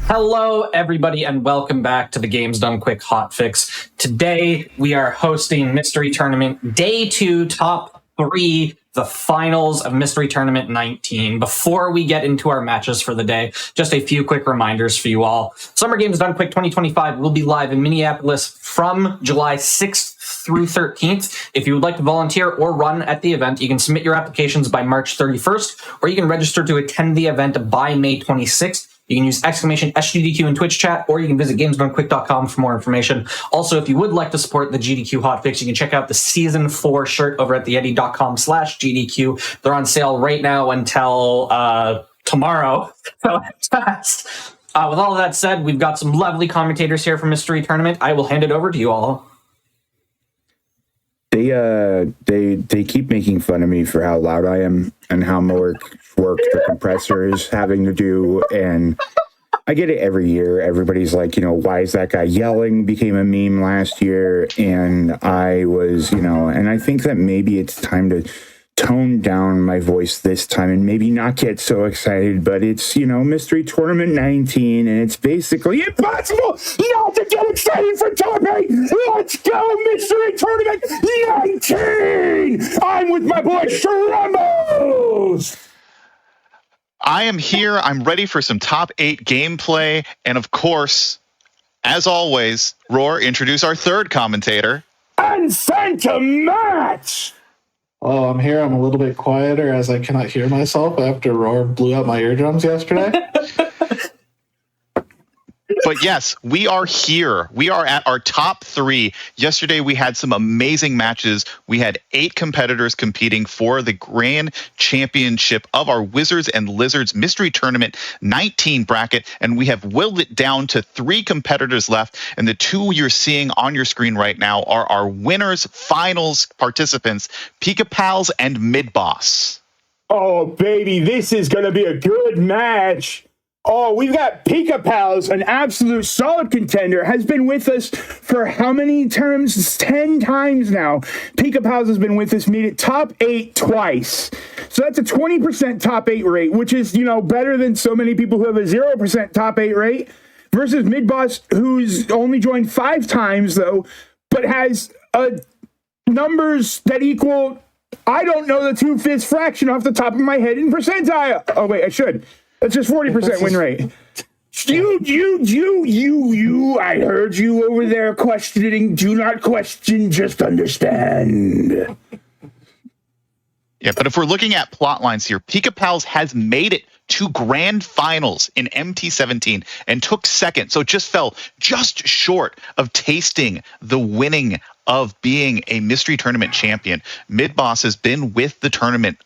Hello, everybody, and welcome back to the Games Done Quick Hotfix. Today, we are hosting Mystery Tournament Day 2, Top 3, the finals of Mystery Tournament 19. Before we get into our matches for the day, just a few quick reminders for you all. Summer Games Done Quick 2025 will be live in Minneapolis from July 6th through 13th. If you would like to volunteer or run at the event, you can submit your applications by March 31st, or you can register to attend the event by May 26th. You can use !SGDQ in Twitch chat, or you can visit gamesdonequick.com for more information. Also, if you would like to support the GDQ Hotfix, you can check out the Season 4 shirt over at theyeti.com/GDQ. They're on sale right now until tomorrow. So fast. With all of that said, we've got some lovely commentators here from Mystery Tournament. I will hand it over to you all. They keep making fun of me for how loud I am and how much work the compressor is having to do, and I get it every year. Everybody's like, why is that guy yelling? Became a meme last year, and I was, and I think that maybe it's time to tone down my voice this time and maybe not get so excited, but it's, Mystery Tournament 19, and it's basically impossible not to get excited for top 8. Let's go, Mystery Tournament 19! I'm with my boy Shrumbles! I am here. I'm ready for some top 8 gameplay, and of course, as always, Roar, introduce our third commentator. And Santa Match! Oh, I'm here. I'm a little bit quieter as I cannot hear myself after Roar blew out my eardrums yesterday. But yes, we are here. We are at our top 3. Yesterday, we had some amazing matches. We had 8 competitors competing for the Grand Championship of our Wizards and Lizards Mystery Tournament 19 bracket, and we have whittled it down to 3 competitors left, and the 2 you're seeing on your screen right now are our winners, finals participants, Pika Pals and Mid Boss. Oh, baby, this is going to be a good match. Oh, we've got Pika Pals, an absolute solid contender, has been with us for how many terms? 10 times now. Pika Pals has been with us, made it top 8 twice. So that's a 20% top 8 rate, which is, better than so many people who have a 0% top 8 rate, versus Mid-Boss, who's only joined 5 times, though, but has numbers that equal, I don't know the 2/5 fraction off the top of my head in percentile. Oh, wait, I should. That's just 40% win rate. You, I heard you over there questioning. Do not question, just understand. Yeah, but if we're looking at plot lines here, Pika Pals has made it to grand finals in MT17 and took second, so just fell just short of tasting the winning of being a Mystery Tournament champion. Mid-Boss has been with the tournament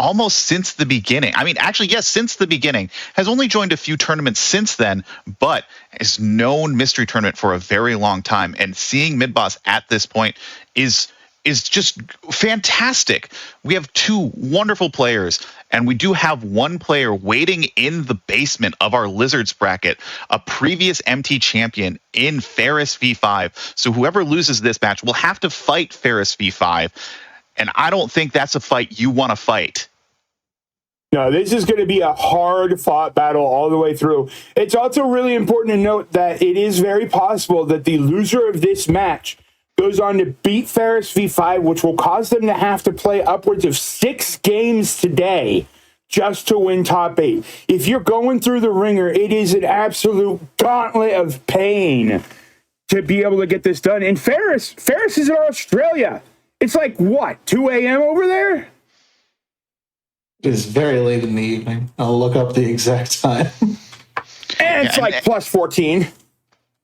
almost since the beginning. I mean, actually, yes, since the beginning. Has only joined a few tournaments since then, but has known Mystery Tournament for a very long time. And seeing Mid-Boss at this point is just fantastic. We have 2 wonderful players, and we do have one player waiting in the basement of our Lizards bracket, a previous MT champion in Ferris V5. So whoever loses this match will have to fight Ferris V5. And I don't think that's a fight you want to fight. No, this is going to be a hard-fought battle all the way through. It's also really important to note that it is very possible that the loser of this match goes on to beat Ferris V5, which will cause them to have to play upwards of 6 games today just to win top 8. If you're going through the ringer, it is an absolute gauntlet of pain to be able to get this done. And Ferris is in Australia. It's like, what, 2 a.m. over there? It is very late in the evening. I'll look up the exact time. And it's like plus 14.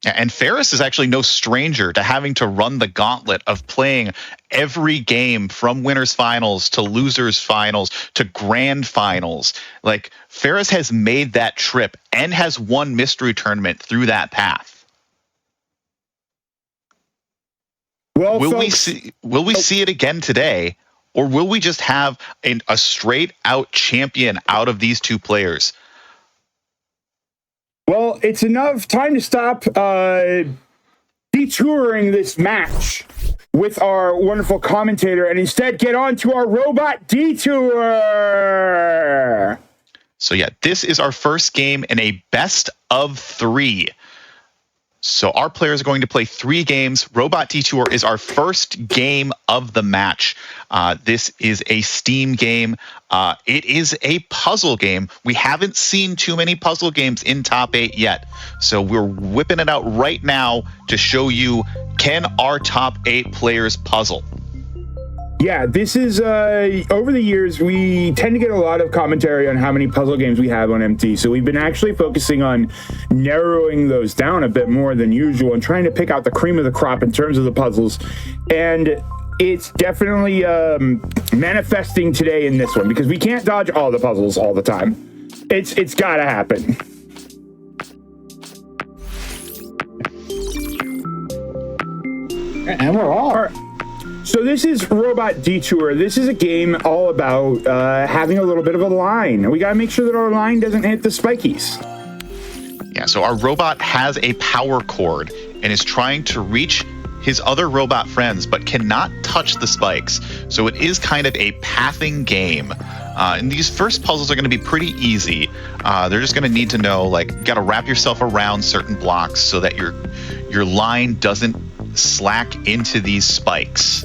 And Ferris is actually no stranger to having to run the gauntlet of playing every game from winners finals to losers finals to grand finals. Like, Ferris has made that trip and has won Mystery Tournament through that path. Well, will we see it again today, or will we just have a straight out champion out of these 2 players? Well, it's enough time to stop detouring this match with our wonderful commentator and instead get on to our robot detour. So yeah, this is our first game in a best of 3. So our players are going to play 3 games. Robot Detour is our first game of the match. This is a Steam game. It is a puzzle game. We haven't seen too many puzzle games in top 8 yet. So we're whipping it out right now to show you, can our top 8 players puzzle? Yeah, this is, over the years, we tend to get a lot of commentary on how many puzzle games we have on MT, so we've been actually focusing on narrowing those down a bit more than usual and trying to pick out the cream of the crop in terms of the puzzles, and it's definitely manifesting today in this one, because we can't dodge all the puzzles all the time. It's gotta happen. And we're all. So this is Robot Detour. This is a game all about having a little bit of a line. We got to make sure that our line doesn't hit the spikies. Yeah, so our robot has a power cord and is trying to reach his other robot friends, but cannot touch the spikes. So it is kind of a pathing game. And these first puzzles are going to be pretty easy. They're just going to need to know, like, got to wrap yourself around certain blocks so that your line doesn't slack into these spikes.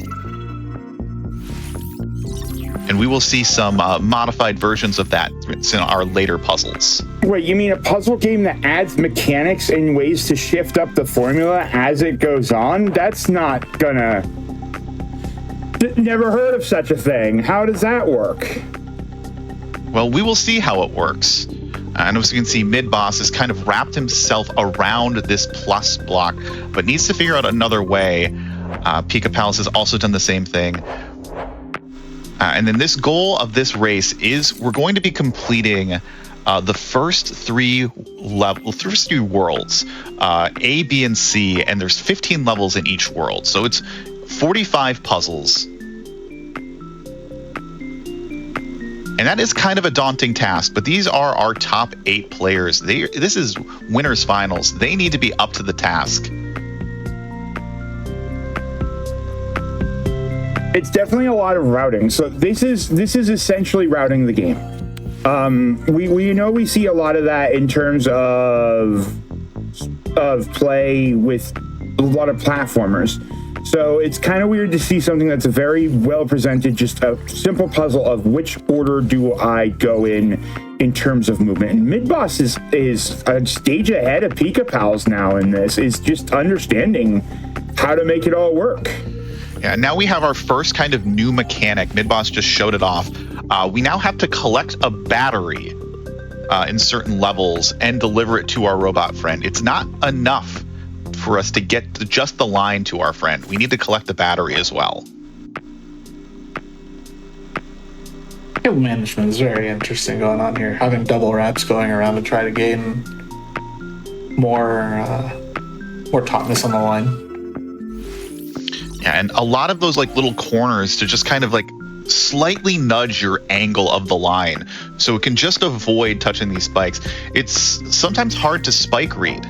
And we will see some modified versions of that in our later puzzles. Wait, you mean a puzzle game that adds mechanics and ways to shift up the formula as it goes on? That's not gonna... Never heard of such a thing. How does that work? Well, we will see how it works. And as you can see, Mid-Boss has kind of wrapped himself around this plus block, but needs to figure out another way. Pika Palace has also done the same thing. And then this goal of this race is we're going to be completing the first three worlds, A, B, and C, and there's 15 levels in each world. So it's 45 puzzles. And that is kind of a daunting task, but these are our top 8 players. This is winners finals. They need to be up to the task. It's definitely a lot of routing. So this is essentially routing the game. We know we see a lot of that in terms of play with a lot of platformers. So it's kind of weird to see something that's very well presented, just a simple puzzle of which order do I go in terms of movement. And Mid-Boss is a stage ahead of Pika Pals now in this, is just understanding how to make it all work. Yeah, now we have our first kind of new mechanic. Mid-Boss just showed it off. We now have to collect a battery in certain levels and deliver it to our robot friend. It's not enough for us to get just the line to our friend. We need to collect the battery as well. Skill management is very interesting going on here. Having double wraps going around to try to gain more tautness on the line. Yeah, and a lot of those like little corners to just kind of like slightly nudge your angle of the line so it can just avoid touching these spikes. It's sometimes hard to spike read.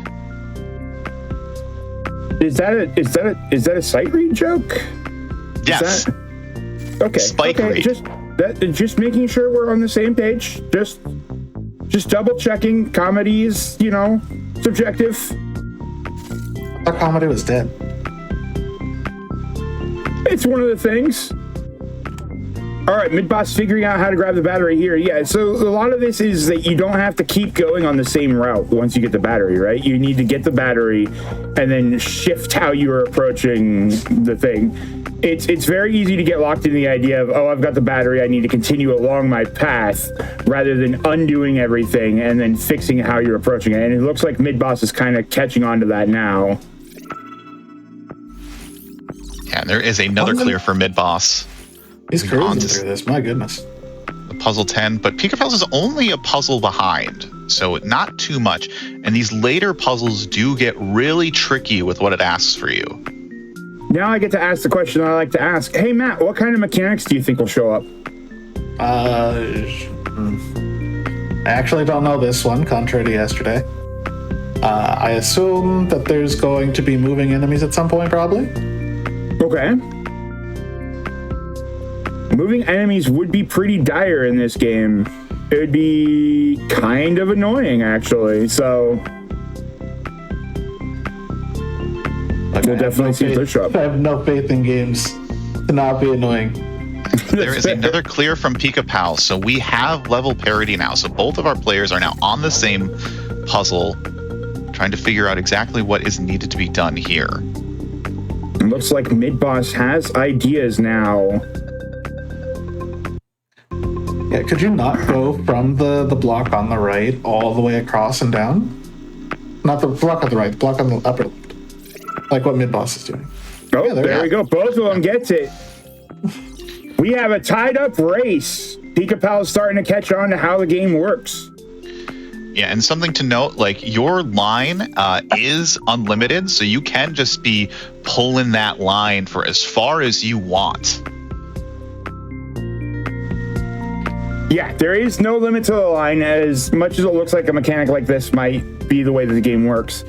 Is that a sight read joke? Yes. Okay. Spike read. Just making sure we're on the same page. Just double checking. Comedy is, subjective. Our comedy was dead. It's one of the things. All right, Mid-Boss figuring out how to grab the battery here. Yeah, so a lot of this is that you don't have to keep going on the same route once you get the battery, right? You need to get the battery and then shift how you're approaching the thing. It's very easy to get locked in the idea of, oh, I've got the battery, I need to continue along my path, rather than undoing everything and then fixing how you're approaching it. And it looks like Mid-Boss is kind of catching on to that now. Yeah, and there is another clear for Mid-Boss. He's cruising through this, my goodness. The puzzle 10, but Pika Pals is only a puzzle behind, so not too much. And these later puzzles do get really tricky with what it asks for you. Now I get to ask the question I like to ask. Hey, Matt, what kind of mechanics do you think will show up? I actually don't know this one, contrary to yesterday. I assume that there's going to be moving enemies at some point, probably. Okay. Moving enemies would be pretty dire in this game. it would be kind of annoying, actually. So we'll definitely see if they show up. I have no faith in games to not be annoying. There is another clear from Pika Pal. So we have level parity now. So both of our players are now on the same puzzle, trying to figure out exactly what is needed to be done here. It looks like Mid-Boss has ideas now. Yeah, could you not go from the block on the right all the way across and down? Not the block on the right, the block on the upper left. Like what Mid-Boss is doing. Oh, Yeah, there we go. Both of them gets it. We have a tied-up race. Pika Pal's starting to catch on to how the game works. Yeah, and something to note, like your line is unlimited, so you can just be pulling that line for as far as you want. Yeah, there is no limit to the line. As much as it looks like a mechanic like this might be the way that the game works,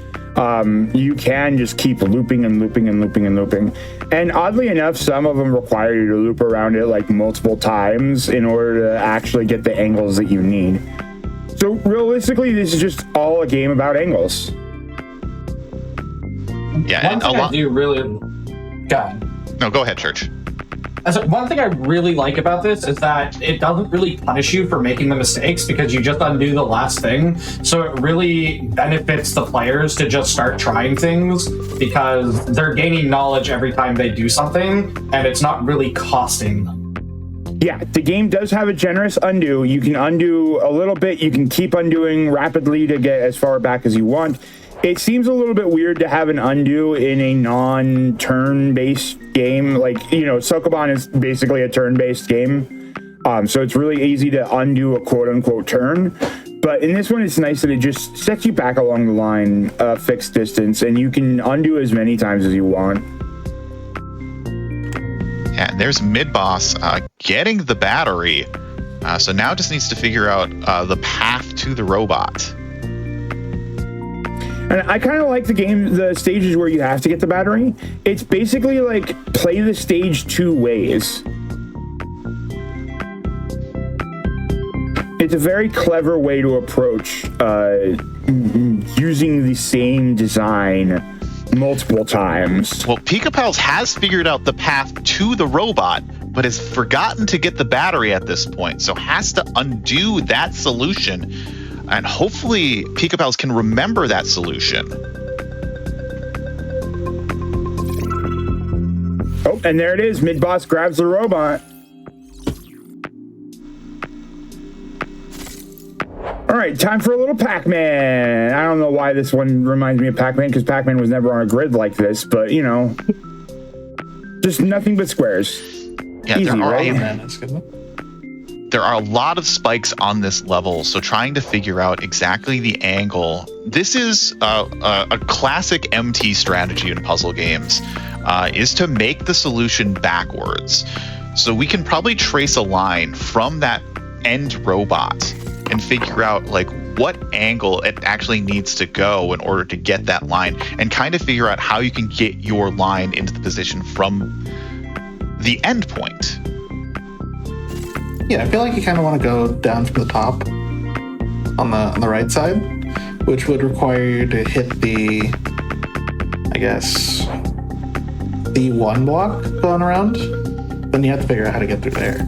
you can just keep looping and looping and looping and looping. And oddly enough, some of them require you to loop around it like multiple times in order to actually get the angles that you need. So realistically, this is just all a game about angles. Yeah, One and thing I do really... God. No, go ahead, Church. One thing I really like about this is that it doesn't really punish you for making the mistakes because you just undo the last thing. So it really benefits the players to just start trying things because they're gaining knowledge every time they do something, and it's not really costing them. Yeah, the game does have a generous undo. You can undo a little bit. You can keep undoing rapidly to get as far back as you want. It seems a little bit weird to have an undo in a non-turn-based game. Like, you know, Sokoban is basically a turn-based game. So it's really easy to undo a quote-unquote turn. But in this one, it's nice that it just sets you back along the line a fixed distance, and you can undo as many times as you want. Yeah, and there's Mid-Boss getting the battery. So now just needs to figure out the path to the robot. And I kind of like the stages where you have to get the battery. It's basically like play the stage two ways. It's a very clever way to approach using the same design multiple times. Well, Pika Pals has figured out the path to the robot, but has forgotten to get the battery at this point, so has to undo that solution. And hopefully Pika Pals can remember that solution. Oh, and there it is. Mid-Boss grabs the robot. All right, time for a little Pac-Man. I don't know why this one reminds me of Pac-Man, because Pac-Man was never on a grid like this, but, you know, just nothing but squares. Yeah, Easy, right? There are a lot of spikes on this level, so trying to figure out exactly the angle. This is a classic MT strategy in puzzle games, is to make the solution backwards. So we can probably trace a line from that end robot and figure out like what angle it actually needs to go in order to get that line, and kind of figure out how you can get your line into the position from the end point. Yeah, I feel like you kind of want to go down from the top on the right side, which would require you to hit the, I guess, the one block going around. Then you have to figure out how to get through there.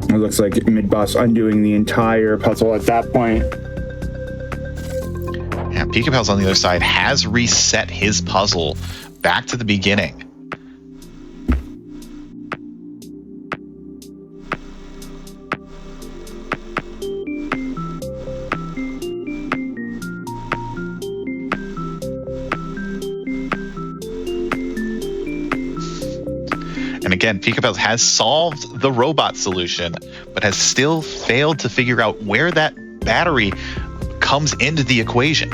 It looks like Mid-Boss undoing the entire puzzle at that point. Yeah, Pika Pals on the other side has reset his puzzle back to the beginning. And again, Pika Pals has solved the robot solution, but has still failed to figure out where that battery comes into the equation.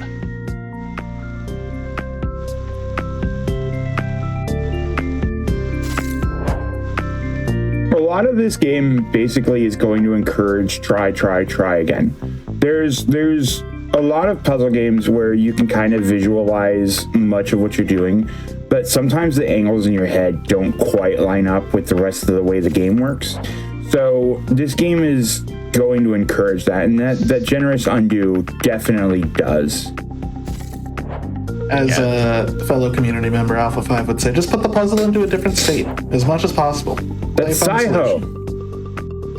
A lot of this game basically is going to encourage try again. There's a lot of puzzle games where you can kind of visualize much of what you're doing, but sometimes the angles in your head don't quite line up with the rest of the way the game works. So this game is going to encourage that, and that generous undo definitely does. As a fellow community member, Alpha 5 would say, just put the puzzle into a different state as much as possible. That's Sci-Ho.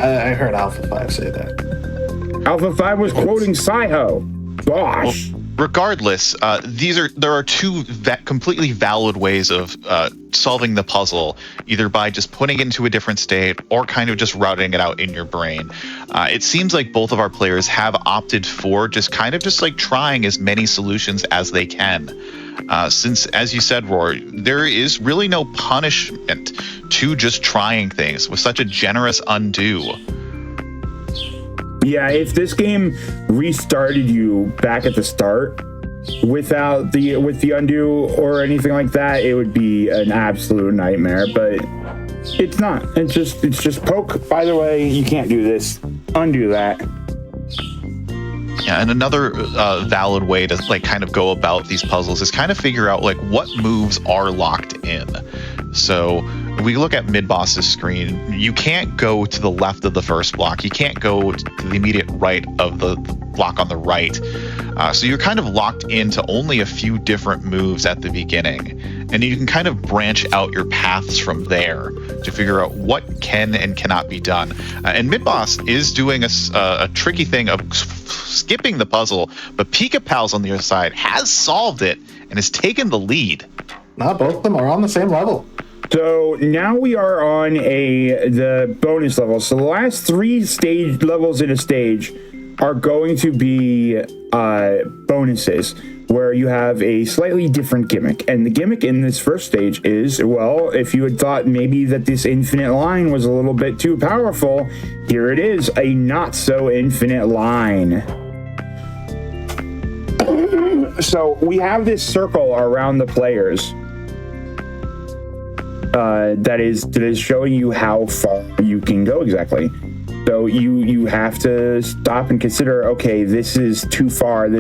I heard Alpha 5 say that. Alpha 5 was quoting Sci-Ho. Gosh. Regardless, there are two completely valid ways of solving the puzzle, either by just putting it into a different state or kind of just routing it out in your brain. It seems like both of our players have opted for just like trying as many solutions as they can. Since, as you said, Roar, there is really no punishment to just trying things with such a generous undo. Yeah, if this game restarted you back at the start with the undo or anything like that, it would be an absolute nightmare. But it's not. It's just poke. By the way, you can't do this. Undo that. Yeah, and another valid way to kind of go about these puzzles is kind of figure out what moves are locked in. So we look at mid-boss's screen. You can't go to the left of the first block. You can't go to the immediate right of the block on the right. So you're kind of locked into only a few different moves at the beginning. And you can kind of branch out your paths from there to figure out what can and cannot be done. And mid-boss is doing a tricky thing of skipping the puzzle, but Pika Pals on the other side has solved it and has taken the lead. Not both of them are on the same level. So now we are on the bonus level. So the last 3 stage levels in a stage are going to be bonuses, where you have a slightly different gimmick. And the gimmick in this first stage is, well, if you had thought maybe that this infinite line was a little bit too powerful, here it is, a not so infinite line. So we have this circle around the players that is showing you how far you can go exactly. So you have to stop and consider, okay, this is too far, and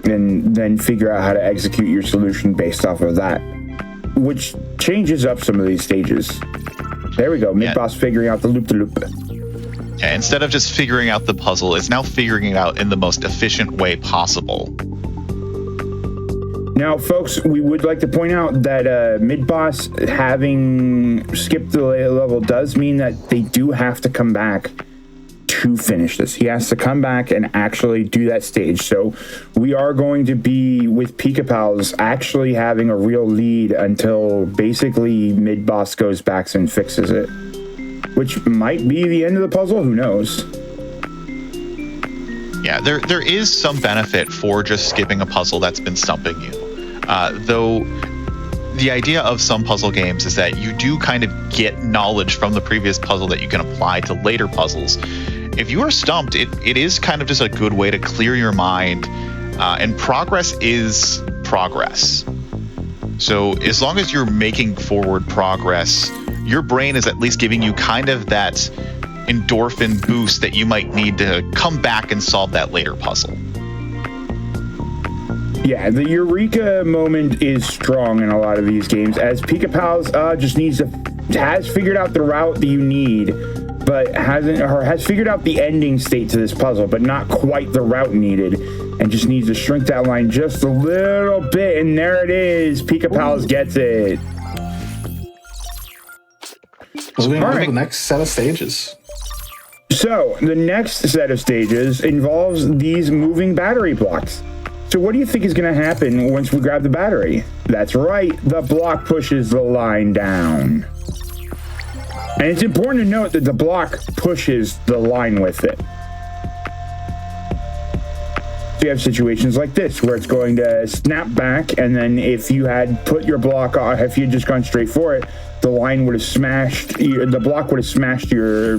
then figure out how to execute your solution based off of that, which changes up some of these stages. There we go, mid-boss figuring out the loop-de-loop. Yeah, instead of just figuring out the puzzle, it's now figuring it out in the most efficient way possible. Now, folks, we would like to point out that mid-boss having skipped the level does mean that they do have to come back to finish this. He has to come back and actually do that stage. So we are going to be, with Pika Pals, actually having a real lead until basically mid-boss goes back and fixes it, which might be the end of the puzzle. Who knows? Yeah, there is some benefit for just skipping a puzzle that's been stumping you. Though the idea of some puzzle games is that you do kind of get knowledge from the previous puzzle that you can apply to later puzzles. If you are stumped, it is kind of just a good way to clear your mind, and progress is progress. So as long as you're making forward progress, your brain is at least giving you kind of that endorphin boost that you might need to come back and solve that later puzzle. Yeah, the eureka moment is strong in a lot of these games, as Pika Pals has figured out the route that you need, but has figured out the ending state to this puzzle, but not quite the route needed, and just needs to shrink that line just a little bit, and there it is. Pika Pals gets it. Moving on to the next set of stages. So the next set of stages involves these moving battery blocks. So what do you think is going to happen once we grab the battery? That's right, the block pushes the line down. And it's important to note that the block pushes the line with it. So you have situations like this where it's going to snap back, and then if you had put your block on, if you had just gone straight for it, the line would have smashed, the block would have smashed your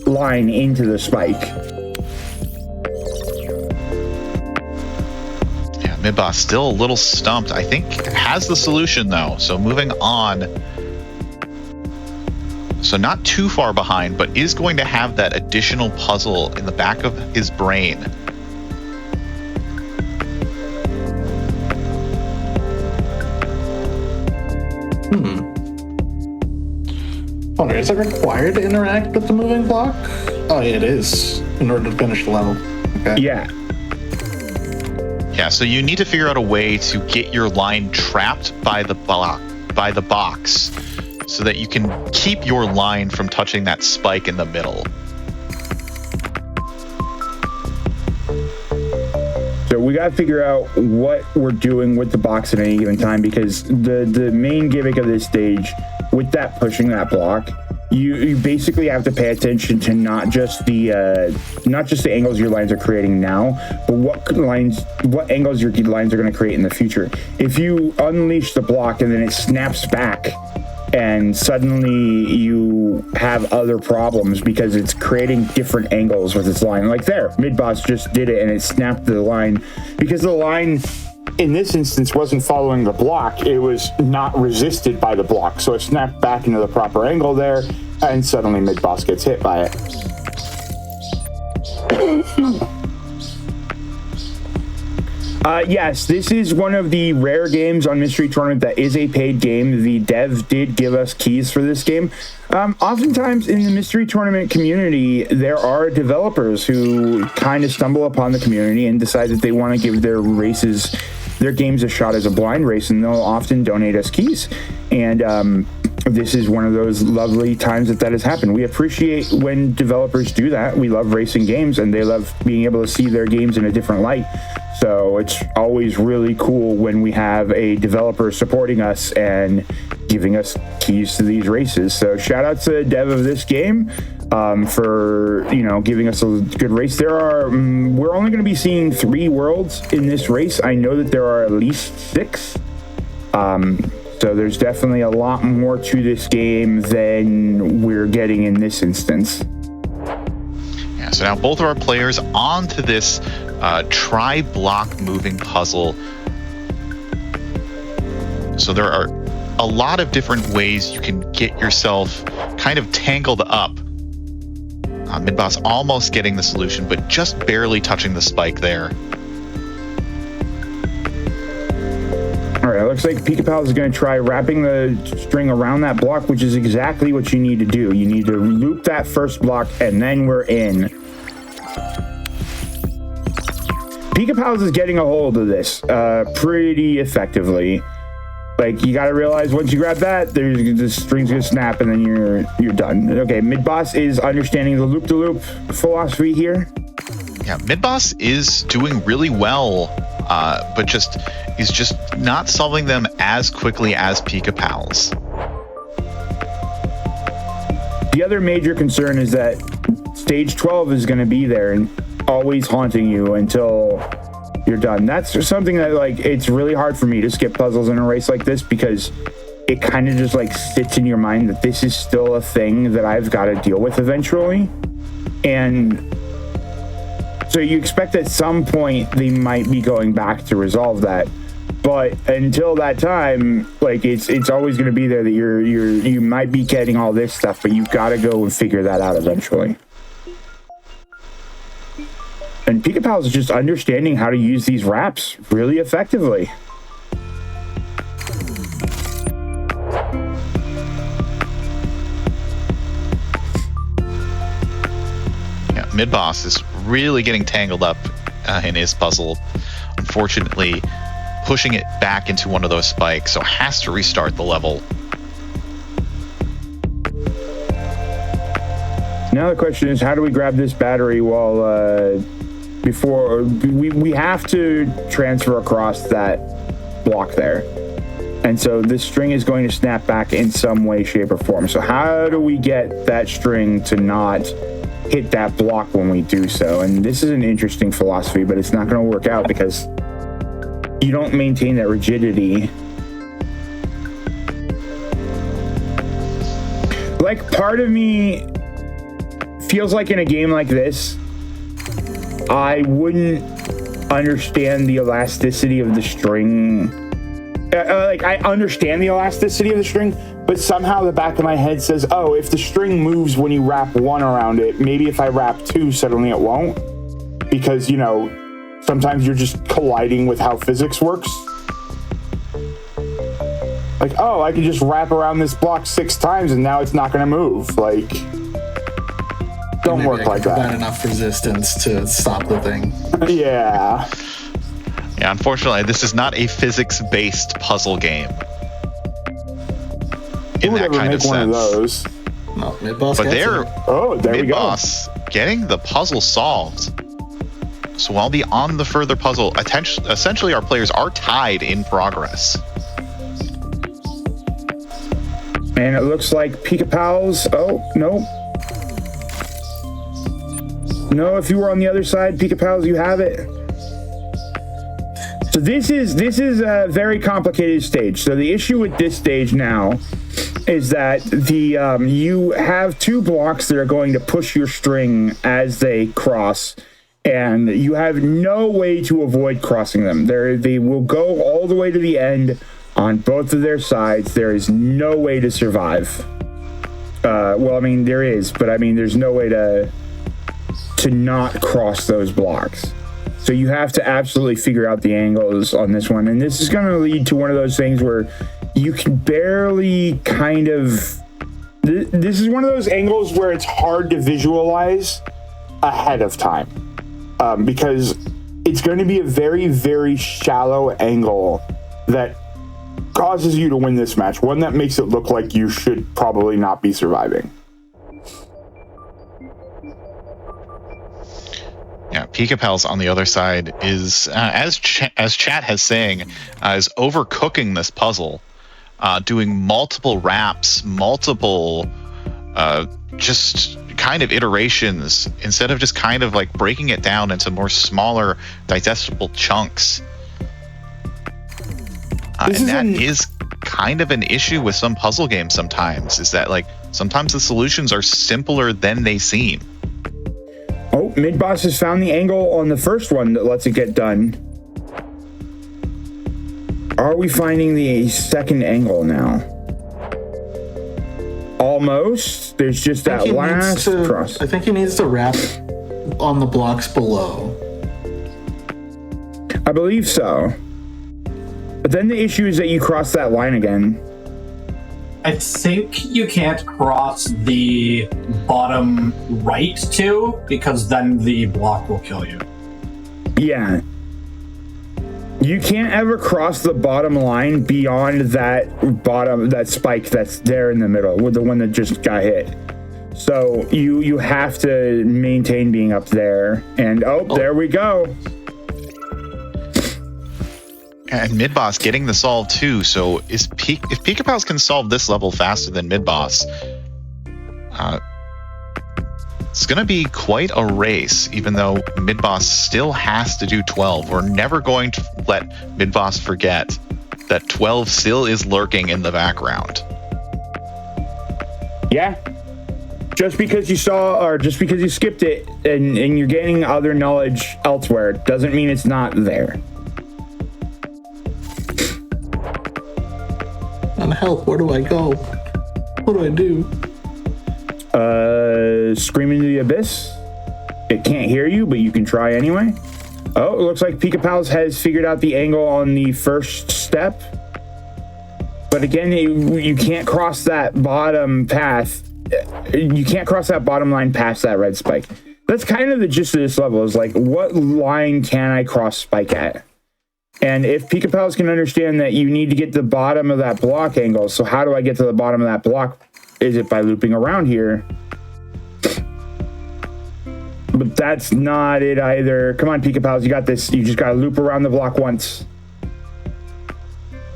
line into the spike. Mid-boss still a little stumped. I think has the solution though. So moving on. So not too far behind, but is going to have that additional puzzle in the back of his brain. wonder, is it required to interact with the moving block? Oh, yeah, it is, in order to finish the level. Okay. Yeah. Yeah, so you need to figure out a way to get your line trapped by the box, so that you can keep your line from touching that spike in the middle. So we got to figure out what we're doing with the box at any given time, because the main gimmick of this stage, with that pushing that block, you basically have to pay attention to not just the angles your lines are creating now, but what angles your lines are going to create in the future. If you unleash the block and then it snaps back, and suddenly you have other problems because it's creating different angles with its line. Like there, mid-boss just did it and it snapped the line because the line in this instance wasn't following the block. It was not resisted by the block. So it snapped back into the proper angle there, and suddenly mid-boss gets hit by it. Yes, this is one of the rare games on Mystery Tournament that is a paid game. The dev did give us keys for this game. Oftentimes in the Mystery Tournament community, there are developers who kind of stumble upon the community and decide that they want to give their games a shot as a blind race, and they'll often donate us keys. And this is one of those lovely times that has happened. We appreciate when developers do that. We love racing games, and they love being able to see their games in a different light. So it's always really cool when we have a developer supporting us and giving us keys to these races. So shout out to the dev of this game for giving us a good race. We're only going to be seeing 3 worlds in this race. I know that there are at least 6. So there's definitely a lot more to this game than we're getting in this instance. Yeah, so now both of our players onto this tri-block moving puzzle. So there are a lot of different ways you can get yourself kind of tangled up. Mid-boss almost getting the solution, but just barely touching the spike there. All right, it looks like Pika-Pal is going to try wrapping the string around that block, which is exactly what you need to do. You need to loop that first block, and then we're in. Pika-Pal is getting a hold of this pretty effectively. Like, you got to realize once you grab that, the string's going to snap, and then you're done. Okay, mid-boss is understanding the loop-to-loop philosophy here. Yeah, mid-boss is doing really well, but he's just not solving them as quickly as Pika-Pal's. The other major concern is that stage 12 is going to be there and always haunting you until you're done. That's just something that, like, it's really hard for me to skip puzzles in a race like this because it kind of just, like, sits in your mind that this is still a thing that I've got to deal with eventually. And so you expect at some point they might be going back to resolve that. But until that time, like, it's always going to be there that you might be getting all this stuff, but you've got to go and figure that out eventually. And Pika-Pal is just understanding how to use these wraps really effectively. Yeah, mid-boss is really getting tangled up in his puzzle. Unfortunately, pushing it back into one of those spikes, so has to restart the level. Now the question is, how do we grab this battery while before we have to transfer across that block there, and so this string is going to snap back in some way, shape, or form. So how do we get that string to not hit that block when we do so? And this is an interesting philosophy, but it's not going to work out because you don't maintain that rigidity. Like, part of me feels like in a game like this, I wouldn't understand the elasticity of the string. Like, I understand the elasticity of the string, but somehow the back of my head says, oh, if the string moves when you wrap 1 around it, maybe if I wrap 2, suddenly it won't. Because, sometimes you're just colliding with how physics works. Like, oh, I can just wrap around this block 6 times and now it's not going to move. Like, don't Maybe work I like can provide that. enough resistance to stop the thing. Yeah. Yeah, unfortunately, this is not a physics-based puzzle game. Who In would that ever kind make of one of sense. those? No, mid-boss But gets they're it. Oh, there we go. mid-boss getting the puzzle solved. So while on the further puzzle, essentially our players are tied in progress. And it looks like Pika Pals. Oh, no. No, if you were on the other side, Pika Pals, you have it. So this is a very complicated stage. So the issue with this stage now is that you have 2 blocks that are going to push your string as they cross, and you have no way to avoid crossing them. They will go all the way to the end on both of their sides. There is no way to survive. Well, I mean, there is, but I mean, there's no way to not cross those blocks. So you have to absolutely figure out the angles on this one. And this is going to lead to one of those things where you can barely kind of... This is one of those angles where it's hard to visualize ahead of time. Because it's going to be a very, very shallow angle that causes you to win this match. One that makes it look like you should probably not be surviving. Yeah, Pika Pals on the other side is, as chat has saying, is overcooking this puzzle, doing multiple wraps, multiple just kind of iterations, instead of just kind of like breaking it down into more smaller, digestible chunks. And that is kind of an issue with some puzzle games sometimes, is that like sometimes the solutions are simpler than they seem. Oh, mid-boss has found the angle on the first one that lets it get done. Are we finding the second angle now? Almost. There's just that last cross. I think he needs to wrap on the blocks below. I believe so. But then the issue is that you cross that line again. I think you can't cross the bottom right too, because then the block will kill you. Yeah. You can't ever cross the bottom line beyond that spike that's there in the middle, with the one that just got hit. So you have to maintain being up there. And there we go. And mid-boss getting the solve too. So if Pika Pals can solve this level faster than mid-boss, it's going to be quite a race, even though mid-boss still has to do 12. We're never going to let mid-boss forget that 12 still is lurking in the background. Yeah. Just because you saw, or just because you skipped it and you're gaining other knowledge elsewhere, doesn't mean it's not there. And help, where do I go? What do I do? Scream into the abyss. It can't hear you, but you can try anyway. Oh, it looks like Pika Pals has figured out the angle on the first step. But again, you can't cross that bottom path. You can't cross that bottom line past that red spike. That's kind of the gist of this level, is like, what line can I cross spike at? And if Pika Pals can understand that you need to get the bottom of that block angle, so how do I get to the bottom of that block? Is it by looping around here? But that's not it either. Come on, Pika Pals, you got this. You just gotta loop around the block once.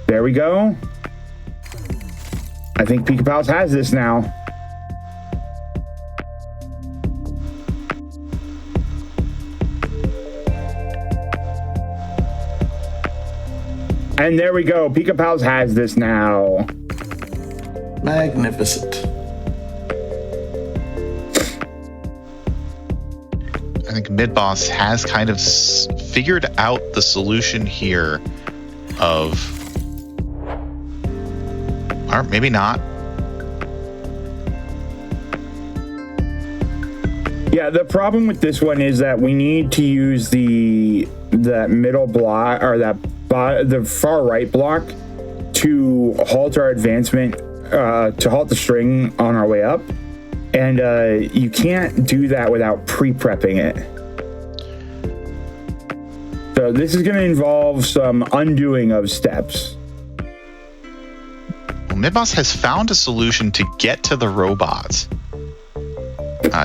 There we go. I think Pika Pals has this now. And there we go. Pika Pals has this now. Magnificent. I think mid-boss has kind of figured out the solution here of, or maybe not. Yeah, the problem with this one is that we need to use that middle block, or the far right block, to halt our advancement, to halt the string on our way up. And you can't do that without pre-prepping it. So this is going to involve some undoing of steps. Well, Midboss has found a solution to get to the robot.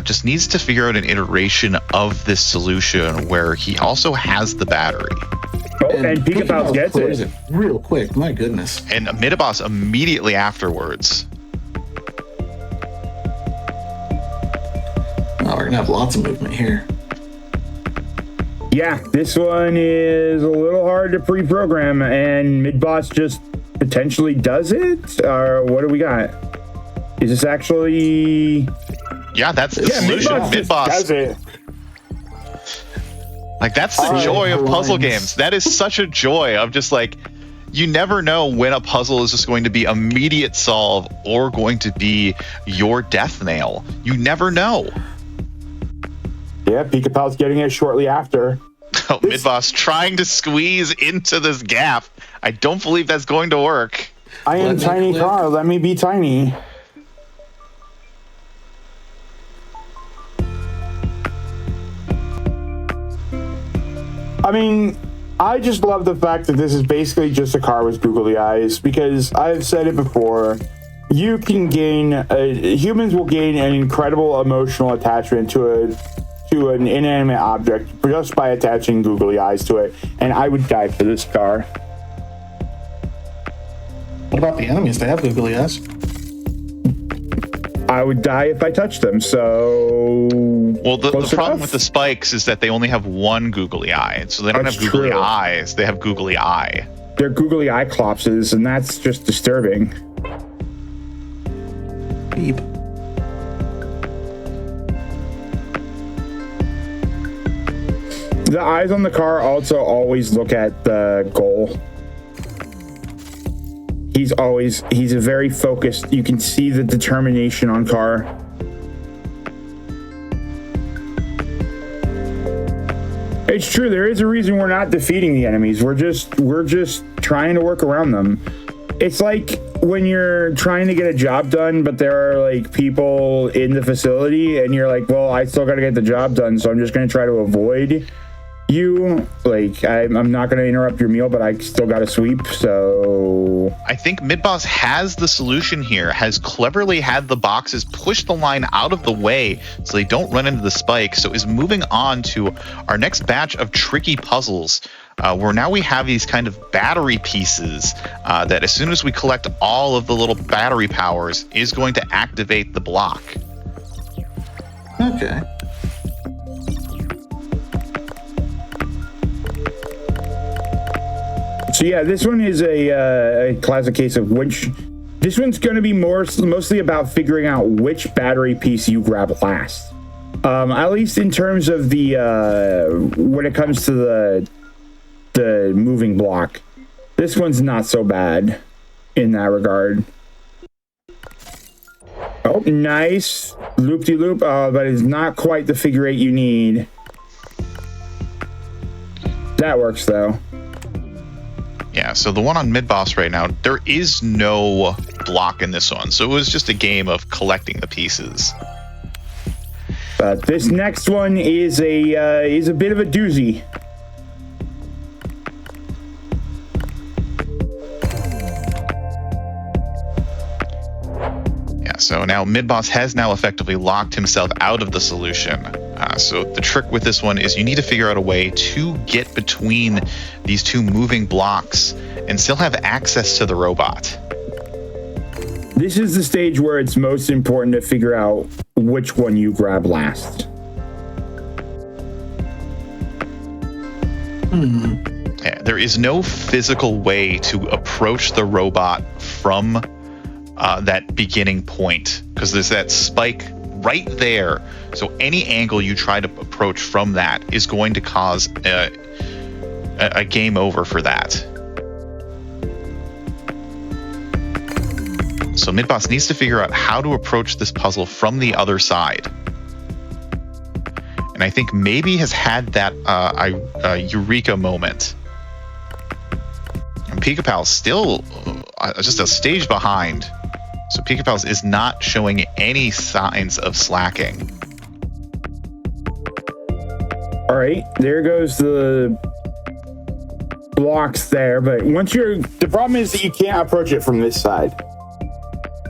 Just needs to figure out an iteration of this solution where he also has the battery. Oh, and Pika gets it real quick. My goodness. And Midboss immediately afterwards. Oh, we're gonna have lots of movement here. Yeah, this one is a little hard to pre-program, and Midboss just potentially does it. Or what do we got? Is this actually? Yeah, that's the solution. Midboss does it. Like, that's the joy of puzzle games. That is such a joy of just like, you never know when a puzzle is just going to be immediate solve or going to be your death nail. You never know. Yeah, Pika getting it shortly after. Oh, Midboss trying to squeeze into this gap. I don't believe that's going to work. I am tiny car. Let me be tiny. I mean, I just love the fact that this is basically just a car with googly eyes, because I've said it before. You can gain, humans will gain an incredible emotional attachment to an inanimate object just by attaching googly eyes to it, and I would die for this car. What about the enemies? They have googly eyes. I would die if I touched them, so... Well, the problem with the spikes is that they only have one googly eye, so they don't have googly eyes, they have googly eye. They're googly eye clopses, and that's just disturbing. Beep. The eyes on the car also always look at the goal. He's a very focused, you can see the determination on car. It's true, there is a reason we're not defeating the enemies. We're just trying to work around them. It's like when you're trying to get a job done, but there are like people in the facility and you're like, well, I still got to get the job done, so I'm just going to try to avoid you. Like, I'm not going to interrupt your meal, but I still got to sweep, so... I think Midboss has the solution here, has cleverly had the boxes push the line out of the way so they don't run into the spike, so is moving on to our next batch of tricky puzzles, where now we have these kind of battery pieces that as soon as we collect all of the little battery powers is going to activate the block. Okay. So yeah, this one is a classic case of which... This one's going to be mostly about figuring out which battery piece you grab last. At least in terms of the... when it comes to the moving block. This one's not so bad in that regard. Oh, nice. Loop-de-loop, but it's not quite the figure eight you need. That works, though. Yeah, so the one on Midboss right now, there is no block in this one, so it was just a game of collecting the pieces. But this next one is a bit of a doozy. Yeah, so now Midboss has now effectively locked himself out of the solution. So the trick with this one is you need to figure out a way to get between these two moving blocks and still have access to the robot. This is the stage where it's most important to figure out which one you grab last. Yeah, there is no physical way to approach the robot from that beginning point, because there's that spike right there. So any angle you try to approach from that is going to cause a game over for that. So Midboss needs to figure out how to approach this puzzle from the other side. And I think maybe has had that eureka moment. And Pika still just a stage behind. So Pika Pals is not showing any signs of slacking. All right, there goes the blocks there. But the problem is that you can't approach it from this side.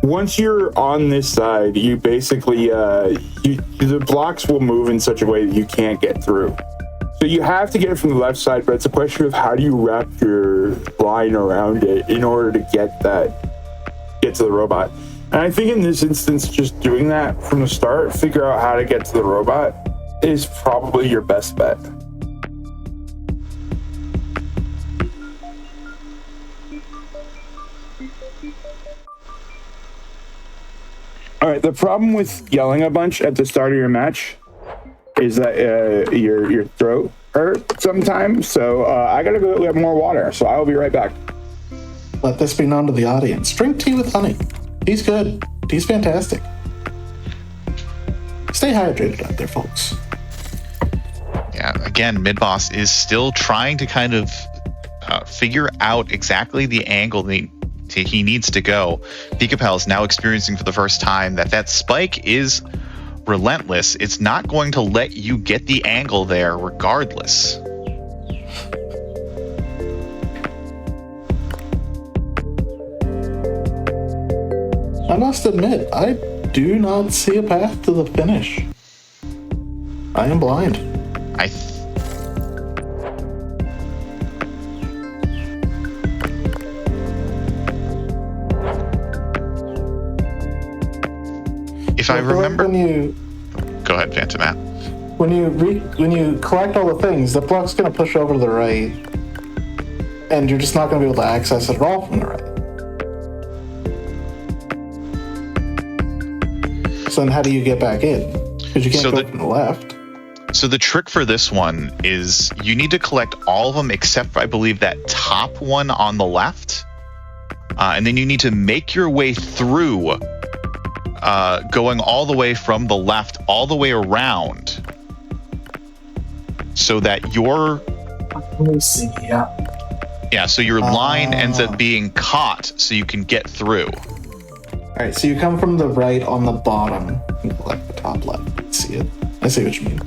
Once you're on this side, you basically, the blocks will move in such a way that you can't get through. So you have to get it from the left side, but it's a question of how do you wrap your line around it in order to get to the robot. And I think in this instance, just doing that from the start, figure out how to get to the robot, is probably your best bet. All right, the problem with yelling a bunch at the start of your match is that your throat hurts sometimes. So I gotta go get more water. So I will be right back. Let this be known to the audience. Drink tea with honey. Tea's good. Tea's fantastic. Stay hydrated out there, folks. Yeah, again, Mid-Boss is still trying to kind of figure out exactly the angle he needs to go. Pika Pal is now experiencing for the first time that spike is relentless. It's not going to let you get the angle there regardless. I must admit, I do not see a path to the finish. I am blind. If I remember, go ahead, Phantom Matt. When you collect all the things, the block's going to push over to the right, and you're just not going to be able to access it at all from the right. So then, how do you get back in? Because you can't go from the left. So the trick for this one is you need to collect all of them except, I believe, that top one on the left, and then you need to make your way through. Going all the way from the left all the way around so that your so your line ends up being caught so you can get through. All right, so you come from the right on the bottom and collect the top left. See it? I see what you mean.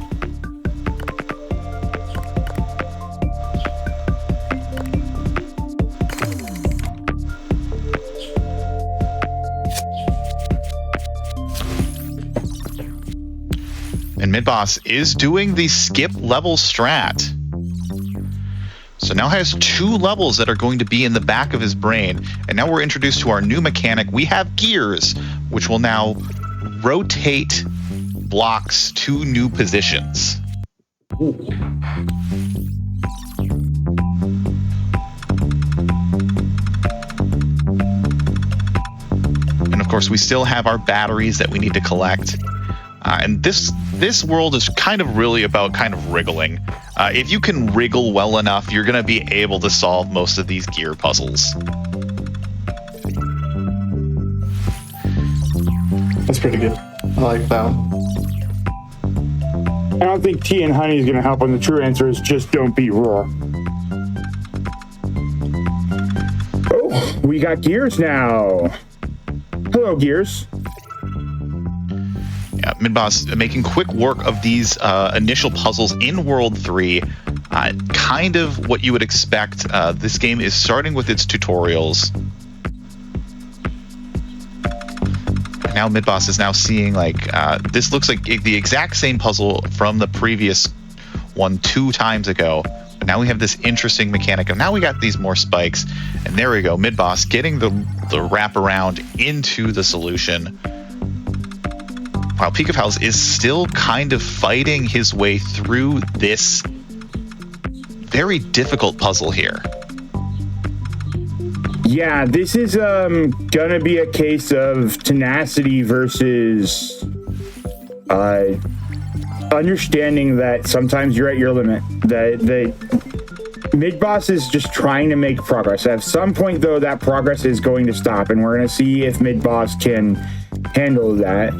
And Mid-Boss is doing the skip level strat. So now has 2 levels that are going to be in the back of his brain. And now we're introduced to our new mechanic. We have gears, which will now rotate blocks to new positions. Ooh. And of course, we still have our batteries that we need to collect. And this world is kind of really about kind of wriggling. If you can wriggle well enough, you're going to be able to solve most of these gear puzzles. That's pretty good. I like that one. I don't think tea and honey is going to help, and the true answer is just don't beat Roar. Oh, we got Gears now. Hello, Gears. Yeah, Mid-Boss making quick work of these initial puzzles in World 3. Kind of what you would expect. This game is starting with its tutorials. Now Mid-Boss is now seeing this looks like the exact same puzzle from the previous one 2 times ago. But now we have this interesting mechanic of now we got these more spikes. And there we go, Mid-Boss getting the wraparound into the solution. While Pika Pals is still kind of fighting his way through this very difficult puzzle here. Yeah, this is gonna be a case of tenacity versus understanding that sometimes you're at your limit. The Mid-Boss is just trying to make progress. At some point, though, that progress is going to stop, and we're gonna see if Mid-Boss can handle that.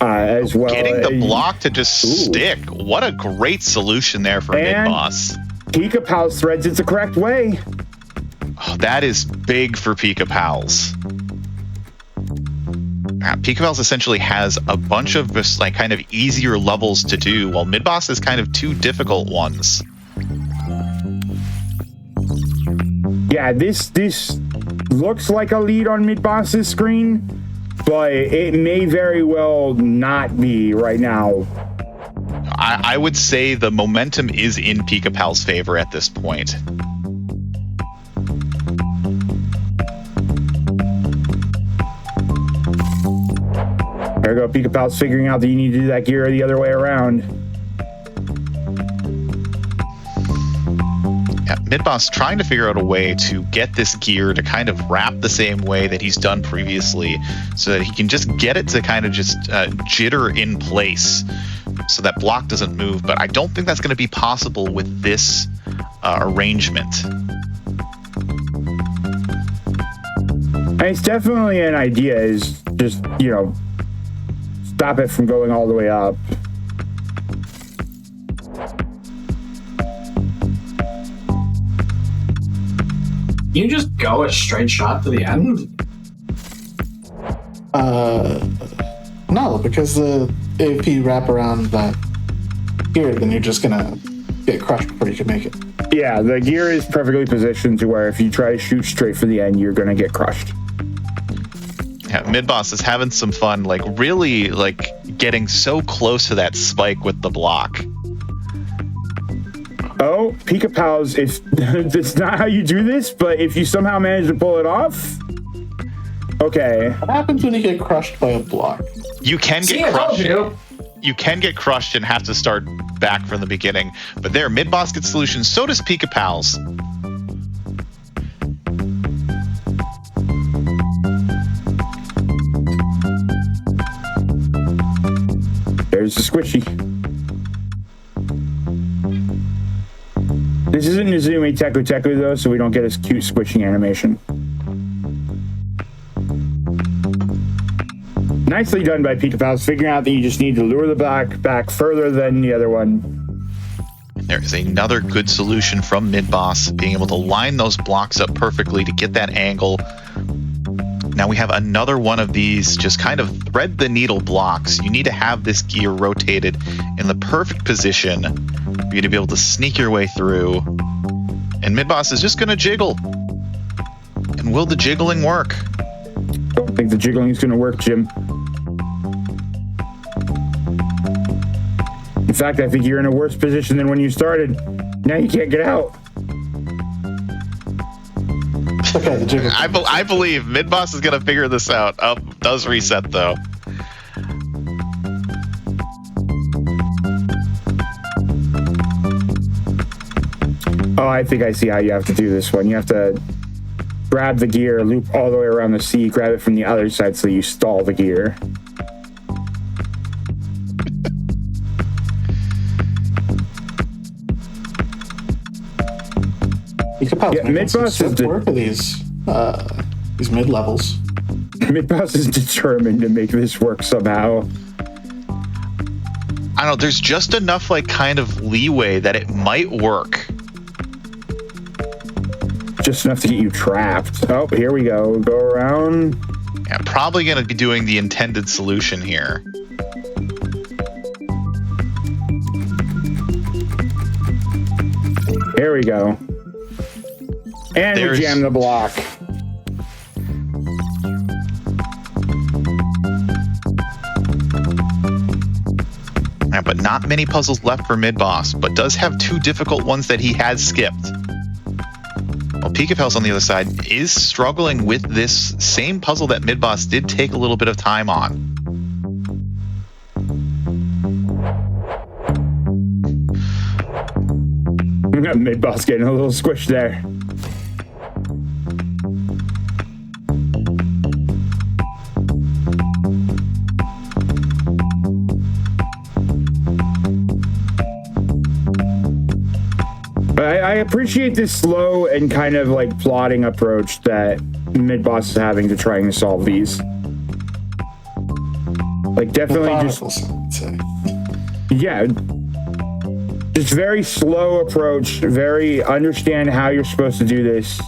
As well. Getting the block to just stick. What a great solution there for Mid-Boss. Pika Pals threads it the correct way. Oh, that is big for Pika Pals. Pika Pals essentially has a bunch of just like kind of easier levels to do, while Mid Boss is kind of two difficult ones. Yeah, this looks like a lead on Mid Boss's screen, but it may very well not be right now. I would say the momentum is in Pika Pal's favor at this point. There we go. Pika Pal's figuring out that you need to do that gear the other way around. Yeah, Midboss trying to figure out a way to get this gear to kind of wrap the same way that he's done previously, so that he can just get it to kind of just jitter in place so that block doesn't move. But I don't think that's going to be possible with this arrangement. It's definitely an idea, is just, you know, stop it from going all the way up. You just go a straight shot to the end? No, because if you wrap around that gear, then you're just gonna get crushed before you can make it. Yeah, the gear is perfectly positioned to where if you try to shoot straight for the end, you're gonna get crushed. Yeah, Midboss is having some fun, like really like getting so close to that spike with the block. Oh, Pika Pals, if that's not how you do this, but if you somehow manage to pull it off, okay. What happens when you get crushed by a block? You can get crushed. You can get crushed and have to start back from the beginning. But there, Midboss gets solutions. So does Pika Pals. There's the squishy. This isn't Nezumi Teku Teku though, so we don't get his cute squishing animation. Nicely done by Pika Pals, figuring out that you just need to lure the block back further than the other one. There is another good solution from Midboss, being able to line those blocks up perfectly to get that angle. Now we have another one of these just kind of thread the needle blocks. You need to have this gear rotated in the perfect position for you to be able to sneak your way through. And Midboss is just going to jiggle. And will the jiggling work? I don't think the jiggling is going to work, Jim. In fact, I think you're in a worse position than when you started. Now you can't get out. Okay, the jiggle. I believe Midboss is going to figure this out. Does reset, though. Oh, I think I see how you have to do this one. You have to grab the gear, loop all the way around the sea, grab it from the other side so you stall the gear. Yeah, Midboss is work of these mid levels. Midboss is determined to make this work somehow. I don't know. There's just enough like kind of leeway that it might work. Just enough to get you trapped. Oh, here we go. Go around. Yeah, probably going to be doing the intended solution here. Here we go. And we jam the block. Yeah, but not many puzzles left for Midboss, but does have two difficult ones that he has skipped. While Pika Pals on the other side is struggling with this same puzzle that Midboss did take a little bit of time on. Midboss getting a little squish there. I appreciate this slow and kind of like plodding approach that Midboss is having to trying to solve these. Like definitely yeah, just very slow approach, very understand how you're supposed to do this.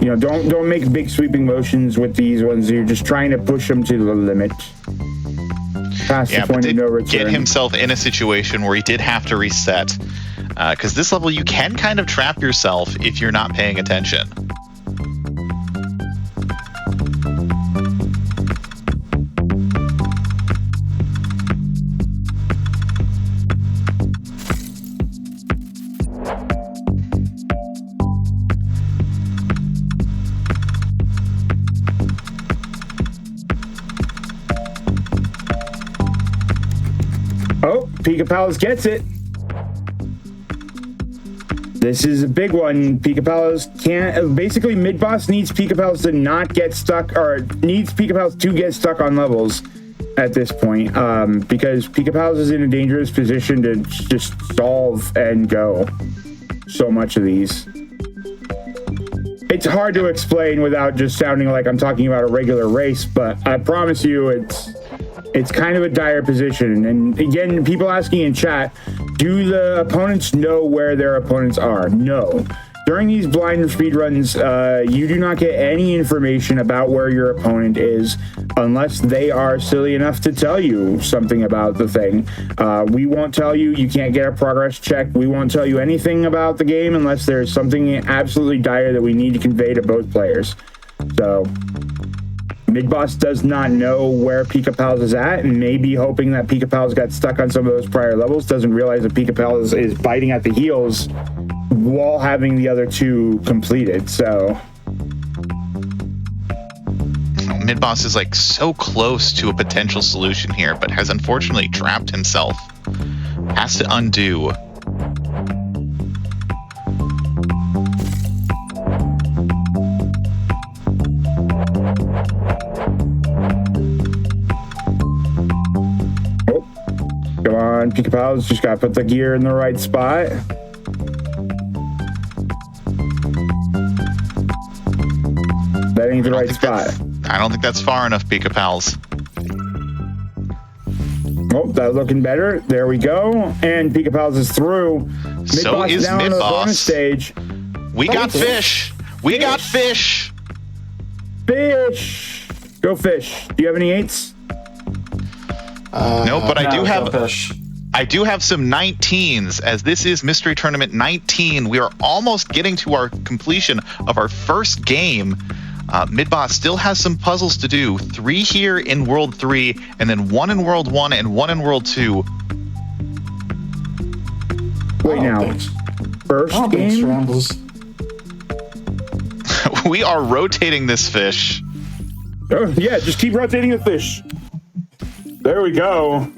don't make big sweeping motions with these ones. You're just trying to push them to the limit. Past the point of no return. Get himself in a situation where he did have to reset. Because this level, you can kind of trap yourself if you're not paying attention. Oh, Pika Palace gets it. This is a big one. Pika Palace can't. Basically, mid boss needs Pika Palace to not get stuck, or needs Pika Palace to get stuck on levels at this point, because Pika Palace is in a dangerous position to just solve and go so much of these. It's hard to explain without just sounding like I'm talking about a regular race, but I promise you, it's kind of a dire position. And again, people asking in chat, do the opponents know where their opponents are? No. During these blind speedruns, you do not get any information about where your opponent is unless they are silly enough to tell you something about the thing. We won't tell you. You can't get a progress check. We won't tell you anything about the game unless there's something absolutely dire that we need to convey to both players. So Midboss does not know where Pika Pals is at, and may be hoping that Pika Pals got stuck on some of those prior levels, doesn't realize that Pika Pals is biting at the heels while having the other two completed, so... Midboss is like so close to a potential solution here, but has unfortunately trapped himself. Has to undo. Come on, Pika Pals, just gotta put the gear in the right spot. That ain't the right spot. I don't think that's far enough, Pika Pals. Oh, that's looking better. There we go. And Pika Pals is through. So is down on the bonus Midboss. Stage. We got fish. We got fish. Fish. Go fish. Do you have any 8s? No, but I do have fish. I do have some 19s, as this is Mystery Tournament 19. We are almost getting to our completion of our first game. Midboss still has some puzzles to do. 3 here in World 3, and then 1 in World 1 and 1 in World 2. Wait now. First game? Scrambles. We are rotating this fish. Oh, yeah, just keep rotating the fish. There we go.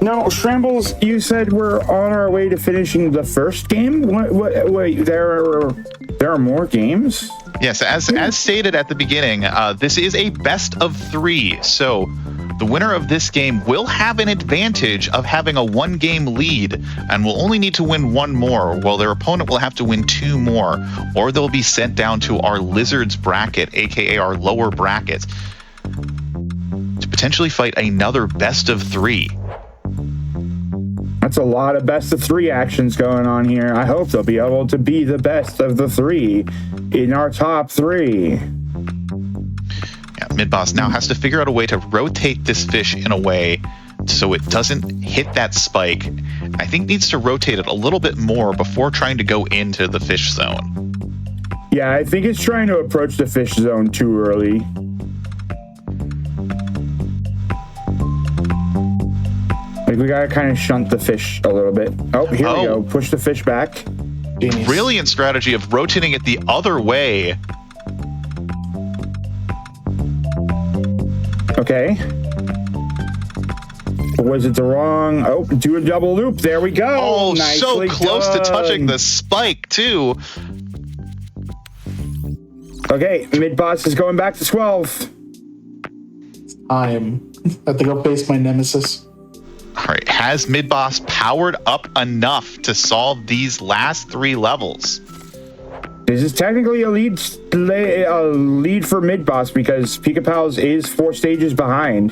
No, Shrambles, you said we're on our way to finishing the first game? Wait, there are more games? Yes, as stated at the beginning, this is a best of 3. So the winner of this game will have an advantage of having a 1-game lead and will only need to win 1 more, while their opponent will have to win 2 more, or they'll be sent down to our Lizards bracket, aka our lower bracket, to potentially fight another best of 3. That's a lot of best of 3 actions going on here. I hope they'll be able to be the best of the 3 in our top 3. Yeah, Midboss now has to figure out a way to rotate this fish in a way so it doesn't hit that spike. I think needs to rotate it a little bit more before trying to go into the fish zone. Yeah, I think it's trying to approach the fish zone too early. Like, we gotta kind of shunt the fish a little bit. Oh, here we go. Push the fish back. Genius. Brilliant strategy of rotating it the other way. Okay. Was it the wrong? Oh, do a double loop. There we go. Oh, so Nicely close to touching done. the spike, too. Okay, Midboss is going back to 12. I have to go face my nemesis. All right, has Midboss powered up enough to solve these last 3 levels? This is technically a lead for Midboss because Pika Pals is 4 stages behind.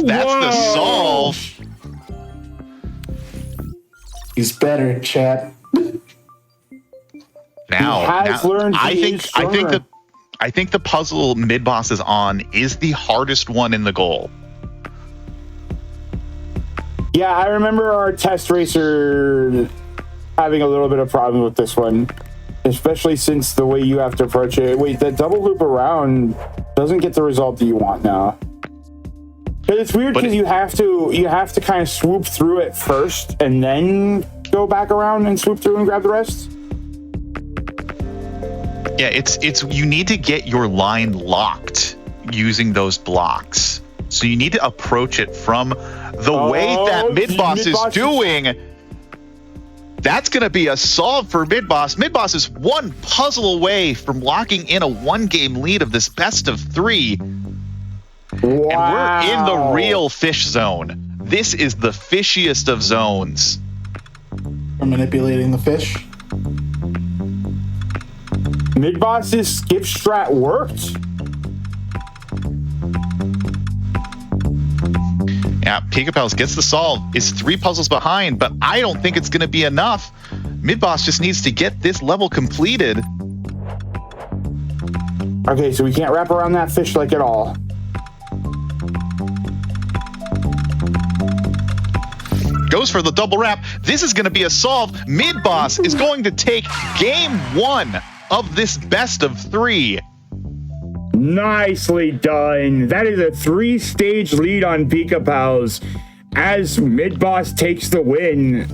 That's the solve. He's better, chat. Now, I think the puzzle mid boss is on is the hardest one in the goal. Yeah, I remember our test racer having a little bit of problem with this one, especially since the way you have to approach it. Wait, that double loop around doesn't get the result that you want now. But it's weird because you have to kind of swoop through it first and then go back around and swoop through and grab the rest. Yeah, it's you need to get your line locked using those blocks. So you need to approach it from the way that mid-boss is doing. That's going to be a solve for mid-boss. Mid-boss is one puzzle away from locking in a one-game lead of this best of 3. Wow. And we're in the real fish zone. This is the fishiest of zones. We're manipulating the fish. Mid-boss's skip strat worked. Yeah, Pika-Pals gets the solve, is 3 puzzles behind, but I don't think it's going to be enough. Mid-boss just needs to get this level completed. Okay, so we can't wrap around that fish like at all. Goes for the double wrap. This is going to be a solve. Mid-boss is going to take game 1 of this best of 3. Nicely done. That is a 3-stage lead on Pika-Pals as mid-boss takes the win.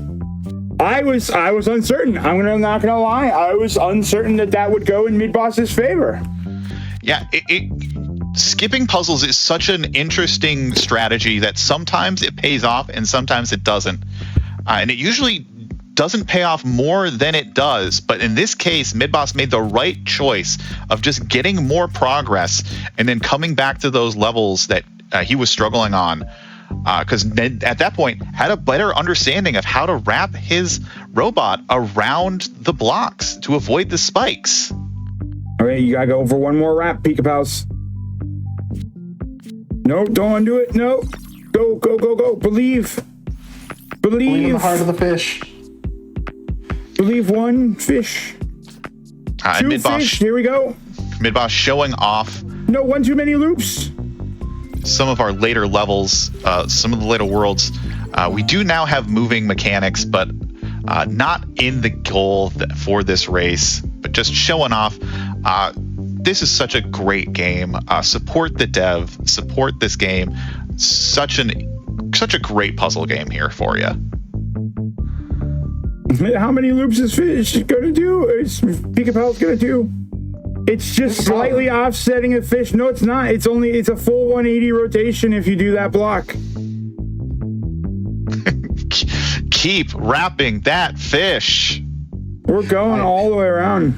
I was uncertain. I'm not gonna lie. I was uncertain that would go in mid-boss's favor. Yeah, skipping puzzles is such an interesting strategy that sometimes it pays off and sometimes it doesn't. And it usually doesn't pay off more than it does, but in this case, mid-boss made the right choice of just getting more progress and then coming back to those levels that he was struggling on, because at that point had a better understanding of how to wrap his robot around the blocks to avoid the spikes. All right, you gotta go for one more wrap, Pika-Pals. No, don't undo it. No, go. Believe in the heart of the fish. Believe one fish. Two fish. Here we go. Mid-boss showing off. No, one too many loops. Some of our later levels, some of the later worlds. We do now have moving mechanics, but not in the goal for this race, but just showing off. This is such a great game. Support the dev. Support this game. Such a great puzzle game here for you. How many loops is fish gonna do? Is Pika-Pal's gonna do? It's just slightly offsetting a fish. No, it's not. It's a full 180 rotation if you do that block. Keep wrapping that fish. We're going all the way around.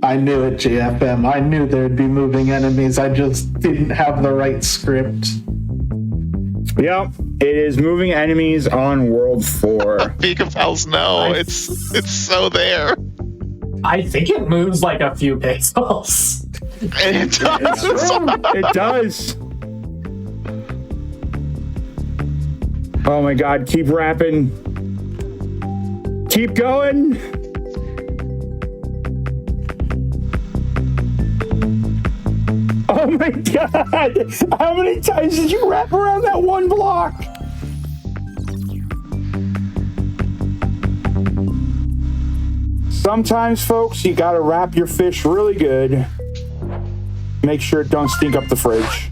I knew it, GFM. I knew there'd be moving enemies. I just didn't have the right script. Yep, it is moving enemies on World 4. Pika-Pals, no, it's so there. I think it moves like a few pixels. And it does. It does. Oh my god, keep rapping. Keep going. Oh my god! How many times did you wrap around that one block? Sometimes, folks, you gotta wrap your fish really good. Make sure it don't stink up the fridge.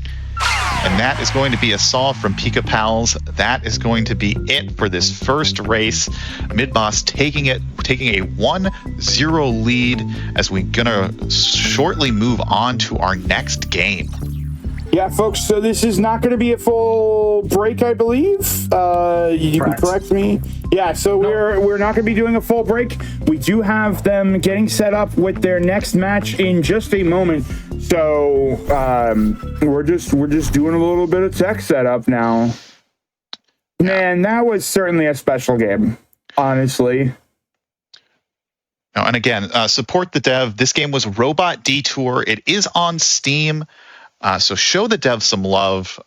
And that is going to be a solve from Pika-Pals. That is going to be it for this first race. Mid-boss taking a 1-0 lead as we're gonna shortly move on to our next game. Yeah, folks, so this is not going to be a full break, I believe. You can correct me. Yeah, so we're not going to be doing a full break. We do have them getting set up with their next match in just a moment. So we're just doing a little bit of tech setup now. Man, that was certainly a special game, honestly. And again, support the dev. This game was Robot Detour. It is on Steam. So show the dev some love.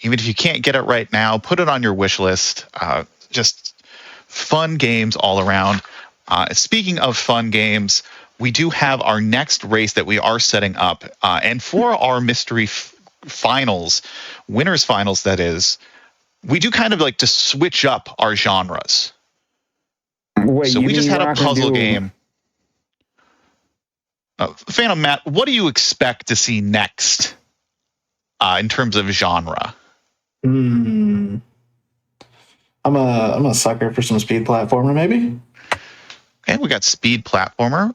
Even if you can't get it right now, put it on your wish list. Just fun games all around. Speaking of fun games, we do have our next race that we are setting up. And for our mystery finals, winners finals, that is, we do kind of like to switch up our genres. Wait, So you we just mean had we're a not gonna puzzle do- game. Phantom Matt, what do you expect to see next in terms of genre? I'm a sucker for some speed platformer, maybe. Okay, we got speed platformer.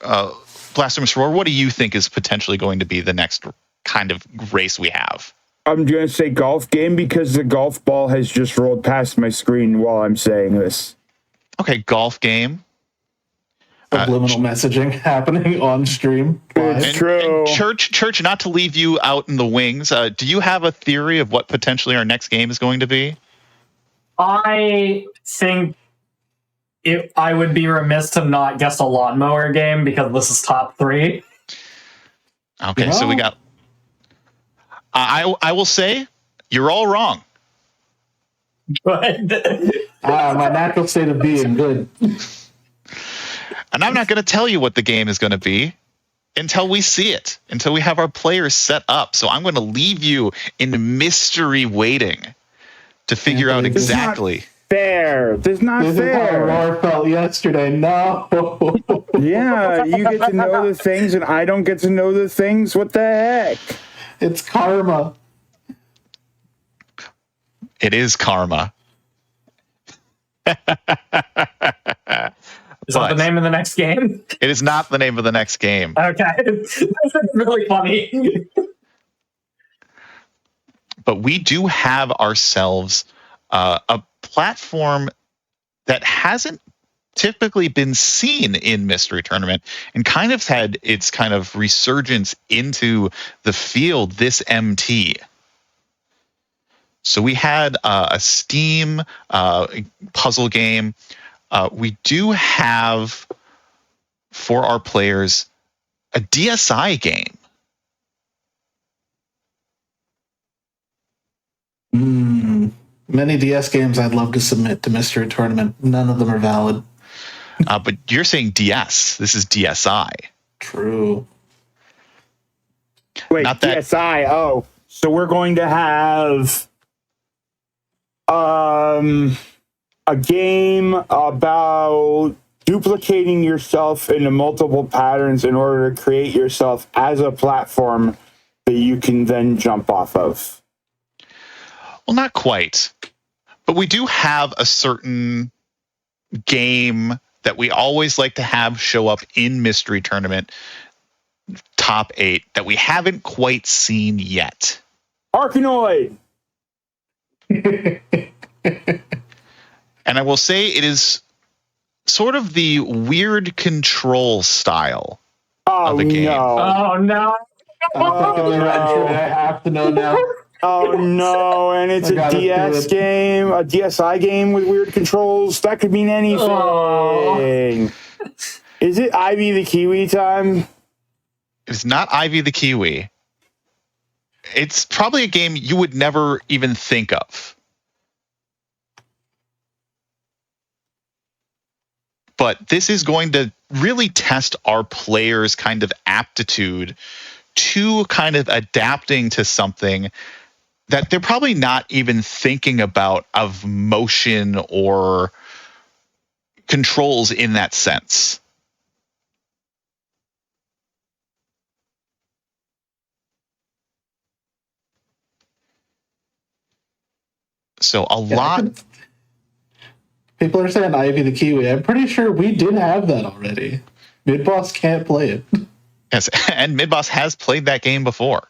Blasphemous Roar, what do you think is potentially going to be the next kind of race we have? I'm going to say golf game because the golf ball has just rolled past my screen while I'm saying this. Okay, golf game. Subliminal messaging happening on stream. It's Live. true. And Church, not to leave you out in the wings, do you have a theory of what potentially our next game is going to be? I think I would be remiss to not guess a lawnmower game because this is top 3. Okay, so we got... I will say, you're all wrong. But My natural state of being. Good. And I'm not going to tell you what the game is going to be until we see it, until we have our players set up. So I'm going to leave you in mystery waiting to figure out exactly. Fair. This is not This is how fair. Roar felt yesterday. No. Yeah, you get to know the things and I don't get to know the things. What the heck? It's karma. It is karma. is that the name of the next game? It is not the name of the next game. Okay. This is really funny. But we do have ourselves a platform that hasn't typically been seen in Mystery Tournament and kind of had its kind of resurgence into the field this MT. So we had a Steam puzzle game. We do have, for our players, a DSI game. Many DS games I'd love to submit to Mystery Tournament. None of them are valid. But you're saying DS. This is DSI. True. Wait, Not that- DSI. Oh, so we're going to have a game about duplicating yourself into multiple patterns in order to create yourself as a platform that you can then jump off of. Well, not quite. But we do have a certain game that we always like to have show up in Mystery Tournament top 8 that we haven't quite seen yet. Arkanoid! And I will say it is sort of the weird control style of a game. No. Oh, no. I'm taking the red shirt. I have to know now. Oh no, and it's I a gotta DS do it. game, a DSI game with weird controls. That could mean anything. Oh. Is it Ivy the Kiwi time? It's not Ivy the Kiwi. It's probably a game you would never even think of. But this is going to really test our players' kind of aptitude to kind of adapting to something that they're probably not even thinking about of motion or controls in that sense. So a lot. People are saying Ivy the Kiwi. I'm pretty sure we did have that already. Mid-boss can't play it. Yes, and Midboss has played that game before.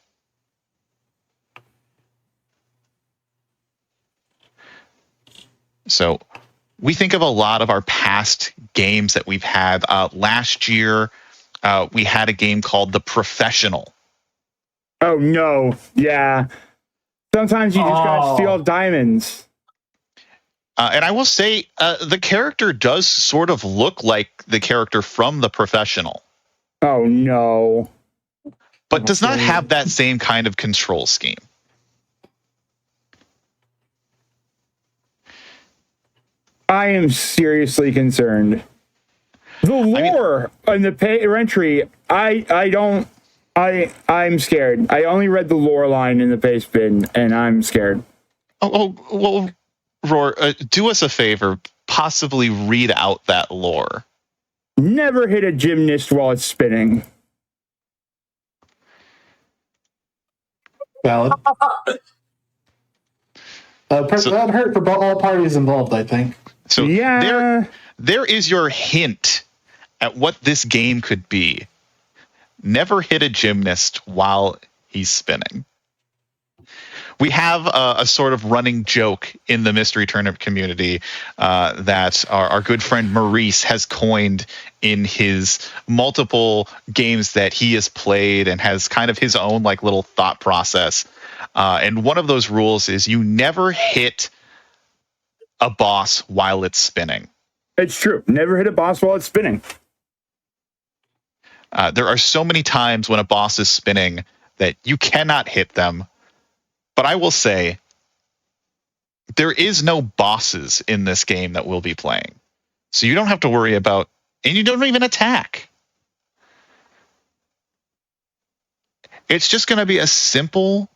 So we think of a lot of our past games that we've had. Last year, we had a game called The Professional. Oh no, yeah. Sometimes you just gotta steal diamonds. And I will say, the character does sort of look like the character from The Professional, Oh no. but does not have that same kind of control scheme. I am seriously concerned. The lore on the entry, I'm scared. I only read the lore line in the paste bin, and I'm scared. Well, Roar, do us a favor. Possibly read out that lore. Never hit a gymnast while it's spinning. Valid. That hurt for all parties involved, I think. So yeah, there is your hint at what this game could be. Never hit a gymnast while he's spinning. We have a sort of running joke in the Mystery Tournament community that our good friend Maurice has coined in his multiple games that he has played, and has kind of his own like little thought process. And one of those rules is you never hit a boss while it's spinning. it's true. Never hit a boss while it's spinning. There are so many times when a boss is spinning that you cannot hit them. But I will say, there is no bosses in this game that we'll be playing. So you don't have to worry about, and you don't even attack. It's just going to be a simple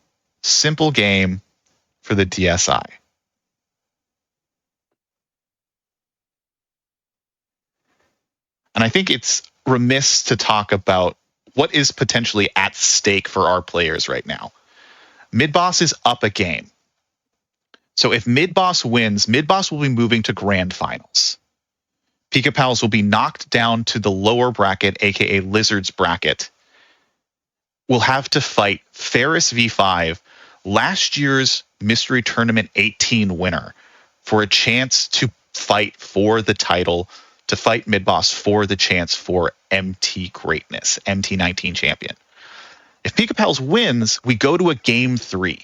game for the DSi. And I think it's remiss to talk about what is potentially at stake for our players right now. Mid-boss is up a game. So if Mid-boss wins, Mid-boss will be moving to Grand Finals. Pika Pals will be knocked down to the lower bracket, aka Lizard's bracket. We'll have to fight Ferris V5, last year's Mystery Tournament 18 winner, for a chance to fight for the title, to fight Mid-boss for the chance for MT greatness, MT19 champion. If Pika Pals wins, we go to a game 3.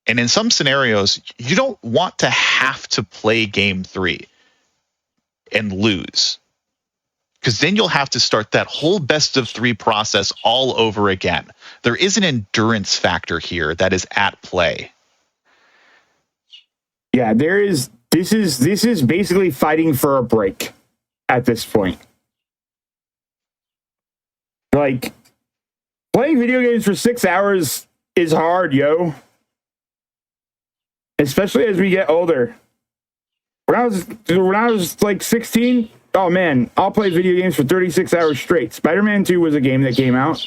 And in some scenarios, you don't want to have to play game 3 and lose, because then you'll have to start that whole best of 3 process all over again. There is an endurance factor here that is at play. Yeah, there is. This is basically fighting for a break at this point. Like, playing video games for 6 hours is hard, yo. Especially as we get older. When I was like 16, oh man, I'll play video games for 36 hours straight. Spider-Man 2 was a game that came out.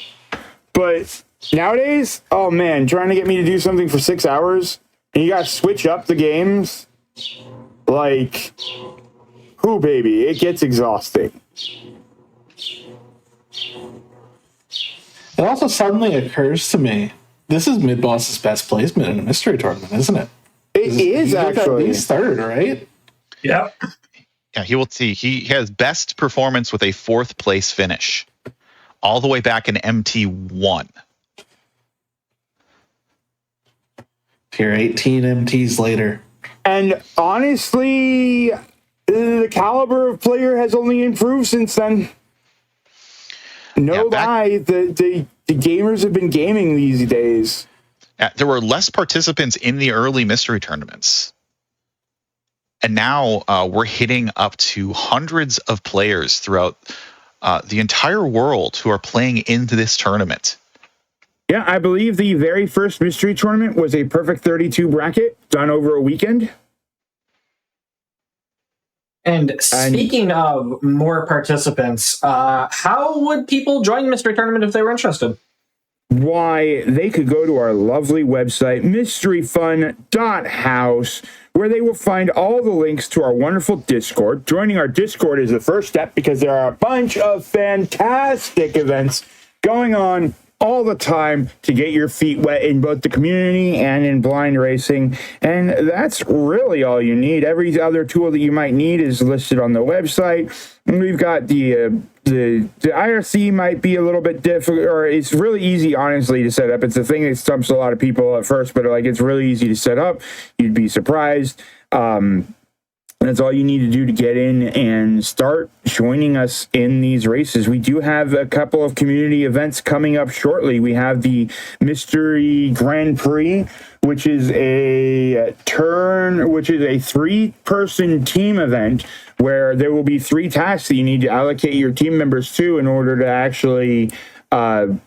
But nowadays, oh man, trying to get me to do something for 6 hours, and you gotta switch up the games, like, ooh baby, it gets exhausting. It also suddenly occurs to me, this is Mid-boss's best placement in a mystery tournament, isn't it? It is actually. He's third, right? Yep. Yeah, he has best performance with a 4th place finish, all the way back in MT1. Here, 18 MTs later. And honestly, the caliber of player has only improved since then. No lie, the gamers have been gaming these days. There were less participants in the early mystery tournaments. And now we're hitting up to hundreds of players throughout the entire world who are playing into this tournament. Yeah, I believe the very first mystery tournament was a perfect 32 bracket done over a weekend. And speaking of more participants, how would people join the mystery tournament if they were interested? Why, they could go to our lovely website, mysteryfun.house, where they will find all the links to our wonderful Discord. Joining our Discord is the first step, because there are a bunch of fantastic events going on all the time to get your feet wet in both the community and in blind racing. And that's really all you need. Every other tool that you might need is listed on the website. And we've got the IRC might be a little bit difficult, or it's really easy, honestly, to set up. It's the thing that stumps a lot of people at first, but like, it's really easy to set up. You'd be surprised. That's all you need to do to get in and start joining us in these races. We do have a couple of community events coming up shortly. We have the Mystery Grand Prix, which is a 3-person team event where there will be 3 tasks that you need to allocate your team members to in order to actually win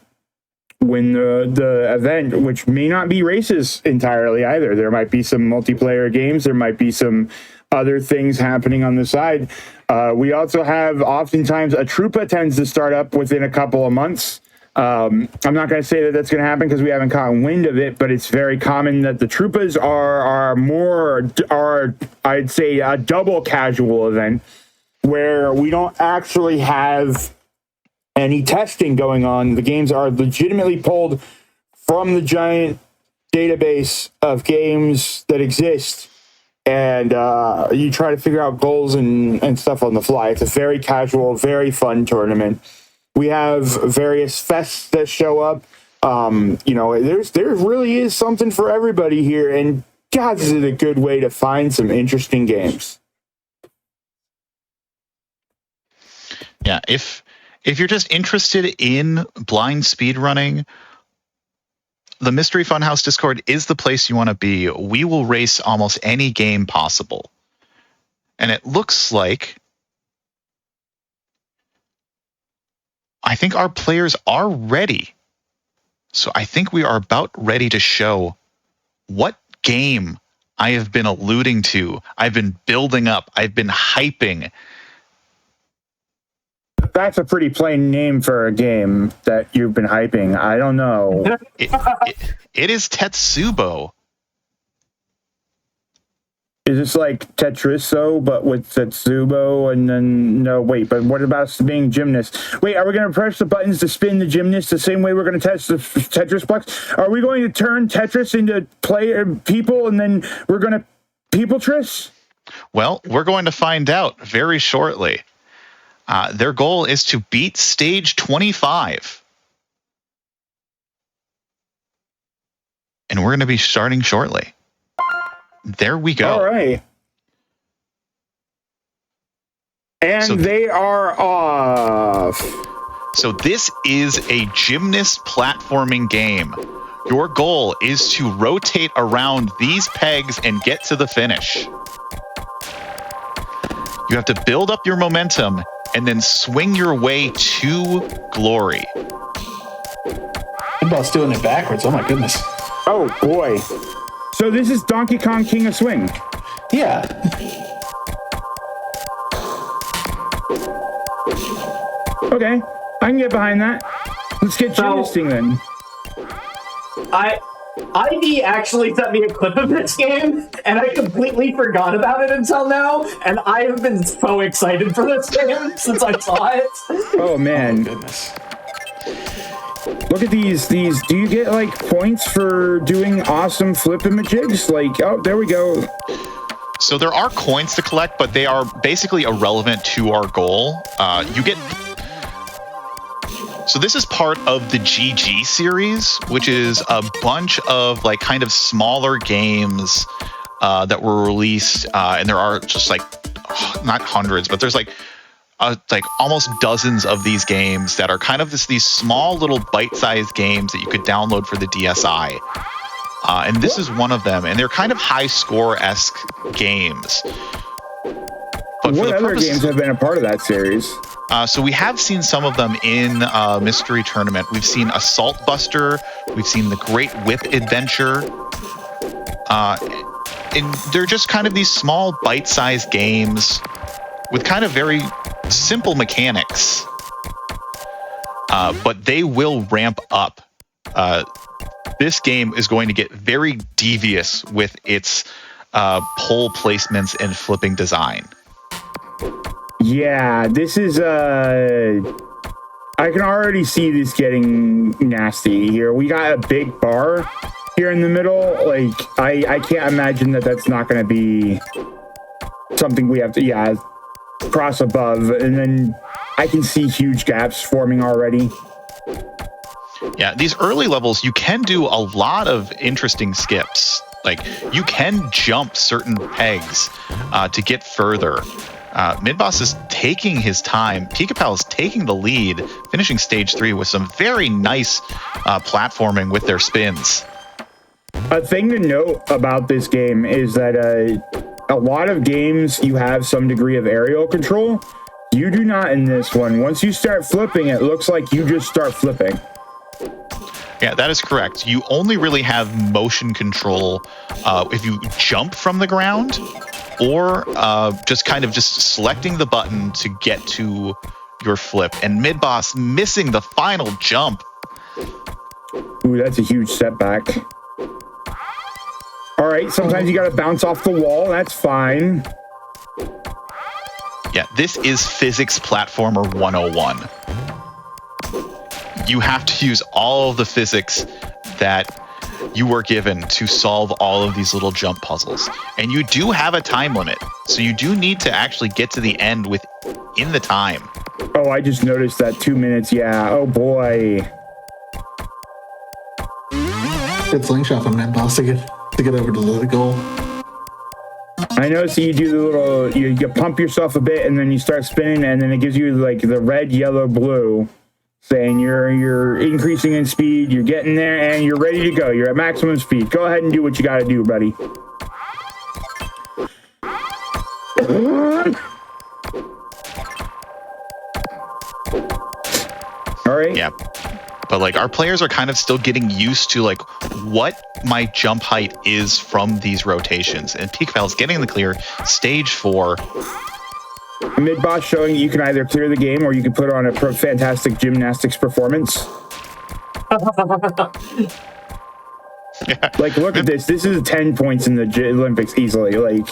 the event, which may not be races entirely either. There might be some multiplayer games. There might be some other things happening on the side. We also have oftentimes a Trupa tends to start up within a couple of months. I'm not going to say that that's going to happen because we haven't caught wind of it, but it's very common that the Trupas are I'd say a double casual event where we don't actually have any testing going on. The games are legitimately pulled from the giant database of games that exist, and you try to figure out goals and stuff on the fly. It's a very casual, very fun tournament. We have various fests that show up. There really is something for everybody here, and God, this is a good way to find some interesting games. Yeah, if you're just interested in blind speedrunning, the Mystery Funhouse Discord is the place you want to be. We will race almost any game possible. And it looks like I think our players are ready. So I think we are about ready to show what game I have been alluding to. I've been building up. I've been hyping. That's a pretty plain name for a game that you've been hyping. I don't know. It is Tetsubo. Is this like Tetriso, but with Tetsubo? And then, no, wait, but what about being gymnast? Wait, are we going to press the buttons to spin the gymnast the same way we're going to test the Tetris blocks? Are we going to turn Tetris into people and then we're going to people-tris? Well, we're going to find out very shortly. Their goal is to beat stage 25. And we're going to be starting shortly. There we go. All right. And so they are off. So this is a gymnast platforming game. Your goal is to rotate around these pegs and get to the finish. You have to build up your momentum and then swing your way to glory. Pinball's doing it backwards. Oh my goodness. Oh boy. So this is Donkey Kong King of Swing. Yeah. Okay, I can get behind that. Let's get gymnasting then. ID actually sent me a clip of this game, and I completely forgot about it until now, and I have been so excited for this game since I saw it. Oh man. Oh, goodness. Look at these. Do you get like points for doing awesome flippamajigs? Like, oh, there we go. So there are coins to collect, but they are basically irrelevant to our goal. You get... So this is part of the GG series, which is a bunch of like kind of smaller games that were released, and there are just like not hundreds, but there's like almost dozens of these games that are kind of these small little bite-sized games that you could download for the DSi. And this is one of them, and they're kind of high-score-esque games. But what other games have been a part of that series? So we have seen some of them in Mystery Tournament. We've seen Assault Buster. We've seen the Great Whip Adventure. And they're just kind of these small bite-sized games with kind of very simple mechanics. But they will ramp up. This game is going to get very devious with its pole placements and flipping design. Yeah, this is I can already see this getting nasty here. We got a big bar here in the middle. Like, I can't imagine that that's not going to be something we have to, cross above. And then I can see huge gaps forming already. Yeah, these early levels, you can do a lot of interesting skips. Like, you can jump certain pegs to get further. Midboss is taking his time. Pika-Pal is taking the lead, finishing stage 3 with some very nice platforming with their spins. A thing to note about this game is that a lot of games you have some degree of aerial control. You do not in this one. Once you start flipping, it looks like you just start flipping. Yeah, that is correct. You only really have motion control if you jump from the ground, or just kind of just selecting the button to get to your flip. And Midboss missing the final jump. Ooh, that's a huge setback. All right, sometimes you got to bounce off the wall. That's fine. Yeah, this is Physics Platformer 101. You have to use all of the physics that you were given to solve all of these little jump puzzles. And you do have a time limit, so you do need to actually get to the end within the time. Oh, I just noticed that 2 minutes. Yeah. Oh, boy. Good slingshot from Midboss to get over to the goal. I noticed that you do the little, you pump yourself a bit and then you start spinning and then it gives you like the red, yellow, blue saying you're increasing in speed, you're getting there and you're ready to go. You're at maximum speed. Go ahead and do what you got to do, buddy. All right. Yeah. But like our players are kind of still getting used to like what my jump height is from these rotations. And Pika-Pal's getting the clear. Stage 4. Midboss showing you can either clear the game or you can put on a fantastic gymnastics performance. Yeah. Like, look at this. This is 10 points in the Olympics easily. Like,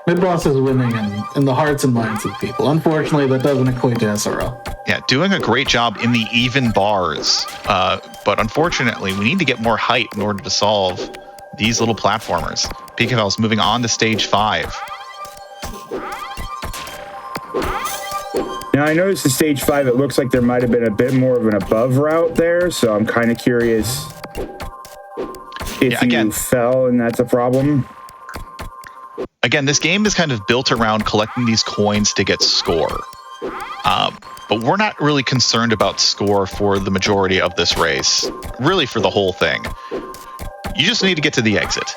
Midboss is winning in the hearts and minds of people. Unfortunately, that doesn't equate to SRL. Yeah, doing a great job in the even bars. But unfortunately, we need to get more height in order to solve these little platformers. Pika-Pal's moving on to stage 5. now I noticed the stage 5, it looks like there might have been a bit more of an above route there. So I'm kind of curious if you fell and that's a problem. Again, this game is kind of built around collecting these coins to get score. But we're not really concerned about score for the majority of this race, really for the whole thing. You just need to get to the exit.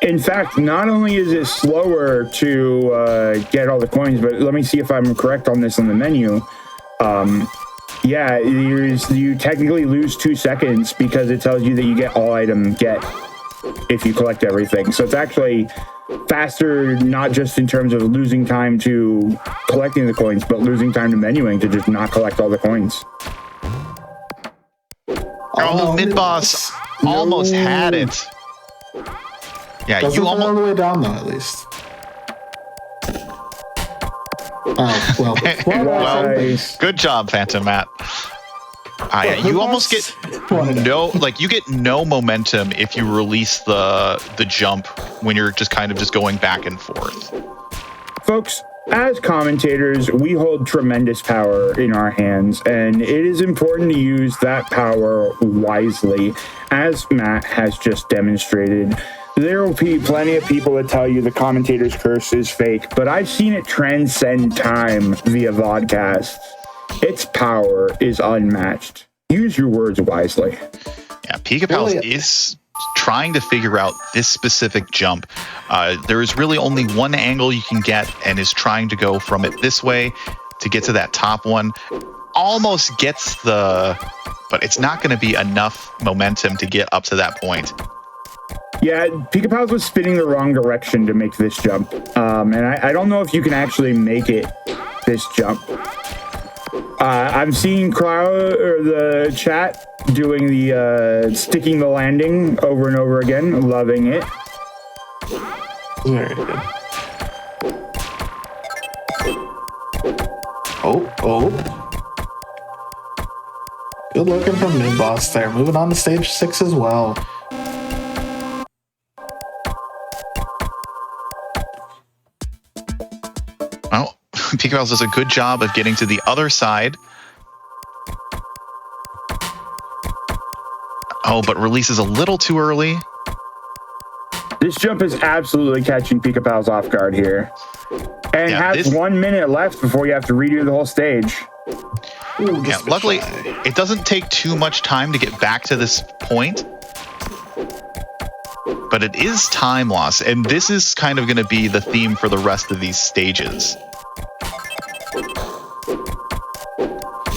In fact, not only is it slower to get all the coins, but let me see if I'm correct on this on the menu. Yeah, you technically lose 2 seconds because it tells you that you get all item get if you collect everything. So it's actually faster, not just in terms of losing time to collecting the coins, but losing time to menuing to just not collect all the coins. Oh, Midboss almost had it. Yeah, Doesn't you fall all almost. the way down though, at least. Oh well. Well, Nice. good job, Phantom Matt. Yeah, you almost get no momentum if you release the jump when you're just kind of just going back and forth. Folks, as commentators, we hold tremendous power in our hands, and it is important to use that power wisely, as Matt has just demonstrated. There will be plenty of people that tell you the commentator's curse is fake, but I've seen it transcend time via vodcasts. Its power is unmatched. Use your words wisely. Yeah, Pika-Pal is trying to figure out this specific jump. There is really only one angle you can get, and is trying to go from it this way to get to that top one. Almost gets but it's not going to be enough momentum to get up to that point. Yeah, Pika-Pal was spinning the wrong direction to make this jump. And I don't know if you can actually make it this jump. I'm seeing the chat doing the sticking the landing over and over again. Loving it. Very good. Oh. Good looking from Midboss there. Moving on to stage 6 as well. Well, Pika-Pal does a good job of getting to the other side. Oh, but releases a little too early. This jump is absolutely catching Pika Pals off guard here. And has 1 minute left before you have to redo the whole stage. Ooh, Yeah, luckily, it doesn't take too much time to get back to this point. But it is time loss, and this is kind of going to be the theme for the rest of these stages.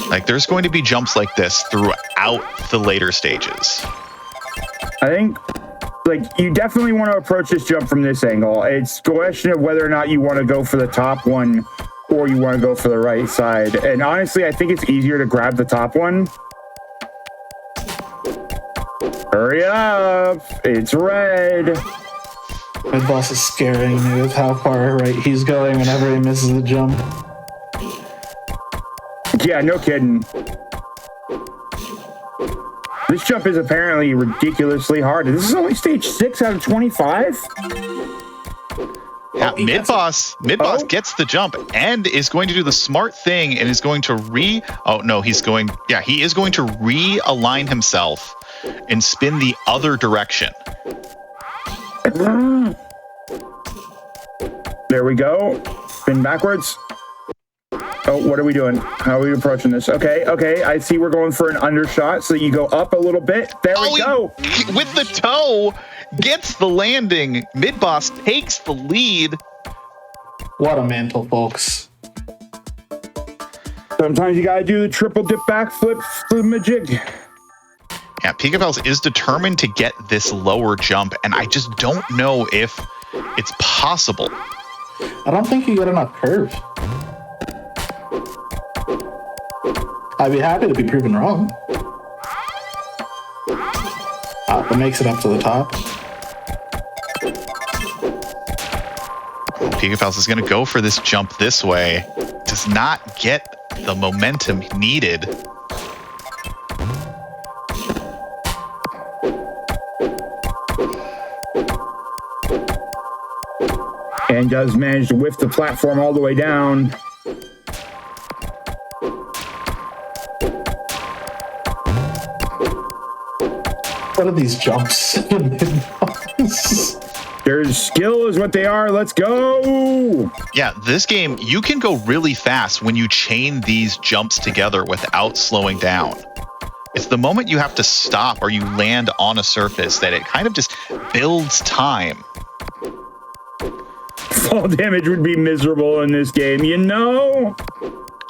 Like, there's going to be jumps like this throughout the later stages. I think, like, you definitely want to approach this jump from this angle. It's a question of whether or not you want to go for the top one or you want to go for the right side. And honestly, I think it's easier to grab the top one. Hurry up! It's red. My boss is scaring me with how far right he's going whenever he misses the jump. Yeah, no kidding. This jump is apparently ridiculously hard. This is only stage 6 out of 25? Yeah, mid-boss gets the jump and is going to do the smart thing and is going to he is going to realign himself and spin the other direction. There we go. Spin backwards. Oh, what are we doing? How are we approaching this? Okay, I see we're going for an undershot, so you go up a little bit. There we go. With the toe, gets the landing. Mid-boss takes the lead. What a mantle, folks. Sometimes you gotta do the triple dip backflip majig. Yeah, Pika Pals is determined to get this lower jump, and I just don't know if it's possible. I don't think you get enough curve. I'd be happy to be proven wrong. That makes it up to the top. Pika Pals is going to go for this jump this way. Does not get the momentum needed. And does manage to whiff the platform all the way down. What are these jumps? Their skill is what they are. Let's go. Yeah, this game, you can go really fast when you chain these jumps together without slowing down. It's the moment you have to stop or you land on a surface that it kind of just builds time. Fall damage would be miserable in this game, you know?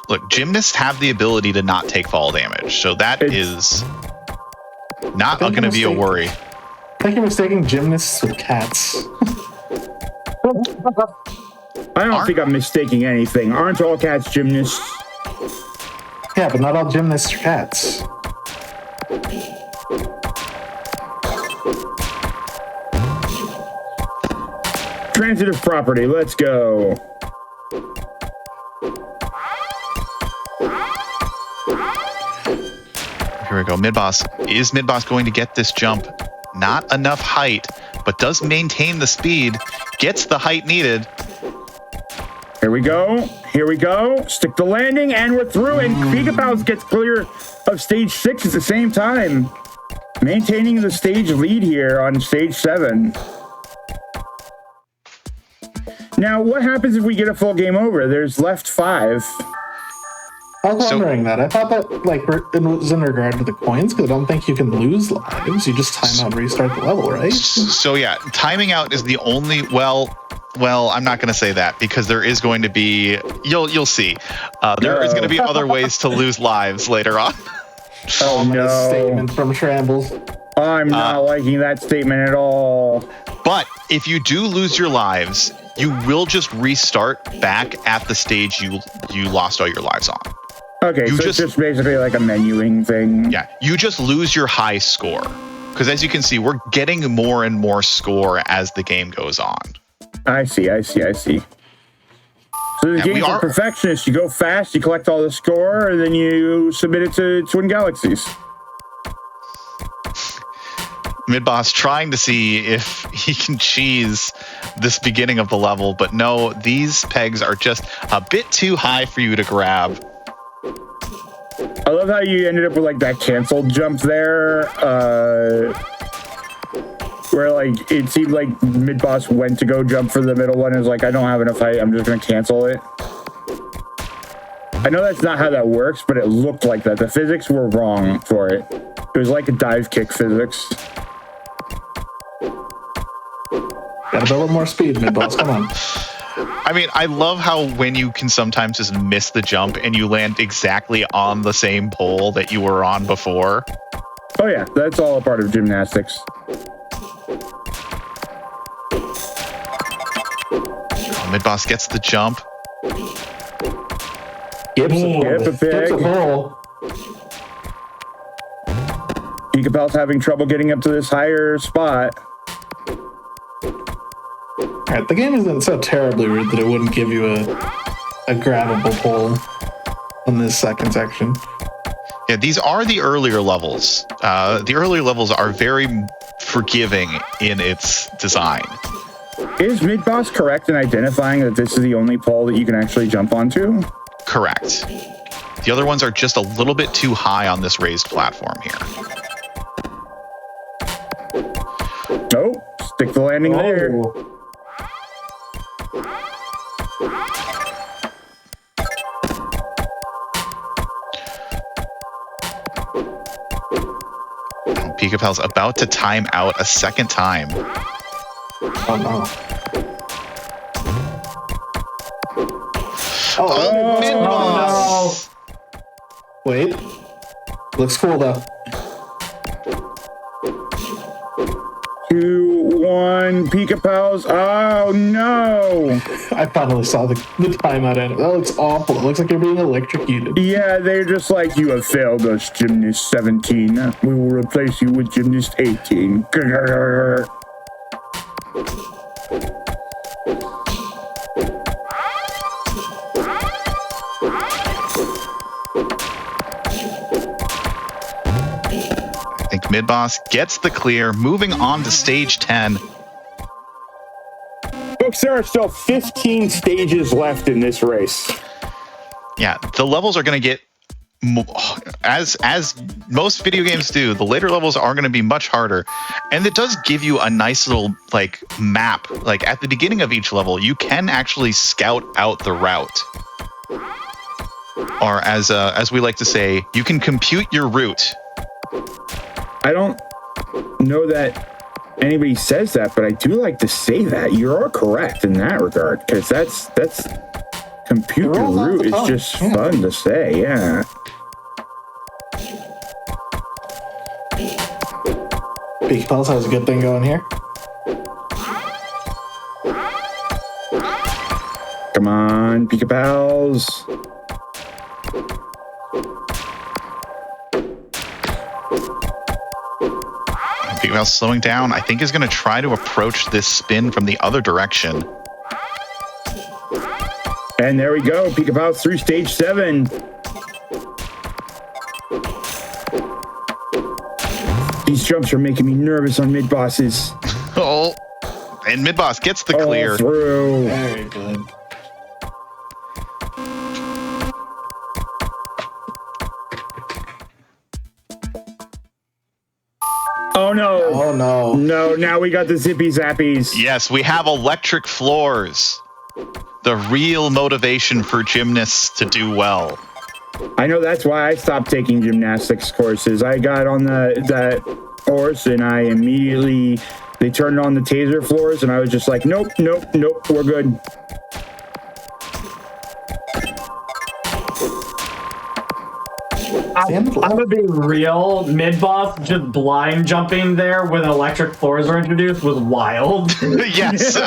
Look, gymnasts have the ability to not take fall damage, so that is not going to be a worry. I think you're mistaking gymnasts with cats. I don't think I'm mistaking anything. Aren't all cats gymnasts? Yeah, but not all gymnasts are cats. Transitive property, let's go. Here we go. Mid-boss. Is Mid-boss going to get this jump? Not enough height, but does maintain the speed. Gets the height needed. Here we go. Here we go. Stick the landing, and we're through. And Pika Pals gets clear of stage 6 at the same time. Maintaining the stage lead here on stage 7. Now, what happens if we get a full game over? There's left 5. I was wondering that. I thought that like it was in regard to the coins, because I don't think you can lose lives. You just time out and restart the level, right? So yeah, timing out is the only. Well, I'm not going to say that because there is going to be. You'll see. There is going to be other ways to lose lives later on. Oh no! Statement from Shambles. I'm not liking that statement at all. But if you do lose your lives, you will just restart back at the stage you lost all your lives on. Okay, so it's just basically like a menuing thing. Yeah, you just lose your high score. Because as you can see, we're getting more and more score as the game goes on. I see. So the game's for perfectionists. You go fast, you collect all the score, and then you submit it to Twin Galaxies. Mid-boss trying to see if he can cheese this beginning of the level, but no, these pegs are just a bit too high for you to grab. I love how you ended up with like that canceled jump there. where like it seemed like mid boss went to go jump for the middle one and was like, I don't have enough height, I'm just gonna cancel it. I know that's not how that works, but it looked like that. The physics were wrong for it. It was like a dive kick physics. Gotta build up more speed, mid boss. Come on. I mean, I love how when you can sometimes just miss the jump and you land exactly on the same pole that you were on before. Oh yeah, that's all a part of gymnastics. Mid-boss gets the jump. Gives a pig. pole. Peekapal's having trouble getting up to this higher spot. Alright, the game isn't so terribly rude that it wouldn't give you a grabbable pole on this second section. Yeah, these are the earlier levels. The earlier levels are very forgiving in its design. Is mid-boss correct in identifying that this is the only pole that you can actually jump onto? Correct. The other ones are just a little bit too high on this raised platform here. Nope. Stick the landing there. Peekapal's about to time out a second time. Oh no. Oh, mid-boss! Wait. Looks cool though. 2, 1, Peekapals. Oh no! I finally saw the timeout end. That looks awful. It looks like you're being electrocuted. Yeah, they're just like, you have failed us, Gymnast 17. We will replace you with Gymnast 18. Grrr. I think mid-boss gets the clear, moving on to stage 10. Folks, there are still 15 stages left in this race. Yeah, the levels are going to get, as most video games do, the later levels are going to be much harder. And it does give you a nice little like map. Like at the beginning of each level, you can actually scout out the route. Or as we like to say, you can compute your route. I don't know that anybody says that, but I do like to say that. You are correct in that regard, because that's compute your route is just fun to say, yeah. Peekapals has a good thing going here. Come on, Peekapals. Peekapal slowing down, I think is going to try to approach this spin from the other direction. And there we go, Peekapals through stage 7. These jumps are making me nervous on mid-bosses. Oh, and mid-boss gets the clear. Through. Very good. Oh no. Oh no. No, now we got the zippy zappies. Yes, we have electric floors. The real motivation for gymnasts to do well. I know that's why I stopped taking gymnastics courses. I got on that course and I immediately, they turned on the taser floors and I was just like, nope, we're good. I'm gonna be real. Mid-boss just blind jumping there when electric floors were introduced was wild. Yes,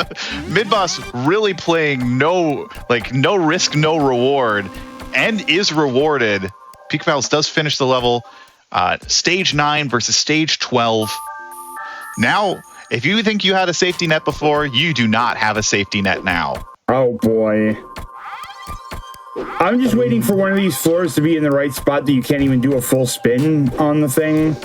mid-boss really playing no risk, no reward, and is rewarded. Peekapals does finish the level. Stage 9 versus stage 12. Now, if you think you had a safety net before, you do not have a safety net now. Oh boy. I'm just waiting for one of these floors to be in the right spot that you can't even do a full spin on the thing.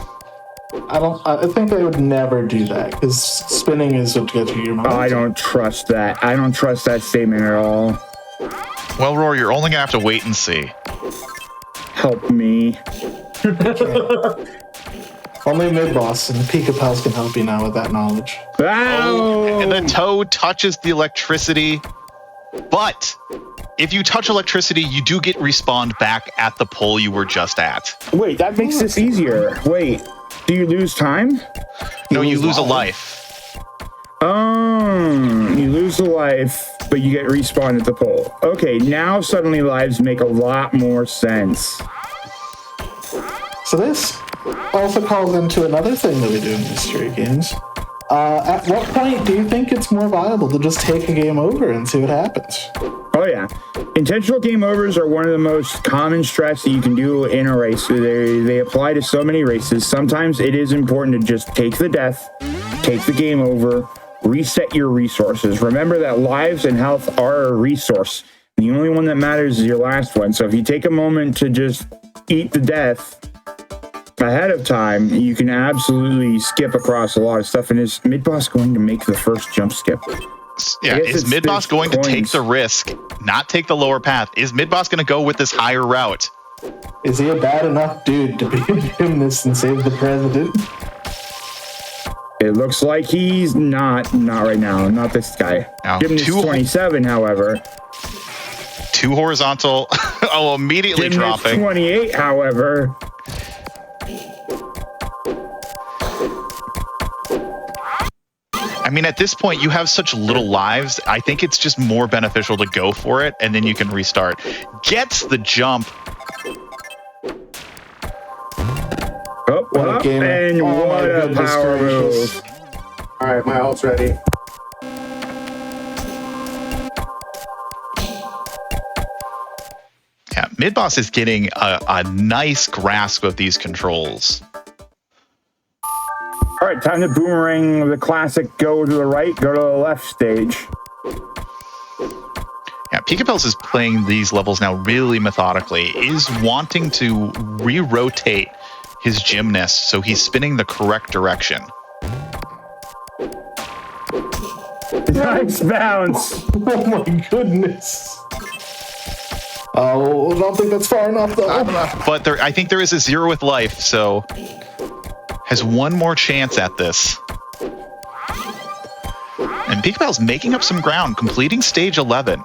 I think they would never do that because spinning is what gets you your momentum. I don't trust that. I don't trust that statement at all. Well, Roar, you're only gonna have to wait and see. Help me. Only mid-boss and Pika Pals can help you now with that knowledge. Ow! And the toad touches the electricity. But if you touch electricity, you do get respawned back at the pole you were just at. Wait, that makes this easier. Wait, do you lose time? No, you lose a life. You lose a life, but you get respawned at the pole. Okay, now suddenly lives make a lot more sense. So this also calls into another thing that we do in mystery games. At what point do you think it's more viable to just take a game over and see what happens? Oh yeah, intentional game overs are one of the most common strats that you can do in a race. They apply to so many races. Sometimes it is important to just take the death, take the game over, reset your resources. Remember that lives and health are a resource. The only one that matters is your last one. So if you take a moment to just eat the death ahead of time, you can absolutely skip across a lot of stuff. And is mid-boss going to make the first jump skip? Yeah, is mid-boss going to take the risk, not take the lower path? Is mid-boss going to go with this higher route? Is he a bad enough dude to be a gymnast and save the president? It looks like he's not right now. Not this guy. Now, Gymnast 27, however. 2 horizontal. Oh, immediately Gymnast dropping. 28, however. I mean, at this point, you have such little lives. I think it's just more beneficial to go for it, and then you can restart. Gets the jump. What a game. And Oh, what my a goodness power gracious. move. All right, my ult's ready. Yeah, mid-boss is getting a nice grasp of these controls. All right, time to boomerang the classic go to the right, go to the left stage. Yeah, Pika is playing these levels now really methodically, is wanting to re-rotate his gymnast so he's spinning the correct direction. Nice bounce. Oh my goodness. Oh, I don't think that's far enough though. But I think there is a 0 with life, so has one more chance at this. And Pika making up some ground, completing stage 11.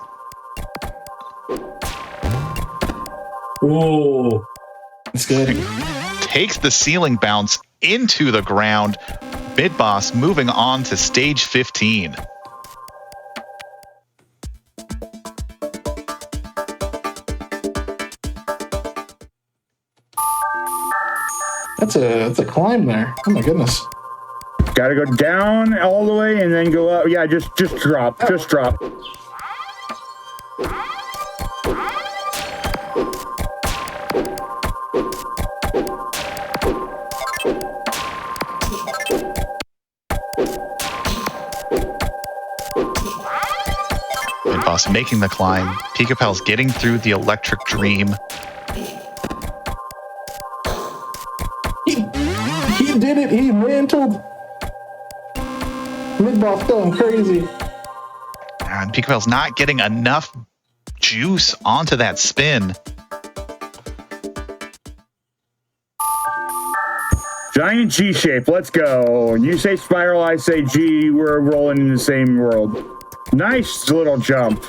Ooh. It's good. Takes the ceiling bounce into the ground. Mid-boss moving on to stage 15. That's a climb there. Oh my goodness. Gotta go down all the way and then go up. Yeah, just drop. Just drop. Mid-boss making the climb. Pika getting through the electric dream. He did it. He mantled. Mid-boss going crazy. And Pika not getting enough juice onto that spin. Giant G shape. Let's go. You say spiral, I say G. We're rolling in the same world. Nice little jump.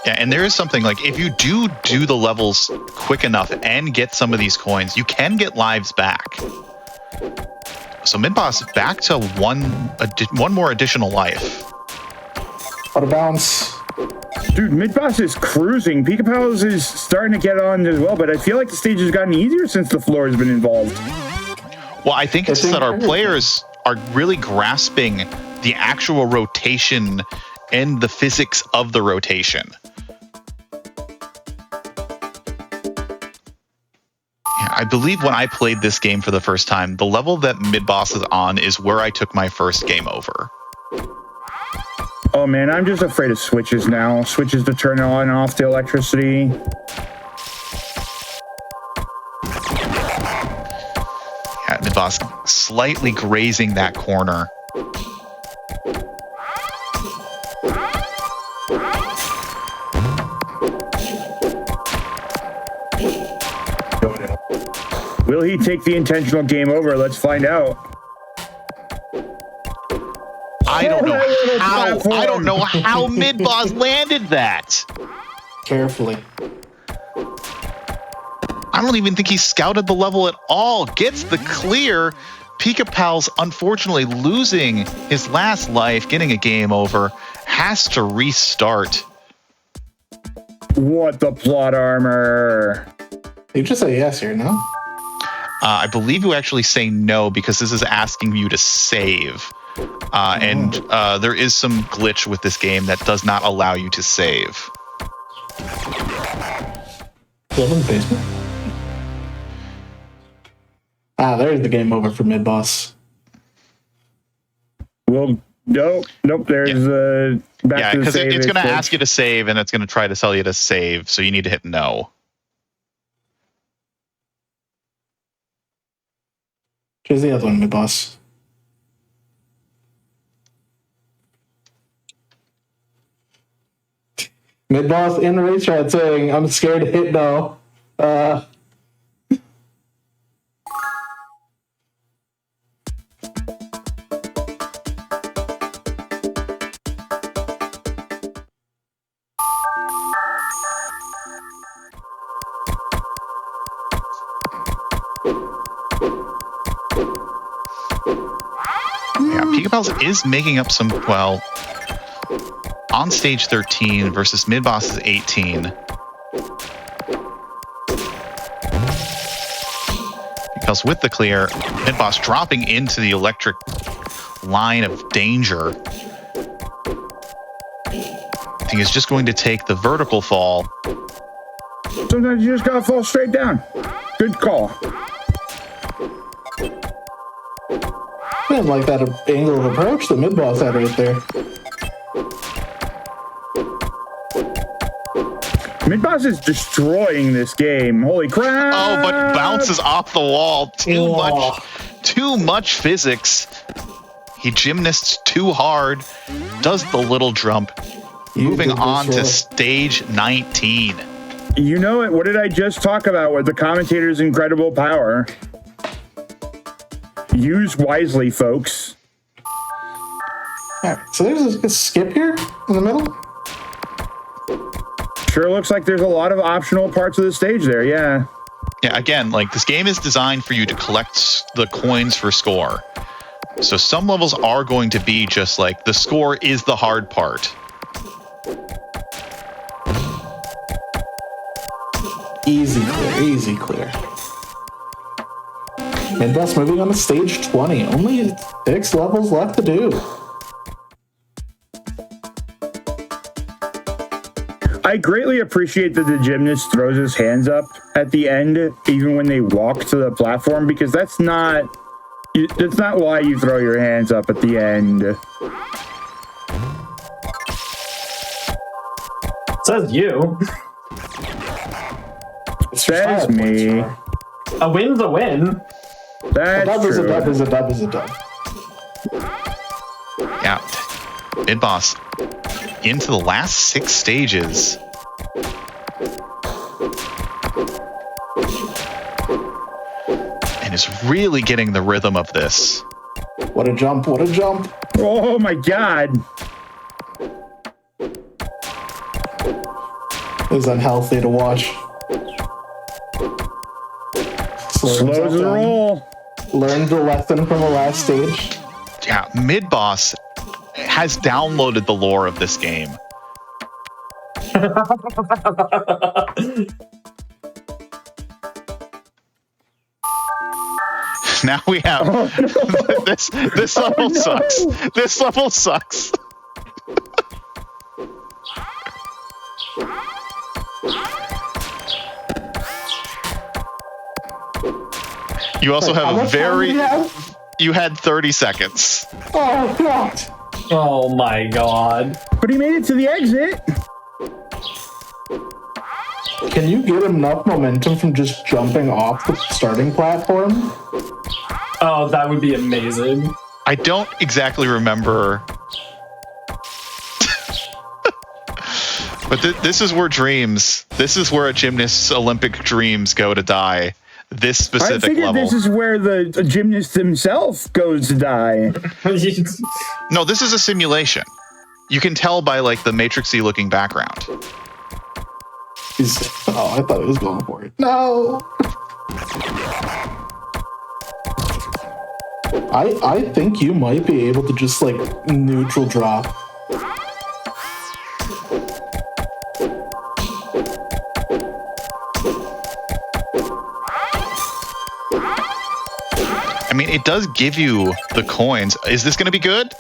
Yeah, and there is something like if you do the levels quick enough and get some of these coins, you can get lives back. So mid-boss back to one more additional life. What a bounce. Dude, mid-boss is cruising. Pika Pals is starting to get on as well, but I feel like the stage has gotten easier since the floor has been involved. Well, I think it's that our players are really grasping the actual rotation and the physics of the rotation. Yeah, I believe when I played this game for the first time, the level that mid-boss is on is where I took my first game over. Oh man, I'm just afraid of switches now. Switches to turn on and off the electricity. Yeah, mid-boss slightly grazing that corner. Will he take the intentional game over? Let's find out. I don't know how mid-boss landed that. Carefully. I don't even think he scouted the level at all. Gets the clear. Pika Pal's unfortunately losing his last life, getting a game over, has to restart. What the plot armor? You just say yes here, no? I believe you actually say no because this is asking you to save. And there is some glitch with this game that does not allow you to save. Live in the basement? Ah, there's the game over for mid-boss. Well, nope. There's back to the because save. it's going to ask you to save, and it's going to try to tell you to save, so you need to hit no. Here's the other one, mid-boss. Mid-boss in the race chat saying, I'm scared to hit no. Pika Pals is making up some, well, on stage 13 versus mid-boss is 18. Pals with the clear, mid-boss dropping into the electric line of danger. I think he's just going to take the vertical fall. Sometimes you just gotta fall straight down. Good call. I didn't like that angle of approach that mid-boss had right there. Mid-boss is destroying this game. Holy crap! Oh, but bounces off the wall. Too much physics. He gymnasts too hard. Does the little jump. Moving on to stage 19. You know it. What did I just talk about with the commentator's incredible power? Use wisely, folks. Alright, so there's a skip here in the middle. Sure looks like there's a lot of optional parts of the stage there, yeah. Yeah, again, like this game is designed for you to collect the coins for score. So some levels are going to be just like the score is the hard part. Easy clear. Mid-boss moving on to stage 20. Only 6 levels left to do. I greatly appreciate that the gymnast throws his hands up at the end, even when they walk to the platform, because that's not why you throw your hands up at the end. Says you. Says me. A win's a win. That's a dub true. is a dub is a dub is a dub. Yeah. Mid-boss into the last 6 stages. And is really getting the rhythm of this. What a jump, what a jump. Oh my god. It was unhealthy to watch. Slows the roll. Learned the lesson from the last stage. Yeah, mid-boss has downloaded the lore of this game. Now we have this level sucks. This level sucks. You also you had 30 seconds. Oh god. Oh my god. But he made it to the exit. Can you get enough momentum from just jumping off the starting platform? Oh, that would be amazing. I don't exactly remember. But this is where dreams, this is where a gymnast's Olympic dreams go to die. this I specific figured level. this is where the gymnast himself goes to die. No, this is a simulation. You can tell by like the matrixy looking background. I thought he was going for it. No. I think you might be able to just like neutral drop. I mean, it does give you the coins. Is this going to be good?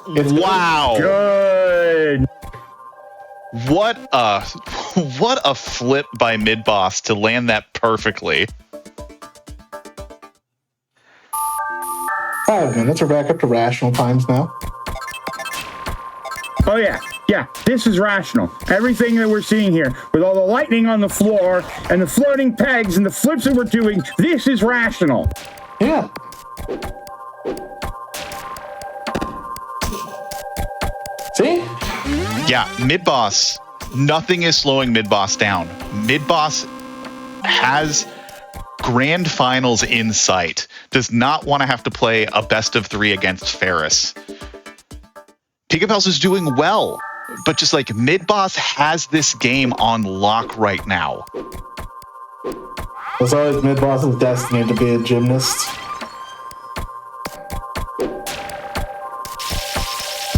Wow. Good. What a flip by mid boss to land that perfectly. 5 minutes. We're back up to rational times now. Oh yeah, this is rational. Everything that we're seeing here, with all the lightning on the floor and the floating pegs and the flips that we're doing, this is rational. Yeah. See? Yeah, mid boss. Nothing is slowing mid boss down. Mid boss has grand finals in sight. Does not want to have to play a best of 3 against Ferris. Pigapels is doing well, but just like mid boss has this game on lock right now. It's always mid boss's destiny to be a gymnast.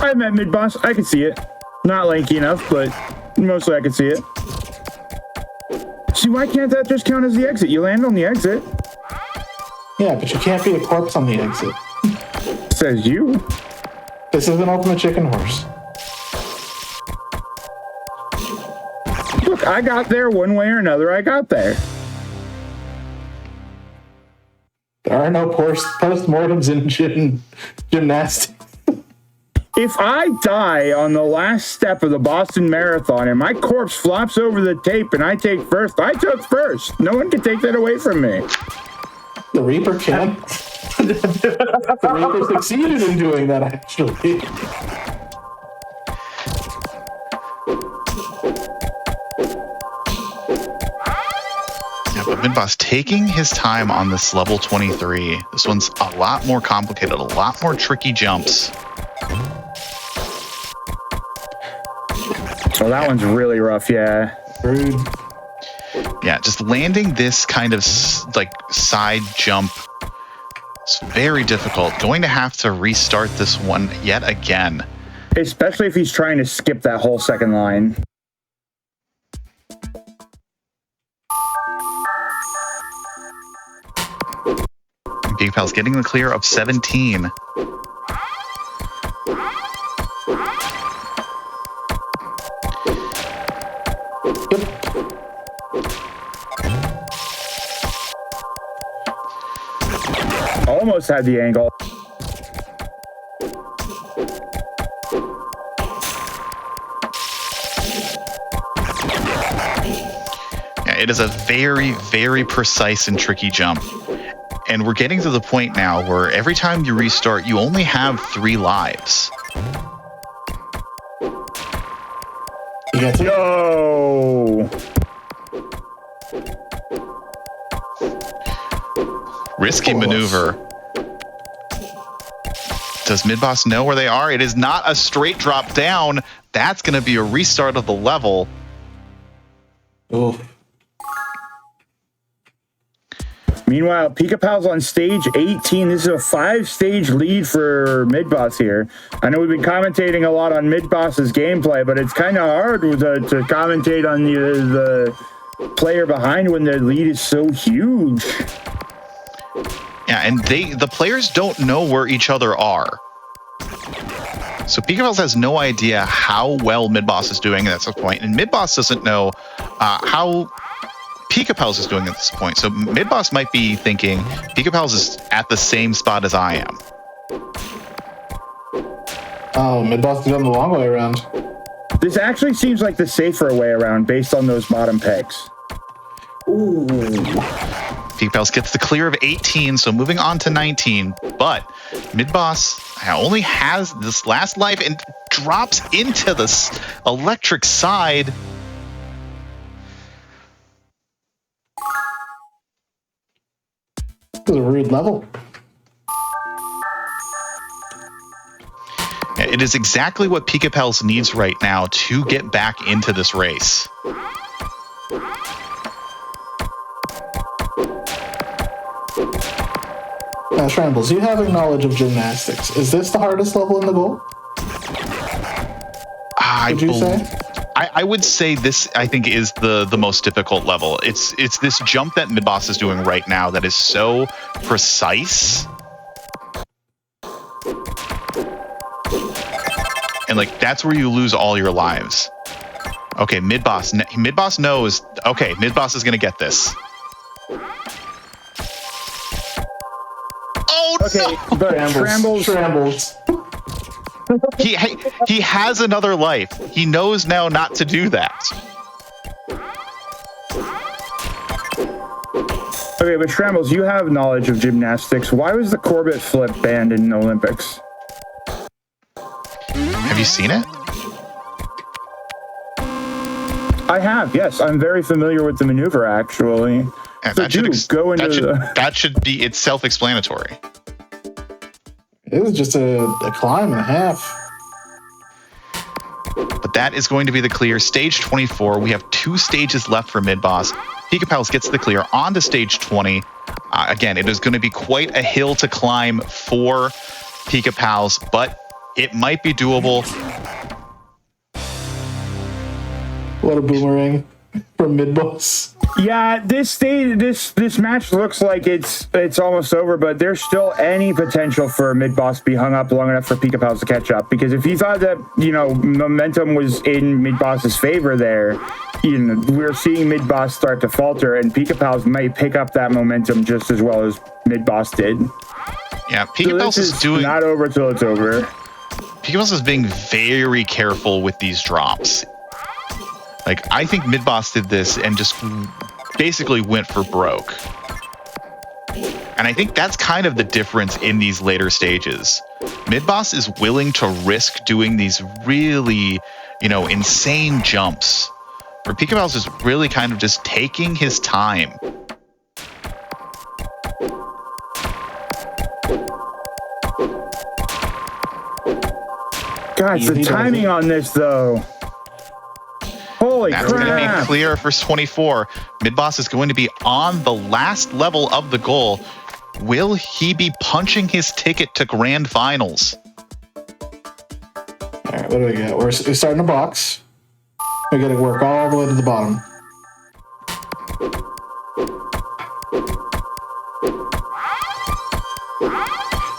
I met mid boss. I can see it. Not lanky enough, but mostly I can see it. See, why can't that just count as the exit? You land on the exit. Yeah, but you can't be a corpse on the exit. Says you. This is an ultimate chicken horse. Look, I got there one way or another. I got there. There are no post-mortems in gymnastics. If I die on the last step of the Boston Marathon and my corpse flops over the tape and I take first, I took first. No one can take that away from me. The Reaper can't. The Reaper succeeded in doing that, actually. Yeah, but Midboss taking his time on this level 23. This one's a lot more complicated, a lot more tricky jumps. Oh, that one's really rough, yeah. Rude. Yeah, just landing this kind of like side jump. It's very difficult. Going to have to restart this one yet again. Especially if he's trying to skip that whole second line. Pigapel's getting the clear of 17. Almost had the angle. Yeah, it is a very, very precise and tricky jump. And we're getting to the point now where every time you restart, you only have 3 lives. Yo! Risky maneuver. Does Midboss know where they are? It is not a straight drop down. That's going to be a restart of the level. Oh. Meanwhile, Pigapel's on stage 18. This is a 5-stage lead for Midboss here. I know we've been commentating a lot on Midboss's gameplay, but it's kind of hard to commentate on the player behind when the lead is so huge. Yeah, and the players don't know where each other are. So Pigapels has no idea how well Midboss is doing at this point, and Midboss doesn't know how Pigapels is doing at this point. So Midboss might be thinking Pigapels is at the same spot as I am. Oh, Midboss is going the long way around. This actually seems like the safer way around based on those bottom pegs. Ooh. Pigapels gets the clear of 18, so moving on to 19. But Midboss only has this last life and drops into this electric side. was a rude level. It is exactly what Pika Pals needs right now to get back into this race. Now, Shambles, you have knowledge of gymnastics. Is this the hardest level in the goal? Would you say? I would say this, I think, is the most difficult level. It's this jump that Midboss is doing right now that is so precise. And like that's where you lose all your lives. Okay, Midboss knows. Okay, Midboss is gonna get this. Oh Okay, no! but Shambles. He has another life. He knows now not to do that. Okay, but Shrambles, you have knowledge of gymnastics. Why was the Corbett flip banned in the Olympics? Have you seen it? I have, yes. I'm very familiar with the maneuver, actually. And So that should go into the... that should be it's self-explanatory. It was just a climb and a half. But that is going to be the clear. Stage 24. We have 2 stages left for Midboss. Pika Pals gets the clear on to stage 20. Again, it is going to be quite a hill to climb for Pika Pals, but it might be doable. What a boomerang from Midboss. Yeah, this match looks like it's almost over, but there's still any potential for Midboss to be hung up long enough for Pika Pals to catch up. Because if you thought that, momentum was in Midboss's favor there, we're seeing Midboss start to falter, and Pika Pals might pick up that momentum just as well as Midboss did. Yeah, Pika Pals is doing not over till it's over. Pika Pals is being very careful with these drops. Like, I think Midboss did this and just basically went for broke. And I think that's kind of the difference in these later stages. Midboss is willing to risk doing these really, insane jumps. Where Pika Pals is really kind of just taking his time. Guys, the timing on this, though. Holy That's crap. going to be clear for 24. Midboss is going to be on the last level of the goal. Will he be punching his ticket to grand finals? All right, what do we got? We're starting a box. We got to work all the way to the bottom.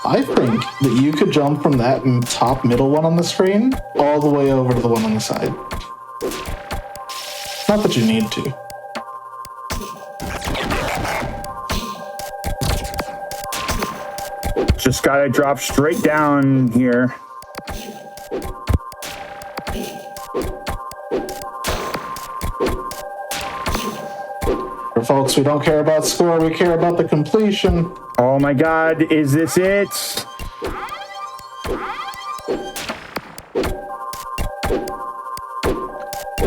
I think that you could jump from that top middle one on the screen all the way over to the one on the side. Not that you need to. Just gotta drop straight down here. For folks, we don't care about score, we care about the completion. Oh my god, is this it?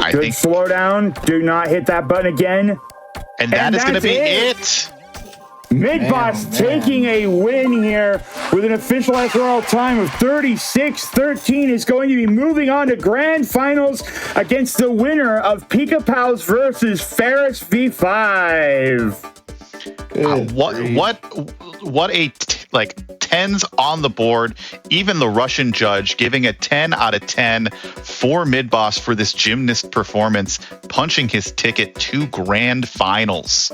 I Good think, slow down. Do not hit that button again. and that is going to that's be it. it. Midboss taking a win here with an official SRL time of 36-13 is going to be moving on to grand finals against the winner of Pika Pals versus Ferris V5. What a tens on the board. Even the Russian judge giving a 10 out of 10 for Midboss for this gymnast performance, punching his ticket to grand finals.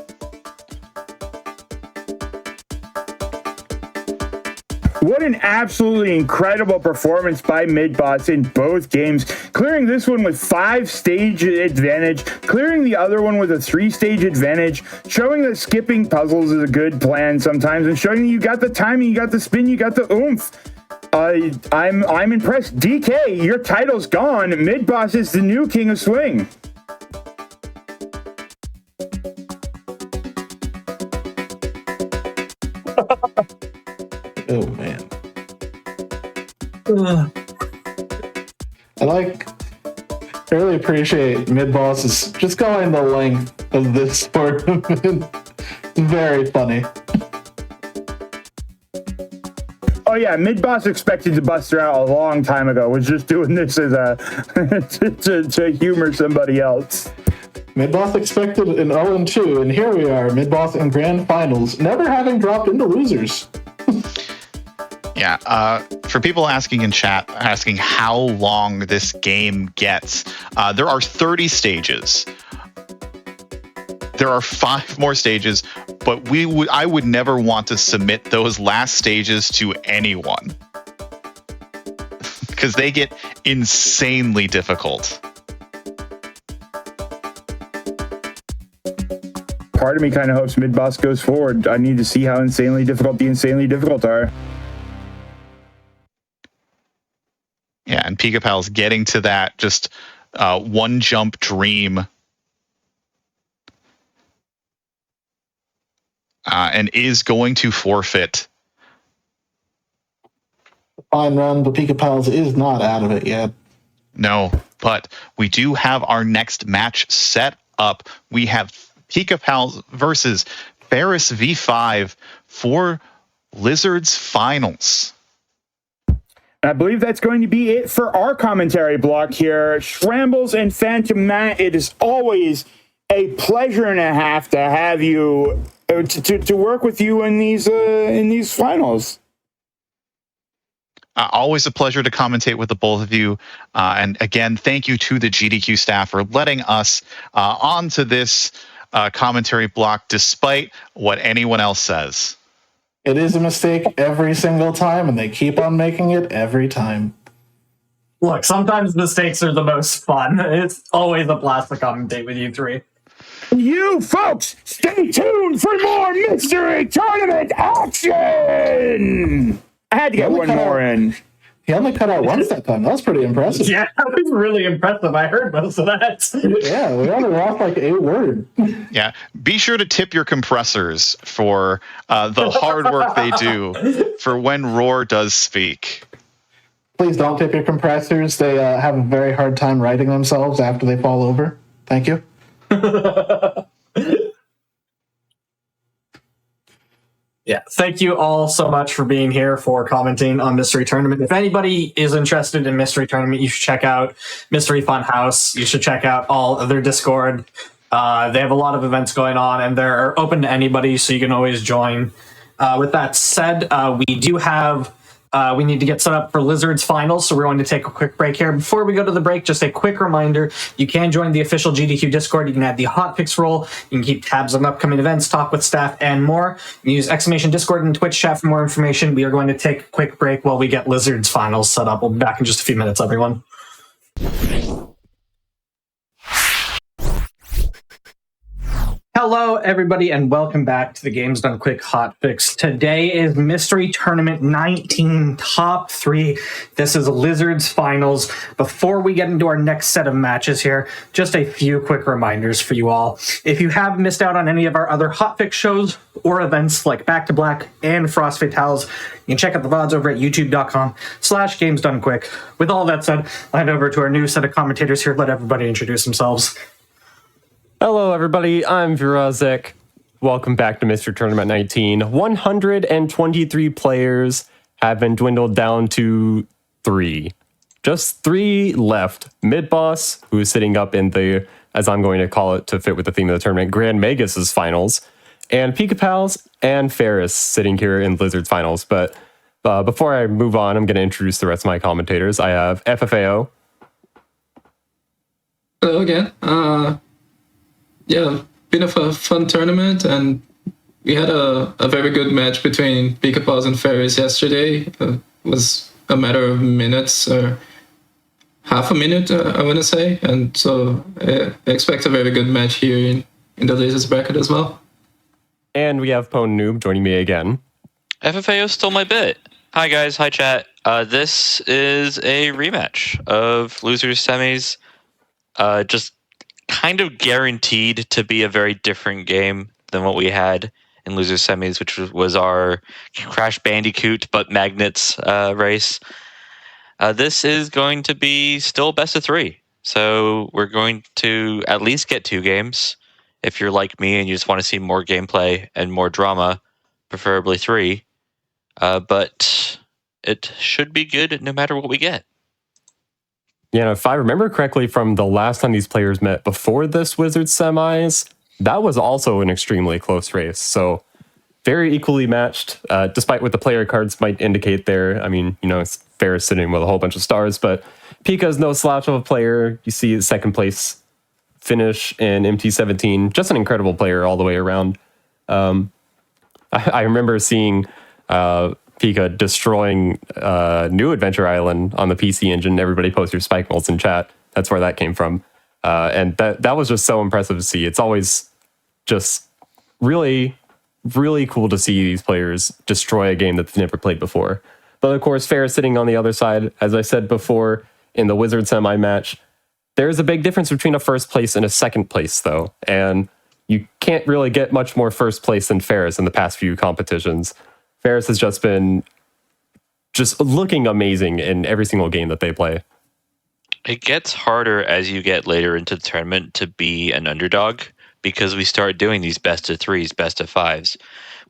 What an absolutely incredible performance by Midboss in both games, clearing this one with 5-stage advantage, clearing the other one with a 3-stage advantage, showing that skipping puzzles is a good plan sometimes, and showing that you got the timing, you got the spin, you got the oomph. I'm impressed. DK, your title's gone. Midboss is the new king of swing. Oh, man. I really appreciate Midboss is just going the length of this tournament. Very funny. Oh yeah, mid-boss expected to bust her out a long time ago. Was just doing this as a to humor somebody else. Mid-boss expected an 0-2, and here we are, mid-boss in grand finals, never having dropped into losers. Yeah, for people asking in chat, asking how long this game gets, there are 30 stages. There are 5 more stages, but I would never want to submit those last stages to anyone because they get insanely difficult. Part of me kind of hopes mid-boss goes forward. I need to see how insanely difficult are. Yeah, and Pika Pal's getting to that just one jump dream. And is going to forfeit. Fine run, but Pika Pals is not out of it yet. No, but we do have our next match set up. We have Pika Pals versus Ferris V5 for Lizards Finals. I believe that's going to be it for our commentary block here. Shrambles and Phantom Matt, it is always a pleasure and a half to have you to work with you in these finals. Always a pleasure to commentate with the both of you. And again, thank you to the GDQ staff for letting us onto this commentary block, despite what anyone else says. It is a mistake every single time, and they keep on making it every time. Look, sometimes mistakes are the most fun. It's always a blast to commentate with you three. You folks, stay tuned for more mystery tournament action! I had to get one more in. He only cut out once that time. That was pretty impressive. Yeah, that was really impressive. I heard most of that. Yeah, we only lost like a word. Yeah, be sure to tip your compressors for the hard work they do for when Roar does speak. Please don't tip your compressors. They have a very hard time righting themselves after they fall over. Thank you. Yeah, thank you all so much for being here for commenting on Mystery Tournament. If anybody is interested in Mystery Tournament, you should check out Mystery Fun House. You should check out all of their Discord. They have a lot of events going on, and they're open to anybody, so you can always join. With that said, we do have... we need to get set up for Lizards Finals, so we're going to take a quick break here. Before we go to the break, just a quick reminder, you can join the official GDQ Discord. You can add the Hotfix role. You can keep tabs on upcoming events, talk with staff, and more. You can use !Discord and Twitch chat for more information. We are going to take a quick break while we get Lizards Finals set up. We'll be back in just a few minutes, everyone. Hello, everybody, and welcome back to the Games Done Quick Hotfix. Today is Mystery Tournament 19 Top 3. This is Lizards Finals. Before we get into our next set of matches here, just a few quick reminders for you all. If you have missed out on any of our other Hotfix shows or events like Back to Black and Frost Fatales, you can check out the VODs over at youtube.com/GamesDoneQuick. With all that said, I'll hand over to our new set of commentators here. Let everybody introduce themselves. Hello, everybody. I'm Virazek. Welcome back to Mr. Tournament 19. 123 players have been dwindled down to 3. Just 3 left. Mid-Boss, who is sitting up in the, as I'm going to call it to fit with the theme of the tournament, Grand Magus' finals, and Pika Pals and Ferris sitting here in Blizzard's finals. But before I move on, I'm going to introduce the rest of my commentators. I have FFAO. Hello again. Yeah, been a fun tournament, and we had a very good match between Pika Pals and Ferris yesterday. It was a matter of minutes, or half a minute, I want to say. And so I expect a very good match here in the Lizards bracket as well. And we have Pwn Noob joining me again. FFAO stole my bit. Hi guys, hi chat. This is a rematch of Losers Semis. Just kind of guaranteed to be a very different game than what we had in Losers Semis, which was our Crash Bandicoot but Magnets race. This is going to be still best of 3. So we're going to at least get 2 games. If you're like me and you just want to see more gameplay and more drama, preferably 3. But it should be good no matter what we get. Yeah, if I remember correctly from the last time these players met before this Wizards semis, that was also an extremely close race. So very equally matched, despite what the player cards might indicate there. I mean, it's Ferris sitting with a whole bunch of stars, but Pika's no slouch of a player. You see his second place finish in MT17. Just an incredible player all the way around. I remember seeing Pika destroying New Adventure Island on the PC Engine. Everybody post your spike molds in chat. That's where that came from. And that was just so impressive to see. It's always just really, really cool to see these players destroy a game that they've never played before. But of course, Ferris sitting on the other side, as I said before, in the Wizard semi match, there's a big difference between a first place and a second place, though. And you can't really get much more first place than Ferris in the past few competitions. Ferris has just been looking amazing in every single game that they play. It gets harder as you get later into the tournament to be an underdog because we start doing these best of threes, best of fives.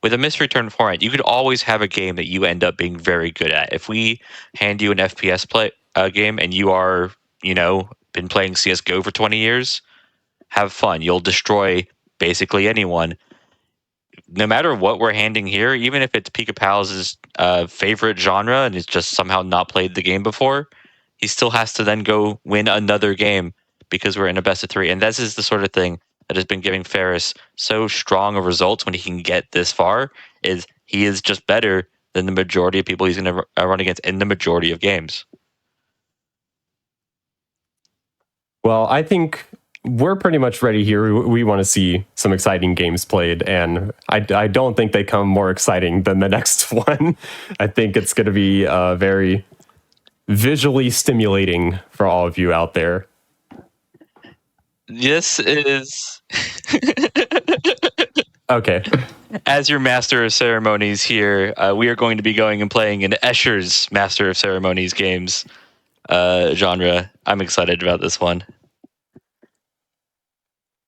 With a mystery tournament format, you could always have a game that you end up being very good at. If we hand you an FPS game and you are, been playing CSGO for 20 years, have fun. You'll destroy basically anyone. No matter what we're handing here, even if it's Pika Pals' favorite genre and it's just somehow not played the game before, he still has to then go win another game because we're in a best of three. And this is the sort of thing that has been giving Ferris so strong of results when he can get this far, is he is just better than the majority of people he's going to run against in the majority of games. Well, I think we're pretty much ready here. We want to see some exciting games played, and I don't think they come more exciting than the next one. I think it's going to be very visually stimulating for all of you out there. This is... Okay. As your Master of Ceremonies here, we are going to be going and playing in Escher's Master of Ceremonies games genre. I'm excited about this one.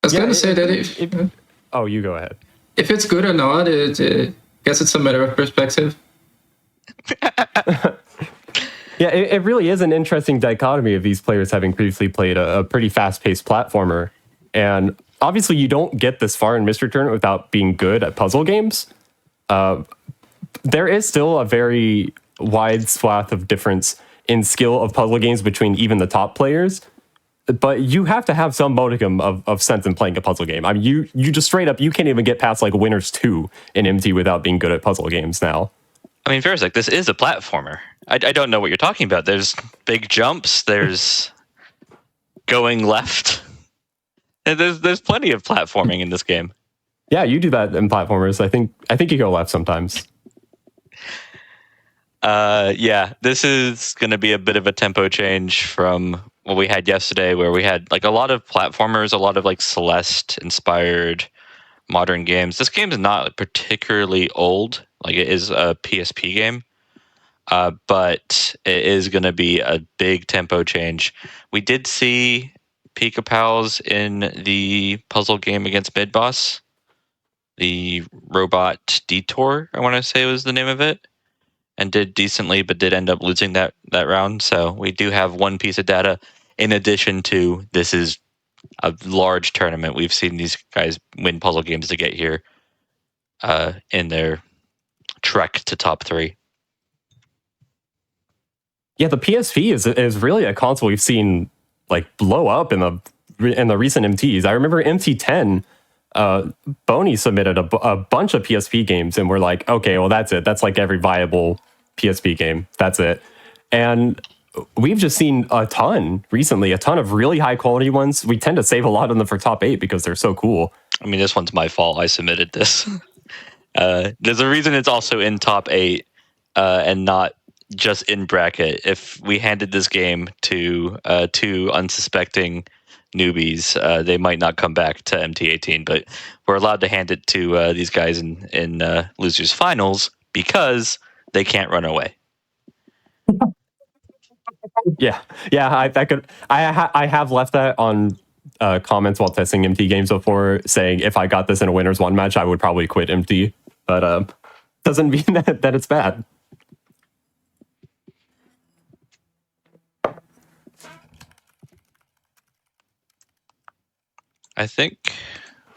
I was going to say that Oh, you go ahead. If it's good or not, I guess it's a matter of perspective. Yeah, it really is an interesting dichotomy of these players having previously played a pretty fast-paced platformer. And obviously you don't get this far in Mystery Tournament without being good at puzzle games. There is still a very wide swath of difference in skill of puzzle games between even the top players. But you have to have some modicum of sense in playing a puzzle game. I mean, you just straight up, you can't even get past like Winners 2 in MT without being good at puzzle games now. I mean, Ferris, this is a platformer. I don't know what you're talking about. There's big jumps. There's going left. There's plenty of platforming in this game. Yeah, you do that in platformers. I think you go left sometimes. Yeah, this is going to be a bit of a tempo change from what we had yesterday, where we had like a lot of platformers, a lot of like Celeste-inspired modern games. This game is not particularly old. Like, it is a PSP game. But it is going to be a big tempo change. We did see Pika Pals in the puzzle game against Mid Boss. The Robot Detour, I want to say was the name of it. And did decently, but did end up losing that round. So we do have one piece of data. In addition to, this is a large tournament. We've seen these guys win puzzle games to get here in their trek to top 3. Yeah, the PSP is really a console we've seen like blow up in the recent MTs. I remember MT10, Boney submitted a bunch of PSP games, and we're like, okay, well that's it. That's like every viable PSP game. That's it. And we've just seen a ton recently, a ton of really high quality ones. We tend to save a lot of them for top 8 because they're so cool. I mean, this one's my fault. I submitted this. There's a reason it's also in top 8 and not just in bracket. If we handed this game to 2 unsuspecting newbies, they might not come back to MT18, but we're allowed to hand it to these guys in losers finals because they can't run away. Yeah, I have left that on comments while testing MT games before, saying if I got this in a winners 1 match, I would probably quit MT, but doesn't mean that it's bad. I think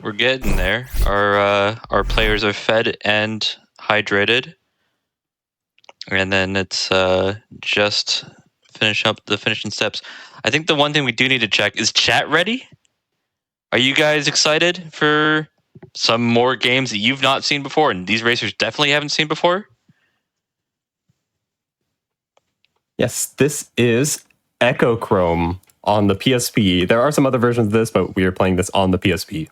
we're getting there. Our players are fed and hydrated, and then it's just finish up the finishing steps. I think the one thing we do need to check is chat ready. Are you guys excited for some more games that you've not seen before, and these racers definitely haven't seen before? Yes, this is Echo Chrome on the PSP. There are some other versions of this, but we are playing this on the PSP.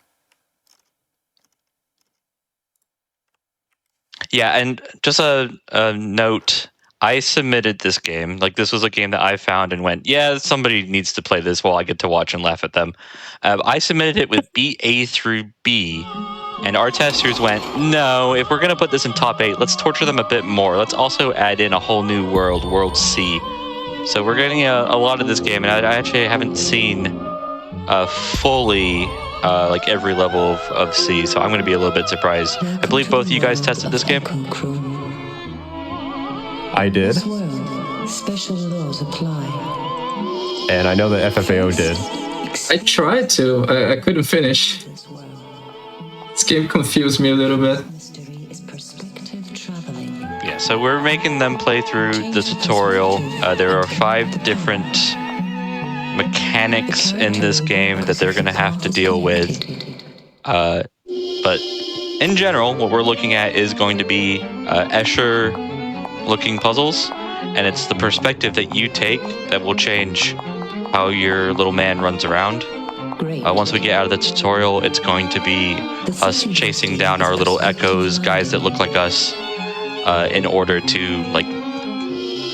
Yeah, and just a note, I submitted this game. Like, this was a game that I found and went, yeah, somebody needs to play this while I get to watch and laugh at them. I submitted it with BA through B, and our testers went, no, if we're going to put this in top 8, let's torture them a bit more. Let's also add in a whole new world, World C. So we're getting a lot of this game, and I actually haven't seen fully like every level of C, so I'm going to be a little bit surprised. I believe both of you guys tested this game. I did. Special laws apply. And I know that FFAO did. I tried to. I couldn't finish. This game confused me a little bit. Yeah, so we're making them play through the tutorial. There are 5 different mechanics in this game that they're going to have to deal with. But in general, what we're looking at is going to be Escher-looking puzzles, and it's the perspective that you take that will change how your little man runs around. Once we get out of the tutorial, it's going to be us chasing down our little echoes, guys that look like us, in order to like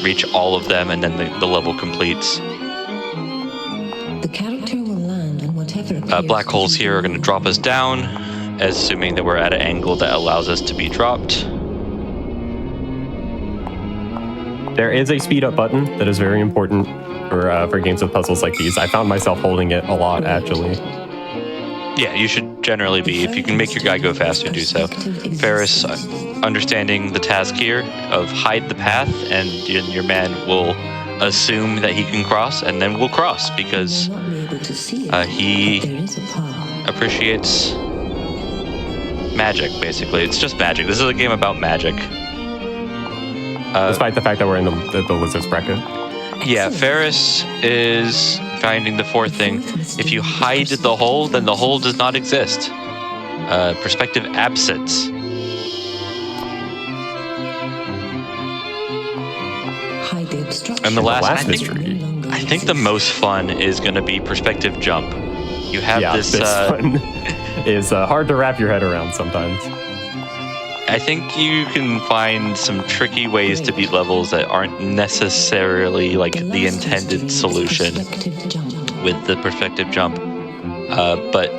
reach all of them, and then the level completes. The character will land on whatever Black holes here are going to drop us down, assuming that we're at an angle that allows us to be dropped. There is a speed up button that is very important for games with puzzles like these. I found myself holding it a lot, actually. Yeah, you should generally be. If you can make your guy go faster, do so. Ferris, understanding the task here of hide the path, and your man will assume that he can cross, and then we'll cross, because he appreciates magic, basically. It's just magic. This is a game about magic. Despite the fact that we're in the lizard's bracket. Yeah, Ferris is finding the 4th thing. If you hide the hole, then the hole does not exist. Perspective absence. And the last mystery. I think the most fun is going to be perspective jump. You have this one is hard to wrap your head around sometimes. I think you can find some tricky ways to beat levels that aren't necessarily like the intended solution with the perspective jump. But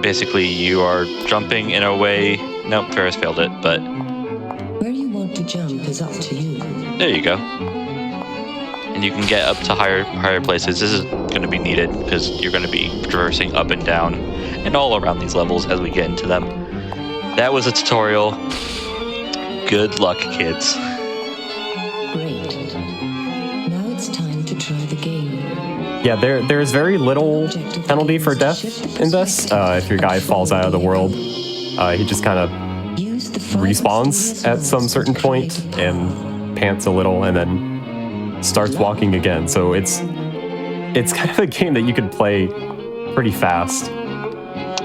basically you are jumping in a way... Nope, Ferris failed it, but... Where you want to jump is up to you. There you go. And you can get up to higher places. This is going to be needed because you're going to be traversing up and down and all around these levels as we get into them. That was a tutorial. Good luck, kids. Great. Now it's time to try the game. Yeah, there's very little penalty for death in this. If your guy falls out of the world, he just kind of respawns at some certain point and pants a little and then starts walking again. So it's kind of a game that you can play pretty fast.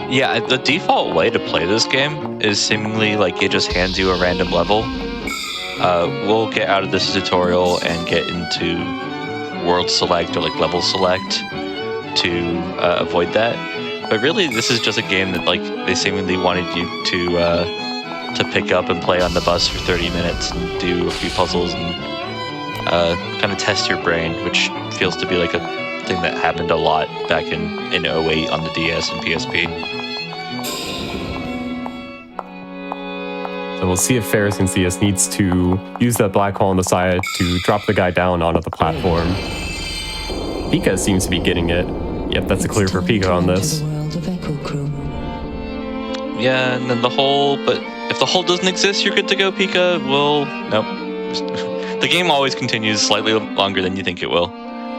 Yeah, the default way to play this game is seemingly like it just hands you a random level. We'll get out of this tutorial and get into world select or like level select to avoid that. But really, this is just a game that like they seemingly wanted you to pick up and play on the bus for 30 minutes and do a few puzzles and kind of test your brain, which feels to be like a thing that happened a lot back in 08 on the DS and PSP. So we'll see if Ferris and CS needs to use that black hole on the side to drop the guy down onto the platform. Pika seems to be getting it. Yep, that's a clear for Pika on this. Yeah, and then the hole, but if the hole doesn't exist, you're good to go, Pika. Well, nope. The game always continues slightly longer than you think it will,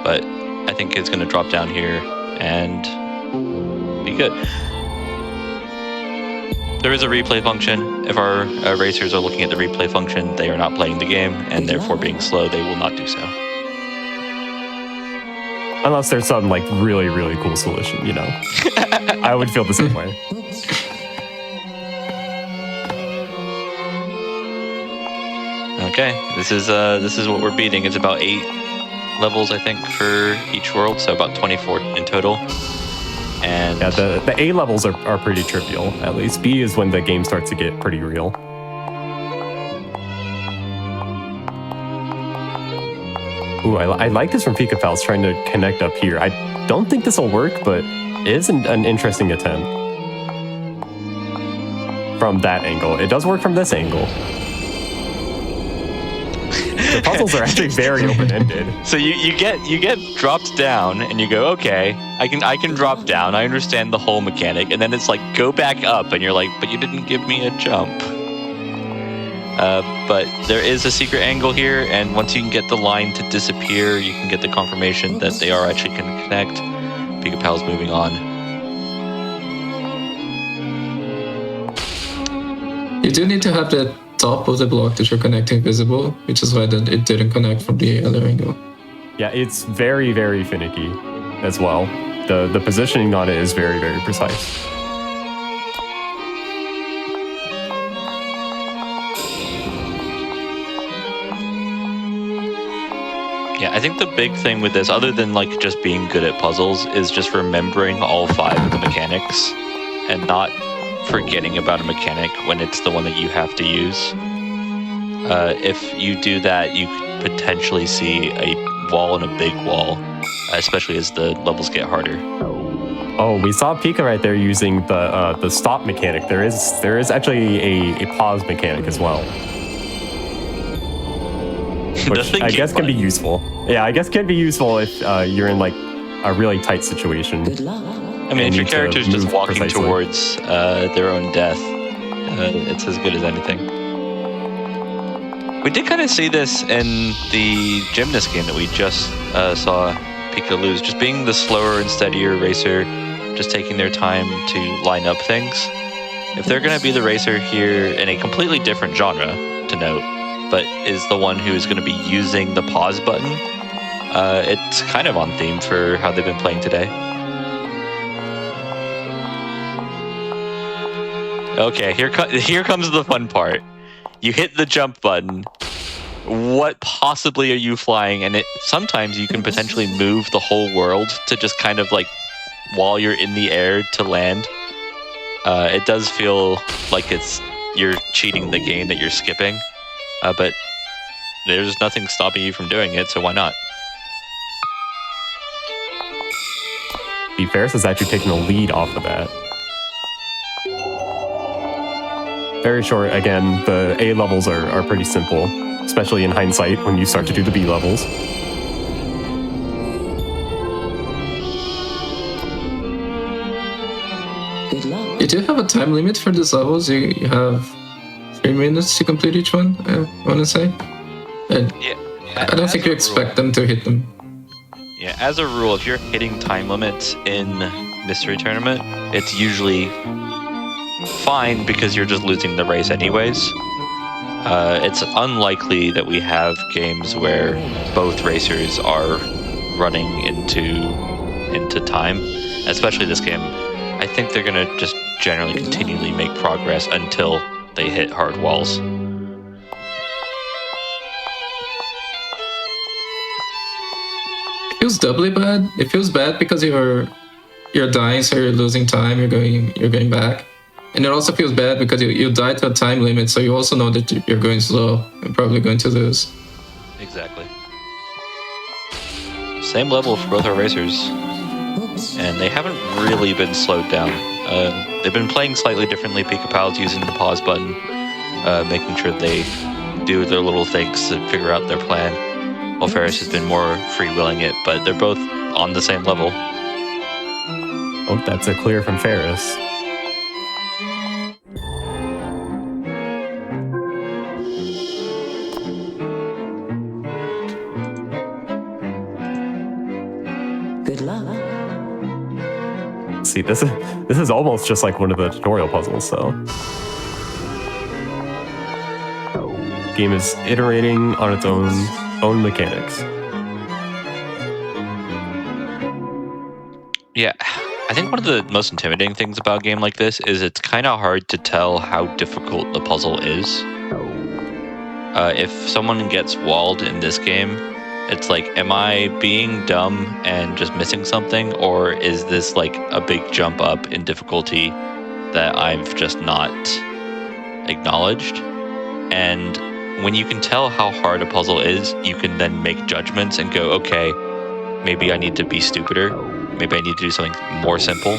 but I think it's going to drop down here, and good. There is a replay function. If our racers are looking at the replay function, they are not playing the game, and therefore being slow, they will not do so. Unless there's some like really, really cool solution, you know. I would feel the same way. Okay, this is what we're beating. It's about 8 levels, I think, for each world, so about 24 in total. And yeah, the A levels are pretty trivial, at least. B is when the game starts to get pretty real. Ooh, I like this from Pika Pals trying to connect up here. I don't think this will work, but it is an interesting attempt. From that angle. It does work from this angle. The puzzles are actually very open-ended. So you get dropped down, and you go, okay, I can drop down. I understand the whole mechanic, and then it's like go back up, and you're like, but you didn't give me a jump. But there is a secret angle here, and once you can get the line to disappear, you can get the confirmation that they are actually going to connect. Pika Pal's moving on. You do need to have the top of the block that you're connecting visible, which is why it didn't connect from the other angle. Yeah, it's very, very finicky as well. The positioning on it is very, very precise. Yeah, I think the big thing with this, other than like just being good at puzzles, is just remembering all 5 of the mechanics and not forgetting about a mechanic when it's the one that you have to use. If you do that, you could potentially see a wall and a big wall, especially as the levels get harder. Oh, we saw Pika right there using the stop mechanic. There is actually a pause mechanic as well. Which I guess can be useful. Yeah, I guess can be useful if you're in like a really tight situation. Good luck. I mean, if your character's just walking towards their own death, it's as good as anything. We did kind of see this in the gymnast game that we just saw Pika lose. Just being the slower and steadier racer, just taking their time to line up things. If they're going to be the racer here in a completely different genre, to note, but is the one who is going to be using the pause button, it's kind of on theme for how they've been playing today. Okay, here comes the fun part. You hit the jump button. What possibly are you flying? And sometimes you can potentially move the whole world to just kind of like while you're in the air to land. It does feel like you're cheating the game that you're skipping. But there's nothing stopping you from doing it, so why not? Ferris is actually taking the lead off of that. Very short, again, the A levels are pretty simple, especially in hindsight when you start to do the B levels. Good luck. You do have a time limit for these levels. You have 3 minutes to complete each one, I want to say. And Yeah. I don't think you expect them to hit them. Yeah, as a rule, if you're hitting time limits in Mystery Tournament, it's usually fine because you're just losing the race anyways. It's unlikely that we have games where both racers are running into time, especially this game. I think they're going to just generally continually make progress until they hit hard walls. It feels doubly bad. It feels bad because you're dying, so you're losing time. You're going back, and it also feels bad because you died to a time limit, so you also know that you're going slow. You're probably going to lose. Exactly. Same level for both our racers, and they haven't really been slowed down. They've been playing slightly differently. Pika Pal's using the pause button, making sure they do their little things to figure out their plan. While Ferris has been more freewheeling it, but they're both on the same level. Oh, that's a clear from Ferris. Good luck. See, this is almost just like one of the tutorial puzzles, so. Game is iterating on its own mechanics. Yeah, I think one of the most intimidating things about a game like this is it's kind of hard to tell how difficult the puzzle is. If someone gets walled in this game, it's like, am I being dumb and just missing something, or is this like a big jump up in difficulty that I've just not acknowledged? And when you can tell how hard a puzzle is, you can then make judgments and go, okay, maybe I need to be stupider. Maybe I need to do something more simple.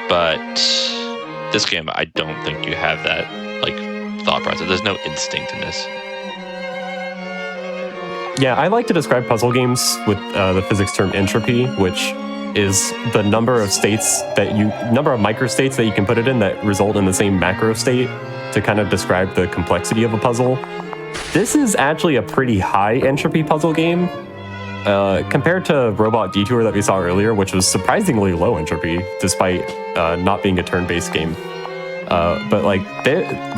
But this game, I don't think you have that like thought process. There's no instinct in this. Yeah, I like to describe puzzle games with the physics term entropy, which is the number of microstates that you can put it in that result in the same macro state to kind of describe the complexity of a puzzle. This is actually a pretty high entropy puzzle game. Compared to Robot Detour that we saw earlier, which was surprisingly low entropy, despite not being a turn-based game. But like,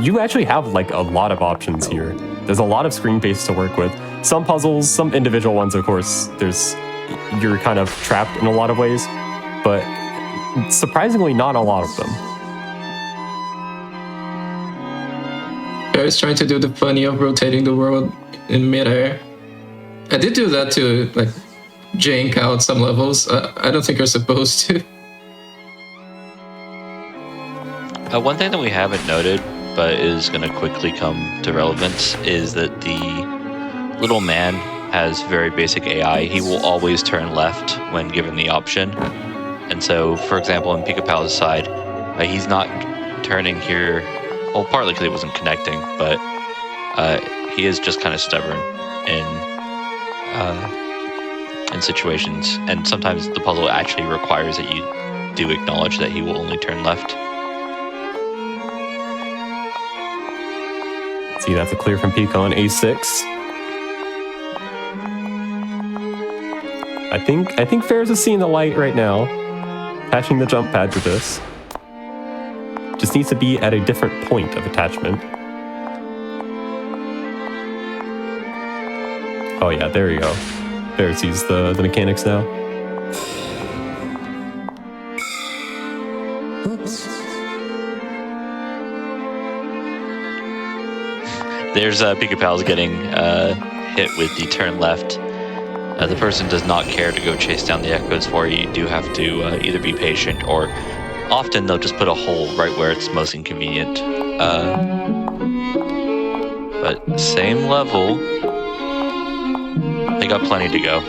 you actually have like a lot of options here. There's a lot of screen space to work with. Some puzzles, some individual ones, of course, you're kind of trapped in a lot of ways, but surprisingly not a lot of them. I was trying to do the funny of rotating the world in midair. I did do that to like jank out some levels. I don't think you're supposed to. One thing that we haven't noted, but is going to quickly come to relevance, is that the little man has very basic AI. He will always turn left when given the option. And so, for example, in Pika Pal's side, he's not turning here, well, partly because he wasn't connecting, but he is just kind of stubborn in situations, and sometimes the puzzle actually requires that you do acknowledge that he will only turn left. See, that's a clear from Pika on A6. I think Ferris is seeing the light right now, attaching the jump pad to this. Just needs to be at a different point of attachment. Oh yeah, there you go. There, sees the mechanics now. Oops. There's Pika Pal's getting hit with the turn left. The person does not care to go chase down the echoes for you. You do have to either be patient, or often they'll just put a hole right where it's most inconvenient. But same level. They got plenty to go.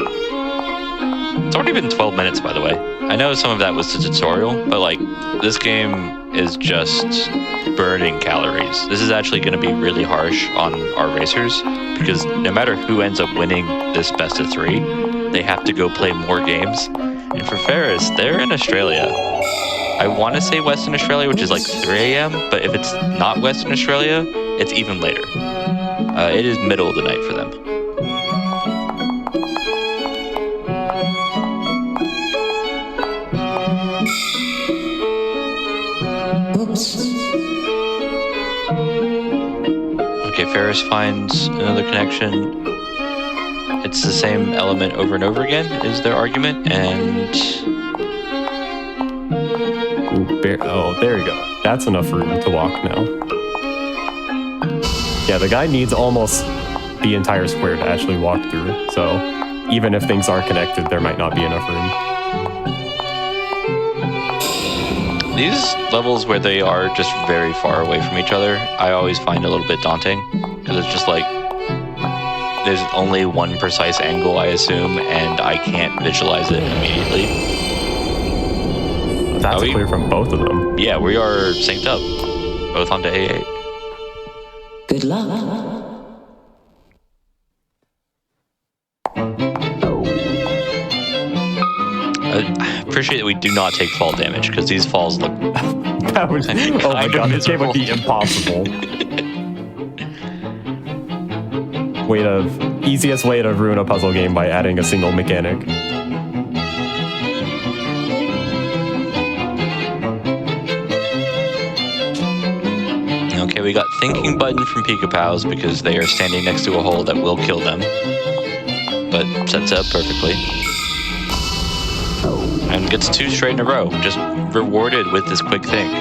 It's already been 12 minutes, by the way. I know some of that was the tutorial, but like, this game is just burning calories. This is actually going to be really harsh on our racers, because no matter who ends up winning this best of 3, they have to go play more games. And for Ferris, they're in Australia. I want to say Western Australia, which is like 3 a.m., but if it's not Western Australia, it's even later. It is middle of the night for them. Okay, Ferris finds another connection. It's the same element over and over again, is their argument, and... Oh, there you go. That's enough room to walk now. Yeah, the guy needs almost the entire square to actually walk through, so even if things are connected, there might not be enough room. These levels where they are just very far away from each other, I always find a little bit daunting, because it's just like, there's only one precise angle, I assume, and I can't visualize it immediately. That's clear from both of them. Yeah, we are synced up, both onto A8. Good luck. I appreciate that we do not take fall damage, because these falls look That would, oh my god, this game would be impossible. Easiest way to ruin a puzzle game by adding a single mechanic. thinking button from Pika Pals because they are standing next to a hole that will kill them. But sets it up perfectly. And gets 2 straight in a row, just rewarded with this quick think.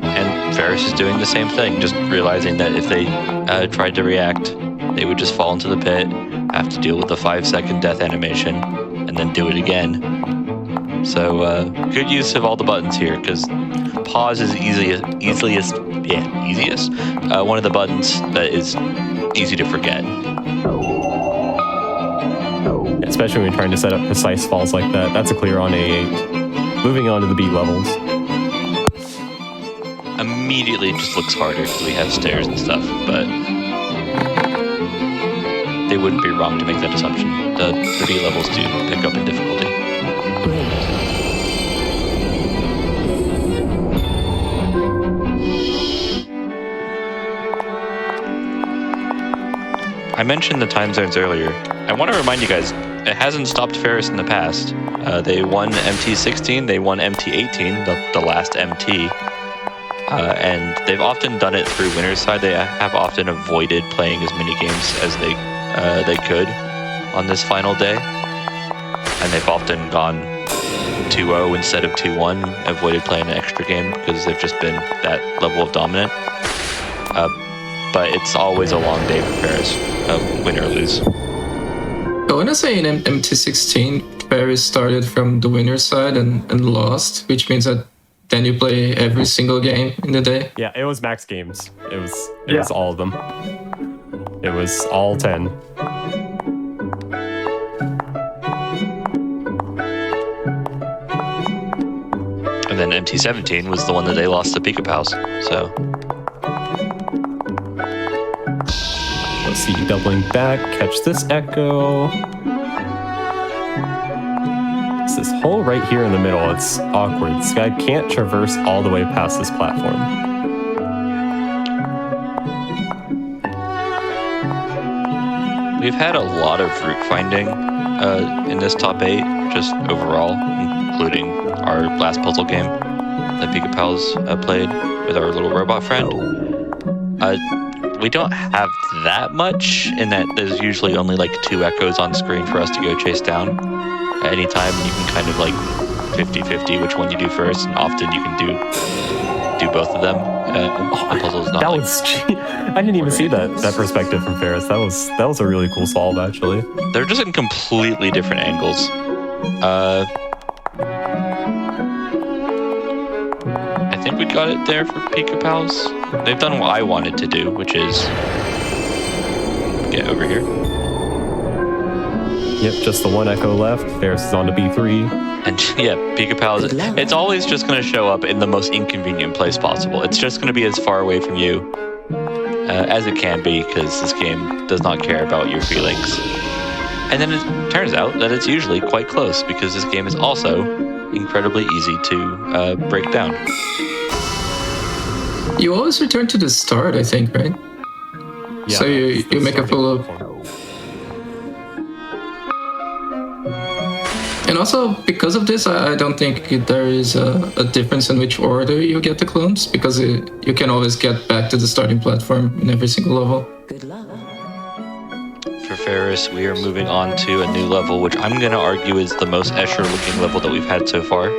And Ferris is doing the same thing, just realizing that if they tried to react, they would just fall into the pit, have to deal with the 5-second death animation, and then do it again. So good use of all the buttons here, because pause is easiest. One of the buttons that is easy to forget. Especially when you're trying to set up precise falls like that. That's a clear on A8. Moving on to the B levels. Immediately just looks harder because we have stairs and stuff, but they wouldn't be wrong to make that assumption. The B levels do pick up in difficulty. I mentioned the time zones earlier. I want to remind you guys, it hasn't stopped Ferris in the past. They won MT16, they won MT18, the last MT. And they've often done it through winner's side. They have often avoided playing as many games as they could on this final day. And they've often gone 2-0 instead of 2-1, avoided playing an extra game because they've just been that level of dominant. But it's always a long day for Ferris, win or lose. I want to say in MT16, Ferris started from the winner's side and lost, which means that then you play every single game in the day. Yeah, it was max games. It was all of them. It was all 10. And then MT17 was the one that they lost to Pika Pals. So let's see, doubling back, catch this echo. It's this hole right here in the middle. It's awkward. This guy can't traverse all the way past this platform. we've had a lot of route finding in this top 8, just overall, including our last puzzle game that Pika Pals played with our little robot friend. We don't have that much in that there's usually only like 2 echoes on screen for us to go chase down at any time. You can kind of like 50-50 which one you do first, and often you can do both of them. The puzzle's not that like, was I didn't even see that perspective from Ferris. That was a really cool solve, actually. they're just in completely different angles. I think we got it there for Pika Pals. They've done what I wanted to do, which is get over here. Yep, just the 1 echo left. Ferris is on to B3. And yeah, Pika Pals, it's always just going to show up in the most inconvenient place possible. It's just going to be as far away from you as it can be, because this game does not care about your feelings. And then it turns out that it's usually quite close, because this game is also incredibly easy to break down. You always return to the start, I think, right? Yeah, So you make a full loop. And also, because of this, I don't think there is a difference in which order you get the clones, because you can always get back to the starting platform in every single level. Good luck. For Ferris, we are moving on to a new level, which I'm going to argue is the most Escher-looking level that we've had so far.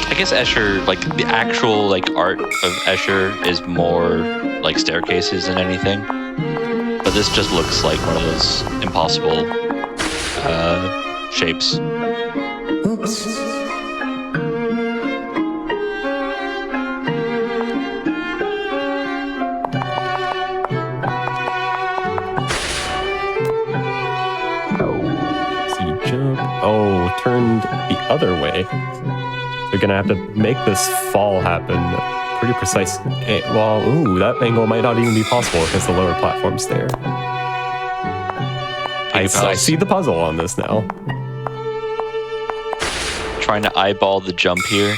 I guess Escher, like the actual like art of Escher, is more like staircases than anything. But this just looks like one of those impossible shapes. Oops. See, jump. Oh, turned the other way. You're gonna have to make this fall happen pretty precise. Well, ooh, that angle might not even be possible because the lower platform's there. I see the puzzle on this now. Trying to eyeball the jump here.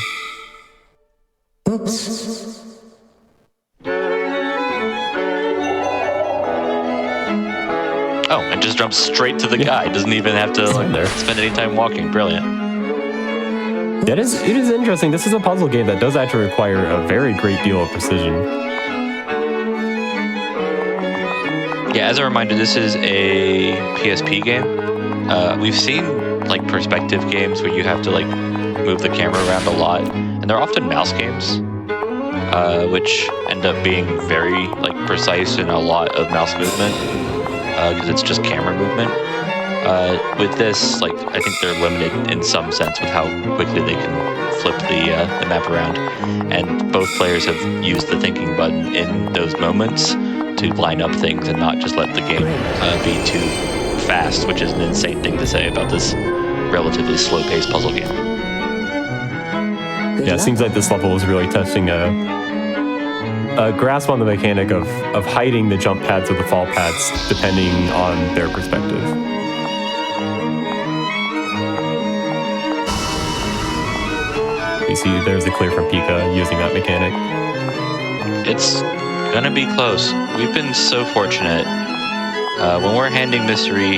Oops. Oh, and just jumps straight to the guy. Doesn't even have to like, spend any time walking. Brilliant. It is interesting. This is a puzzle game that does actually require a very great deal of precision. Yeah, as a reminder, this is a PSP game. We've seen like perspective games where you have to like move the camera around a lot, and they're often mouse games, which end up being very like precise in a lot of mouse movement because it's just camera movement. With this, like I think they're limited in some sense with how quickly they can flip the map around, and both players have used the thinking button in those moments to line up things and not just let the game be too fast, which is an insane thing to say about this relatively slow-paced puzzle game. Yeah, it seems like this level is really testing a grasp on the mechanic of hiding the jump pads or the fall pads depending on their perspective. You see, there's a clear from Pika using that mechanic. It's gonna be close. We've been so fortunate. When we're handing mystery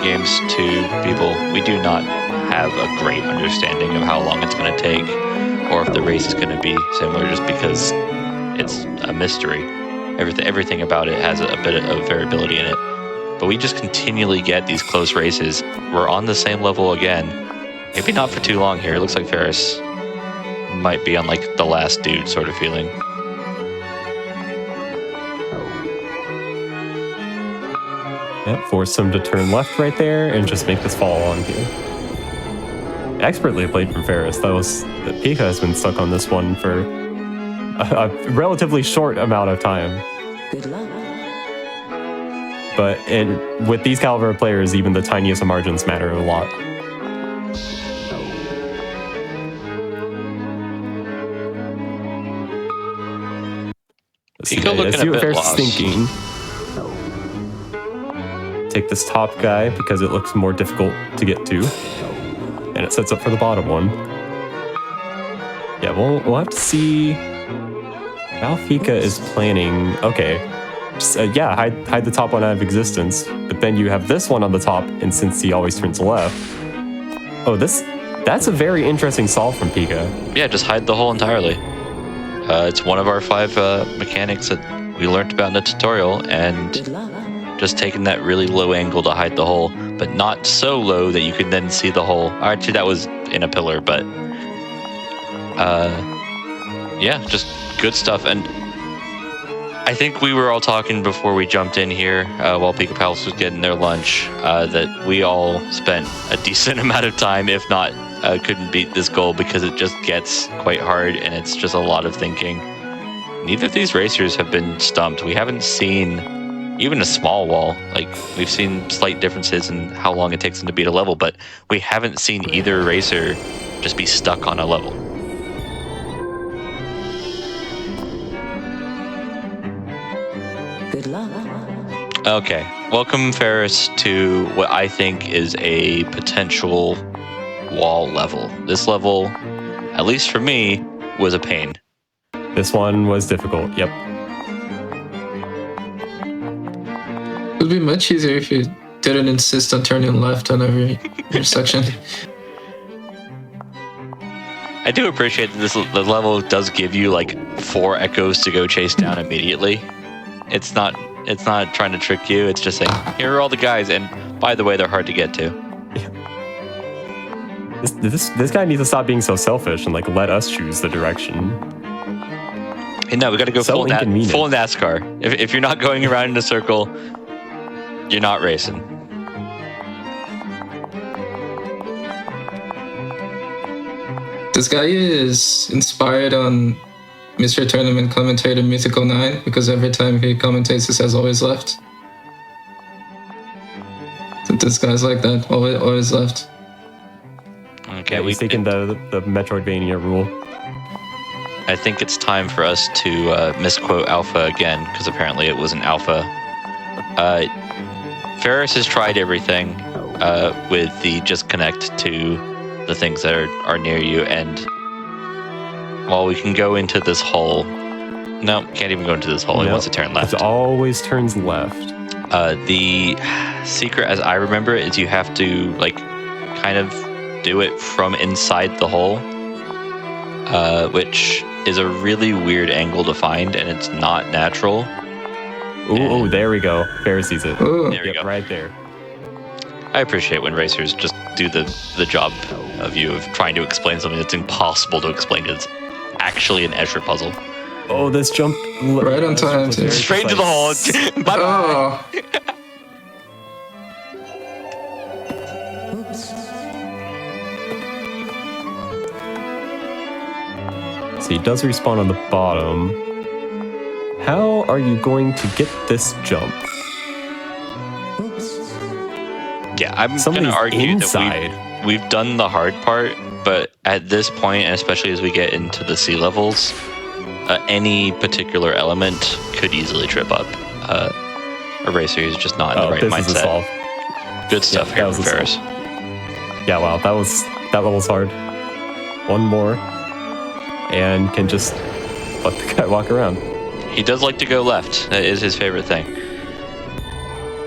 games to people, we do not have a great understanding of how long it's gonna take or if the race is gonna be similar just because it's a mystery. Everything about it has a bit of variability in it. But we just continually get these close races. We're on the same level again. Maybe not for too long here. It looks like Ferris might be on like the last dude sort of feeling. Yep, force him to turn left right there and just make this fall on here. Expertly played from Ferris. Pika has been stuck on this one for a relatively short amount of time. Good luck. But with these caliber of players, even the tiniest of margins matter a lot. Pika looking a bit lost. Thinking. Take this top guy because it looks more difficult to get to, and it sets up for the bottom one. Yeah, we'll have to see how Pika is planning. Okay, yeah, hide the top one out of existence, but then you have this one on the top, and since he always turns left, that's a very interesting solve from Pika. Yeah, just hide the hole entirely. It's one of our 5 mechanics that we learned about in the tutorial, and Good luck. just taking that really low angle to hide the hole, but not so low that you could then see the hole. Actually, that was in a pillar, but yeah, just good stuff. And I think we were all talking before we jumped in here while Pika Palace was getting their lunch that we all spent a decent amount of time, if not couldn't beat this goal because it just gets quite hard and it's just a lot of thinking. Neither of these racers have been stumped. We haven't seen even a small wall. Like, we've seen slight differences in how long it takes them to beat a level, but we haven't seen either racer just be stuck on a level. Good luck. Okay, welcome Ferris to what I think is a potential wall level. This level, at least for me, was a pain. This one was difficult, yep. It would be much easier if you didn't insist on turning left on every intersection. I do appreciate that the level does give you like 4 echoes to go chase down immediately. It's not trying to trick you. It's just saying, here are all the guys, and by the way, they're hard to get to. This guy needs to stop being so selfish and like let us choose the direction. And no, we got to go So full inconvenient. NASCAR. If you're not going around in a circle, you're not racing. This guy is inspired on Mr. Tournament commentator Mythical 9 because every time he commentates, he says always left. So this guy's like that, always left. Okay, Yeah, he's taking the Metroidvania rule. I think it's time for us to misquote Alpha again, because apparently it was an Alpha. Ferris has tried everything with the just connect to the things that are near you, and while we can go into this hole, no, can't even go into this hole. He wants to turn left. It always turns left. The secret, as I remember it, is you have to like kind of do it from inside the hole, which is a really weird angle to find, and it's not natural. Ooh, there we go. Ferris sees it. Ooh. There we go. Right there. I appreciate when racers just do the job of trying to explain something that's impossible to explain because it's actually an Escher puzzle. Oh, this jump. Right on time, too. Straight into the hole. Bye-bye. Oh, So he does respawn on the bottom. How are you going to get this jump? Yeah, I'm going to Somebody's argue inside. that we've done the hard part, but at this point, and especially as we get into the sea levels, any particular element could easily trip up a racer who's just not in the right this is a mindset. solve. Good stuff that here was from a Ferris. Yeah, wow, that level's hard. One more, and can just let the guy walk around. He does like to go left. That is his favorite thing.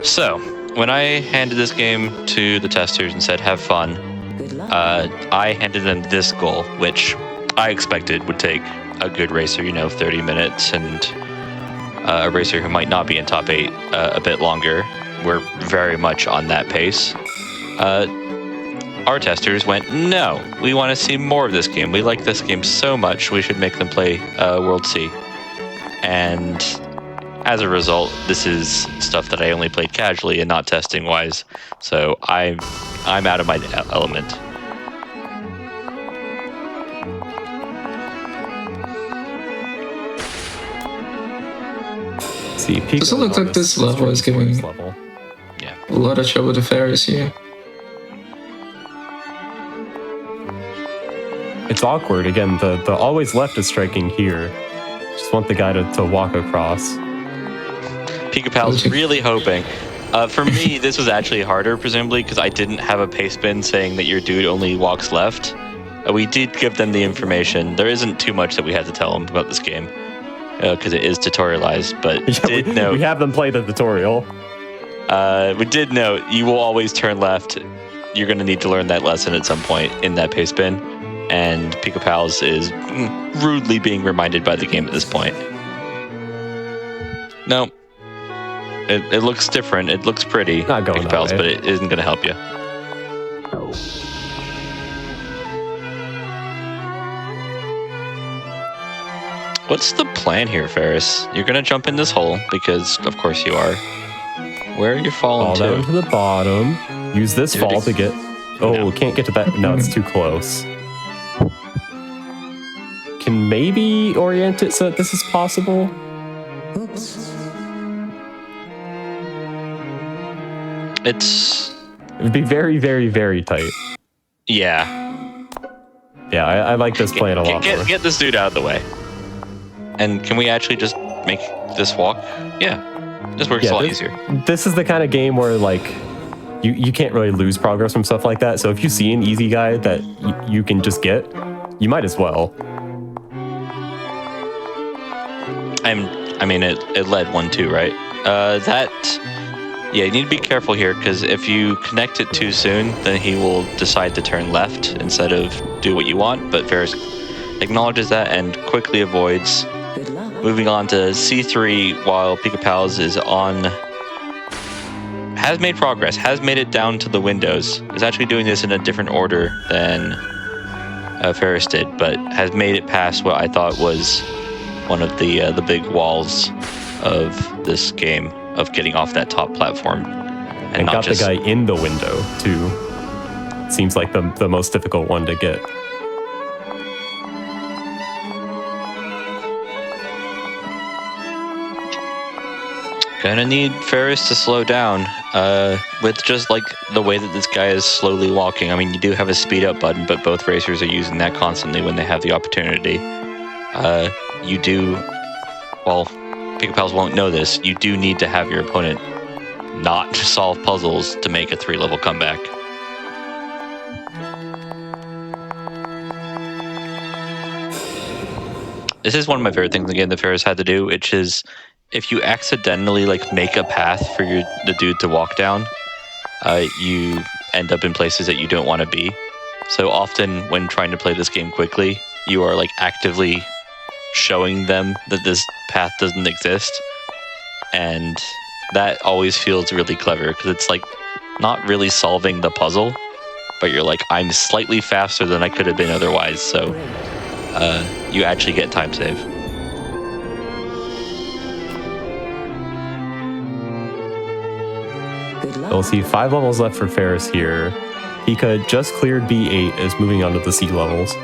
So, when I handed this game to the testers and said, have fun, Good luck. I handed them this goal, which I expected would take a good racer, 30 minutes, and a racer who might not be in top 8 a bit longer. We're very much on that pace. Our testers went, no, we want to see more of this game. We like this game so much, we should make them play World C. And as a result, this is stuff that I only played casually and not testing wise. So I'm out of my element. See, Doesn't look like this level is giving level. Yeah. a lot of trouble to Ferris here. It's awkward. Again, the always left is striking here. Just want the guy to walk across. Pika Pal's really hoping. For me, this was actually harder, presumably, because I didn't have a pace bin saying that your dude only walks left. We did give them the information. There isn't too much that we had to tell them about this game, because it is tutorialized, but We have them play the tutorial. we did note you will always turn left. You're going to need to learn that lesson at some point in that pace bin, and Pika Pal's is rudely being reminded by the game at this point. No. It looks different. It looks pretty, Not going Pika that Pals, way. but it isn't going to help you. What's the plan here, Ferris? You're going to jump in this hole, because of course you are. Where are you falling Fall down to? to the bottom. Use this Dude, fall to get... Oh, No. can't get to that. No, it's too close. Can maybe orient it so that this is possible? Oops. It's... It would be very, very, very tight. Yeah. Yeah, I like this plan a lot more. Get this dude out of the way. And can we actually just make this walk? Yeah. This works a lot easier. This is the kind of game where, like, you can't really lose progress from stuff like that. So if you see an easy guy that you can just get, you might as well. I mean, it led 1-2, right? Yeah, you need to be careful here, because if you connect it too soon, then he will decide to turn left instead of do what you want. But Ferris acknowledges that and quickly avoids. Good luck. Moving on to C3, while Pika Pals is on... Has made progress, has made it down to the windows. Is actually doing this in a different order than Ferris did, but has made it past what I thought was one of the big walls of this game, of getting off that top platform. And not got just... the guy in the window, too. Seems like the most difficult one to get. Gonna need Ferris to slow down with just like the way that this guy is slowly walking. I mean, you do have a speed up button, but both racers are using that constantly when they have the opportunity. You do, well, Pika Pals won't know this, you do need to have your opponent not solve puzzles to make a 3-level comeback. This is one of my favorite things again that Ferris had to do, which is if you accidentally like make a path for the dude to walk down, you end up in places that you don't want to be. So often when trying to play this game quickly, you are like actively showing them that this path doesn't exist, and that always feels really clever because it's like not really solving the puzzle, but you're like, I'm slightly faster than I could have been otherwise, so you actually get time save. We'll see 5 levels left for Ferris here. Pika just cleared B8, is moving on to the C levels.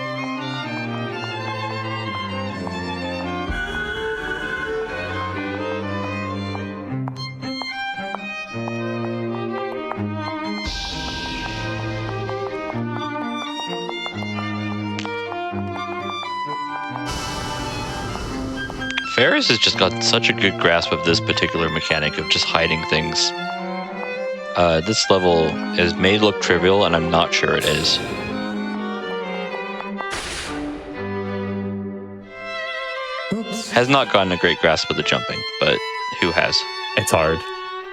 Ferris has just got such a good grasp of this particular mechanic of just hiding things. This level is made look trivial, and I'm not sure it is. Has not gotten a great grasp of the jumping, but who has? It's hard.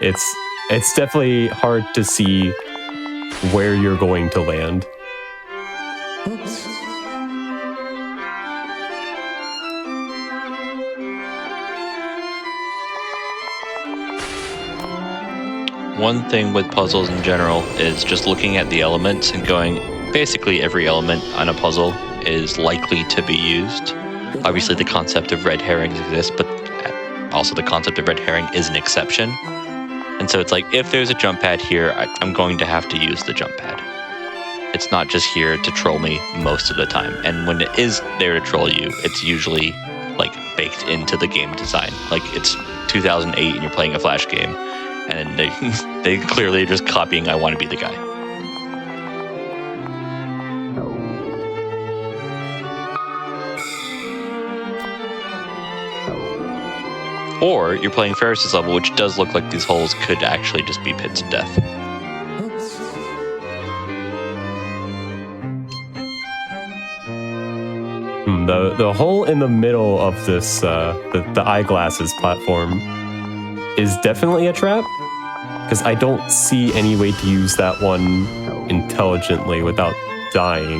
It's definitely hard to see where you're going to land. One thing with puzzles in general is just looking at the elements and going, basically every element on a puzzle is likely to be used. Obviously the concept of red herrings exists, but also the concept of red herring is an exception. And so it's like, if there's a jump pad here, I'm going to have to use the jump pad. It's not just here to troll me most of the time. And when it is there to troll you, it's usually like baked into the game design. Like it's 2008 and you're playing a Flash game. And they clearly are just copying I want to be the guy. Or you're playing Ferris's level, which does look like these holes could actually just be pits of death. The hole in the middle of this, the eyeglasses platform is definitely a trap, because I don't see any way to use that one intelligently without dying.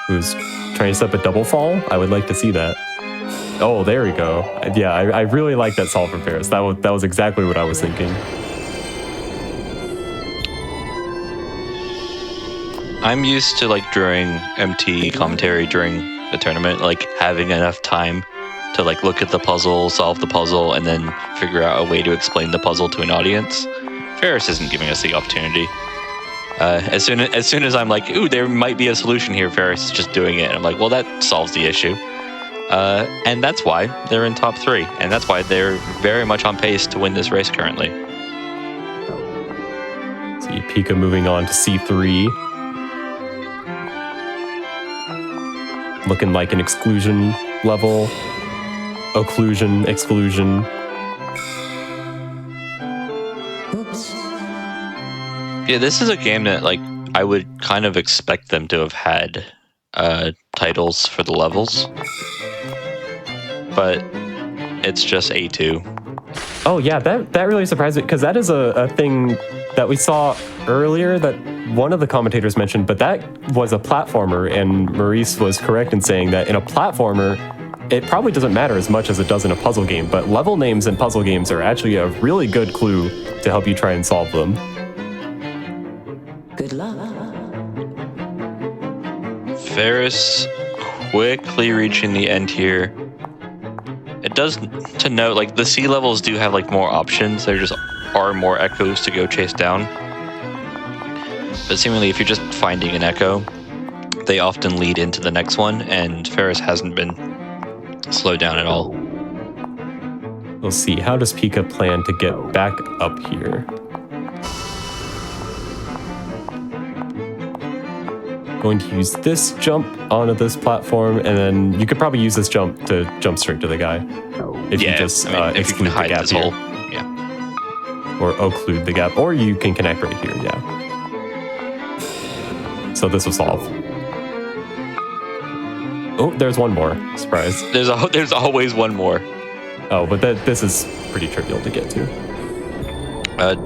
Who's trying to set up a double fall? I would like to see that. Oh, there we go. Yeah, I really like that solve for Ferris. That was exactly what I was thinking. I'm used to like during MT commentary during the tournament, like having enough time to like look at the puzzle, solve the puzzle, and then figure out a way to explain the puzzle to an audience. Ferris isn't giving us the opportunity. As soon as I'm like, ooh, there might be a solution here, Ferris is just doing it. And I'm like, well, that solves the issue. And that's why they're in top 3. And that's why they're very much on pace to win this race currently. See Pika moving on to C3. Looking like an exclusion level. Occlusion, exclusion. Yeah, this is a game that like I would kind of expect them to have had titles for the levels, but it's just A2. Oh yeah, that really surprised me, because that is a thing that we saw earlier that one of the commentators mentioned, but that was a platformer, and Maurice was correct in saying that in a platformer, it probably doesn't matter as much as it does in a puzzle game, but level names in puzzle games are actually a really good clue to help you try and solve them. Good luck. Ferris quickly reaching the end here. It does to note, like the C levels do have like more options. There just are more echoes to go chase down. But seemingly if you're just finding an echo, they often lead into the next one, and Ferris hasn't been slowed down at all. We'll see. How does Pika plan to get back up here? Going to use this jump onto this platform, and then you could probably use this jump to jump straight to the guy. If you just if you can hide the gap this here. hole. Yeah. Or occlude the gap, or you can connect right here, yeah. So this will solve. Oh, there's one more. Surprise. There's always one more. Oh, but this is pretty trivial to get to.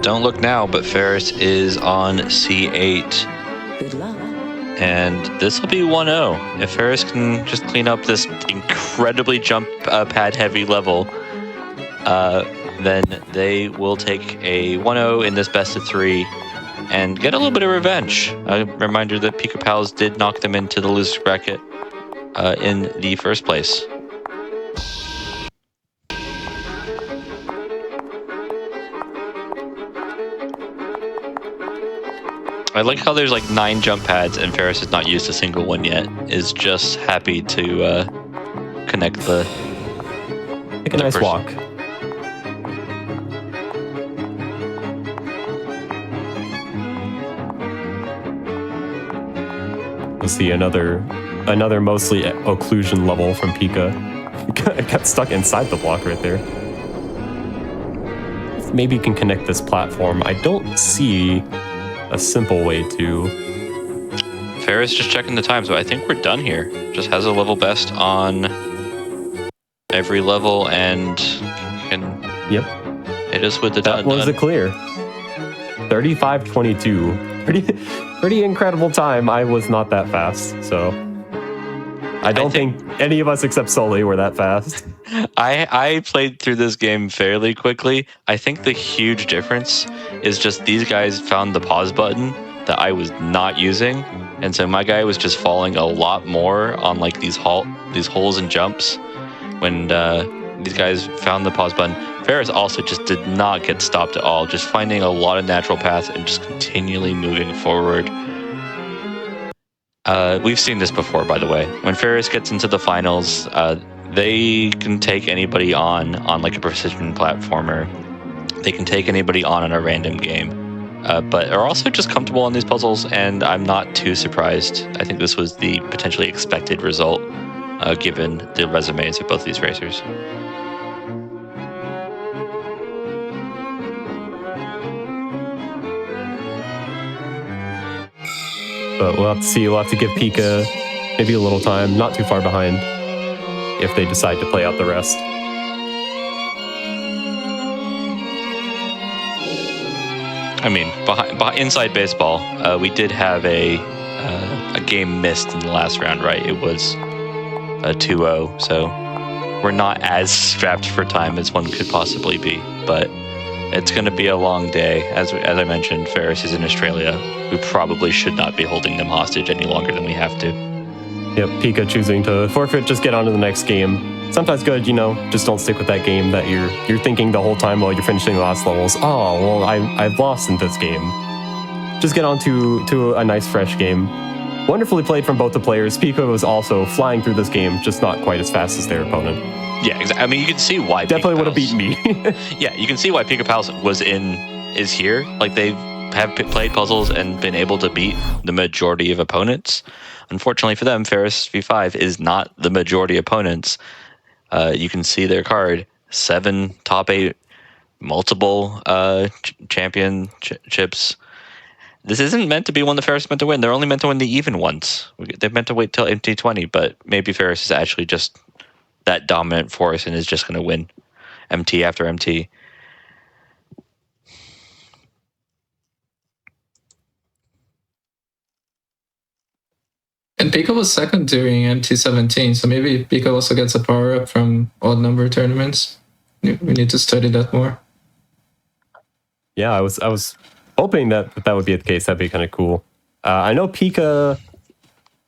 Don't look now, but Ferris is on C8. Good luck. And this will be 1-0. If Ferris can just clean up this incredibly jump pad heavy level, then they will take a 1-0 in this best of 3 and get a little bit of revenge. A reminder that Pika Pals did knock them into the loser's bracket in the first place. I like how there's like 9 jump pads and Ferris has not used a single one yet. Is just happy to connect the. Take a nice walk. We'll see another mostly occlusion level from Pika. Got stuck inside the block right there. Maybe you can connect this platform. I don't see a simple way to. Ferris just checking the time, so I think we're done here. Just has a level best on every level and can hit us with the that was a clear. 35:22. Pretty incredible time. I was not that fast, so I don't think any of us except Sully were that fast. I played through this game fairly quickly. I think the huge difference is just these guys found the pause button that I was not using, and so my guy was just falling a lot more on like these holes and jumps when these guys found the pause button. Ferris also just did not get stopped at all, just finding a lot of natural paths and just continually moving forward. We've seen this before, by the way. When Ferris gets into the finals, they can take anybody on like a precision platformer. They can take anybody on a random game, but are also just comfortable on these puzzles, and I'm not too surprised. I think this was the potentially expected result, given the resumes of both these racers. But we'll have to see. We'll have to give Pika maybe a little time, not too far behind, if they decide to play out the rest. I mean, inside baseball, we did have a game missed in the last round, right? It was a 2-0, so we're not as strapped for time as one could possibly be. But it's going to be a long day. As I mentioned, Ferris is in Australia. We probably should not be holding them hostage any longer than we have to. Yep, Pika choosing to forfeit, just get on to the next game. Sometimes good, just don't stick with that game that you're thinking the whole time while you're finishing the last levels. Oh, well, I've lost in this game. Just get on to a nice fresh game. Wonderfully played from both the players. Pika was also flying through this game, just not quite as fast as their opponent. Yeah, exactly. I mean, you can see why. Definitely would have beaten me. Yeah, you can see why Pika Pals is here. Like, they have played puzzles and been able to beat the majority of opponents. Unfortunately for them, Ferris V5 is not the majority opponents. You can see their card: 7 top 8, multiple championships. This isn't meant to be one that Ferris is meant to win. They're only meant to win the even ones. They're meant to wait till MT20, but maybe Ferris is actually just that dominant force and is just going to win MT after MT. And Pika was second during MT17, so maybe Pika also gets a power up from odd number tournaments. We need to study that more. Yeah, I was hoping that would be the case. That'd be kind of cool. I know Pika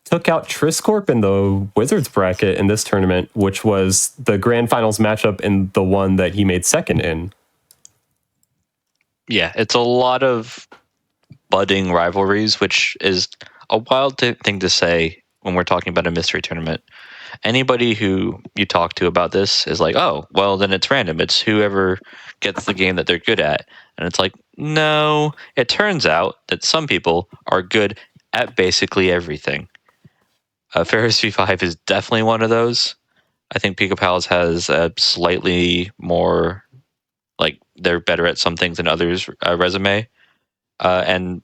took out Triscorp in the Wizards bracket in this tournament, which was the grand finals matchup in the one that he made second in. Yeah, it's a lot of budding rivalries, which is a wild thing to say when we're talking about a mystery tournament. Anybody who you talk to about this is like, oh, well, then it's random. It's whoever gets the game that they're good at. And it's like, no, it turns out that some people are good at basically everything. Ferris V5 is definitely one of those. I think Pika Pals has a slightly more, like, they're better at some things than others resume. And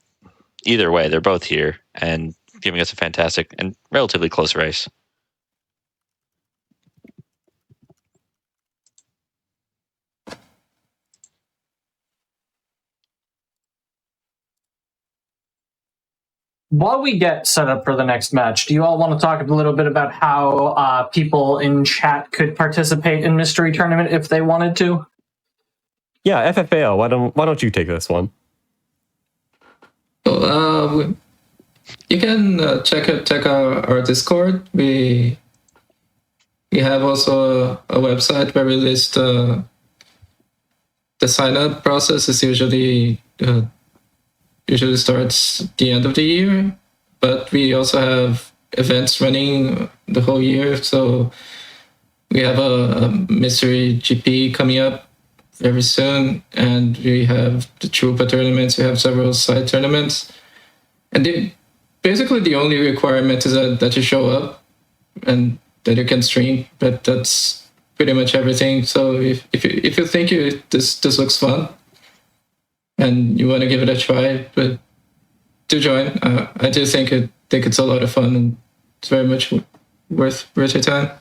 either way, they're both here and giving us a fantastic and relatively close race. While we get set up for the next match, do you all want to talk a little bit about how people in chat could participate in Mystery Tournament if they wanted to? Yeah, FFAO, why don't you take this one? You can check our Discord. We have also a website where we list the sign up process is usually starts the end of the year, but we also have events running the whole year. So we have a mystery GP coming up very soon, and we have the Trupa tournaments. We have several side tournaments, and basically the only requirement is that you show up and that you can stream. But that's pretty much everything. So if you think this looks fun and you want to give it a try, but to join, I do think it's a lot of fun and it's very much worth your time.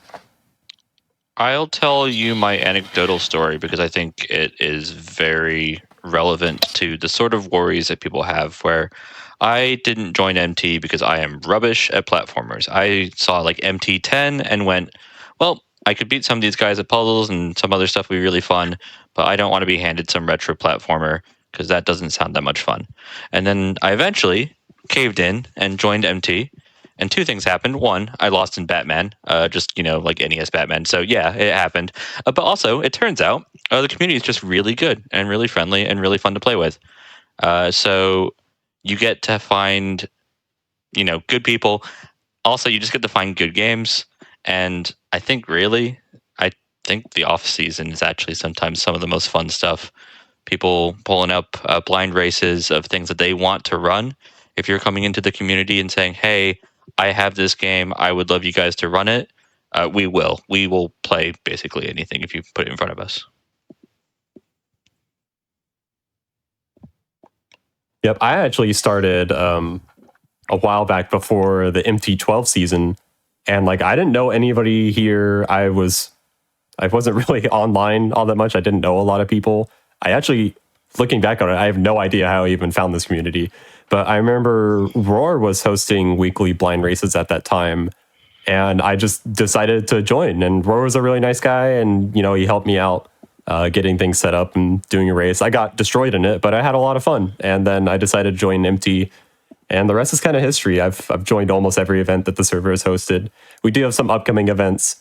I'll tell you my anecdotal story because I think it is very relevant to the sort of worries that people have, where I didn't join MT because I am rubbish at platformers. I saw like MT10 and went, well, I could beat some of these guys at puzzles and some other stuff would be really fun, but I don't want to be handed some retro platformer because that doesn't sound that much fun. And then I eventually caved in and joined MT. And two things happened. One, I lost in Batman, just, like NES Batman. So yeah, it happened. But also, it turns out the community is just really good and really friendly and really fun to play with. So you get to find, good people. Also, you just get to find good games. And I think the off season is actually sometimes some of the most fun stuff. People pulling up blind races of things that they want to run. If you're coming into the community and saying, hey, I have this game, I would love you guys to run it, we will. We will play basically anything if you put it in front of us. Yep, I actually started a while back before the MT12 season, and I didn't know anybody here. I wasn't really online all that much. I didn't know a lot of people. I actually, looking back on it, I have no idea how I even found this community. But I remember Roar was hosting weekly blind races at that time, and I just decided to join. And Roar was a really nice guy, and he helped me out getting things set up and doing a race. I got destroyed in it, but I had a lot of fun. And then I decided to join MT, and the rest is kind of history. I've joined almost every event that the server has hosted. We do have some upcoming events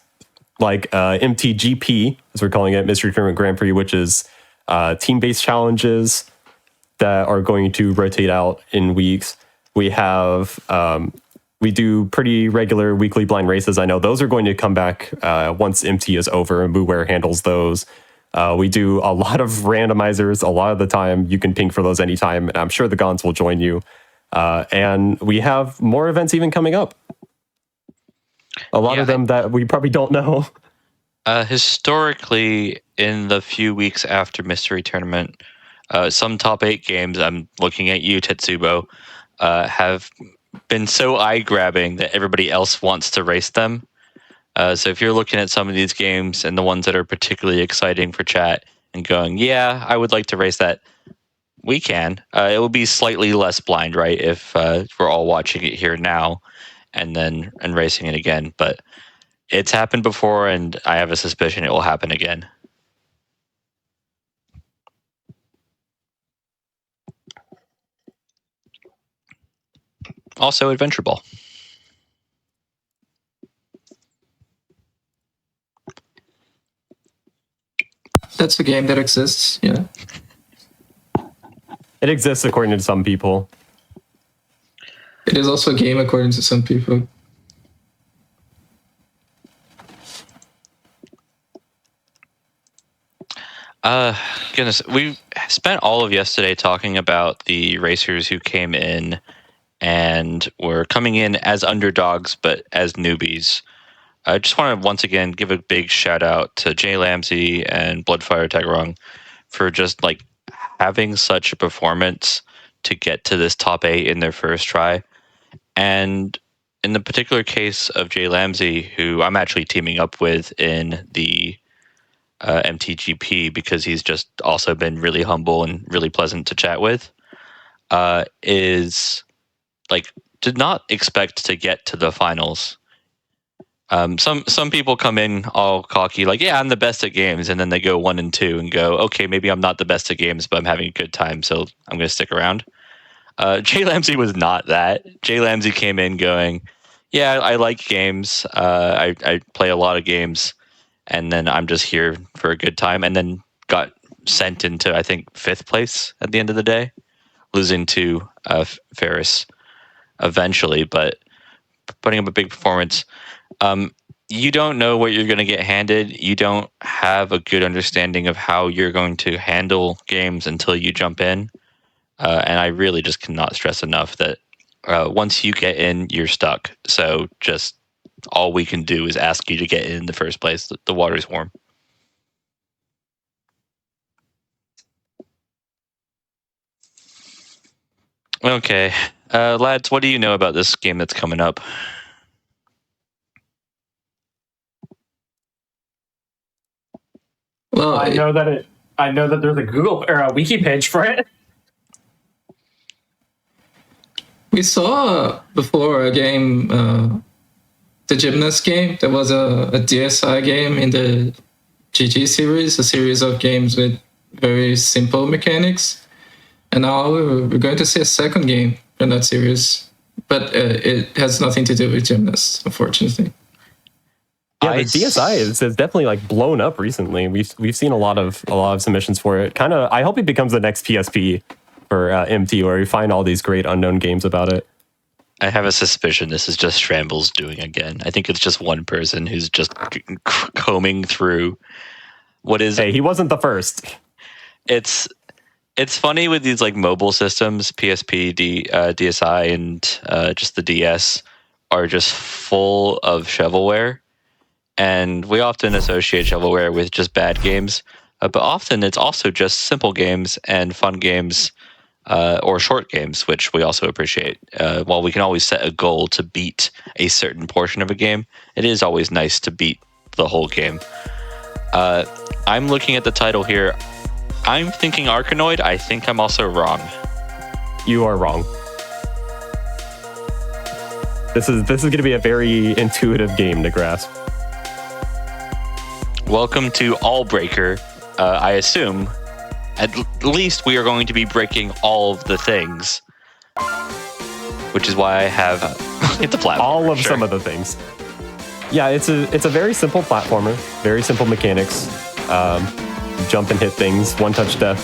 like MTGP, as we're calling it, Mystery Tournament Grand Prix, which is team-based challenges that are going to rotate out in weeks. We have we do pretty regular weekly blind races. I know those are going to come back once MT is over and BlueWare handles those. We do a lot of randomizers a lot of the time. You can ping for those anytime, and I'm sure the Gons will join you. And we have more events even coming up. A lot of them that we probably don't know. Historically, in the few weeks after Mystery Tournament, some top 8 games, I'm looking at you, Tetsubo, have been so eye-grabbing that everybody else wants to race them. So if you're looking at some of these games and the ones that are particularly exciting for chat and going, yeah, I would like to race that, we can. It will be slightly less blind, right, if we're all watching it here now and racing it again. But it's happened before, and I have a suspicion it will happen again. Also, Adventure Ball. That's a game that exists, yeah. It exists according to some people. It is also a game according to some people. Goodness, we spent all of yesterday talking about the racers who came in and were coming in as underdogs, but as newbies. I just want to once again give a big shout out to Jay Lamsey and Bloodfire Tagarong for just having such a performance to get to this top 8 in their first try. And in the particular case of Jay Lamsey, who I'm actually teaming up with in the MTGP because he's just also been really humble and really pleasant to chat with, is did not expect to get to the finals. Some people come in all cocky, like, yeah, I'm the best at games, and then they go 1 and 2 and go, okay, maybe I'm not the best at games, but I'm having a good time, so I'm going to stick around. Jay Lamsey was not that. Jay Lamsey came in going, yeah, I like games. I play a lot of games, and then I'm just here for a good time, and then got sent into, I think, 5th place at the end of the day, losing to Ferris eventually, but putting up a big performance. You don't know what you're going to get handed. You don't have a good understanding of how you're going to handle games until you jump in. And I really just cannot stress enough that once you get in, you're stuck. So just all we can do is ask you to get in the first place. The water's warm. Okay. Lads, what do you know about this game that's coming up? Well, I know that there's a Google or a wiki page for it. we saw before a game, the Gymnast game. There was a DSI game in the GG series, a series of games with very simple mechanics. And now we're going to see a second game in that series, but it has nothing to do with Gymnast, unfortunately. Yeah, the DSI is definitely like blown up recently. We've seen a lot of submissions for it. Kind of, I hope it becomes the next PSP for MT, where we find all these great unknown games about it. I have a suspicion this is just Shrambles doing again. I think it's just one person who's just combing through what is. Hey, he wasn't the first. It's funny with these like mobile systems, PSP, DSI, and just the DS are just full of shovelware. And we often associate shovelware with just bad games, but often it's also just simple games and fun games or short games, which we also appreciate. While we can always set a goal to beat a certain portion of a game, it is always nice to beat the whole game. I'm looking at the title here. I'm thinking Arkanoid. I think I'm also wrong. You are wrong. This is going to be a very intuitive game to grasp. Welcome to All Breaker. I assume at least we are going to be breaking all of the things, which is why I have it's a platformer. All of some of the things. Yeah, it's a very simple platformer, very simple mechanics. Jump and hit things, one-touch death.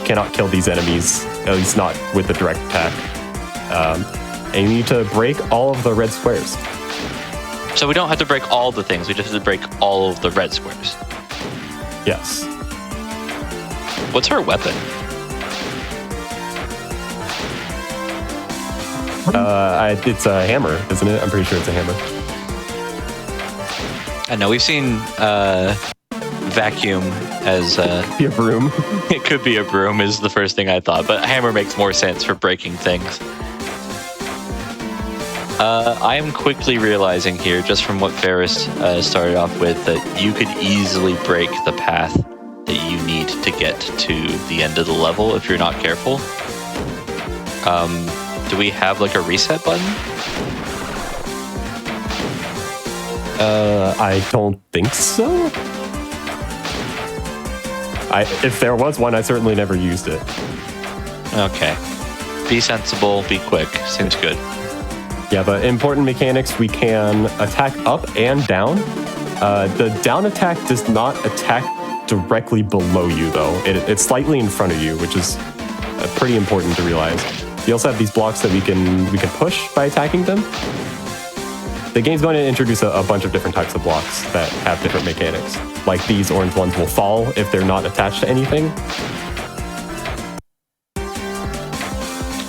Cannot kill these enemies, at least not with the direct attack. And you need to break all of the red squares. So we don't have to break all the things, we just have to break all of the red squares. Yes. What's her weapon? It's a hammer, isn't it? I'm pretty sure it's a hammer. I know we've seen vacuum as Be a broom. it could be a broom is the first thing I thought, but hammer makes more sense for breaking things. I am quickly realizing here, just from what Ferris started off with, that you could easily break the path that you need to get to the end of the level if you're not careful. Do we have like a reset button? I don't think so. If there was one, I certainly never used it. Okay. Be sensible, be quick. Seems good. Yeah, but important mechanics, we can attack up and down. The down attack does not attack directly below you, though. It's slightly in front of you, which is pretty important to realize. You also have these blocks that we can push by attacking them. The game's going to introduce a bunch of different types of blocks that have different mechanics. Like these orange ones will fall if they're not attached to anything.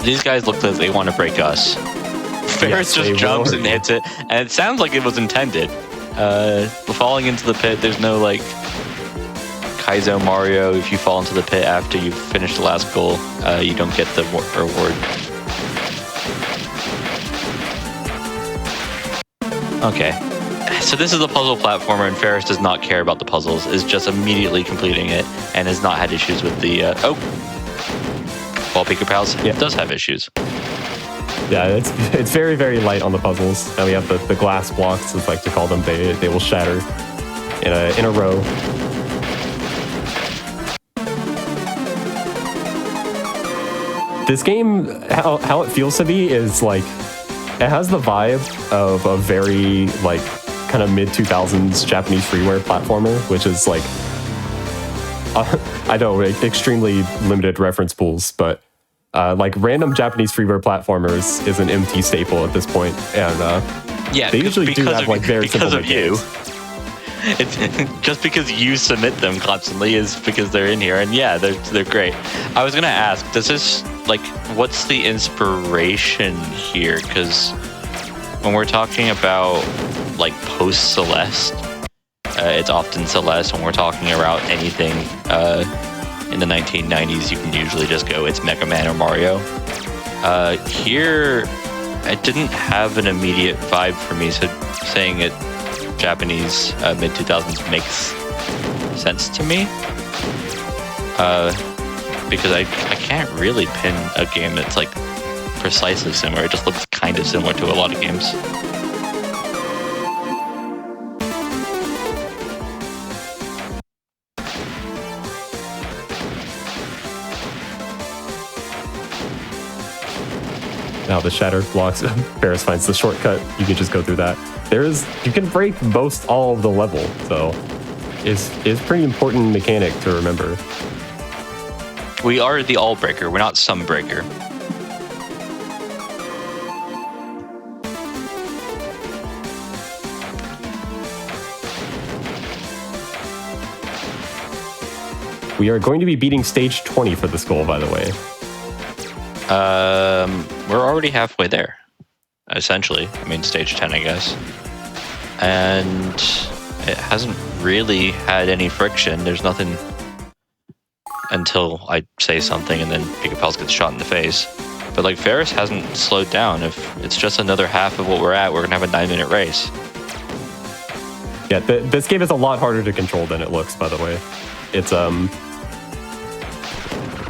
These guys look like they want to break us. Ferris just jumps and hits it, and it sounds like it was intended. Falling into the pit, there's no like Kaizo Mario. If you fall into the pit after you've finished the last goal, you don't get the reward. Okay, so this is a puzzle platformer, and Ferris does not care about the puzzles, is just immediately completing it, and has not had issues with the... Ball Pika Pals does have issues. Yeah, it's very, very light on the puzzles. Now we have the glass blocks, as I like to call them. They will shatter in a row. This game, how it feels to me is like, it has the vibe of a very like kind of mid-2000s Japanese freeware platformer, which is like, I know, extremely limited reference pools, but like random Japanese freeware platformers is an MT staple at this point, and Yeah, they usually do have like very simple because of you. mechanics. It's just because you submit them constantly is because they're in here, and yeah, they're great. I was gonna ask, does this like what's the inspiration here? Because when we're talking about like post Celeste, it's often Celeste. When we're talking about anything in the 1990s, you can usually just go it's Mega Man or Mario. Here, it didn't have an immediate vibe for me, so saying it Japanese mid-2000s makes sense to me, because I can't really pin a game that's like precisely similar. It just looks kind of similar to a lot of games. Now the shattered blocks, Ferris finds the shortcut. You can just go through that. You can break most all of the level, so it's pretty important mechanic to remember. We are the all breaker. We're not some breaker. We are going to be beating stage 20 for this goal, by the way. We're already halfway there, essentially. I mean, stage 10, I guess. And it hasn't really had any friction. There's nothing until I say something and then Pika-Pals gets shot in the face. But like Ferris hasn't slowed down. If it's just another half of what we're at, we're gonna have a 9-minute race. Yeah, this game is a lot harder to control than it looks, by the way. It's I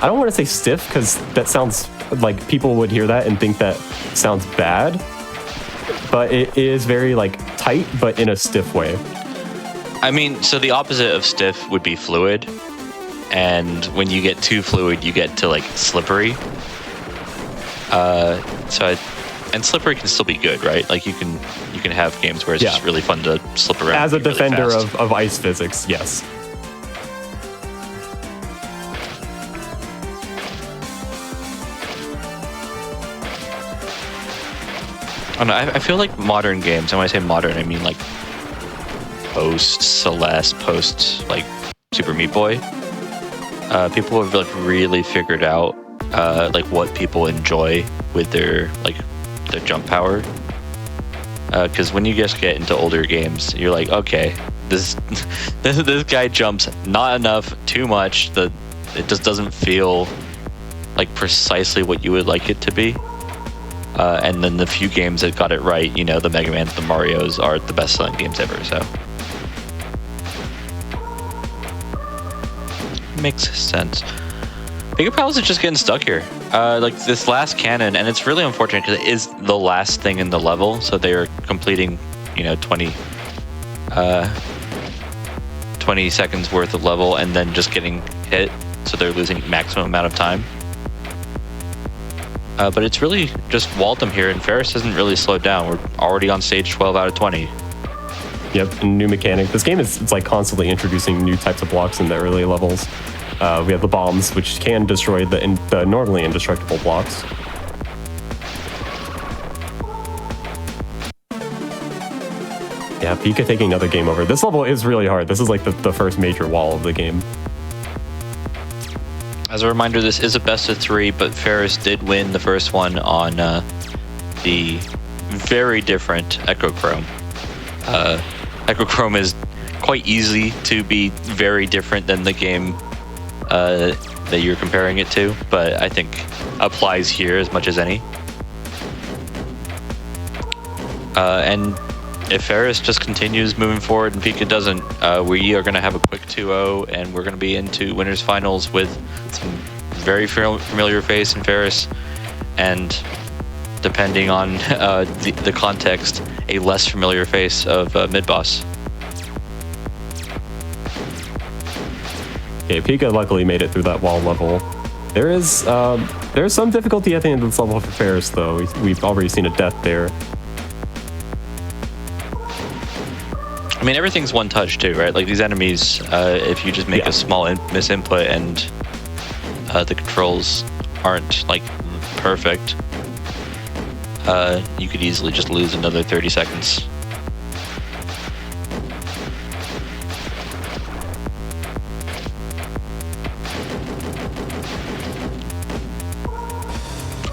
don't want to say stiff, because that sounds like people would hear that and think that sounds bad, but it is very like tight, but in a stiff way. I mean, so the opposite of stiff would be fluid, and when you get too fluid, you get to like slippery. And slippery can still be good, right? Like you can have games where it's just really fun to slip around. As a really defender fast. of ice physics, yes. I don't know, I feel like modern games, and when I say modern, I mean like post-Celeste, post like Super Meat Boy. People have like really figured out like what people enjoy with their jump power. Because when you just get into older games, you're like, okay, this guy jumps not enough, too much. It just doesn't feel like precisely what you would like it to be. And then the few games that got it right, you know, the Mega Mans, the Marios are the best-selling games ever, so. Makes sense. Pika-Pals is just getting stuck here. Like this last cannon, and it's really unfortunate because it is the last thing in the level, so they are completing, you know, 20 seconds worth of level and then just getting hit, so they're losing maximum amount of time. But it's really just walled them here, and Ferris hasn't really slowed down. We're already on stage 12 out of 20. Yep, new mechanic. This game it's like constantly introducing new types of blocks in the early levels. We have the bombs, which can destroy the normally indestructible blocks. Yeah, Pika taking another game over. This level is really hard. This is like the first major wall of the game. As a reminder, this is a best of 3, but Ferris did win the first one on the very different Echochrome. Echochrome is quite easy to be very different than the game that you're comparing it to, but I think applies here as much as any. And if Ferris just continues moving forward and Pika doesn't, we are going to have a quick 2-0, and we're going to be into winners finals with some very familiar face in Ferris and depending on the context, a less familiar face of mid-boss. Okay, Pika luckily made it through that wall level. There's some difficulty at the end of this level for Ferris, though. We've already seen a death there. I mean, everything's one touch too, right? Like these enemies, if you just make a small misinput and the controls aren't like perfect, you could easily just lose another 30 seconds.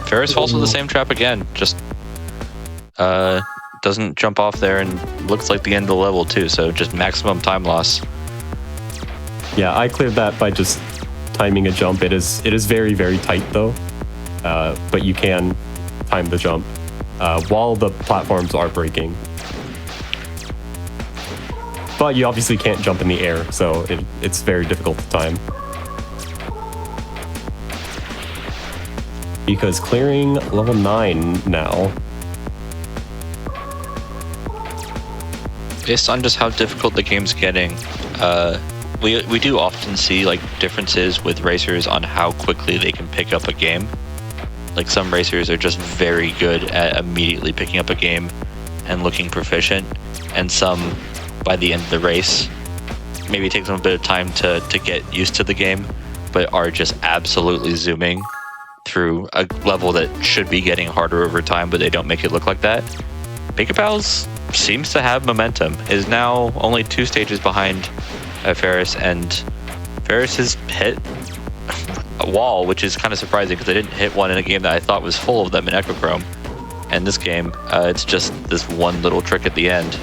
Ferris falls with the same trap again, just doesn't jump off there, and looks like the end of the level too, so just maximum time loss. Yeah, I cleared that by just timing a jump. It is very, very tight though, but you can time the jump while the platforms are breaking. But you obviously can't jump in the air, so it's very difficult to time. Because clearing level 9 now. Based on just how difficult the game's getting, we do often see like differences with racers on how quickly they can pick up a game. Like some racers are just very good at immediately picking up a game and looking proficient, and some by the end of the race maybe it takes them a bit of time to get used to the game, but are just absolutely zooming through a level that should be getting harder over time, but they don't make it look like that. Pika Pals seems to have momentum, is now only 2 stages behind Ferris, and Ferris has hit a wall, which is kind of surprising because I didn't hit one in a game that I thought was full of them in Echochrome. And this game, it's just this one little trick at the end.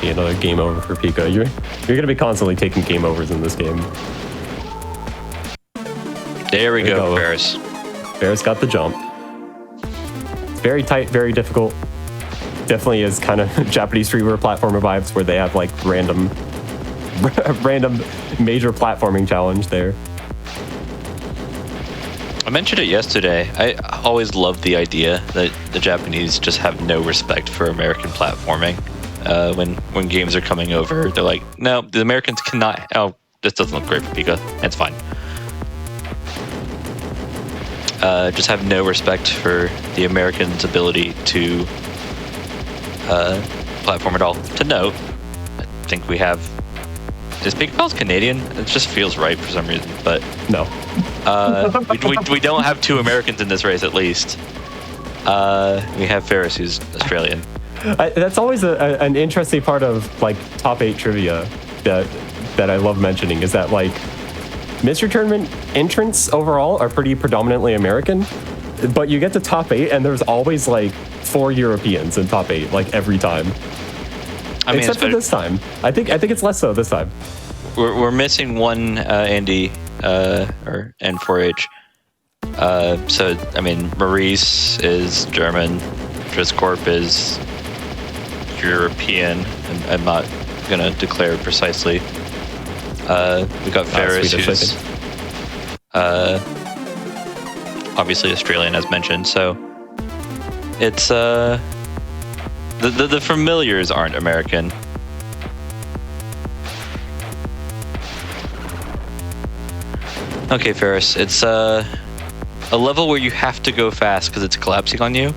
Another game over for Pika. You're going to be constantly taking game overs in this game. There we go, Ferris. Ferris got the jump. Very tight, very difficult. Definitely is kind of Japanese freeware platformer vibes where they have like random major platforming challenge there. I mentioned it yesterday. I always loved the idea that the Japanese just have no respect for American platforming. When games are coming over, they're like, no, the Americans cannot. Oh, this doesn't look great for Pika. It's fine. Just have no respect for the Americans' ability to platform at all. To note, I think we have. Is Pika Pals Canadian? It just feels right for some reason, but no. We don't have 2 Americans in this race, at least. We have Ferris, who's Australian. That's always an interesting part of like top 8 trivia that I love mentioning, is that like Mystery Tournament entrants overall are pretty predominantly American, but you get to top 8 and there's always like 4 Europeans in top 8, like every time. I mean, except for this time. I think it's less so this time. We're missing one Andy or N4H. So I mean, Maurice is German, Driscorp is European. I'm not gonna declare precisely. We got Ferris, Swedish, who's obviously Australian, as mentioned. So it's the familiars aren't American. Okay, Ferris, it's a level where you have to go fast because it's collapsing on you.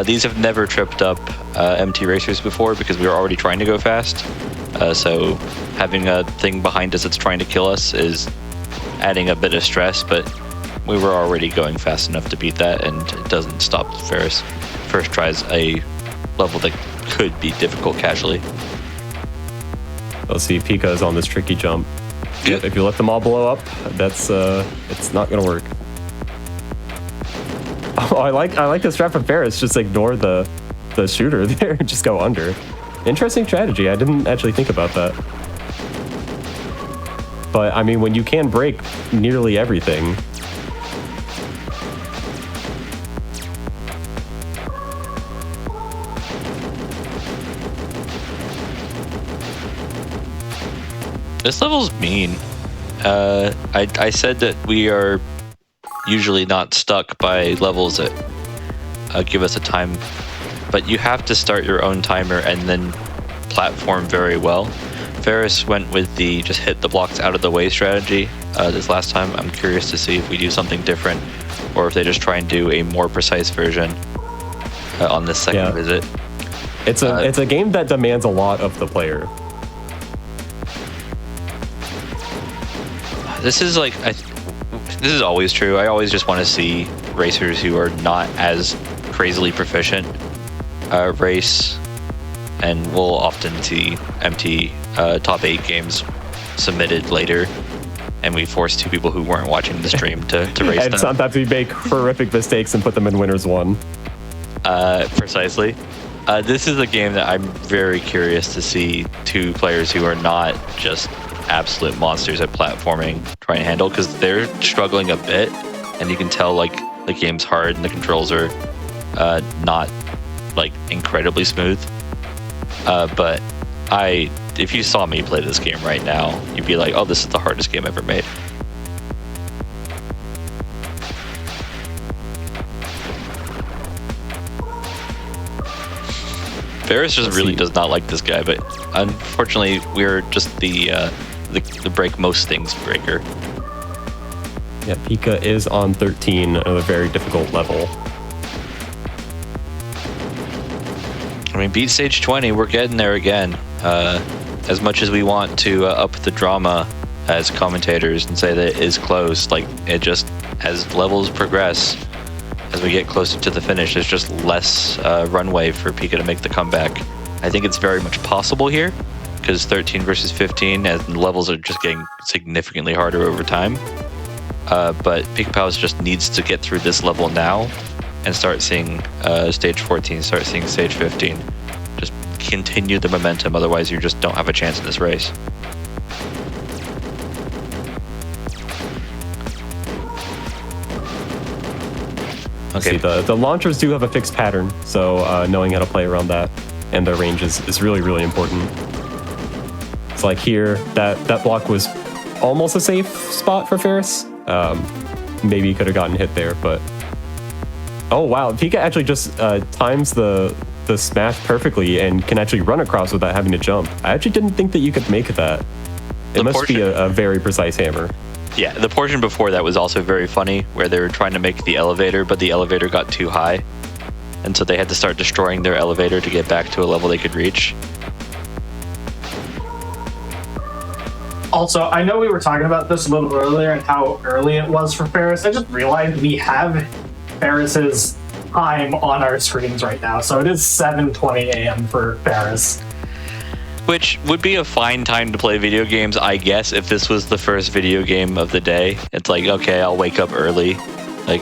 These have never tripped up MT racers before because we were already trying to go fast. So having a thing behind us that's trying to kill us is adding a bit of stress, but we were already going fast enough to beat that, and it doesn't stop Ferris. First tries a level that could be difficult casually. Let's see, Pika is on this tricky jump. Good. If you let them all blow up, that's it's not gonna work. Oh, I like this strat from Ferris. Just ignore the shooter there and just go under. Interesting strategy. I didn't actually think about that. But I mean, when you can break nearly everything. This level's mean. I said that we are usually not stuck by levels that give us a time, but you have to start your own timer and then platform very well. Ferris went with the just hit the blocks out of the way strategy this last time. I'm curious to see if we do something different or if they just try and do a more precise version on this second visit. It's a game that demands a lot of the player. This is like, this is always true. I always just want to see racers who are not as crazily proficient race, and we'll often see MT top 8 games submitted later, and we force two people who weren't watching the stream to race them. And sometimes we make horrific mistakes and put them in winners 1. Precisely. This is a game that I'm very curious to see two players who are not just absolute monsters at platforming try and handle, because they're struggling a bit, and you can tell like the game's hard and the controls are not like incredibly smooth. But if you saw me play this game right now, you'd be like, oh, this is the hardest game ever made. Ferris just really does not like this guy, but unfortunately, we're just the break most things breaker. Yeah, Pika is on 13 at a very difficult level. I mean, beat stage 20, we're getting there again. As much as we want to up the drama as commentators and say that it is close, like it just, as levels progress, as we get closer to the finish, there's just less runway for Pika to make the comeback. I think it's very much possible here, because 13 versus 15, and the levels are just getting significantly harder over time. But Pika Pals just needs to get through this level now and start seeing stage 14, start seeing stage 15. Just continue the momentum, otherwise you just don't have a chance in this race. Okay. See, the launchers do have a fixed pattern, so knowing how to play around that and their range is really, really important. It's like here, that block was almost a safe spot for Ferris. Maybe he could have gotten hit there, but... Oh, wow. Pika actually just times the smash perfectly and can actually run across without having to jump. I actually didn't think that you could make that. It must be a very precise hammer. Yeah, the portion before that was also very funny, where they were trying to make the elevator, but the elevator got too high. And so they had to start destroying their elevator to get back to a level they could reach. Also, I know we were talking about this a little earlier and how early it was for Ferris. I just realized we have Ferris's time on our screens right now. So it is 7:20 a.m. for Ferris. Which would be a fine time to play video games, I guess, if this was the first video game of the day. It's like, okay, I'll wake up early. Like,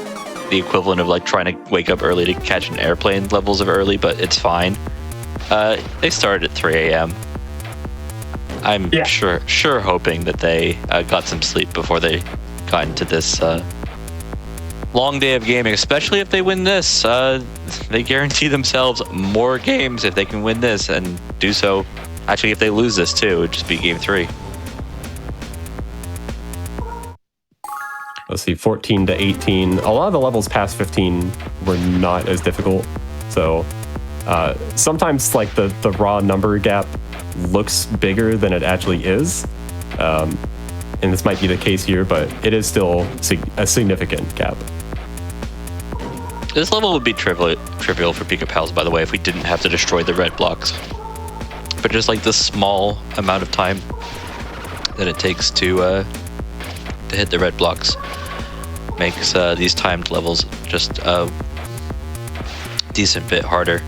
the equivalent of like trying to wake up early to catch an airplane levels of early, but it's fine. They started at 3 a.m. I'm sure hoping that they got some sleep before they got into this long day of gaming, especially if they win this. They guarantee themselves more games if they can win this, and do so. Actually, if they lose this too, it would just be game 3. Let's see, 14 to 18. A lot of the levels past 15 were not as difficult. So sometimes like the raw number gap looks bigger than it actually is. And this might be the case here, but it is still a significant gap. This level would be trivial for Pika Pals, by the way, if we didn't have to destroy the red blocks. But just like the small amount of time that it takes to hit the red blocks makes these timed levels just a decent bit harder.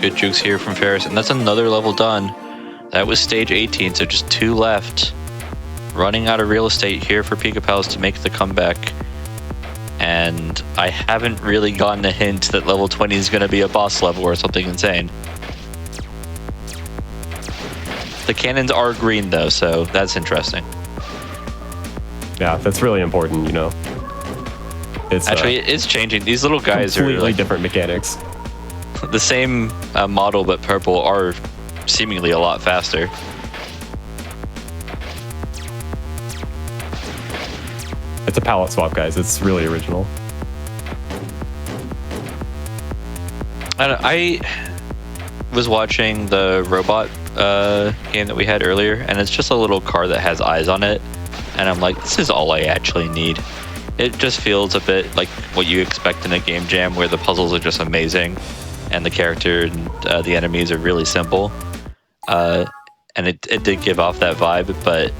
Good jukes here from Ferris, and that's another level done. That was stage 18, so just 2 left. Running out of real estate here for Pika Pals to make the comeback. And I haven't really gotten a hint that level 20 is going to be a boss level or something insane. The cannons are green though, so that's interesting. Yeah, that's really important, you know. It's actually, it's changing. These little guys are completely like different mechanics. The same model, but purple, are seemingly a lot faster. It's a palette swap, guys. It's really original. I was watching the robot game that we had earlier, and it's just a little car that has eyes on it, and I'm like, this is all I actually need. It just feels a bit like what you expect in a game jam, where the puzzles are just amazing, and the character and the enemies are really simple. And it did give off that vibe, but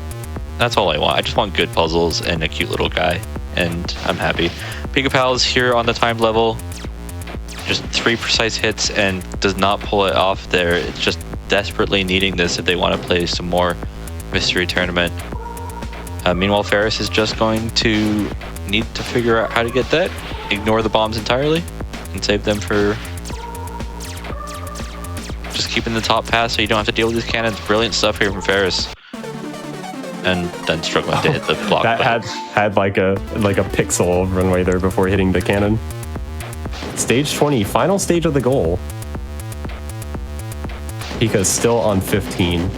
that's all I want. I just want good puzzles and a cute little guy, and I'm happy. Pika-Pal's here on the timed level. Just 3 precise hits and does not pull it off there. It's just desperately needing this if they want to play some more Mystery Tournament. Meanwhile, Ferris is just going to need to figure out how to get that, ignore the bombs entirely, and save them for just keeping the top pass so you don't have to deal with these cannons. Brilliant stuff here from Ferris. And then struggling to hit the block. That had like a pixel runway there before hitting the cannon. Stage 20, final stage of the goal. Pika's still on 15.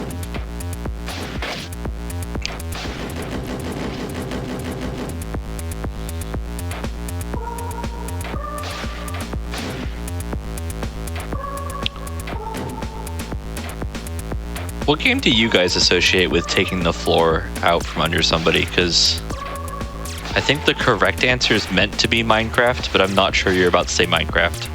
What game do you guys associate with taking the floor out from under somebody? Because I think the correct answer is meant to be Minecraft, but I'm not sure you're about to say Minecraft.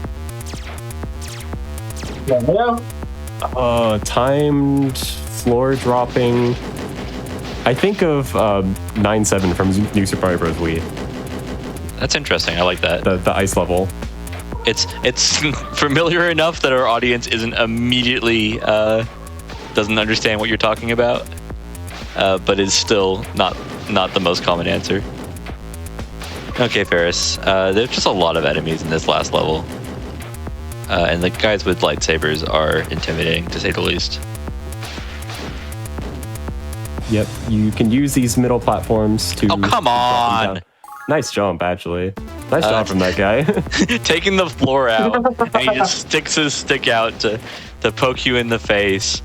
Timed floor dropping. I think of 9-7 from New Super Mario Bros. Wii. That's interesting. I like that. The ice level. It's familiar enough that our audience isn't immediately doesn't understand what you're talking about, but is still not the most common answer. Okay, Ferris. There's just a lot of enemies in this last level. And the guys with lightsabers are intimidating, to say the least. Yep, you can use these middle platforms to... Oh, come on! Nice jump, actually. Nice job from that guy. Taking the floor out, and he just sticks his stick out to poke you in the face.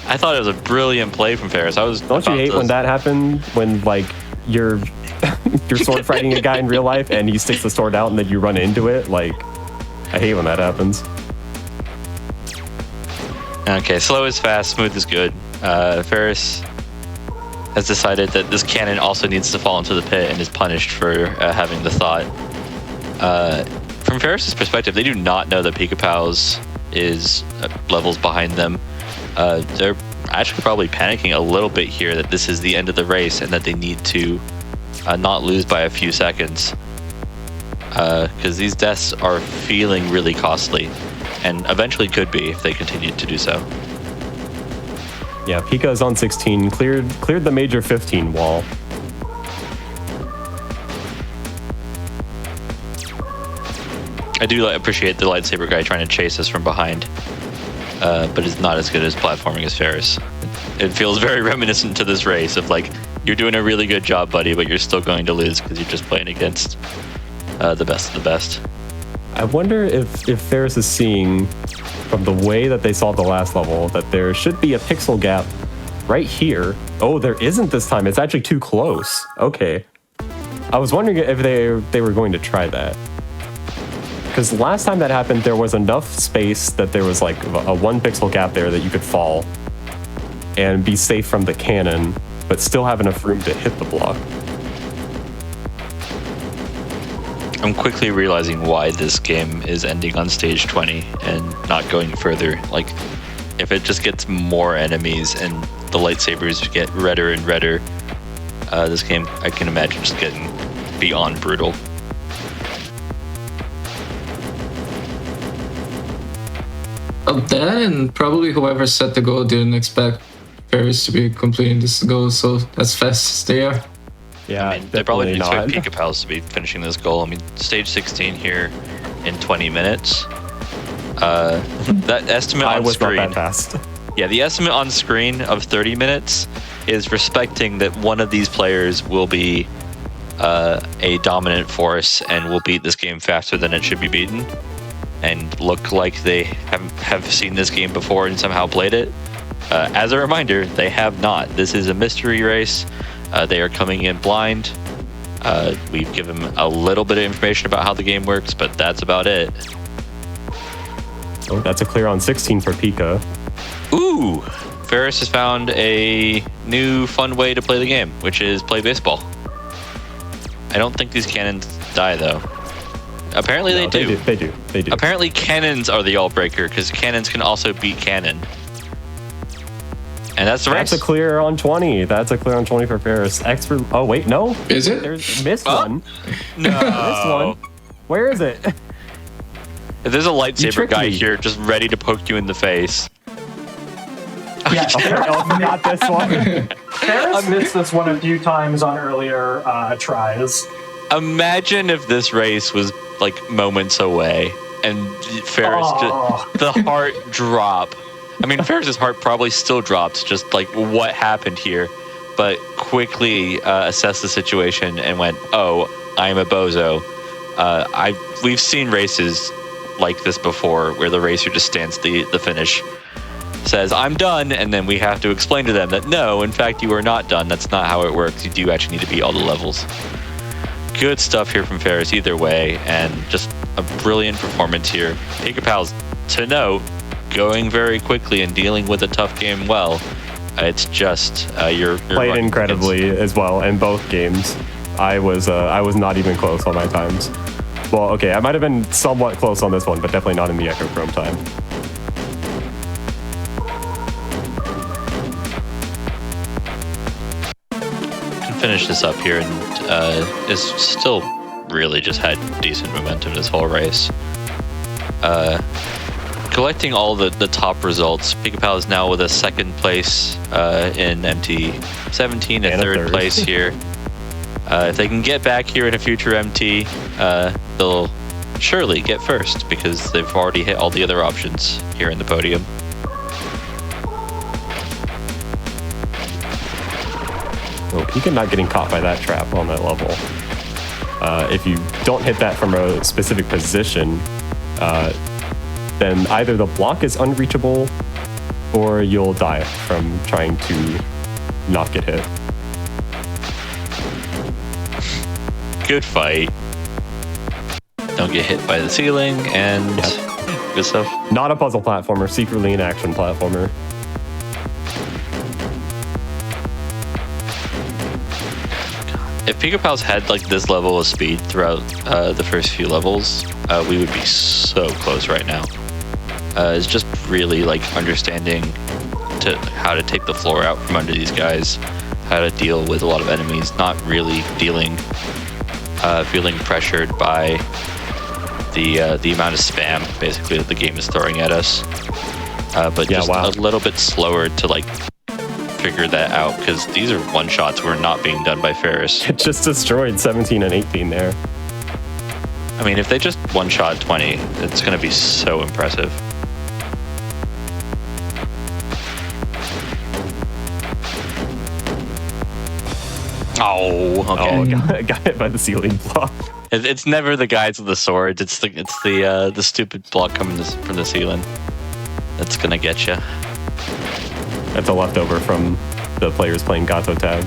I thought it was a brilliant play from Ferris. Don't you hate when that happened? When, like, you're sword fighting a guy in real life and he sticks the sword out and then you run into it? Like, I hate when that happens. Okay, slow is fast, smooth is good. Ferris has decided that this cannon also needs to fall into the pit and is punished for having the thought. From Ferris's perspective, they do not know that Pika-Pal's is levels behind them. They're actually probably panicking a little bit here that this is the end of the race and that they need to not lose by a few seconds. Because these deaths are feeling really costly and eventually could be if they continue to do so. Yeah, Pika is on 16, cleared the major 15 wall. I do appreciate the lightsaber guy trying to chase us from behind, but it's not as good as platforming as Ferris. It feels very reminiscent to this race of like, you're doing a really good job, buddy, but you're still going to lose because you're just playing against the best of the best. I wonder if Ferris is seeing, from the way that they saw the last level, that there should be a pixel gap right here. Oh, there isn't this time. It's actually too close. Okay. I was wondering if they were going to try that. Because last time that happened, there was enough space that there was like a 1 pixel gap there that you could fall and be safe from the cannon, but still have enough room to hit the block. I'm quickly realizing why this game is ending on stage 20 and not going further. Like, if it just gets more enemies and the lightsabers get redder and redder, this game, I can imagine just getting beyond brutal. That and probably whoever set the goal didn't expect Ferris to be completing this goal so as fast as they are. Yeah, I mean, they probably didn't not. expect Pika-Pals to be finishing this goal. I mean, stage 16 here in 20 minutes. That estimate I on was screen. not that fast. Yeah, the estimate on screen of 30 minutes is respecting that one of these players will be a dominant force and will beat this game faster than it should be beaten, and look like they have seen this game before and somehow played it. As a reminder, they have not. This is a mystery race. They are coming in blind. We've given him a little bit of information about how the game works, but that's about it. Oh, that's a clear on 16 for Pika. Ooh! Ferris has found a new fun way to play the game, which is play baseball. I don't think these cannons die, though. Apparently they do. They do. Apparently cannons are the all-breaker, because cannons can also beat cannon. And that's the race. That's a clear on 20. That's a clear on 20 for Ferris. Expert. Oh, wait, no. Is it? There's missed one. No. Missed one. Where is it? If there's a lightsaber tricked guy me. here just ready to poke you in the face. Yeah, Oh, not this one. Ferris missed this one a few times on earlier tries. Imagine if this race was like moments away and Ferris just the heart drop. I mean, Ferris's heart probably still dropped, just like what happened here, but quickly assessed the situation and went, "Oh, I'm a bozo." We've seen races like this before, where the racer just stands the finish, says, "I'm done," and then we have to explain to them that no, in fact, you are not done. That's not how it works. You do actually need to beat all the levels. Good stuff here from Ferris either way, and just a brilliant performance here. Pika-Pals, to note, going very quickly and dealing with a tough game well. It's just you're Played incredibly as well in both games. I was not even close on my times. Well, okay, I might have been somewhat close on this one, but definitely not in the Echochrome time. Can finish this up here, and is still really just had decent momentum this whole race. Collecting all the top results, Pika-Pal is now with a second place in MT17, a And a third third. place here. If they can get back here in a future MT, they'll surely get first because they've already hit all the other options here in the podium. Oh, Pika not getting caught by that trap on that level. If you don't hit that from a specific position, then either the block is unreachable or you'll die from trying to not get hit. Good fight. Don't get hit by the ceiling, and good stuff. Not a puzzle platformer, secretly an action platformer. If Pika-Pal's had like this level of speed throughout the first few levels, we would be so close right now. It's just really like understanding how to take the floor out from under these guys, how to deal with a lot of enemies, not really feeling pressured by the amount of spam basically that the game is throwing at us. But Yeah, just wow. a little bit slower to like figure that out, because these are one shots were not being done by Ferris. It just destroyed 17 and 18 there. I mean, if they just one shot 20, it's going to be so impressive. Oh, okay. Oh, got hit by the ceiling block. It's never the guys with the swords. It's the stupid block coming from the ceiling that's gonna get you. That's a leftover from the players playing Gato Tag.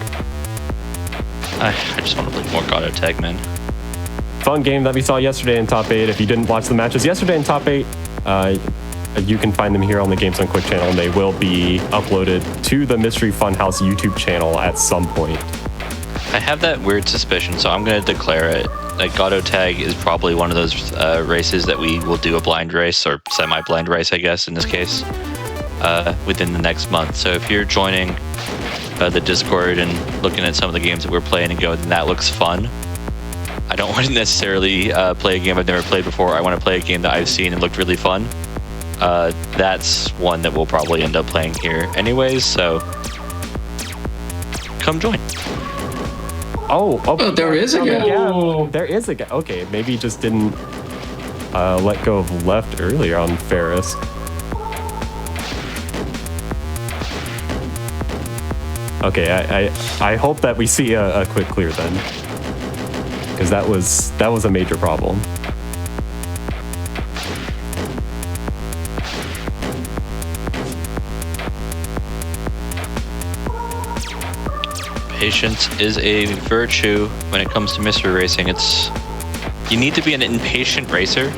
I just want to play more Gato Tag, man. Fun game that we saw yesterday in Top 8. If you didn't watch the matches yesterday in Top 8, you can find them here on the Games on Quick channel, and they will be uploaded to the Mystery Funhouse YouTube channel at some point. I have that weird suspicion, so I'm gonna declare it. Like Gato Tag is probably one of those races that we will do a blind race, or semi-blind race, I guess, in this case, within the next month. So if you're joining the Discord and looking at some of the games that we're playing and going, that looks fun. I don't want to necessarily play a game I've never played before. I want to play a game that I've seen and looked really fun. That's one that we'll probably end up playing here anyways, so come join. Oh, there is a guy. Yeah, there is a guy. Okay, maybe he just didn't let go of left earlier on Ferris. Okay, I hope that we see a quick clear then, because that was a major problem. patience is a virtue when it comes to mystery racing. You need to be an impatient racer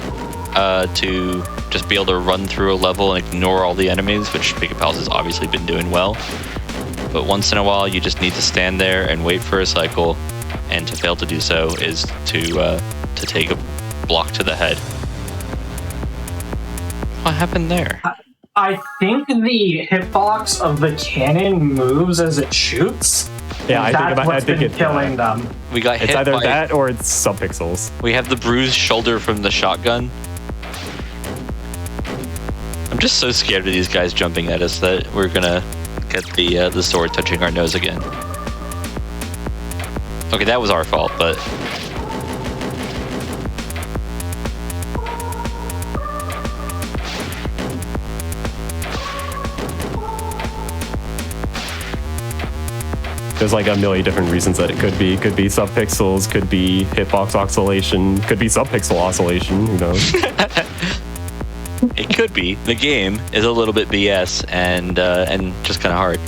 to just be able to run through a level and ignore all the enemies, which Pika Pals has obviously been doing well. But once in a while, you just need to stand there and wait for a cycle, and to fail to do so is to take a block to the head. What happened there? I think the hitbox of the cannon moves as it shoots. Yeah, I think it's killing them. We got hit It's either by, that or it's subpixels. We have the bruised shoulder from the shotgun. I'm just so scared of these guys jumping at us that we're gonna get the sword touching our nose again. Okay, that was our fault, but There's like a million different reasons that it could be. Could be subpixels, could be hitbox oscillation, could be subpixel oscillation, who knows? it could be. The game is a little bit BS and just kind of hard.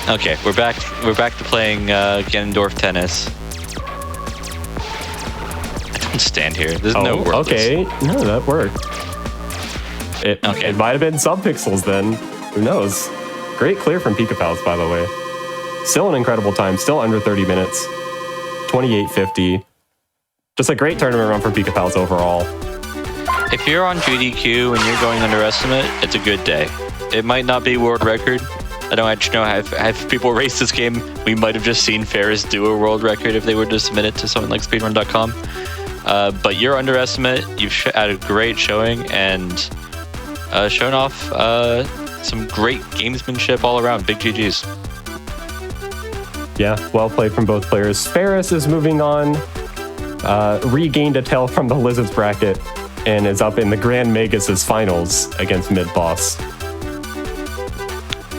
Okay, we're back to playing Ganondorf tennis. I don't stand here. There's no world. Okay, no, that worked. It might have been subpixels then. Who knows? Great clear from Pika Pals, by the way. Still an incredible time. Still under 30 minutes. 28:50. Just a great tournament run from Pika Pals overall. If you're on GDQ and you're going underestimate, it's a good day. It might not be world record. I don't actually know have people race this game. We might have just seen Ferris do a world record if they were to submit it to something like speedrun.com. But you're underestimate. You've had a great showing and shown off some great gamesmanship all around. Big GGs. Yeah, well played from both players. Ferris is moving on, regained a tail from the Lizards bracket, and is up in the Grand Magus' finals against Mid Boss.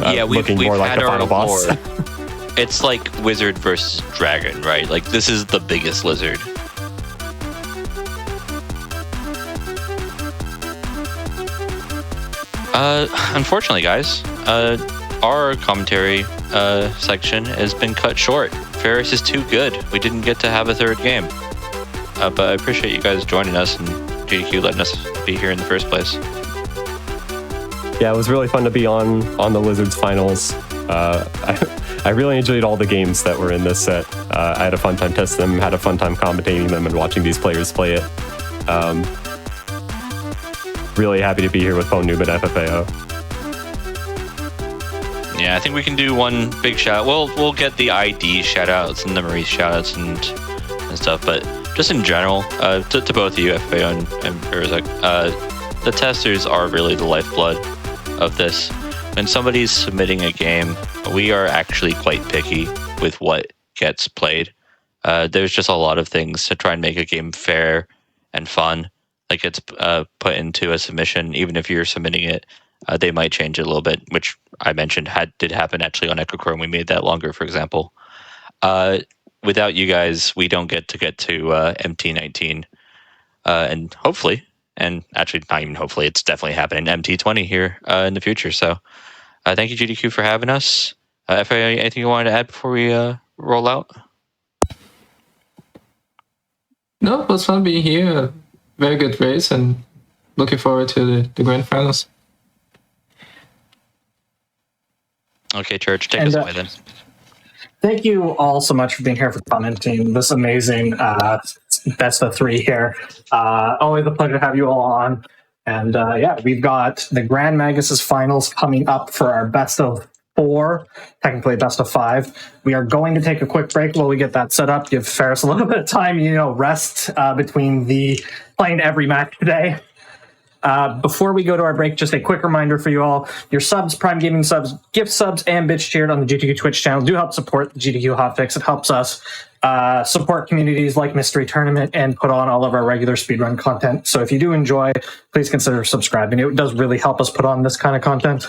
Yeah, we've more like had the our final boss. lore. It's like Wizard versus Dragon, right? Like, this is the biggest lizard. Unfortunately, guys, our commentary section has been cut short. Ferris is too good. We didn't get to have a third game. But I appreciate you guys joining us and GDQ letting us be here in the first place. Yeah, it was really fun to be on the Lizards finals. I really enjoyed all the games that were in this set. I had a fun time testing them, had a fun time commentating them, and watching these players play it. Really happy to be here with Phone Noob at FFAO. Yeah, I think we can do one big shout. We'll get the ID shout outs and the Maurice shout outs and stuff, but just in general, to both of you, FFAO and Berzak, the testers are really the lifeblood of this. When somebody's submitting a game, we are actually quite picky with what gets played. There's just a lot of things to try and make a game fair and fun. Like, it's put into a submission, even if you're submitting it, they might change it a little bit, which I mentioned did happen actually on Echochrome. We made that longer, for example. Without you guys, we don't get to MT19. And hopefully, and actually not even hopefully, it's definitely happening, MT20 here in the future. So thank you, GDQ, for having us. If anything you wanted to add before we roll out? No, it was fun being here. Very good race, and looking forward to the grand finals. Okay, Church, take us away then. Thank you all so much for being here, for commenting this amazing best of three here. Always a pleasure to have you all on. And yeah, we've got the Grand Magus' finals coming up for our best of four, technically best of five. We are going to take a quick break while we get that set up, give Ferris a little bit of time, rest between the playing every match today. Before we go to our break, just a quick reminder for you all. Your subs, Prime Gaming subs, gift subs, and bits shared on the GDQ Twitch channel do help support the GDQ Hotfix. It helps us support communities like Mystery Tournament and put on all of our regular speedrun content. So if you do enjoy, please consider subscribing. It does really help us put on this kind of content.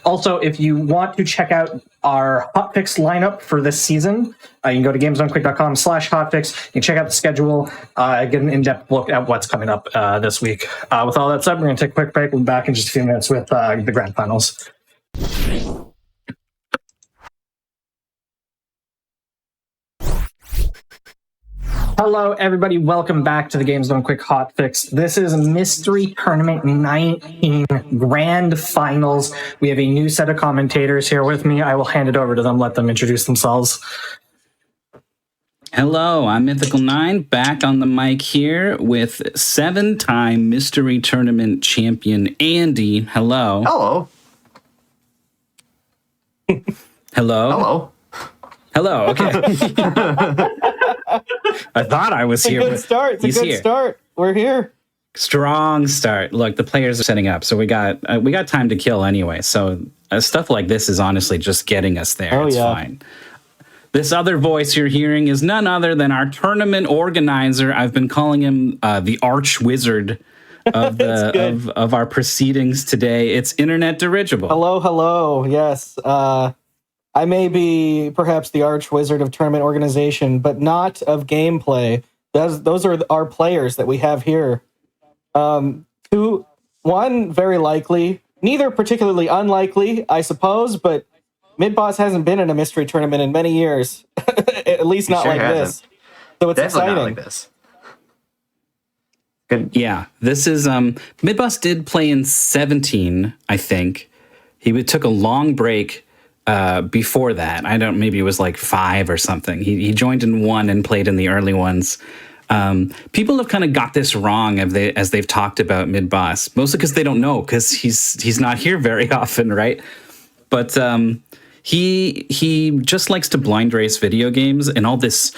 Also, if you want to check out our Hotfix lineup for this season, you can go to gamesdonequick.com/hotfix. You can check out the schedule, get an in-depth look at what's coming up this week. With all that said, we're going to take a quick break. We'll be back in just a few minutes with the grand finals. Hello, everybody. Welcome back to the Games Done Quick Hotfix. This is Mystery Tournament 19 Grand Finals. We have a new set of commentators here with me. I will hand it over to them, let them introduce themselves. Hello, I'm Mythical9, back on the mic here with 7-time Mystery Tournament champion Andy. Hello. Hello. Hello. Hello. Hello, okay. I thought I was here. It's a good start. It's a good start. We're here. Strong start. Look, the players are setting up, so we got time to kill anyway. So stuff like this is honestly just getting us there. It's fine. This other voice you're hearing is none other than our tournament organizer. I've been calling him the arch wizard of the of our proceedings today. It's Internet Dirigible. Hello. Yes. I may be perhaps the arch wizard of tournament organization, but not of gameplay. Those are our players that we have here. One, very likely. Neither particularly unlikely, I suppose, but Midboss hasn't been in a mystery tournament in many years. At least not like this. So it's exciting. Not like this. Good. Yeah, this is Midboss did play in 17, I think. He took a long break before that. Maybe it was like 5 or something. He joined in 1 and played in the early ones. People have kind of got this wrong as they've talked about Midboss, mostly because they don't know, because he's not here very often, right? But he just likes to blind race video games and all this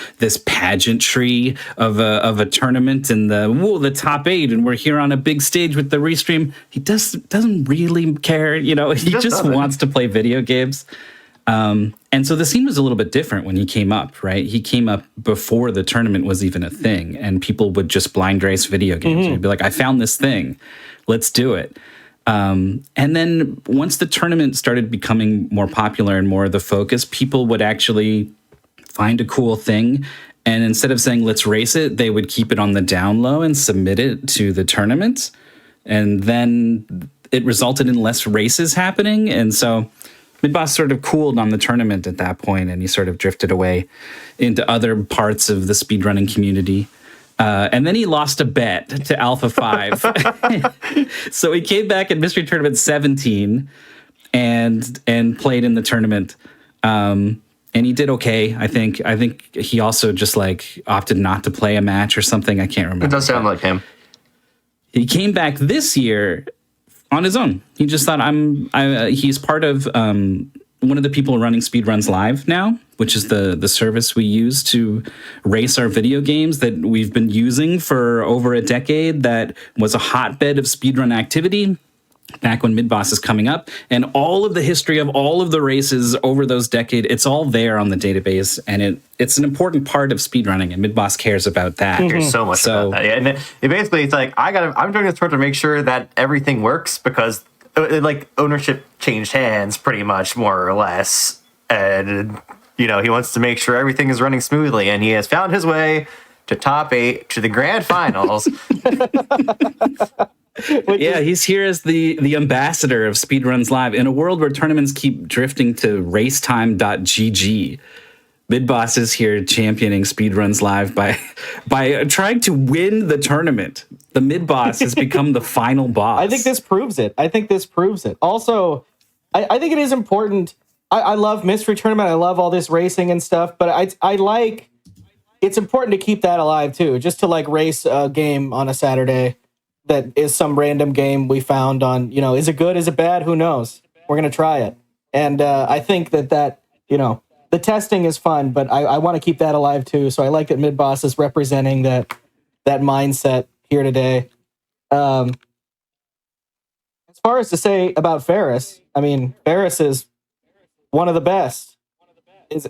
pageantry of a tournament and the top 8, and we're here on a big stage with the restream. He doesn't really care, he just wants to play video games. And so the scene was a little bit different when he came up, right? He came up before the tournament was even a thing, and people would just blind race video games. He'd be like, I found this thing, let's do it. And then once the tournament started becoming more popular and more of the focus, people would actually find a cool thing. And instead of saying, let's race it, they would keep it on the down low and submit it to the tournament. And then it resulted in less races happening. And so Midboss sort of cooled on the tournament at that point, and he sort of drifted away into other parts of the speedrunning community. And then he lost a bet to Alpha 5. So he came back in Mystery Tournament 17 and played in the tournament. And he did okay, I think. I think he also just opted not to play a match or something. I can't remember. It does sound like him. He came back this year on his own. He just thought he's part of one of the people running Speedruns Live now, which is the service we use to race our video games that we've been using for over a decade, that was a hotbed of speedrun activity back when Midboss is coming up. And all of the history of all of the races over those decades, it's all there on the database, and it's an important part of speedrunning, and Midboss cares about that. There's so much about that. Yeah, and it's like, I'm doing this tour to make sure that everything works, because ownership changed hands pretty much, more or less, and he wants to make sure everything is running smoothly, and he has found his way to top 8 to the grand finals. He's here as the ambassador of Speedruns Live in a world where tournaments keep drifting to racetime.gg. Midboss is here championing Speedruns Live by trying to win the tournament. The Midboss has become the final boss. I think this proves it. Also, I think it is important. I love Mystery Tournament. I love all this racing and stuff, but it's important to keep that alive too, just to race a game on a Saturday that is some random game we found on, is it good, is it bad, who knows? We're going to try it. And I think that the testing is fun, but I want to keep that alive too. So I like that Midboss is representing that mindset here today. As far as to say about Ferris, Ferris is one of the best. Has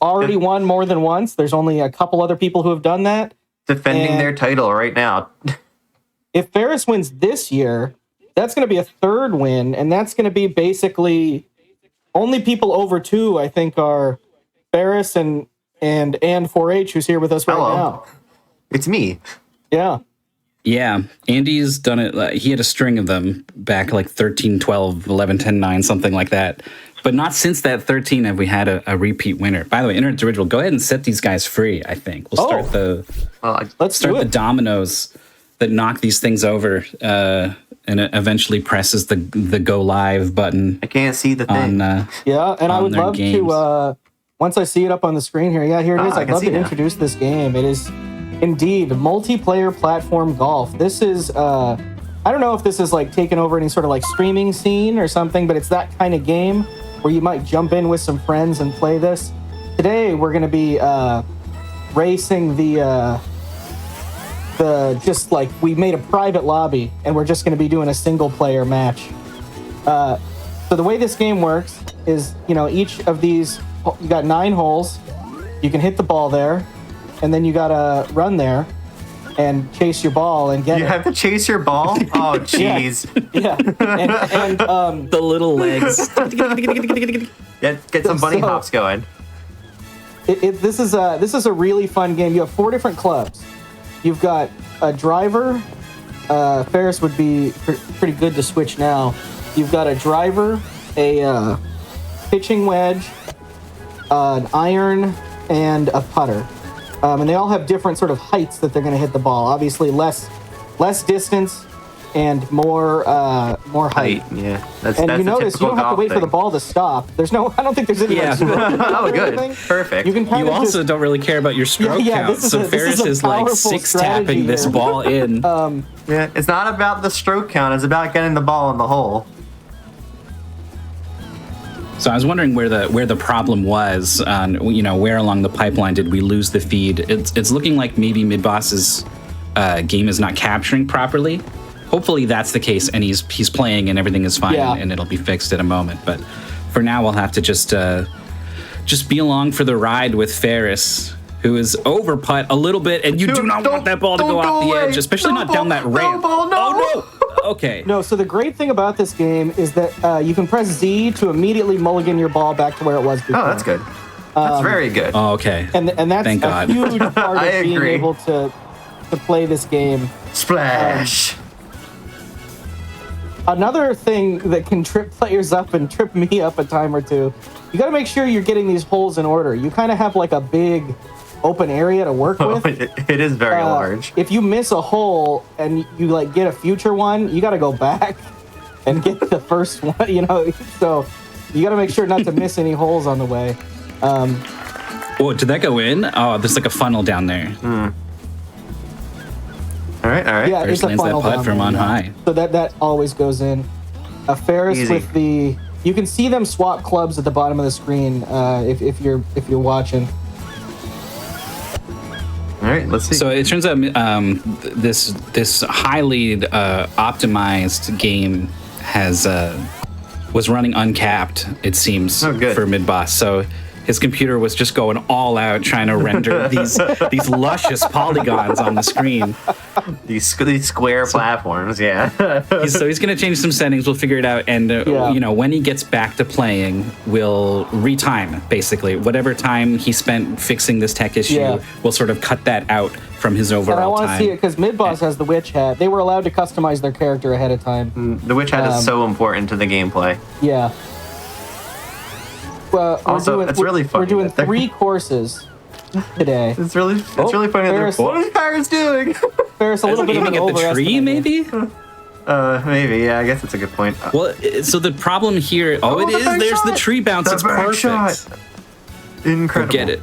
already won more than once. There's only a couple other people who have done that. Defending their title right now. If Ferris wins this year, that's going to be a 3rd win, and that's going to be basically only people over 2, I think, are Ferris and 4H, who's here with us right now. It's me. Yeah. Yeah, Andy's done it. He had a string of them back like 13, 12, 11, 10, 9, something like that. But not since that 13 have we had a repeat winner. By the way, Internet's Original, go ahead and set these guys free, I think. We'll start let's start the dominoes that knock these things over and it eventually presses the go live button. I can't see the thing. Yeah, and I would love to, once I see it up on the screen here, here it is. I'd love to introduce this game. It is indeed multiplayer platform golf. This is, I don't know if this is like taking over any sort of like streaming scene or something, but it's that kind of game where you might jump in with some friends and play this. Today, we're going to be racing the just like we made a private lobby and we're just going to be doing a single player match. So the way this game works is, each of these, you got 9 holes. You can hit the ball there, and then you got to run there and chase your ball and get it. You have to chase your ball? Oh, jeez. Yeah. And the little legs. Get some bunny hops going. This is a really fun game. You have 4 different clubs. You've got a driver. Ferris would be pretty good to switch now. You've got a driver, a pitching wedge, an iron, and a putter. And they all have different sort of heights that they're going to hit the ball. Obviously, less distance and more height. Yeah, and you notice you don't have to wait for the ball to stop. I don't think there's any. Yeah. Oh, good, perfect. You also don't really care about your stroke count. So Ferris is like 6-tapping this ball in. Yeah, it's not about the stroke count. It's about getting the ball in the hole. So I was wondering where the problem was. Where along the pipeline did we lose the feed? It's looking like maybe Midboss's game is not capturing properly. Hopefully that's the case, and he's playing and everything is fine, and it'll be fixed in a moment. But for now, we'll have to just be along for the ride with Ferris, who is over putt a little bit, and you do not want that ball to go off the edge, especially not down that ramp. No. Oh no! Okay. No, so the great thing about this game is that you can press Z to immediately mulligan your ball back to where it was before. Oh, that's good. That's very good. Oh, okay. And that's Thank God. a huge part of being agree. able to play this game. Splash. Another thing that can trip players up and trip me up a time or two, you got to make sure you're getting these holes in order. You kind of have like a big open area to work with. It is very large. If you miss a hole and you like get a future one, you got to go back and get the first one, So you got to make sure not to miss any holes on the way. Oh, did that go in? Oh, there's like a funnel down there. All right. Yeah, Ferris it's a lands that funnel putt down from there, on yeah. high. So that always goes in. A Ferris Easy. with the. You can see them swap clubs at the bottom of the screen if you're watching. All right, let's see. So it turns out this highly optimized game was running uncapped. It seems for Midboss. So his computer was just going all out trying to render these luscious polygons on the screen. These square platforms, yeah. So he's going to change some settings. We'll figure it out. And, when he gets back to playing, we'll retime, basically. Whatever time he spent fixing this tech issue, we'll sort of cut that out from his overall time. And I want to see it because Midboss has the witch hat. They were allowed to customize their character ahead of time. The witch hat is so important to the gameplay. Yeah. Well, It's really funny. We're doing 3 courses today. It's really funny. Ferris, What is Ferris doing? Ferris, a little bit of an aiming at the tree, maybe? Maybe. Yeah, I guess that's a good point. Well, so the problem here. There's the tree bounce. It's perfect. Shot. Incredible. Get it.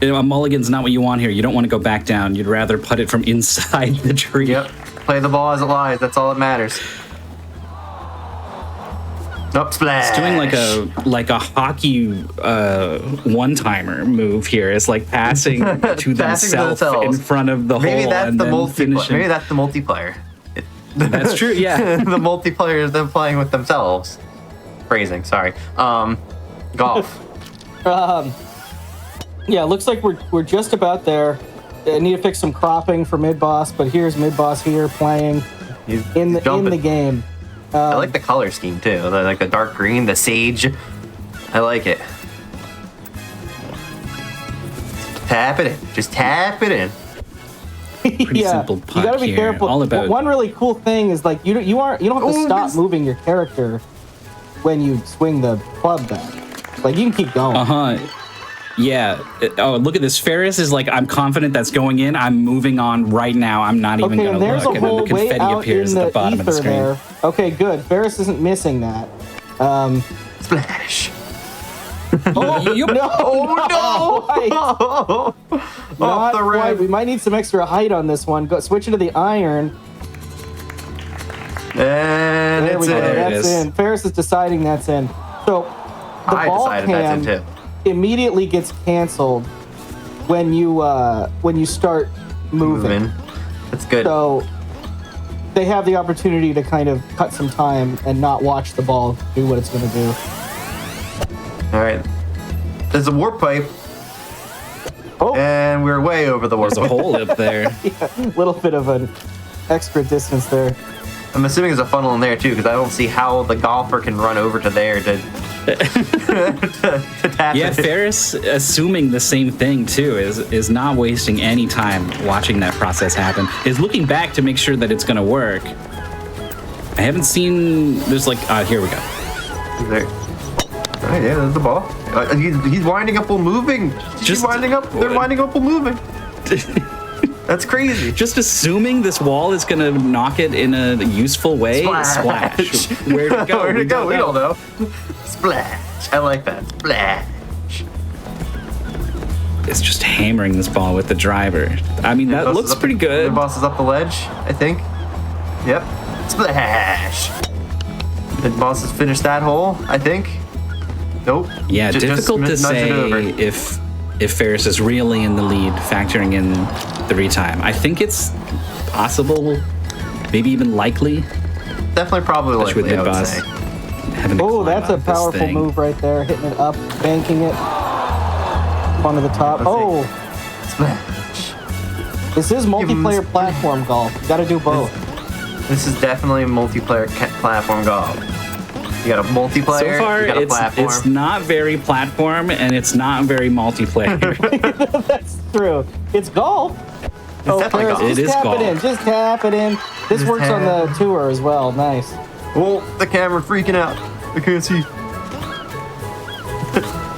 A mulligan's not what you want here. You don't want to go back down. You'd rather put it from inside the tree. Yep. Play the ball as it lies. That's all that matters. Nope, splash. It's doing like a hockey one-timer move here. It's like passing to themselves in front of the hole and then finishing. Maybe that's the multiplayer. That's true. Yeah, the multiplayer is them playing with themselves. Phrasing. Sorry. Golf. Yeah, it looks like we're just about there. I need to fix some cropping for Midboss, but here's Midboss here playing in the game. I like the color scheme too. Like the dark green, the sage. I like it. Tap it in. Just tap it in. Pretty simple putt you gotta be here. careful. All about One really cool thing is like you don't have to stop moving your character when you swing the club back. Like you can keep going. Yeah. Oh, look at this. Ferris is like, I'm confident that's going in. I'm moving on right now. I'm not even Okay, going and to there's look. a And then hole the way confetti out appears in at the the bottom of the ether screen. there. Okay, good. Ferris isn't missing that. Splash. Oh Yup. no! Not the quite. rim. We might need some extra height on this one. Go switch into the iron. And There it's we go. in. There it That's is. in. Ferris is deciding that's in. So the I ball decided that's in cam too. immediately gets canceled when you start moving. That's good. So they have the opportunity to kind of cut some time and not watch the ball do what it's going to do. All right. There's a warp pipe. Oh. And we're way over the warp There's a pipe. hole up there. A little bit of an extra distance there. I'm assuming there's a funnel in there too, because I don't see how the golfer can run over to there to tap Yeah, it. Ferris, assuming the same thing too, is not wasting any time watching that process happen. Is looking back to make sure that it's going to work. I haven't seen. There's like, here we go. There. Oh, yeah, there's the ball. He's winding up while moving. He's winding up. They're winding up while moving. That's crazy. Just assuming this wall is going to knock it in a useful way. Splash. Where'd it go? Where'd it go? We don't know. Splash. I like that. Splash. It's just hammering this ball with the driver. I mean, that looks pretty good. The boss is up the ledge, I think. Yep. Splash. The boss has finished that hole, I think. Nope. Yeah, difficult to nudge it over. say if Ferris is really in the lead, factoring in the retime. I think it's possible, maybe even likely. Definitely probably Especially likely, with I would Mid-Boss. say. Having to Oh, climb that's a up this powerful thing. move right there. Hitting it up, banking it onto the top. Let's Oh, Splash. this is multiplayer platform golf. You got to do both. This is definitely multiplayer platform golf. You got a multiplayer, So far, you got a platform. it's not very platform and it's not very multiplayer. That's true. It's golf. definitely Ferris, golf. It just is tap golf. it in. Just tap it in. This Just works on the tour as well. Nice. Oh, the camera freaking out. I can't see.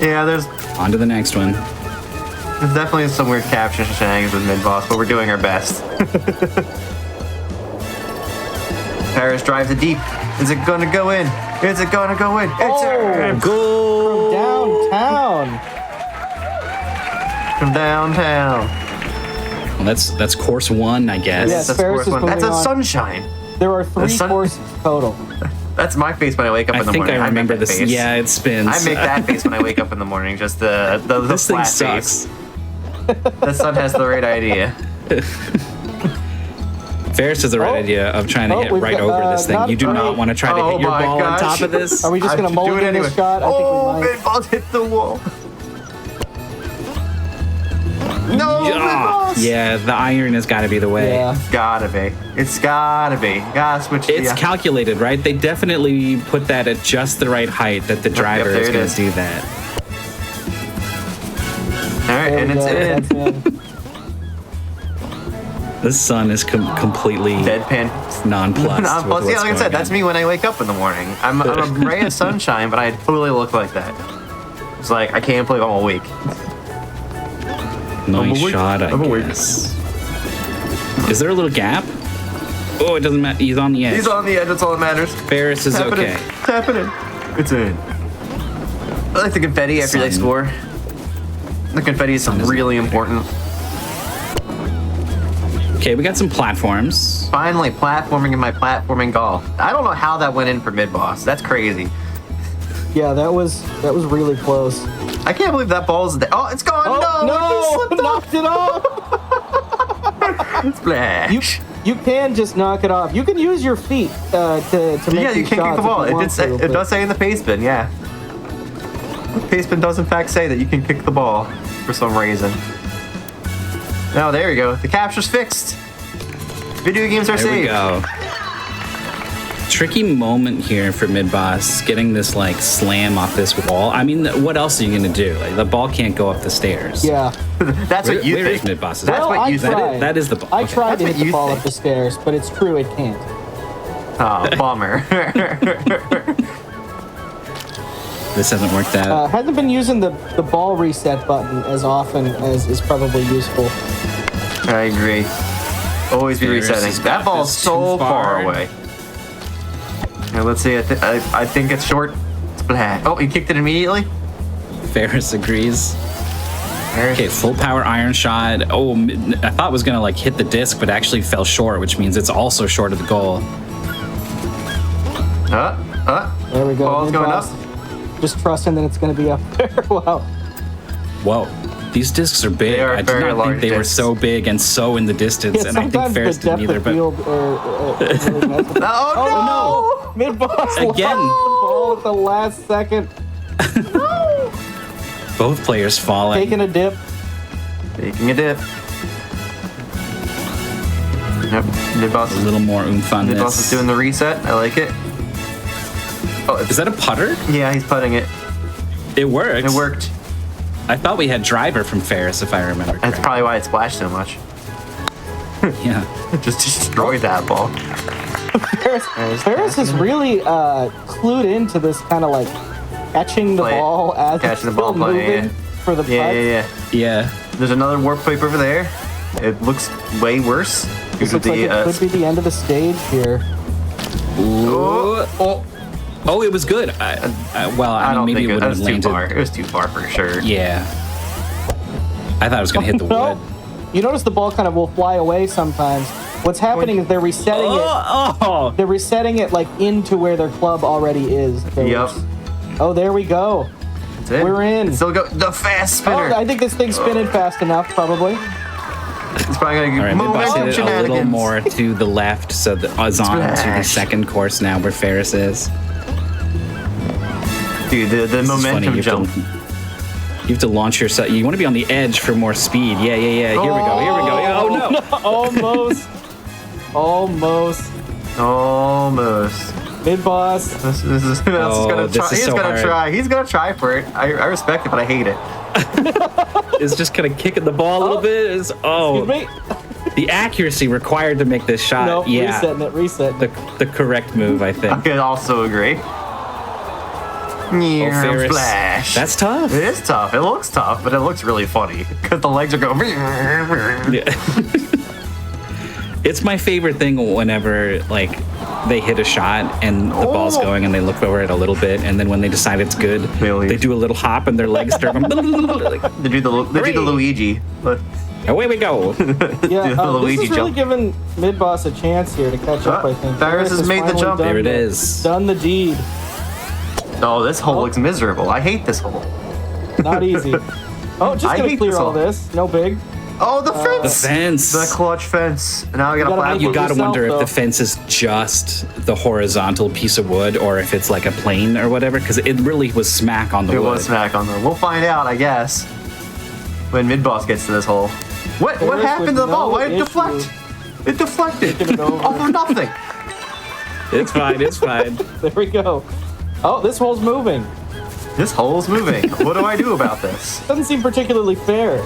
Yeah, there's On to the next one. definitely some weird capture shenanigans with Mid-Boss, but we're doing our best. Paris drives it deep. Is it gonna go in? Is it gonna go in? It's in. Go! Downtown. From downtown. Well, that's course one, I guess. Yes. That's, Ferris the worst is one. That's a moving on. sunshine. There are 3 sun- courses total. That's my face when I wake up I in the think morning. I remember make that this. face. Yeah, it spins. I make that face when I wake up in the morning. Just the This thing flat sucks. face. The sun has the right idea. Ferris has the right idea of trying to hit we've right got, over this thing. not You do not great. want to try to hit your my ball on gosh. top of this. Are we just I going to should do it mulligan anyway. this shot? I Oh, think we might. Mid-Boss hit the wall. No, Mid-Boss. Yeah, the iron has got to be the way. Yeah. It's gotta be. It's gotta be. Gotta switch. It's calculated, right? They definitely put that at just the right height that the driver there is it going is. to do that. All right, There and we it's go. in. That's in. The sun is completely Deadpan. nonplussed. Nah, with plus, yeah, what's like I said, going that's on. me when I wake up in the morning. I'm a ray of sunshine, but I totally look like that. It's like I can't believe I'm awake. Nice awake. shot, I I'm awake. guess. Is there a little gap? Oh, it doesn't matter. He's on the edge. He's on the edge. That's all that matters. Ferris is Tap okay. it in. Tap it in. It's in. I like the confetti after they Sun. score. The confetti is Sun is really important. Okay, we got some platforms. Finally, platforming in my platforming golf. I don't know how that went in for Mid-Boss. That's crazy. Yeah, that was really close. I can't believe that ball's there. Oh, it's gone. Oh, no! Knocked it off! Splash. You can just knock it off. You can use your feet to make Yeah, you these can kick shots the ball. if you It, want to, it but- does say in the paste bin, yeah. The paste bin does in fact say that you can kick the ball for some reason. Oh, there you go. The capture's fixed. Video games are There we saved. go. tricky moment here for mid-boss, getting this like slam off this wall. I mean, what else are you gonna do? Like, the ball can't go up the stairs. Yeah. That's what you Where is think. mid-boss? That's Well, what I you think. tried. That is the ball. I Okay. tried to That's hit what the you ball think. up the stairs, but it's true, it can't. Oh, bummer. This hasn't worked out. Hasn't been using the ball reset button as often as is probably useful. I agree. Always be Ferris resetting. has That got ball's this so too far far. away. Now let's see. I think it's short. Splat. Oh, he kicked it immediately. Ferris agrees. Okay, full power iron shot. Oh, I thought it was gonna like hit the disc, but actually fell short, which means it's also short of the goal. There we go. Ball's going Mid-boss. up. Just trusting that it's going to be up there. Wow. Whoa, these discs are big. They are I did very not think large they were discs. so big and so in the distance, Yeah, and I think sometimes Ferris the didn't depth either. of But field really messes with- Oh, no! Mid-boss Again. lost the ball at the last second. both players falling. Taking a dip. Taking a dip. Yep. Mid-boss A little more oomph on Mid-boss is this. doing the reset. I like it. Oh, Is that a putter? yeah, he's putting it. It worked. It worked. I thought we had driver from Ferris, if I remember That's correctly. probably why it splashed so much. Yeah. Just destroyed that ball. Ferris has really clued into this kind of like catching the Play it. ball as Catching it's the ball, still playing moving it. for the putt. Yeah. Yeah. There's another warp pipe over there. It looks way worse. Due This to looks like it could be the end of the stage here. Oh, it was good. Well, I I mean, don't maybe think it it would have was too landed. far. It was too far for sure. Yeah. I thought it was going to hit the No. wood. You notice the ball kind of will fly away sometimes. What's happening is they're resetting it. Oh! They're resetting it like into where their club already is. Yep. Oh, there we go. That's it. We're in. Still go the fast Oh, spinner. I think this thing's spinning fast enough, probably. It's probably gonna All right, get Mid-boss momentum hit it a little shenanigans. more to the left, so the is on to the Splash. second course now where Ferris is. Dude, the This is funny, momentum you jump. You have to launch yourself. You want to be on the edge for more speed. Yeah. Here we go. Oh, no. Almost. Almost. Almost. Mid-boss. This is who else is Oh, gonna this try. is He's so gonna hard. try. He's gonna try for it. I respect it, but I hate it. It's just kind of kicking the ball a little bit. Excuse me. The accuracy required to make this shot. No, yeah. resetting it. The correct move, I I think. could also agree. Oh, Ferris. Splash. That's tough. It is tough. It looks tough, but it looks really funny because the legs are going. It's my favorite thing whenever like they hit a shot and the ball's going and they look over it a little bit and then when they decide it's good, they do a little hop and their legs start going. Like, They do the Luigi. away we go. Yeah, the this Luigi is really jump. giving Mid-boss a chance here to catch up, I think. Ferris has made the finally jump. done There it is. Done the deed. Oh, this hole looks miserable. I hate this hole. Not easy. Oh, just I gonna hate clear this all hole. this. No big. Oh, the The fence. fence. The clutch fence. Now I got a You gotta platform. You gotta yourself, wonder if though. the fence is just the horizontal piece of wood or if it's like a plane or whatever, because it really was smack on the It wood. was smack on them. We'll find out, I guess, when mid-boss gets to this hole. What Ferris happened to with the ball? no Why did it deflect? issue. It deflected. Taking it over. Oh, for nothing. It's fine. It's fine. There we go. Oh, this hole's moving. This hole's moving. What do I do about this? Doesn't seem particularly fair.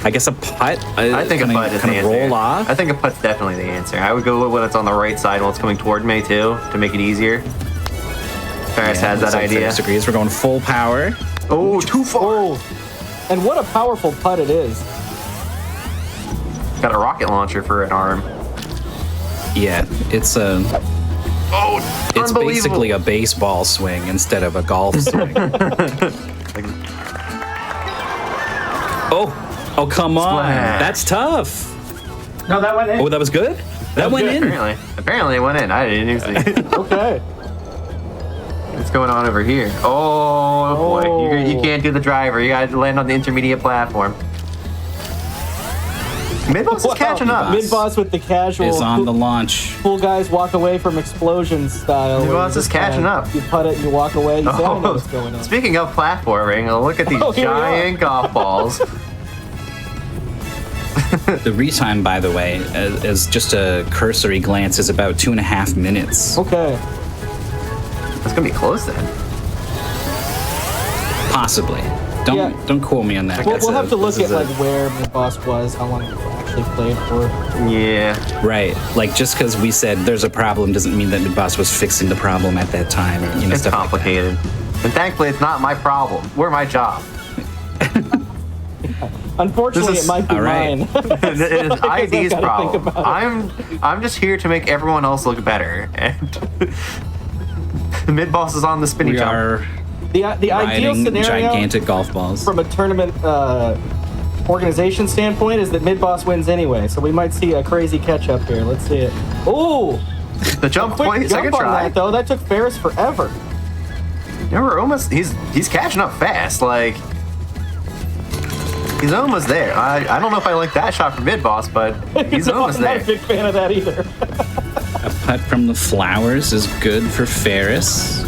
I guess a putt. I think a putt is the kind of answer. roll off. I think a putt's definitely the answer. I would go when it's on the right side while it's coming toward me too, to make it easier. Ferris has looks that like idea. Ferris agrees. We're going full power. Oh, too far. Oh, and what a powerful putt it is. Got a rocket launcher for an arm. Yeah, it's a. Oh, It's basically a baseball swing instead of a golf swing. Oh, come on. Splash. That's tough. No, that went in. Oh, that was good? That went in. Apparently it went in. I didn't even see it. Okay. What's going on over here? Oh, boy. You can't do the driver. You gotta land on the intermediate platform. Mid-boss is catching up. Mid-boss with the casual. Is on the launch. Cool guys walk away from explosion style. where Mid-boss you is just catching kinda- up. You putt it and you walk away. You say, I don't know what's going on. Speaking of platforming, look at these Oh, here we are. giant golf balls. The retime, by the way, as just a cursory glance, is about 2.5 minutes. Okay. It's gonna be close then. Possibly. Don't quote me on that. We'll have to look at like where the boss was, how long it actually played for. Yeah. Right. Like just because we said there's a problem doesn't mean that the boss was fixing the problem at that time. Or, It's stuff complicated. And thankfully, it's not my problem. We're my job. Unfortunately, it might be mine. It is ID's gotta problem. think about I'm just here to make everyone else look better. And the mid boss is on the spinny We jump. are The ideal riding scenario gigantic golf balls. from a tournament organization standpoint is that mid boss wins anyway. So we might see a crazy catch up here. Let's see it. Oh, The jump, quick second jump on try. that though. That took Ferris forever. Yeah, we're almost. He's catching up fast. Like he's almost there. I don't know if I like that shot from mid boss, but he's No, almost I'm not there. a big fan of that either. A putt from the flowers is good for Ferris.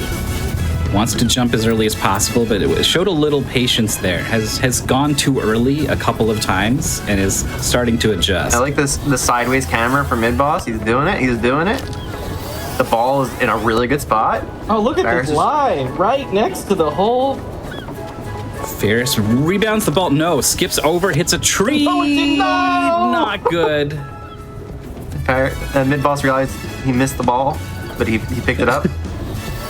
Wants to jump as early as possible, but it showed a little patience there. Has gone too early a couple of times and is starting to adjust. I like the sideways camera for mid boss. He's doing it. He's doing it. The ball is in a really good spot. Oh, look at Ferris this is- line right next to the hole. Ferris rebounds the ball. No, skips over, hits a tree. Oh, it did not. Not good. Mid boss realized he missed the ball, but he picked it up.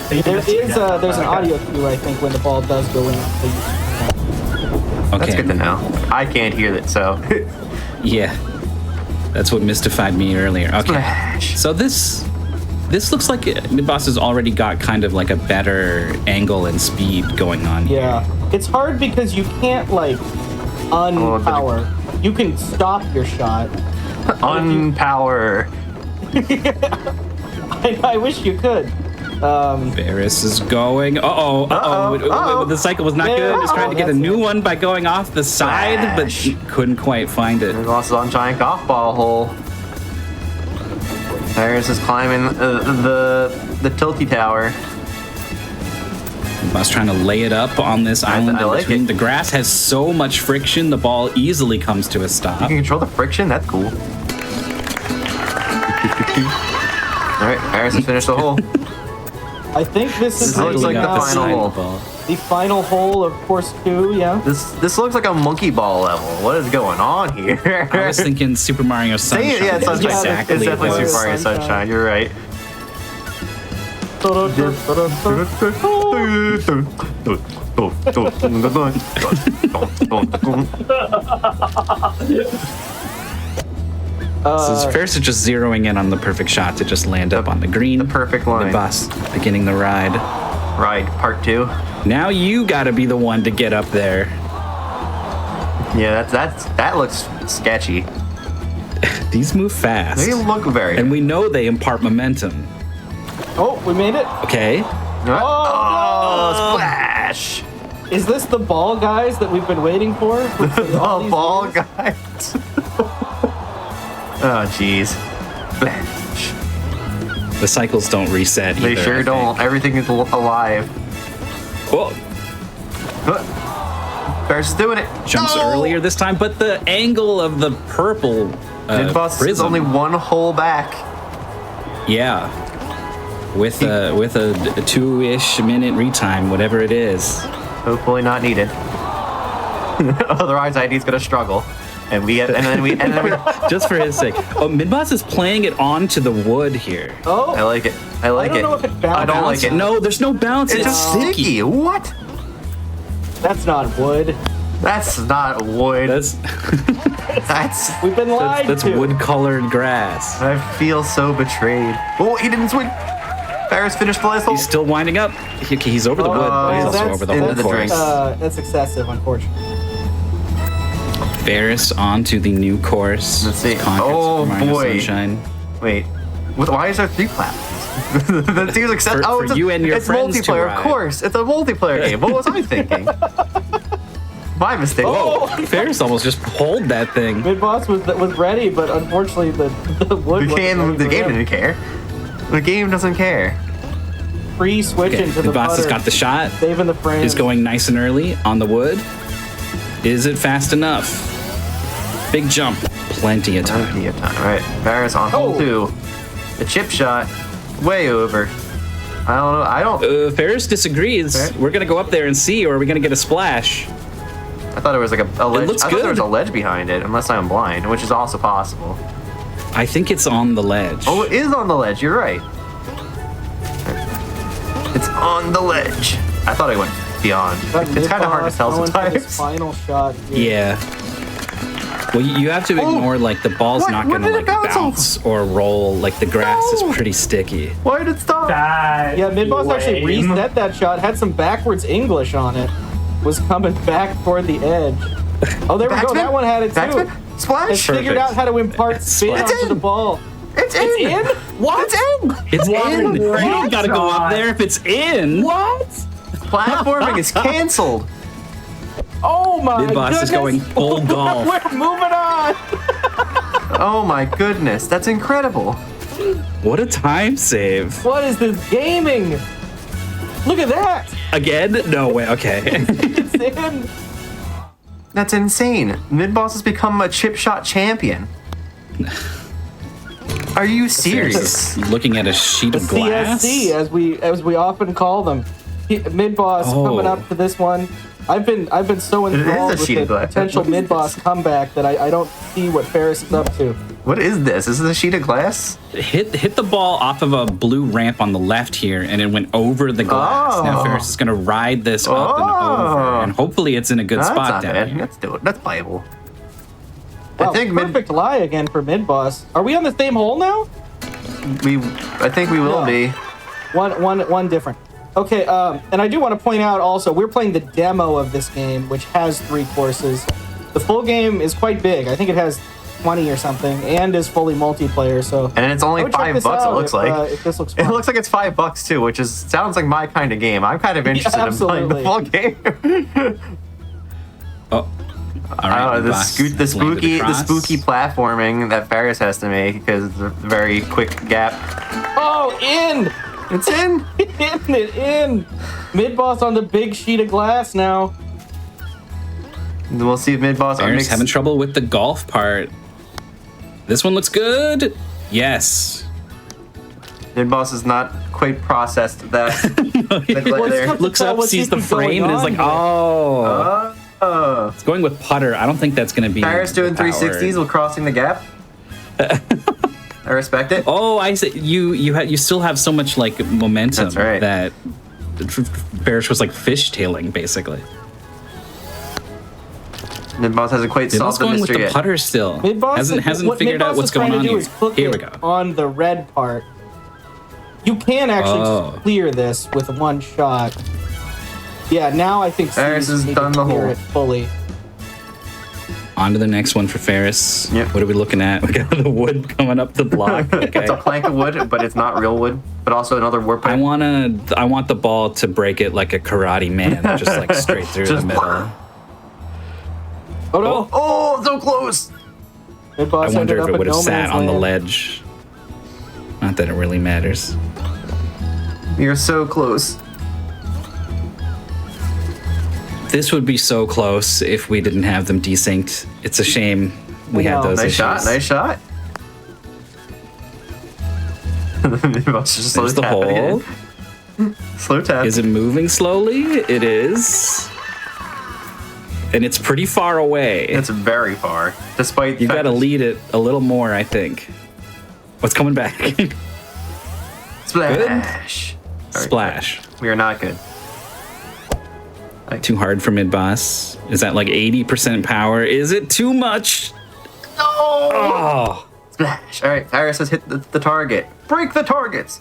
There's an audio cue, I think, when the ball does go in. Okay. That's good to know. I can't hear it, so. Yeah. That's what mystified me earlier. Okay. Splash. So this looks like Mid-Boss has already got kind of like a better angle and speed going on. Yeah, it's hard because you can't like unpower. You can stop your shot. Unpower. I wish you could. Ferris is going. The cycle was not good. He's trying to get a new one by going off the side, but couldn't quite find it. Mid boss is on giant golf ball hole. Ferris is climbing the tilty tower. Boss trying to lay it up on this island I in like between. it. The grass has so much friction, the ball easily comes to a You stop. can control the friction. That's cool. All right, Ferris has finished the hole. I think this is looks like the now final hole. the final hole of course 2. Yeah. This looks like a monkey ball level. What is going on here? I was thinking Super Mario Sunshine. Yeah, it's That's Sunshine. exactly It's definitely what- Super Mario Sunshine. You're right. So Ferris is just zeroing in on the perfect shot to just land up on the green. The perfect line. The bus beginning the ride. Ride part 2. Now you gotta be the one to get up there. Yeah, that looks sketchy. These move fast. They look very. And we know they impart momentum. Oh, we made it. Okay. Oh, splash! Is this the ball guys that we've been waiting for? The ball years? guys. Oh, jeez. Splash. The cycles don't reset either. They sure don't. Everything is alive. Whoa. Ferris is doing it. Jumps earlier this time, but the angle of the purple Mid boss is prism. only one hole back. Yeah. With a 2-ish minute retime, whatever it is. Hopefully not needed. Otherwise, ID's gonna struggle. And then we Just for his sake. Oh, Midboss is playing it onto the wood here. Oh, I like it. I like don't it. know if it bounces. I don't like it. No, there's no bounce. It's just sticky. What? that's not wood. That's not wood. That's We've been lied that's to. wood-colored grass. I feel so betrayed. Oh, he didn't swing. Ferris finished the last hole. He's still winding up. He's over the wood, but he's also over the into whole the course. drink. That's excessive, unfortunately. Ferris onto the new course. Let's see. Conquered Oh, Super Mario boy. Sunshine. Wait. Why is there 3 platforms? That seems excessive. For it's you and your it's friends to multiplayer, ride. of course. It's a multiplayer game. What was I thinking? My mistake. Whoa! Ferris almost just pulled that thing. Mid boss was ready, but unfortunately the wood. The game wasn't ready for him. didn't care. The game doesn't care. Free switching Okay, to the Midboss has putter, got the shot. saving the frame. Is going nice and early on the wood. Is it fast enough? Big jump. Plenty of time. Plenty of time. All right, Varus on hole 2. The chip shot, way over. I don't know. I don't. Ferris disagrees. Okay. We're gonna go up there and see, or are we gonna get a splash? I thought it was like a ledge. looks I thought there was good. a ledge behind it, unless I'm blind, which is also possible. I think it's on the ledge. Oh, it is on the ledge. You're right. It's on the ledge. I thought I went beyond. It's kind of hard to tell Going for his sometimes. final shot. Here. Yeah. Well, you have to ignore like the ball's What? not When gonna did it like bounce? bounce or roll. Like the grass is pretty sticky. Why did it stop? Yeah, Midboss actually reset that shot. Had some backwards English on it. Was coming back toward the edge. Oh, there we go. Backspin? That one had it too. Backspin? Splash? Has figured out how to impart spin It's onto the ball. It's in. It's in? What? It's in. It's in. You don't gotta go up there if it's in. What? Platforming is canceled. Oh my Midboss goodness. is going full golf. We're moving on. Oh my goodness, that's incredible. What a time save. What is this gaming? Look at that. Again? No way. Okay. It's in. That's insane. Midboss has become a chip shot champion. Are you serious? Looking at a sheet of glass. CSC, as we often call them. Midboss coming up to this one. I've been so enthralled a with sheet the of glass. potential What is Midboss comeback that I don't see what Ferris is up to. What is this? Is this a sheet of glass? Hit the ball off of a blue ramp on the left here, and it went over the glass. Oh. Now Ferris is going to ride this up and over, and hopefully it's in a good That's spot not down bad. here. Let's do it. That's playable. Wow, I think perfect lie again for Midboss. Are we on the same hole now? I think we will No. be. One different. Okay, and I do want to point out also, we're playing the demo of this game, which has 3 courses. The full game is quite big. I think it has 20 or something, and is fully multiplayer. So, And it's I only would check $5. this It out looks like. if this looks It fun. looks like it's $5 too, which sounds like my kind of game. I'm kind of interested in playing the absolutely. full game. Oh. All right, the Boss spooky landed across. platforming that Ferris has to make because it's a very quick gap. Oh, in! It's in. in! Midboss on the big sheet of glass now. We'll see if Midboss Ferris having trouble with the golf part. This one looks good. Yes. Midboss is not quite processed that. Well, it's tough to Looks tell up, what sees seems the to be going frame, and is on like, here. oh. It's going with putter. I don't think that's going to be Ferris doing powered. 360s while crossing the gap. I respect it. Oh, I see. You still have so much like momentum That's right. that Ferris was like fishtailing basically. Midboss hasn't quite Midboss solved the going with mystery the yet. putter still. Midboss hasn't what figured Midboss out what's is trying going on to do here. is cook Here we it go. on the red part. You can actually Oh. clear this with one shot. Yeah, now I think Ferris Steve's has need to done the clear hole. it fully. On to the next one for Ferris. Yep. What are we looking at? We got the wood coming up the block. Okay. It's a plank of wood, but it's not real wood. But also another warp pipe. I want the ball to break it like a karate man, just like straight through the Just- middle. Oh no! Oh, so close! Midboss I wonder ended if up it at would have no sat man's on the land. ledge. Not that it really matters. You're so close. This would be so close if we didn't have them desynced. It's a shame we had those Nice issues. shot, nice shot. Midboss just slow There's the tapping hole. it. Slow tap. Is it moving slowly? It is. And it's pretty far away. It's very far, despite You the fact got to that- lead it a little more, I think. What's coming back? Splash. Splash. We are not good. Too hard for mid-boss. Is that like 80% power? Is it too much? No! Oh. Splash. All right, Ferris has hit the target. Break the targets.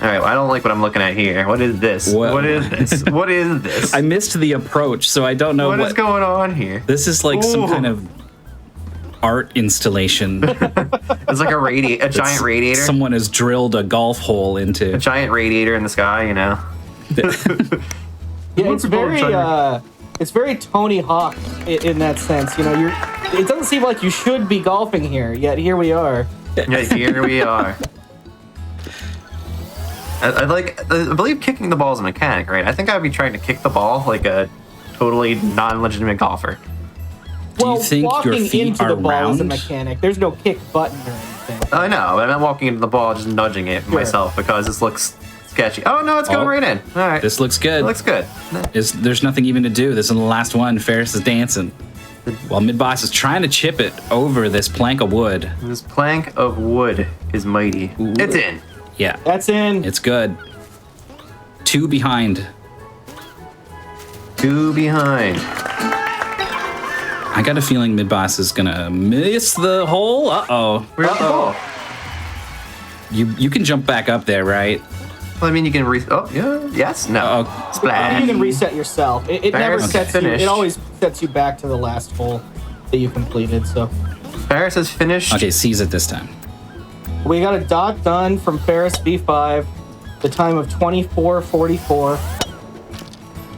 All right, well, I don't like what I'm looking at here. What is this? What is this? What is this? I missed the approach, so I don't know what is going on here? This is like some Ooh. kind of art installation. It's like a giant radiator. Someone has drilled a golf hole into. A giant radiator in the sky, you know. Yeah, it's very Tony Hawk in that sense. You know, it doesn't seem like you should be golfing here, yet here we are. Yeah, here we are. I believe kicking the ball is a mechanic, right? I think I'd be trying to kick the ball like a totally non-legitimate golfer. Do you think your walking feet into are the ball is a round? mechanic. There's no kick button or anything. I know, but I'm not walking into the ball, just nudging it myself because this looks sketchy. Oh no, it's going right in. All right, This looks good. it looks good. There's nothing even to do. This is the last one. Ferris is dancing. While Mid-Boss is trying to chip it over this plank of wood. This plank of wood is mighty. Ooh. It's in. Yeah, That's in. it's good. 2 behind. 2 behind. I got a feeling Mid-Boss is gonna miss the hole. Uh-oh. Where's the ball? You can jump back up there, right? Well, I mean, you can oh, yeah, yes, no. Splash. You can reset yourself. It never Ferris sets you. finished. It always sets you back to the last hole that you completed. So Ferris is finished. Okay, seize it this time. we got a dot done from Ferris B5. The time of 24:44.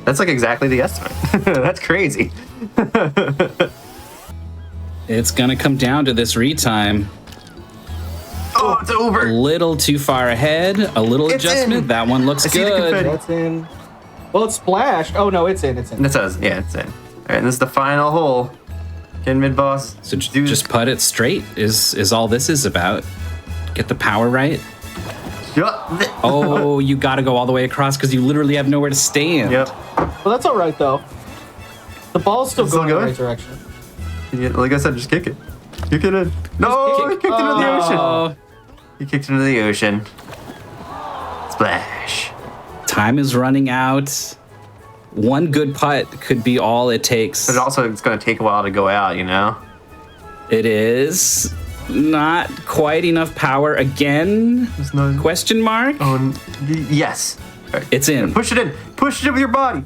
That's like exactly the estimate. That's crazy. It's gonna come down to this retime. Oh, it's A over. little too far ahead. A little It's adjustment. in. That one looks I see the good. confetti. That's in. Well, it's splashed. Oh no, it's in. It's in. It says, yeah, it's in. All right, and this is the final hole. Can Mid-Boss So do just put it straight is all this is about. Get the power right. Yup. Oh, you got to go all the way across because you literally have nowhere to stand. Yep. Well, that's all right though. The ball's still It's still going in the going? right direction. Yeah, like I said, just kick it. Kick it in. No, he kicked it into the ocean. Oh, He kicked it into the ocean. Splash. time is running out. One good putt could be all it takes. But also, it's going to take a while to go out, you know? It is not quite enough power again. It's not. Question mark. Yes. All right. It's in. Push it in. Push it in with your body.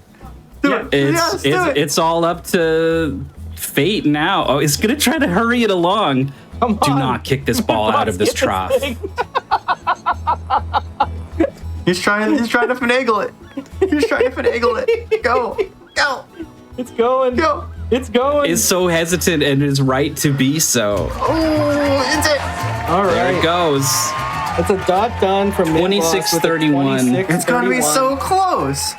Do it. Yes, do it. It's all up to fate now. Oh, it's gonna try to hurry it along. Come Do on. not kick this ball out of this Get trough. thing. He's trying to finagle it. He's trying to finagle it. Go. Go. It's going. Go. It's going. Is so hesitant and is right to be so. Oh, it's it. all There right. it goes. It's a dot done from Mid-Boss with a 26-31. It's going to be 26-31. so close.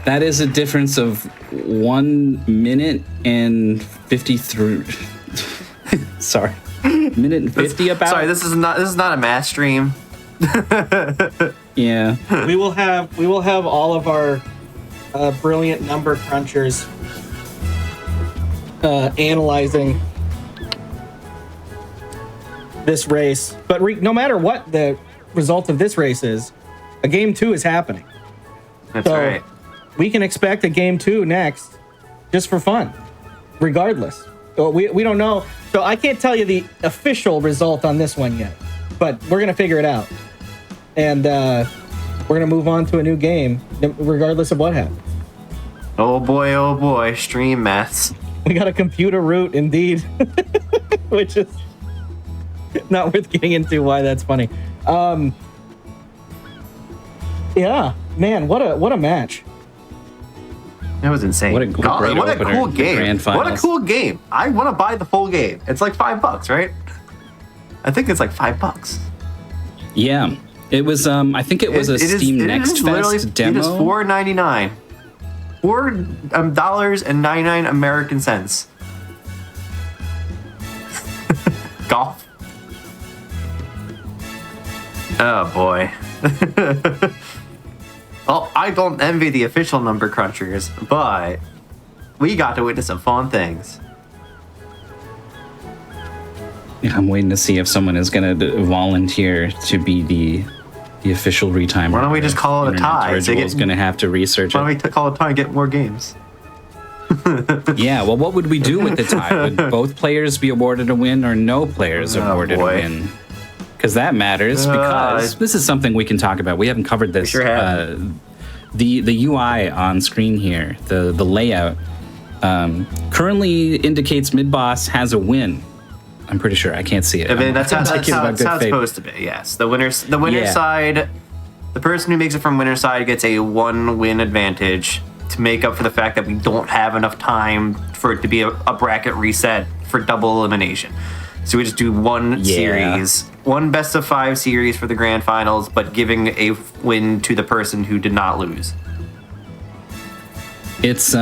That is a difference of 1 minute and 53. Sorry, minute and 50 about. Sorry, this is not a math stream. Yeah. We will have all of our brilliant number crunchers analyzing this race. But no matter what the result of this race is, a game 2 is happening. That's So- right. We can expect a game 2 next, just for fun, regardless. We don't know. So I can't tell you the official result on this one yet, but we're gonna figure it out, and we're gonna move on to a new game, regardless of what happens. Oh boy, stream maths. We got a computer root, indeed, which is not worth getting into why that's funny. Yeah, man, what a match. That was insane. What a great what a opener, cool the game. grand What a finals. cool game. I want to buy the full game. It's like $5, right? I think it's like $5. Yeah. It was. I think it was a Steam Next Fest demo. It is $4.99. $4.99 American cents. Golf. Oh boy. Well, I don't envy the official number crunchers, but we got to witness some fun things. Yeah, I'm waiting to see if someone is going to volunteer to be the official retimer. Why don't we just call it a tie? Is going to have to research Why it. don't we call it time and get more games? Yeah, well, what would we do with the tie? Would both players be awarded a win or no players awarded boy. a win? Because that matters, because this is something we can talk about. We haven't covered this. sure have. The UI on screen here, the layout, currently indicates Mid-Boss has a win. I'm pretty sure. I can't see it. I mean, that's how I'm thinking about it's good faith. supposed to be, yes. The winner Yeah. side, the person who makes it from winner side gets a 1-win advantage to make up for the fact that we don't have enough time for it to be a bracket reset for double elimination. So we just do one series, one best of 5 series for the grand finals, but giving a win to the person who did not lose. It's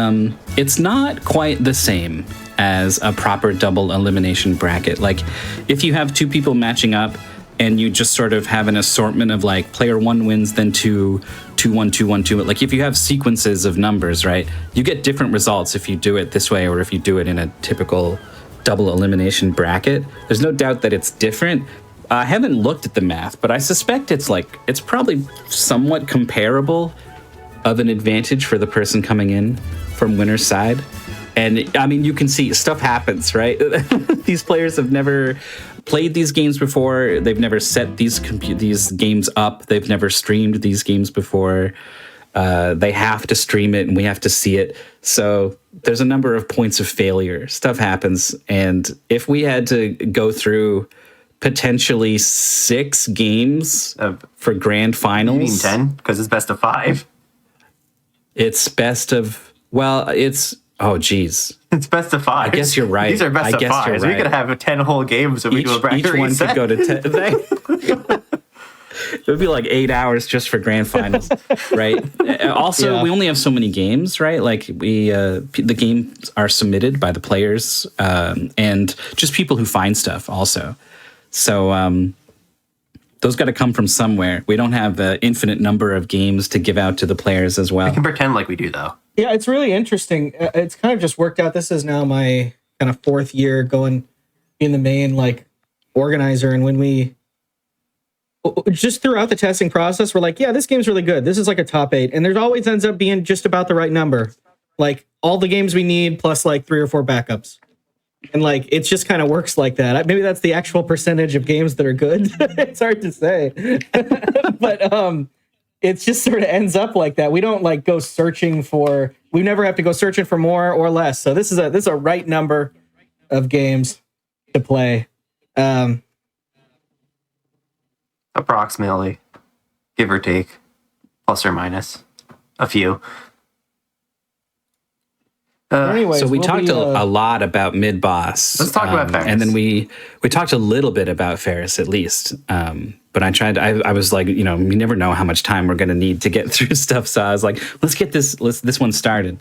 not quite the same. as a proper double elimination bracket. Like, if you have two people matching up and you just sort of have an assortment of like player 1 wins, then 2, 2, 1, 2, 1, 2. Like if you have sequences of numbers, right, you get different results if you do it this way or if you do it in a typical double elimination bracket. There's no doubt that it's different. I haven't looked at the math, but I suspect it's probably somewhat comparable of an advantage for the person coming in from winner's side. And I mean, you can see stuff happens, right? These players have never played these games before. They've never set these games up. They've never streamed these games before. They have to stream it and we have to see it. So there's a number of points of failure. Stuff happens. And if we had to go through potentially 6 games for grand finals. You mean 10? Because it's best of 5. It's best of, well, it's, oh, geez. It's best of 5. I guess you're right. These are best of 5s. Right. We could have 10 whole games if we do a bracket Each one reset. could go to 10. It would be like 8 hours just for grand finals, right? Also, we only have so many games, right? Like the games are submitted by the players and just people who find stuff also. So those got to come from somewhere. We don't have an infinite number of games to give out to the players as well. We can pretend like we do, though. Yeah, it's really interesting. It's kind of just worked out. This is now my kind of 4th year going in the main like organizer, and when we just throughout the testing process, we're like, yeah, this game's really good. This is like a top 8. And there's always ends up being just about the right number. Like all the games we need plus like 3 or 4 backups. And like, it just kind of works like that. Maybe that's the actual percentage of games that are good. It's hard to say. But it just sort of ends up like that. We don't like go searching for, we never have to go searching for more or less. So this is a right number of games to play. Approximately, give or take, plus or minus a few. Anyways, so we talked a lot about mid boss. Let's talk about Ferris, and then we talked a little bit about Ferris at least. But I was like, you never know how much time we're going to need to get through stuff. So I was like, let's get this one started.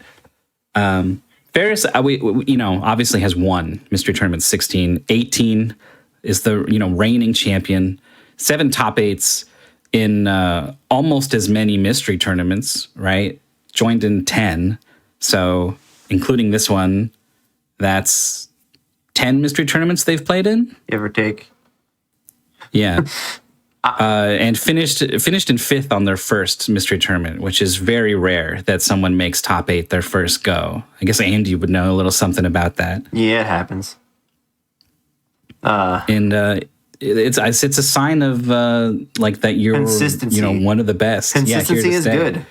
Ferris, we obviously has won Mystery Tournament 16, 18 is the reigning champion. 7 top 8s in almost as many mystery tournaments, right? Joined in 10. So, including this one, that's 10 mystery tournaments they've played in? Give or take. Yeah. And finished in 5th on their first mystery tournament, which is very rare that someone makes top 8 their first go. I guess Andy would know a little something about that. Yeah, it happens. It's a sign of like that you're consistency. One of the best. Consistency is good.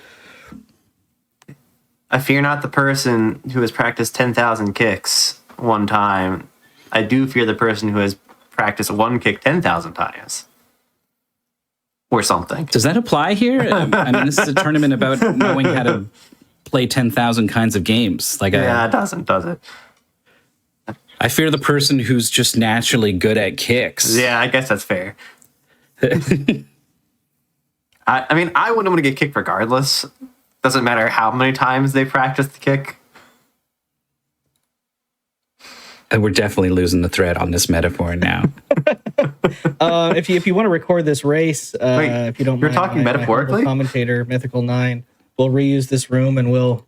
I fear not the person who has practiced 10,000 kicks one time. I do fear the person who has practiced one kick 10,000 times. Or something. Does that apply here? I mean, this is a tournament about knowing how to play 10,000 kinds of games. Like, yeah, it doesn't, does it? I fear the person who's just naturally good at kicks. Yeah, I guess that's fair. I mean, I wouldn't want to get kicked regardless. Doesn't matter how many times they practice the kick. And we're definitely losing the thread on this metaphor now. If you want to record this race, if you don't you're mind, talking metaphorically? Commentator Mythical 9, we'll reuse this room and we'll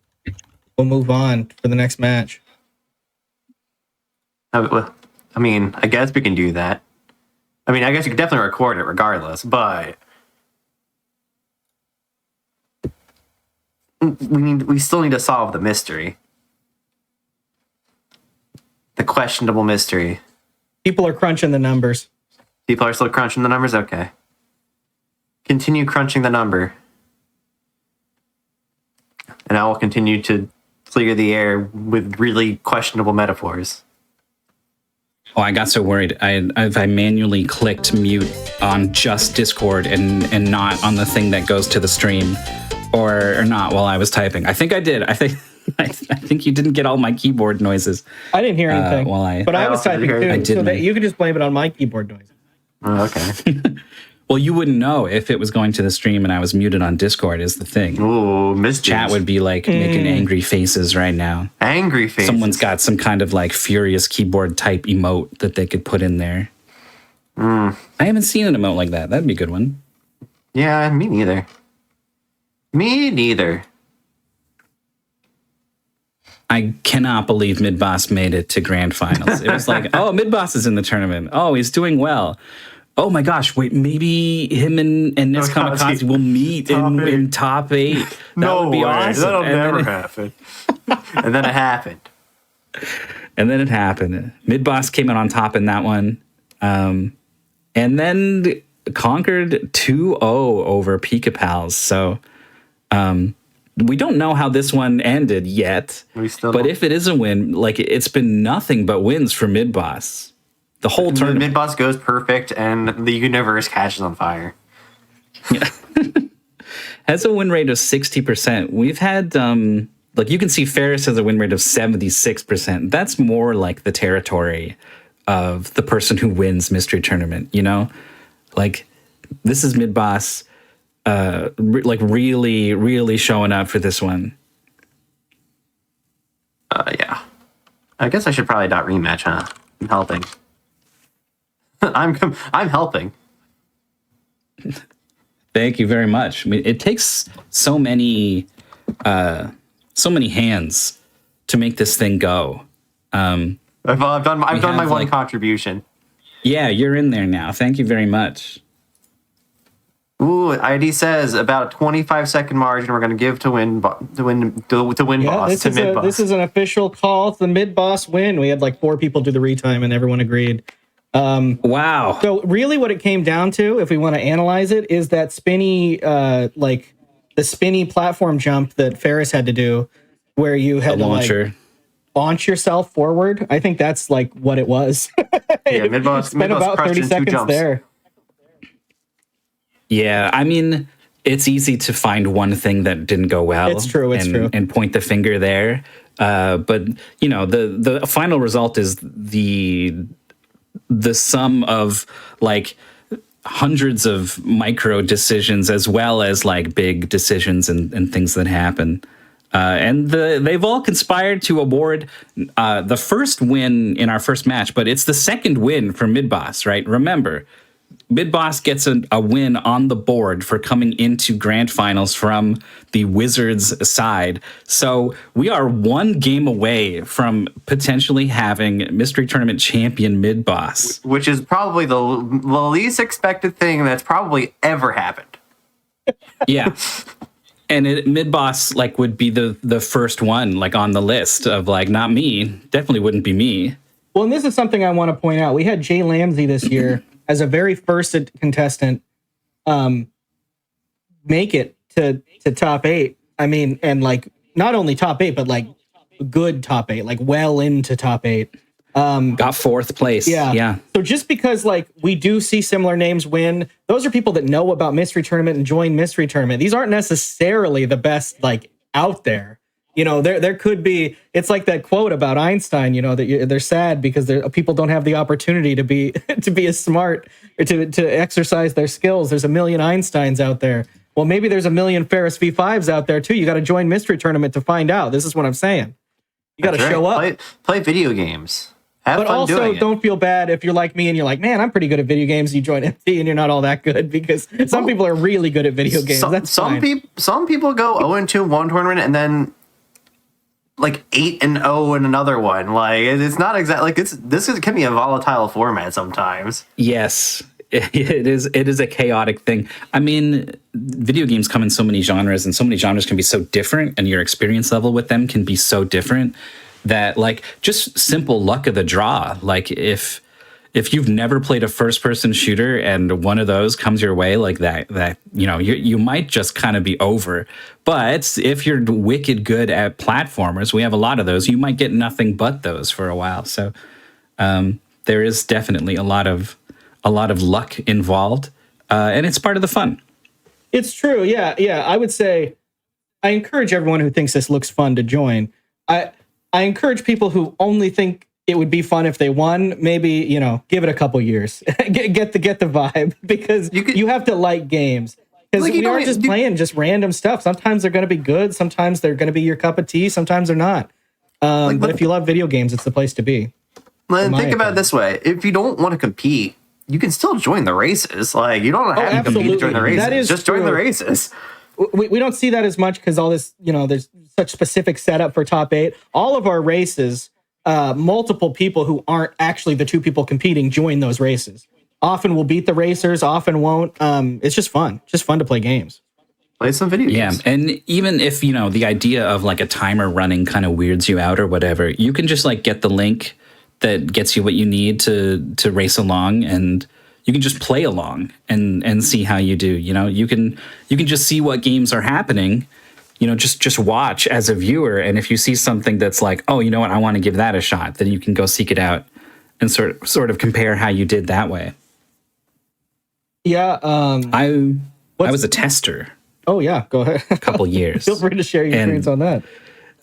move on for the next match. I mean, I guess we can do that. I mean, I guess you could definitely record it regardless, but we still need to solve the mystery. The questionable mystery. People are crunching the numbers. People are still crunching the numbers? Okay. Continue crunching the number. And I will continue to clear the air with really questionable metaphors. Oh, I got so worried. I manually clicked mute on just Discord and not on the thing that goes to the stream, or not while I was typing. I think I did. I think you didn't get all my keyboard noises. I didn't hear anything. While I was typing too. I didn't. So that you could just blame it on my keyboard noise. Oh, okay. Well, you wouldn't know if it was going to the stream and I was muted on Discord is the thing. Ooh, misdeeds. Chat would be like making angry faces right now. Angry faces. Someone's got some kind of like furious keyboard type emote that they could put in there. I haven't seen an emote like that. That'd be a good one. Yeah, me neither. Me neither. I cannot believe Midboss made it to grand finals. It was like, oh, Midboss is in the tournament. Oh, he's doing well. Oh my gosh, wait, maybe him and Nis Kamikaze will meet in top 8. That would be awesome. That'll never happen. And then it happened. And then it happened. Midboss came out on top in that one. And then conquered 2-0 over Pika Pals. So we don't know how this one ended yet. But if it is a win, like it's been nothing but wins for Midboss. The whole tournament. Midboss goes perfect and the universe catches on fire. Yeah. Has a win rate of 60%. We've had like you can see Ferris has a win rate of 76%. That's more like the territory of the person who wins Mystery Tournament, you know? Like this is Midboss like really, really showing up for this one. Yeah. I guess I should probably not rematch, huh? I'm helping. I'm helping. Thank you very much. I mean, it takes so many hands to make this thing go. I've done my one contribution. Yeah, you're in there now. Thank you very much. Ooh, ID says about a 25-second margin we're going to give to win boss to Midboss. This is an official call. It's the Midboss win. We had like 4 people do the retime and everyone agreed. Wow. So really what it came down to, if we want to analyze it, is that spinny, like the spinny platform jump that Ferris had to do where you had to like launch yourself forward. I think that's like what it was. Yeah, Midboss spent about 30 seconds there. Yeah, I mean, it's easy to find one thing that didn't go well. It's true, and point the finger there. But, you know, the final result is the sum of like hundreds of micro decisions as well as like big decisions and things that happen. And they've all conspired to award the first win in our first match, but it's the second win for Midboss, right? Remember, Midboss gets a win on the board for coming into grand finals from the Wizards side. So we are one game away from potentially having Mystery Tournament champion Midboss. Which is probably the least expected thing that's probably ever happened. Yeah. And Midboss like would be the first one like on the list of like, not me, definitely wouldn't be me. Well, and this is something I want to point out. We had Jay Lamsey this year as a very first contestant make it to top 8. I mean, and like not only top 8, but like good top 8, like well into top 8. Got 4th place. Yeah. So just because like we do see similar names win, those are people that know about Mystery Tournament and join Mystery Tournament. These aren't necessarily the best like out there. You know, there could be. It's like that quote about Einstein. You know that they're sad because people don't have the opportunity to be as smart or to exercise their skills. There's a million Einsteins out there. Well, maybe there's a million Ferris V5s out there too. You got to join Mystery Tournament to find out. This is what I'm saying. You got to show up. Play video games. Have but fun also, doing it. don't feel bad if you're like me and you're like, man, I'm pretty good at video games. You join MT and you're not all that good because some people are really good at video games. Some people go 0-2 in one tournament and then like 8-0 in another one. Like it's not exactly like it can be a volatile format sometimes. Yes, it is. It is a chaotic thing. I mean, video games come in so many genres, and so many genres can be so different, and your experience level with them can be so different that like just simple luck of the draw. Like if you've never played a first person shooter and one of those comes your way like that you know you might just kind of be over. But if you're wicked good at platformers, we have a lot of those, you might get nothing but those for a while. So there is definitely a lot of luck involved, and it's part of the fun. It's true. Yeah. I would say I encourage everyone who thinks this looks fun to join. I encourage people who only think it would be fun if they won. Maybe, give it a couple years. get the vibe, because you have to like games. Because Like, we aren't just playing just random stuff. Sometimes they're going to be good. Sometimes they're going to be your cup of tea. Sometimes they're not. But if you love video games, it's the place to be. Think about it this way: if you don't want to compete, you can still join the races. Like, you don't have to compete to join the races. That is just join the races. We don't see that as much because all this, there's such specific setup for top 8. All of our races, multiple people who aren't actually the 2 people competing join those races. Often will beat the racers, often won't. It's just fun. Just fun to play games. Play some video games. Yeah, and even if, the idea of like a timer running kind of weirds you out or whatever, you can just like get the link that gets you what you need to race along, and you can just play along and see how you do. You can just see what games are happening. Just watch as a viewer, and if you see something that's like, oh, you know what, I want to give that a shot, then you can go seek it out and sort of compare how you did that way. Yeah, I was a tester. Oh yeah, go ahead. A couple years. Feel free to share your experience on that.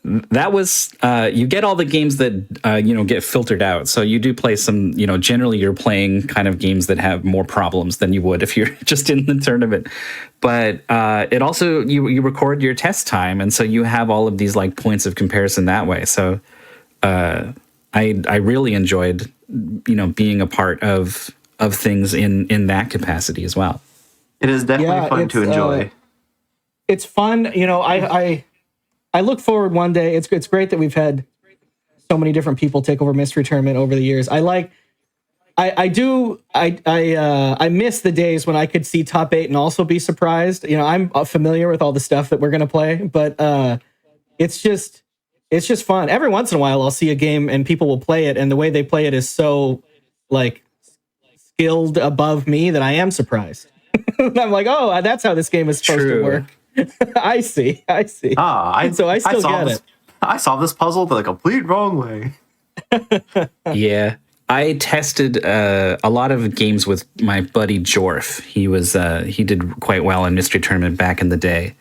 That was you get all the games that get filtered out. So you do play some, generally you're playing kind of games that have more problems than you would if you're just in the tournament. But it also you record your test time, and so you have all of these like points of comparison that way. So I really enjoyed being a part of things in that capacity as well. It is definitely fun to enjoy. It's fun, I look forward one day. It's great that we've had so many different people take over Mystery Tournament over the years. I miss the days when I could see top 8 and also be surprised. I'm familiar with all the stuff that we're gonna play, but it's just fun. Every once in a while, I'll see a game and people will play it, and the way they play it is so like skilled above me that I am surprised. I'm like, oh, that's how this game is supposed to work. I see. I still get it. I solved this puzzle the complete wrong way. Yeah. I tested a lot of games with my buddy Jorf. He did quite well in Mystery Tournament back in the day.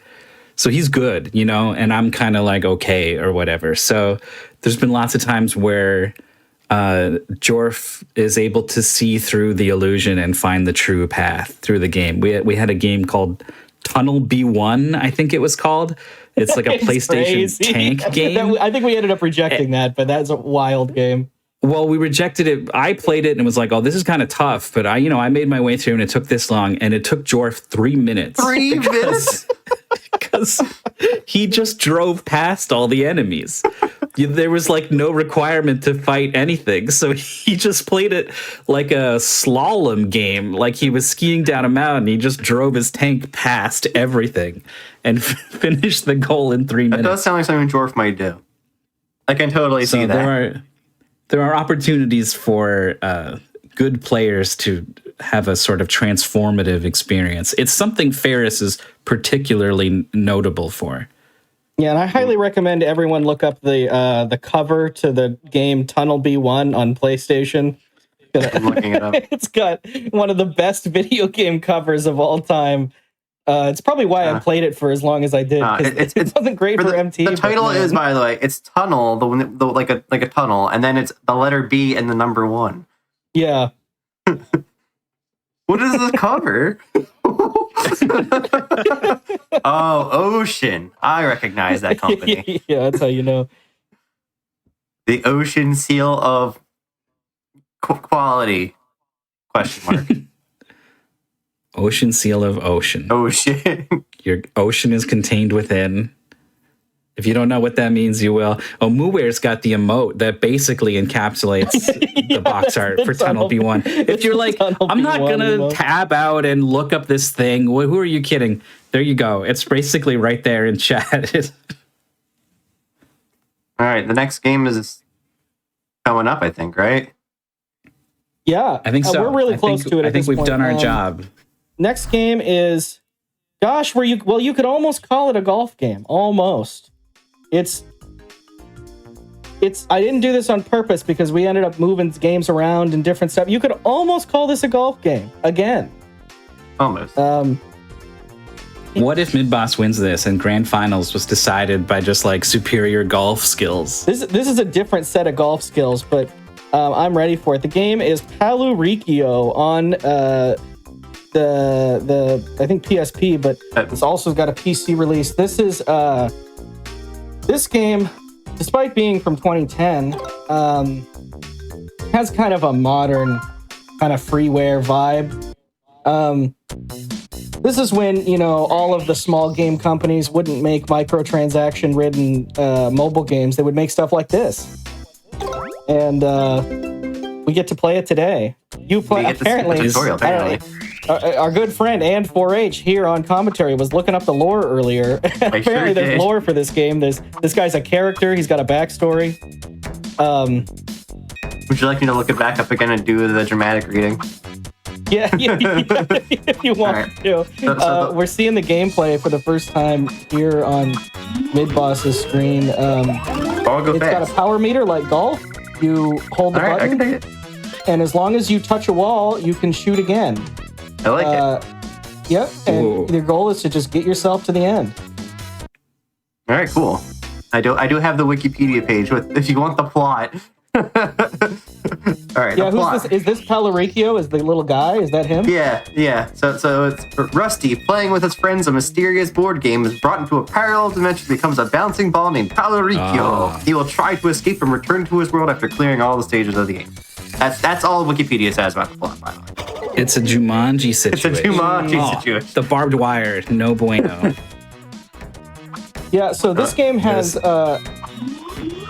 So he's good, and I'm kind of like okay or whatever. So there's been lots of times where Jorf is able to see through the illusion and find the true path through the game. We had a game called Tunnel B1, I think it was called. It's like a PlayStation tank game. I think we ended up rejecting that, but that's a wild game. Well, we rejected it. I played it and was like, "Oh, this is kind of tough." But I made my way through, and it took this long, and it took Jorf 3 minutes. 3 minutes, because he just drove past all the enemies. There was like no requirement to fight anything, so he just played it like a slalom game, like he was skiing down a mountain. He just drove his tank past everything and finished the goal in 3 minutes. That does sound like something Jorf might do. I can totally see that. There are opportunities for good players to have a sort of transformative experience. It's something Ferris is particularly notable for. Yeah, and I highly recommend everyone look up the cover to the game Tunnel B1 on PlayStation. I'm looking it up. It's got one of the best video game covers of all time. It's probably why I played it for as long as I did. It wasn't great for MT. The title is, by the way, it's Tunnel, like a tunnel, and then it's the letter B and the number 1. Yeah. What is this cover? Oh, Ocean. I recognize that company. Yeah, that's how you know. The Ocean Seal of Quality? Question mark. Ocean Seal of Ocean. Ocean. Your ocean is contained within. If you don't know what that means, you will. Oh, Mooware's got the emote that basically encapsulates the box art for Tunnel B1. If you're like, I'm not going to tab out and look up this thing. Who are you kidding? There you go. It's basically right there in chat. All right. The next game is coming up, I think, right? Yeah. I think so. We're really close to it. I think we've done our job. Next game is, gosh, you could almost call it a golf game. Almost. It's I didn't do this on purpose because we ended up moving games around and different stuff. You could almost call this a golf game again. Almost. What if Midboss wins this and Grand Finals was decided by just like superior golf skills? This is a different set of golf skills, but I'm ready for it. The game is Palurikio on the I think PSP, but it's also got a PC release. This is this game, despite being from 2010, has kind of a modern kind of freeware vibe. This is when, you know, all of the small game companies wouldn't make microtransaction ridden mobile games. They would make stuff like this. And we get to play it today. You play apparently. Our good friend and 4H here on commentary was looking up the lore earlier. Apparently, there's lore for this game. This guy's a character. He's got a backstory. Would you like me to look it back up again and do the dramatic reading? Yeah, if you want to. We're seeing the gameplay for the first time here on Midboss's screen. It's got a power meter like golf. You hold the button, I can take it. And as long as you touch a wall, you can shoot again. I like it. Yep, and your goal is to just get yourself to the end. All right, cool. I do have the Wikipedia page with if you want the plot. All right. Yeah, who's this? Is this Palurikio? Is the little guy? Is that him? Yeah. So it's Rusty playing with his friends. A mysterious board game is brought into a parallel dimension. Becomes a bouncing ball named Palurikio. He will try to escape and return to his world after clearing all the stages of the game. That's all Wikipedia says about the plot. By the way, it's a Jumanji situation. Situation. The barbed wire, no bueno. Yeah. So this game has.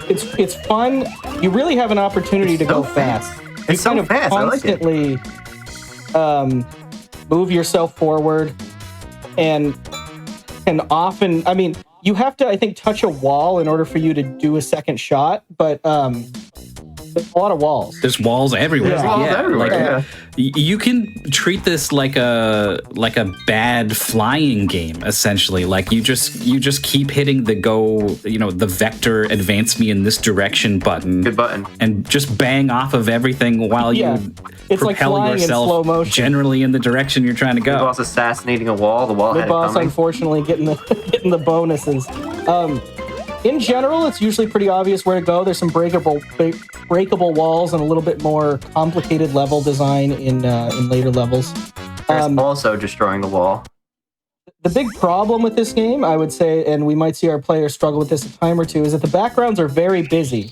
It's fun. You really have an opportunity to go fast. It's so fast. Constantly move yourself forward, and often, I mean, you have to, I think, touch a wall in order for you to do a second shot. But there's a lot of walls. There's walls everywhere. There's walls everywhere. You can treat this like a bad flying game, essentially. Like you just keep hitting the the vector advance me in this direction button. Good button. And just bang off of everything while you propel yourself generally in the direction you're trying to go. Midboss assassinating a wall. The wall had it Midboss, coming. unfortunately, getting the bonuses. In general, it's usually pretty obvious where to go. There's some breakable walls and a little bit more complicated level design in later levels. There's also destroying the wall. The big problem with this game, I would say, and we might see our players struggle with this a time or two, is that the backgrounds are very busy.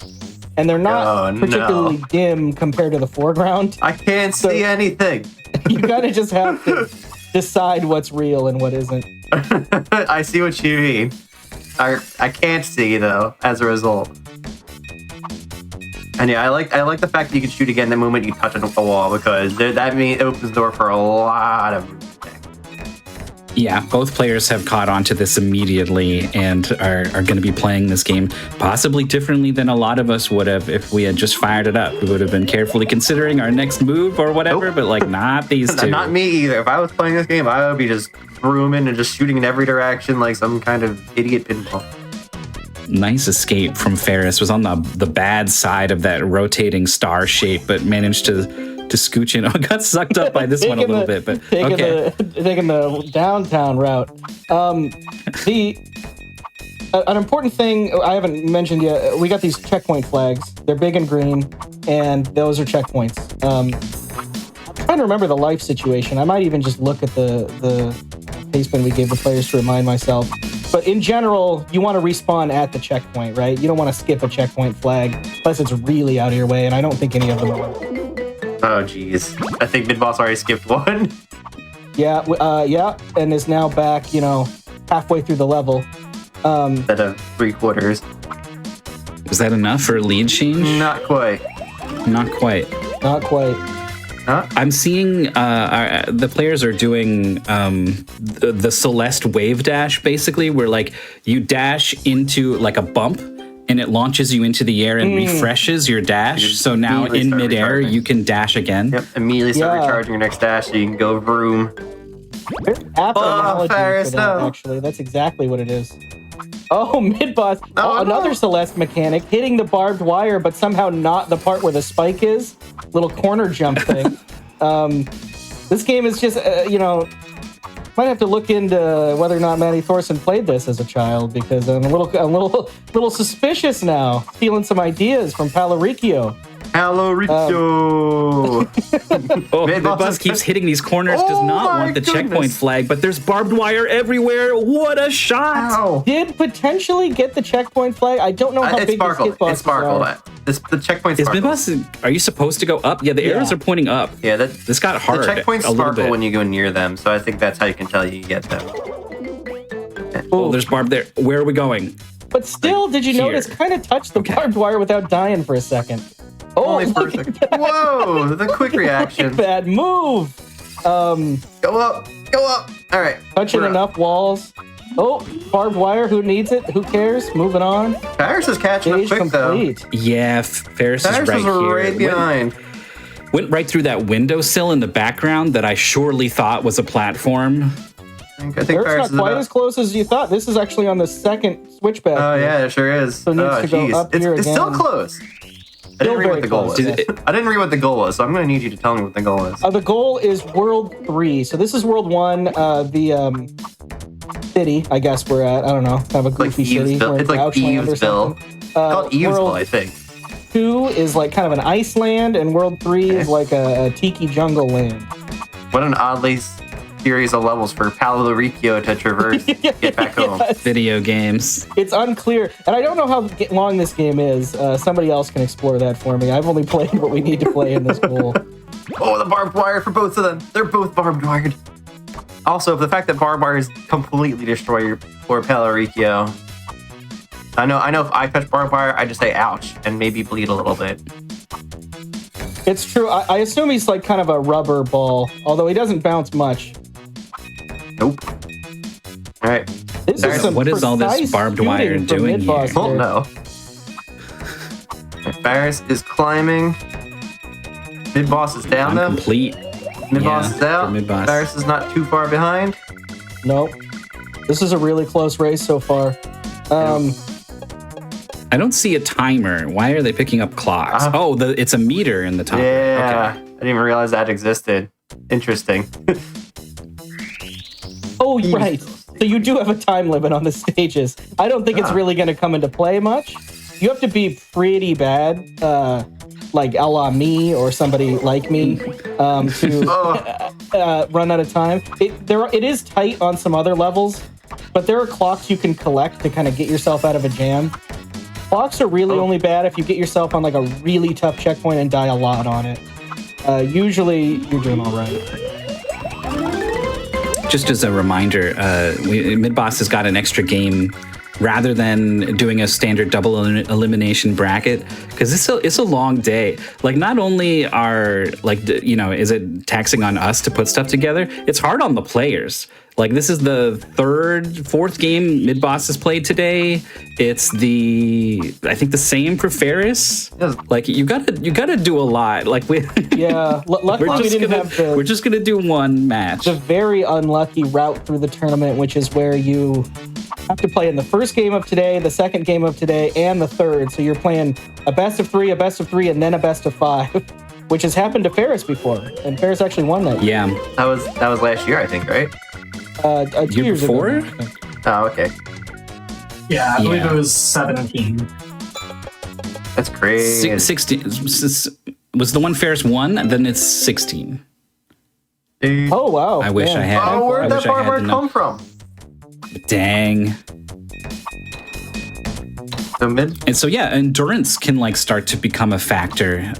And they're not particularly dim compared to the foreground. I can't see anything. You kind of just have to decide what's real and what isn't. I see what you mean. I can't see though. As a result, and yeah, I like the fact that you can shoot again the moment you touch a wall because that means it opens the door for a lot of. Yeah, both players have caught on to this immediately and are going to be playing this game possibly differently than a lot of us would have if we had just fired it up. We would have been carefully considering our next move or whatever, but like not these two. Not me either. If I was playing this game, I would be just brooming and just shooting in every direction like some kind of idiot pinball. Nice escape from Ferris. Was on the bad side of that rotating star shape, but managed to scooch in. Oh, got sucked up by this one a little bit, but okay. Taking the downtown route. An important thing I haven't mentioned yet, we got these checkpoint flags. They're big and green, and those are checkpoints. I'm trying to remember the life situation. I might even just look at the pastebin we gave the players to remind myself. But in general, you want to respawn at the checkpoint, right? You don't want to skip a checkpoint flag unless it's really out of your way, and I don't think any of them are. Oh, geez. I think Midboss already skipped one. Yeah, and is now back, halfway through the level. Instead of 3/4. Was that enough for a lead change? Not quite. Not quite. Not quite. Huh? I'm seeing the players are doing the Celeste wave dash, basically, where like you dash into like a bump and it launches you into the air and refreshes your dash. So now in midair, you can dash again. Yep, immediately start recharging your next dash so you can go vroom. There's app analogy for that, actually. That's exactly what it is. Oh, Midboss. Another Celeste mechanic, hitting the barbed wire, but somehow not the part where the spike is. Little corner jump thing. This game is just, might have to look into whether or not Matty Thorson played this as a child, because I'm a little suspicious now. Stealing some ideas from Palurikio. Hello, Richo. Mid-boss keeps hitting these corners, does not want the checkpoint flag, but there's barbed wire everywhere. What a shot! Ow. Did potentially get the checkpoint flag. I don't know how It big sparkled. the It sparkled. The checkpoint Is sparkled. Mid-boss, are you supposed to go up? Yeah, the arrows are pointing up. Yeah, This got hard. the checkpoints a little sparkle bit. when you go near them, so I think that's how you can tell you get them. Oh, there's barb there. Where are we going? But still, did you notice? Kind of touched the barbed wire without dying for a second. Oh, Only for a second. Whoa, the quick reaction. Bad move. Go up. All right. Touching we're up. enough walls. Oh, barbed wire. Who needs it? Who cares? Moving on. Paris is catching Stage up quick, complete. Yeah, Ferris is Paris right is here. right behind. Went right through that windowsill in the background that I surely thought was a platform. I think It's Paris not is quite about... as close as you thought. This is actually on the second switchback. Oh, here. yeah, it sure is. So it needs to go up here It's still again. close. I didn't read very what the goal close, was. yeah. I didn't read what the goal was, so I'm going to need you to tell me what the goal is. The goal is World 3. So this is World 1, the city, I guess we're at. I don't know. Kind of a Like goofy city. Eavesville. We're in It's like Grouchland or Eavesville. something. It's called Eavesville, World I think. 2 is like kind of an Iceland, and World 3 is like a tiki jungle land. What an oddly series of levels for Palo Riccio to traverse to get back home. Video games. It's unclear, and I don't know how long this game is. Somebody else can explore that for me. I've only played what we need to play in this goal. Oh, the barbed wire for both of them. They're both barbed wired. Also, the fact that barbed wires completely destroy your poor Palo Riccio. I know if I touch barbed wire, I just say ouch and maybe bleed a little bit. It's true. I assume he's like kind of a rubber ball, although he doesn't bounce much. Nope. All right. This is some What is all this precise barbed wire shooting from doing Mid-Boss here? Oh there. no. Ferris is climbing. Mid-boss is down I'm though. complete. Mid-boss Yeah, is out. for Mid-boss. Ferris is not too far behind. Nope. This is a really close race so far. I don't see a timer. Why are they picking up clocks? It's a meter in the top. Yeah. Okay. I didn't even realize that existed. Interesting. Oh, right. So you do have a time limit on the stages. I don't think it's really going to come into play much. You have to be pretty bad, like a la me or somebody like me, to run out of time. It is tight on some other levels, but there are clocks you can collect to kind of get yourself out of a jam. Clocks are really only bad if you get yourself on like a really tough checkpoint and die a lot on it. Usually, you're doing all right. Just as a reminder, Mid-Boss has got an extra game rather than doing a standard double elimination bracket, because it's a long day. Like, not only is it taxing on us to put stuff together, it's hard on the players. Like, this is the fourth game Mid-Boss has played today. It's I think the same for Ferris. Like, you gotta do a lot. Like, luckily we didn't have we're just gonna do one match. The very unlucky route through the tournament, which is where you have to play in the first game of today, the second game of today, and the third. So you're playing a best of three, and then a best of 5, which has happened to Ferris before, and Ferris actually won that. Yeah, that was last year, I think, right? 2 years before? ago. Oh, okay. Yeah, I believe it was 17. That's crazy. 16 was the one Ferris won, and then it's 16. Oh wow! I wish I had. Oh, where'd I that wish I had barbed wire the come from? Dang. So And so yeah, endurance can like start to become a factor.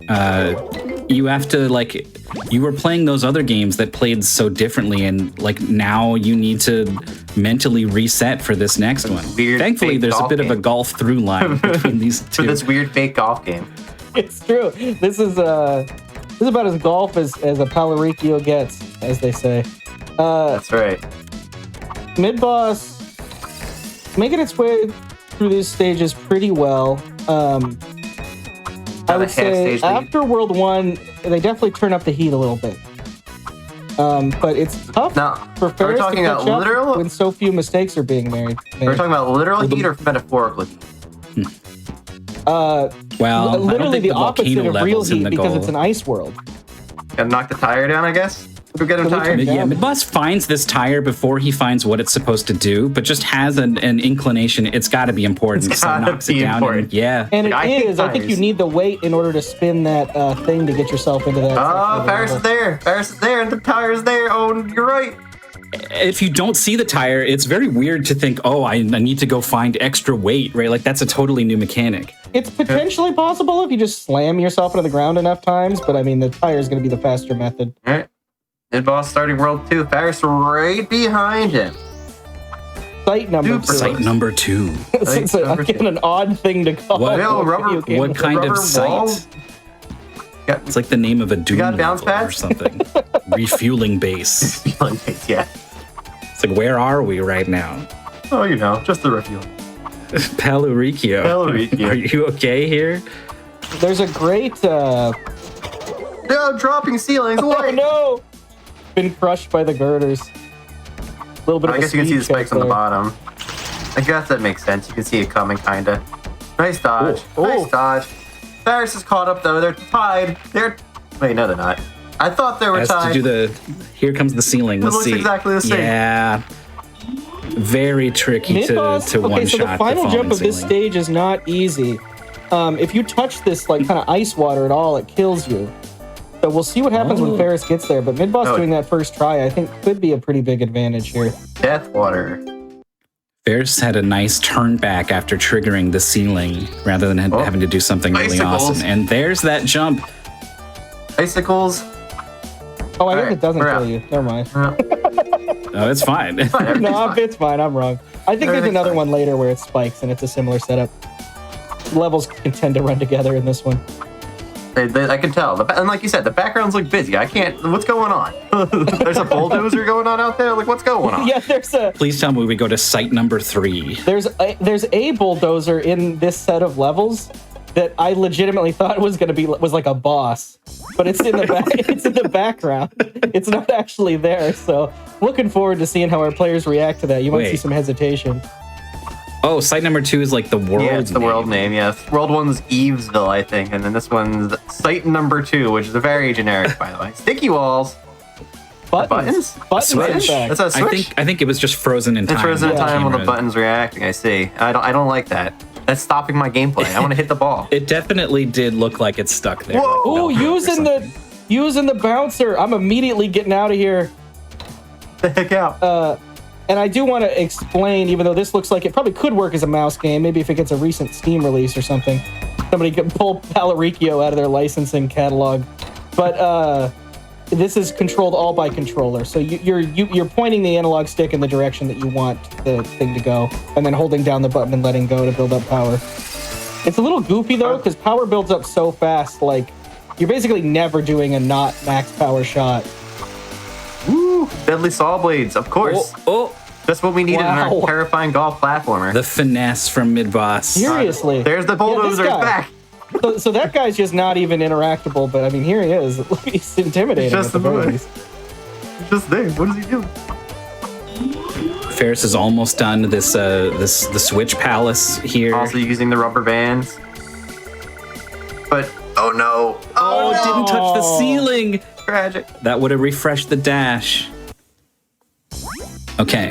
You have to like, you were playing those other games that played so differently, and like now you need to mentally reset for this next one. Thankfully, there's a bit of a golf through line between these two. For this weird fake golf game. It's true. This is about as golf as a Palo Riccio gets, as they say. That's right. Mid-Boss making its way through these stages pretty well. I would say after World 1, they definitely turn up the heat a little bit. But it's tough for Ferris to catch up when so few mistakes are being made. We're talking about literal heat or metaphorical heat? Well, I don't literally think the opposite volcano of real level's in heat the because goal. it's an ice world. Gotta knock the tire down, I guess? Go get him tired. Yeah, Midboss finds this tire before he finds what it's supposed to do, but just has an inclination. It's got to be important. It's gotta knocks it be down. important. Yeah. And it I hate is. I think you tires. need the weight in order to spin that thing to get yourself into that. Oh, Paris is there. Paris is there, and the tire is there. Oh, you're right. If you don't see the tire, it's very weird to think, oh, I need to go find extra weight, right? Like, that's a totally new mechanic. It's potentially possible if you just slam yourself into the ground enough times, but I mean, the tire is going to be the faster method. All right. Mid-boss starting world 2. Paris right behind him. Site number 2. Site number 2. It's again an odd thing to call. What- a Yo, video rubber- game. What kind rubber of site? wall? It's like the name of a Doom got bounce level or pads? something. Refueling base. Yeah. It's like, where are we right now? Oh, you know, just the review. Paluricchio. Paluricchio. Are you okay here? There's a great. No, dropping ceilings. Oh What? no! Been crushed by the girders. A little bit. I of a guess you can see the speed spikes check on the there. bottom. I guess that makes sense. You can see it coming, kinda. Nice dodge. Oh, oh. Nice dodge. Paris is caught up though. They're tied. Wait, no, they're not. I thought they were Has tied. to do the. Here comes the ceiling. It Let's looks see. exactly the same. Yeah. Very tricky Midboss, to one okay, so shot. the final falling jump of this ceiling. stage is not easy. If you touch this like kind of ice water at all, it kills you. So we'll see what happens when Ferris gets there. But Midboss Oh. doing that first try, I think, could be a pretty big advantage here. Death water. Ferris had a nice turn back after triggering the ceiling rather than having to do something really Icicles. awesome. And there's that jump. Icicles. Oh, I All guess right, it doesn't we're kill out. you. Never mind. Oh, it's fine. No, it's fine. I'm wrong. I think there's Everything's another fine. one later where it spikes and it's a similar setup. Levels can tend to run together in this one. I can tell. And like you said, the backgrounds look busy. I can't. What's going on? There's a bulldozer going on out there. Like, what's going on? Yeah, there's Please tell me we go to site number 3. a bulldozer in this set of levels that I legitimately thought was like a boss, but it's in the back. It's in the background. It's not actually there. So looking forward to seeing how our players react to that. You might see Wait. some hesitation. Oh, site number 2 is like the world. Yeah, it's the world name. Yes, world one's Evesville, I think, and then this one's site number 2, which is very generic, by the way. Sticky walls. Buttons? Buttons, in Switch? fact. That's a switch. I think it was just frozen in time. It's frozen in The time when the camera- button's reacting. I see. I don't like that. That's stopping my gameplay. I want to hit the ball. It definitely did look like it's stuck there. Whoa! Like Ooh, Velcro or using the bouncer. I'm immediately getting out of here. The heck out. And I do want to explain, even though this looks like it probably could work as a mouse game, maybe if it gets a recent Steam release or something, somebody could pull Paluricchio out of their licensing catalog. But this is controlled all by controller, so you're pointing the analog stick in the direction that you want the thing to go, and then holding down the button and letting go to build up power. It's a little goofy though, because power builds up so fast. Like you're basically never doing a not max power shot. Woo! Deadly saw blades, of course. Oh, That's what we needed in Wow. our terrifying golf platformer. the finesse from Midboss. Seriously. There's the bulldozer. Yeah, this guy. Back. So that guy's just not even interactable, but I mean, here he is. He's intimidating. Just at the the very movie. least. He's just there. What is he doing? Ferris is almost done the Switch Palace here. Also using the rubber bands. But oh no! Oh, it didn't touch the ceiling. Tragic. That would have refreshed the dash. Okay.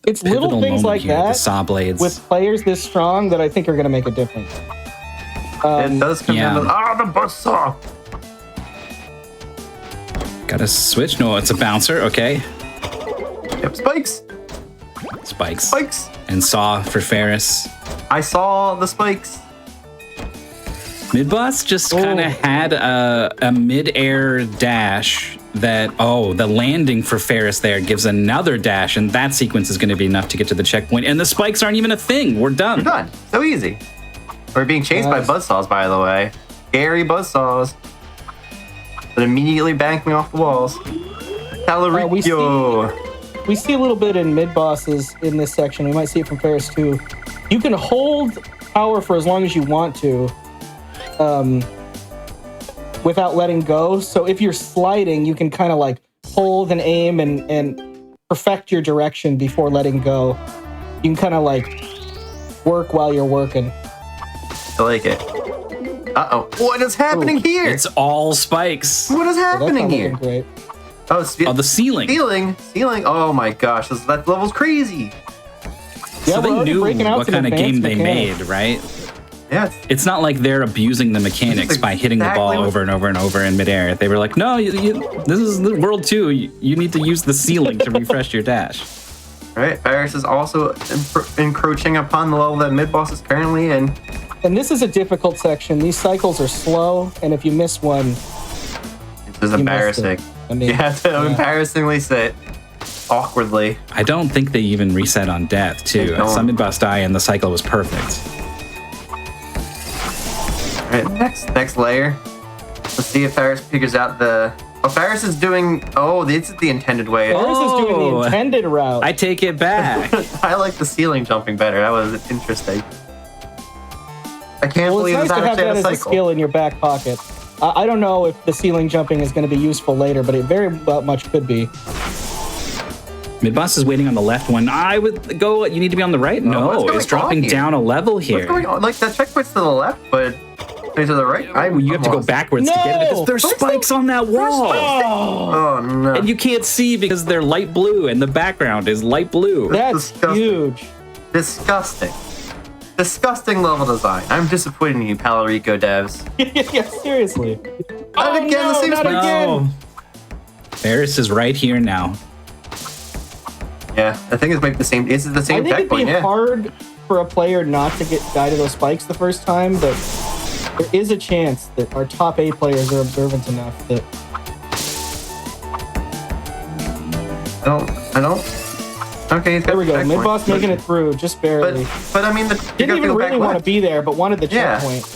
It's little Pivotal things moment like here, the that saw blades. with players this strong that I think are going to make a difference. It does come yeah. down to the buzzsaw. Got a switch? No, it's a bouncer. Okay. Yep, spikes. Spikes. Spikes. And saw for Ferris. I saw the spikes. Midboss just kind of had a mid-air dash that, the landing for Ferris there gives another dash, and that sequence is going to be enough to get to the checkpoint. And the spikes aren't even a thing. We're done. We're done. So easy. We're being chased by buzzsaws, by the way. Scary buzzsaws. That immediately bank me off the walls. Paluricchio. We see a little bit in mid-bosses in this section. We might see it from Ferris too. You can hold power for as long as you want to without letting go. So if you're sliding, you can kind of like hold and aim and perfect your direction before letting go. You can kind of like work while you're working. I like it. Uh-oh. What is happening here? It's all spikes. What is Well, that's happening not here? looking great. Oh, The ceiling. Ceiling. Oh my gosh, that level's crazy. Yeah, So we're they already knew breaking out what some kind of game advanced they mechanics. made, right? Yeah, It's not like they're abusing the mechanics by hitting the ball exactly what- over and over and over in midair. They were like, no, this is the World 2. You need to use the ceiling to refresh your dash. right. Varus is also encroaching upon the level that mid boss is currently in. And this is a difficult section. These cycles are slow, and if you miss one, This is embarrassing. I mean, You have to embarrassingly sit awkwardly. I don't think they even reset on death, too. They don't. Some mid-boss die and the cycle was perfect. All right, next layer. Let's see if Varus figures out the. Oh, Varus is doing. Oh, this is the intended way. Varus is doing Oh. the intended route. I take it back. I like the ceiling jumping better. That was interesting. I can't Well, believe it's this nice to have actually that had a as a cycle. skill in your back pocket. I don't know if the ceiling jumping is going to be useful later, but it very much could be. Mid-boss is waiting on the left one. I would go, you need to be on the right? what's No, going it's dropping on here? down a level here. What's going on? Like that checkpoint's to the left, but to the right. You have to go backwards to get it because there's spikes on that wall. Oh no! And you can't see because they're light blue and the background is light blue. That's disgusting. huge. Disgusting level design. I'm disappointed in you, Palarico devs. Yeah, seriously. Not again, the same not spike. again. Ferris is right here now. Yeah, I think it's like the same. Is it the I same think it'd be checkpoint? Yeah. hard for a player not to die to those spikes the first time, but there is a chance that our top A players are observant enough that I don't. Okay, he's got there we the go. checkpoint. Mid boss making it through just barely. But I mean, you Didn't gotta even go really back want to left. be there, but wanted the Yeah. checkpoint.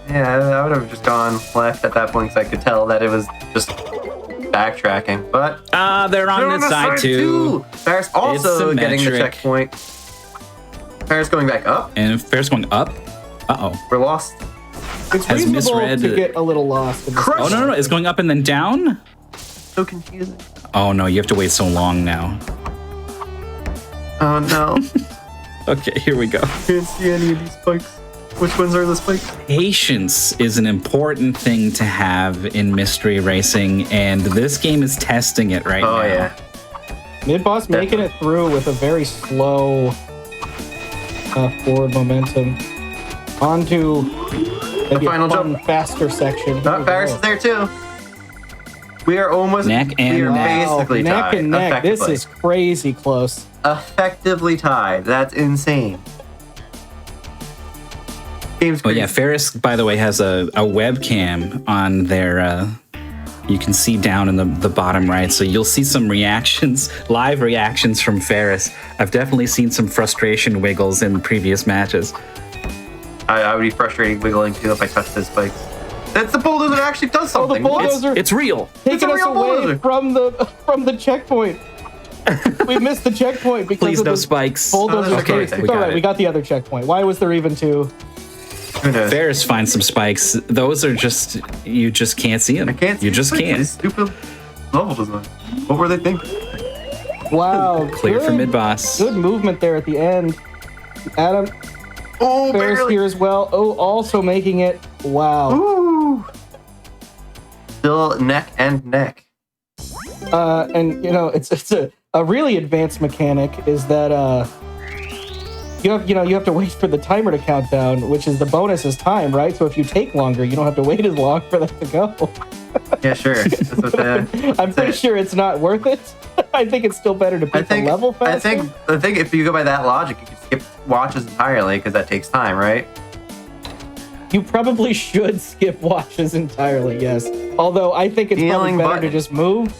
Yeah, I would have just gone left at that point because I could tell that it was just backtracking. But They're on this side too. Ferris also getting the symmetric. checkpoint. Ferris going back up. And Ferris going up. Uh-oh. We're lost. It's Has reasonable misread to it. get a little lost. In this Crush. Oh, no, it's going up and then down? So confusing. Oh, no, you have to wait so long now. Oh no! Okay, here we go. Can't see any of these spikes. Which ones are the spikes? Patience is an important thing to have in mystery racing, and this game is testing it right now. Oh yeah. Mid boss making it through with a very slow forward momentum. On to maybe final a fun, jump. faster section. Here we Ferris go. is there too. We are almost Neck and we are neck. basically neck tied. and neck. This effectively. is crazy close. Effectively tied. That's insane. Game's Oh crazy. yeah, Ferris, by the way, has a webcam on their. You can see down in the bottom right, so you'll see some reactions, live reactions from Ferris. I've definitely seen some frustration wiggles in previous matches. I would be frustrated wiggling too if I touched this spike. That's the bulldozer that actually does Oh, the something. bulldozer It's real. taking a us real away bulldozer. from the checkpoint. We missed the checkpoint because Please of no the spikes. bulldozer. Okay, It's we all got right. it. We got the other checkpoint. Why was there even two? Who knows? Ferris finds some spikes. Those are just you just can't see them. I can't see You just the spikes. can't. This stupid level design. What were they thinking? Wow, Clear for mid boss. Good movement there at the end. Adam Oh, Ferris barely. here as well. Oh, also making it. Wow. Ooh. Still neck and neck. And you know, it's a really advanced mechanic is that you have to wait for the timer to count down, which is the bonus is time, right? So if you take longer, you don't have to wait as long for that to go. Yeah, sure. That's what the, I'm pretty sure it's not worth it. I think it's still better to beat the level faster. I think if you go by that logic, you can skip watches entirely because that takes time, right? You probably should skip watches entirely, yes. Although I think it's probably Healing better button. to just move.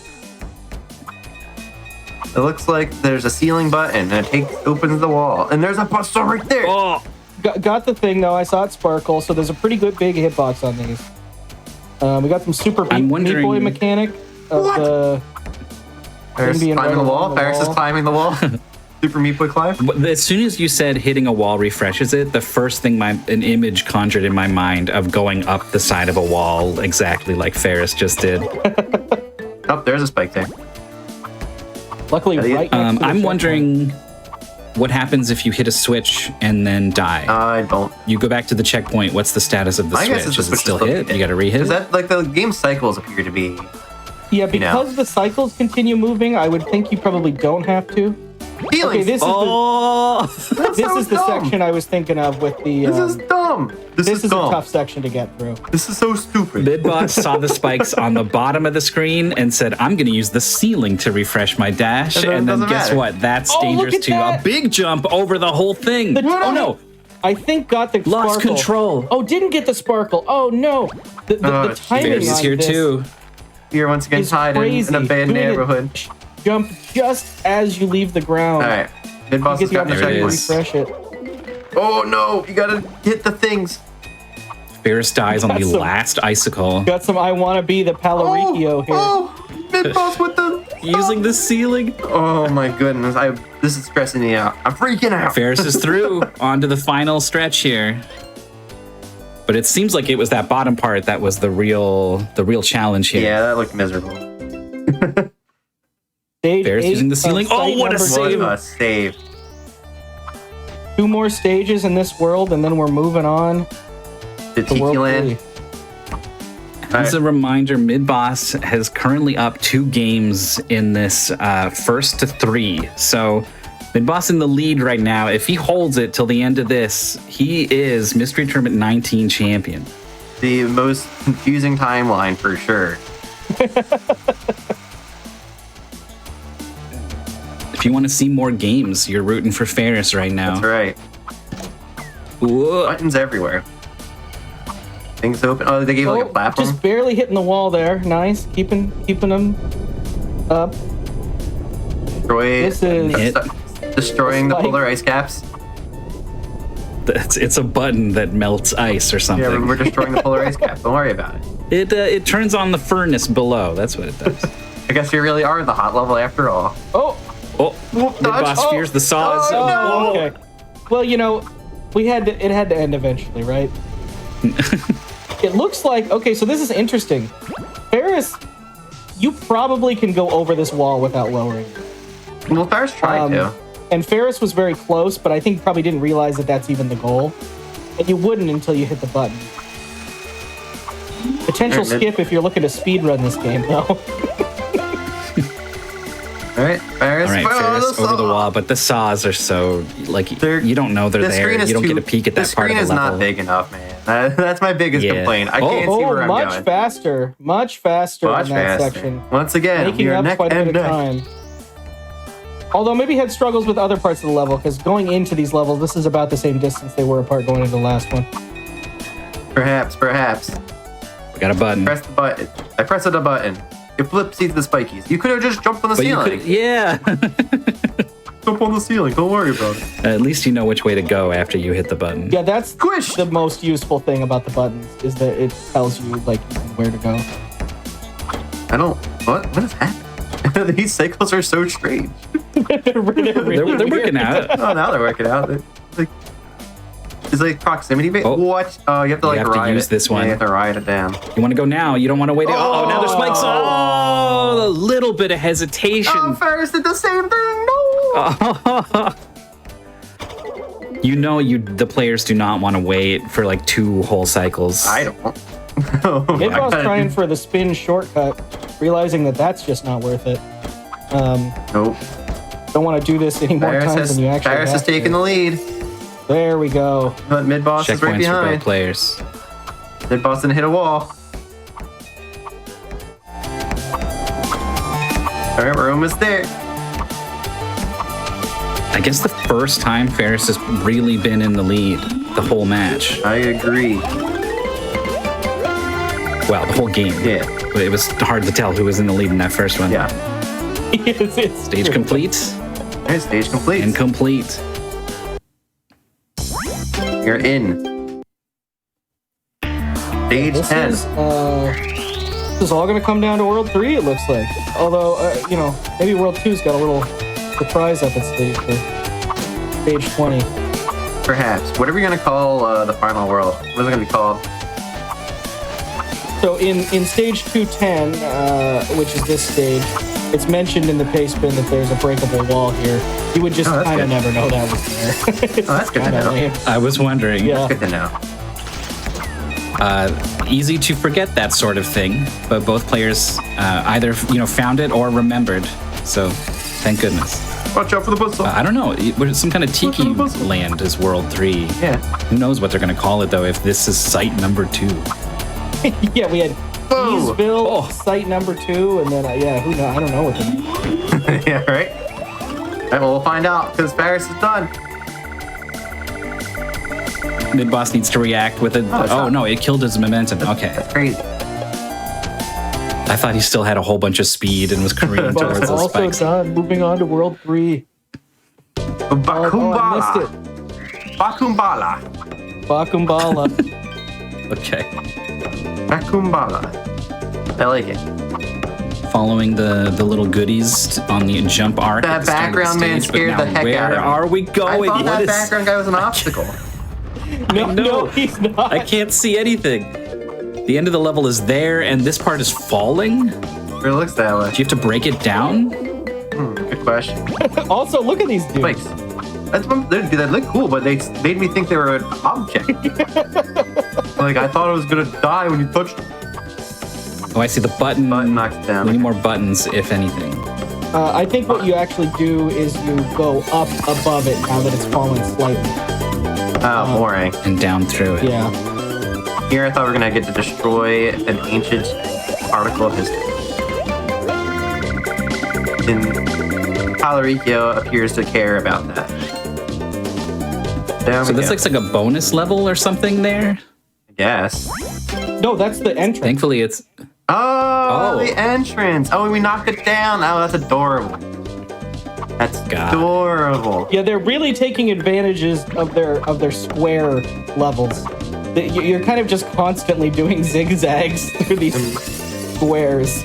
It looks like there's a ceiling button and it opens the wall. And there's a buster right there. Oh, Got the thing though. I saw it sparkle, so there's a pretty good big hitbox on these. We got some super I'm Meat wondering- Boy mechanic of What? the Ferris being climbing right the wall. along the Ferris is wall. climbing the wall. Super Meat Boy climb. as soon as you said hitting a wall refreshes it, the first thing an image conjured in my mind of going up the side of a wall exactly like Ferris just did. Oh, there's a spike there. luckily Yeah, right next to the I'm checkpoint. wondering What happens if you hit a switch and then die? I don't. You go back to the checkpoint. What's the status of the I guess switch? it's the Is it switch still is still hit? hit. You got to re-hit Is it? that like the game cycles appear to be? Yeah, because the cycles continue moving, I would think you probably don't have to. Healing. Okay, this is this is the section I was thinking of with the. This is dumb. This is a dumb. tough section to get through. This is so stupid. Midboss saw the spikes on the bottom of the screen and said, I'm going to use the ceiling to refresh my dash. It And then doesn't guess matter. what? That's Oh, look dangerous at to that. a big jump over the whole thing. Oh, no. I think got the Lost sparkle. control. Oh, didn't get the sparkle. Oh no. The timing Fairy's on here this too. You're once again is tied in crazy. a bad Doing neighborhood. Jump just as you leave the ground. All right. Midboss You has get the gotten the opportunity to checkpoint. refresh it. Oh no! You gotta hit the things. Ferris dies on the Got some- last icicle. Got some I wanna be the Paloricchio here. Oh, Midboss with the Using the ceiling. Oh my goodness! This is stressing me out. I'm freaking out. Ferris is through onto the final stretch here. But it seems like it was that bottom part that was the real challenge here. Yeah, that looked miserable. Stage Ferris 8 using the of ceiling. Oh, site what a number save. What a save! 2 more stages in this world, and then we're moving on The to Tiki World Land. 3. As a reminder, Midboss has currently up 2 games in this first to 3. So Midboss in the lead right now. If he holds it till the end of this, he is Mystery Tournament 19 champion. The most confusing timeline for sure. If you want to see more games, you're rooting for Ferris right now. That's right. Whoa. Buttons everywhere. Things open. Oh, they gave like a platform. Just barely hitting the wall there. Nice. Keeping them up. Destroy. This is Destroying the Spike. polar ice caps. It's a button that melts ice or something. Yeah, we're destroying the polar ice cap. Don't worry about it. It turns on the furnace below. That's what it does. I guess you really are the hot level after all. Oh. Oh, Midboss fears the saws. Oh, no. okay. Well, it had to end eventually, right? It looks like okay. So this is interesting. Ferris, you probably can go over this wall without lowering. Well, Ferris tried to. And Ferris was very close, but I think he probably didn't realize that that's even the goal. And you wouldn't until you hit the button. Potential skip if you're looking to speedrun this game, though. All right, Ferris. All right, Ferris over the wall, but the saws are so like you don't know they're there. You don't get a peek at that part of the The screen is level. not big enough, man. That's my biggest Yeah. complaint. I can't see where I'm much going. faster. Much faster Much in that faster. section. Once again, Making you're up neck quite a and bit of neck. time. Although maybe had struggles with other parts of the level, because going into these levels, this is about the same distance they were apart going into the last one. Perhaps. We got a button. Press the button. I pressed the button. It flips the spikies. You could have just jumped on the But you ceiling. could, yeah. Jump on the ceiling. Don't worry about it. At least you know which way to go after you hit the button. Yeah, that's Squish. the most useful thing about the buttons, is that it tells you like where to go. I don't. What is happening? These cycles are so strange. They're working out. Oh, now they're working out. It's like proximity based. Oh. What? Oh, you have to like You have to ride use it. this Yeah, one. you have to ride it down. You want to go now. You don't want to wait. Oh, now there's spikes. Oh, a little bit of hesitation. Oh, Ferris did the same thing. No. You know, the players do not want to wait for like 2 whole cycles. I don't. Oh, my Midboss God. trying for the spin shortcut, realizing that that's just not worth it. Nope. Don't want to do this any more times than you actually Ferris have is taking to. the lead. There we go. But Midboss is right Checkpoints for both behind. players. Midboss didn't hit a wall. All right, we're almost there. I guess the first time Ferris has really been in the lead the whole match. I agree. Well, the whole game. Yeah. But it was hard to tell who was in the lead in that first one. Yeah. It's Stage true. complete All right, stage complete. and complete. You're in. Stage This 10. this is all going to come down to World 3, it looks like. Although, maybe World 2's got a little surprise up its sleeve for stage 20. Perhaps. What are we going to call the final world? What is it going to be called? So in stage 210, which is this stage, it's mentioned in the paste bin that there's a breakable wall here. You would just Oh, that's kind of good. never know that was there. Oh, that's good to Kinda know. lame. I was wondering. Yeah. Good to know. Easy to forget that sort of thing, but both players either found it or remembered. So, thank goodness. Watch out for the buzzsaw. I don't know. Some kind of tiki land is World 3. Yeah. Who knows what they're going to call it, though, if this is site number 2. Yeah, we had Whoa. Eastville, site number 2, and then who knows? I don't know what the Yeah, right? All right, well, we'll find out because Paris is done. Mid-boss needs to react with it. it's Oh, not. no, it killed his momentum. Okay. That's crazy. I thought he still had a whole bunch of speed and was careening Boss towards the also spikes. done. Moving on to World 3. Oh, I Bakumbala. missed Bakumbala. it. Bakumbala. Okay. Bakumbala. I like it. Following the little goodies on the jump arc. That at the start of the background man stage, but scared now the heck out of me. Where are we I going? thought What that is- background guy was an obstacle. No, he's not. I can't see anything. The end of the level is there, and this part is falling? It looks that way. Do you have to break it down? Good question. Also, look at these dudes. Spikes. That's one. They look cool, but they made me think they were an object. Like I thought it was gonna die when you touched it. Oh, I see the button. Button knocks it down. We need more buttons, if anything. I think what you actually do is you go up above it now that it's fallen slightly. Oh, boring. And down through it. Yeah. Here I thought we were gonna get to destroy an ancient article of history. And Palaricio appears to care about that. Down So we this go. looks like a bonus level or something there? I guess. No, that's the entrance. Thankfully, it's... Oh, the entrance. Oh, we knocked it down. Oh, that's adorable. That's adorable. Yeah, they're really taking advantages of their square levels. You're kind of just constantly doing zigzags through these squares.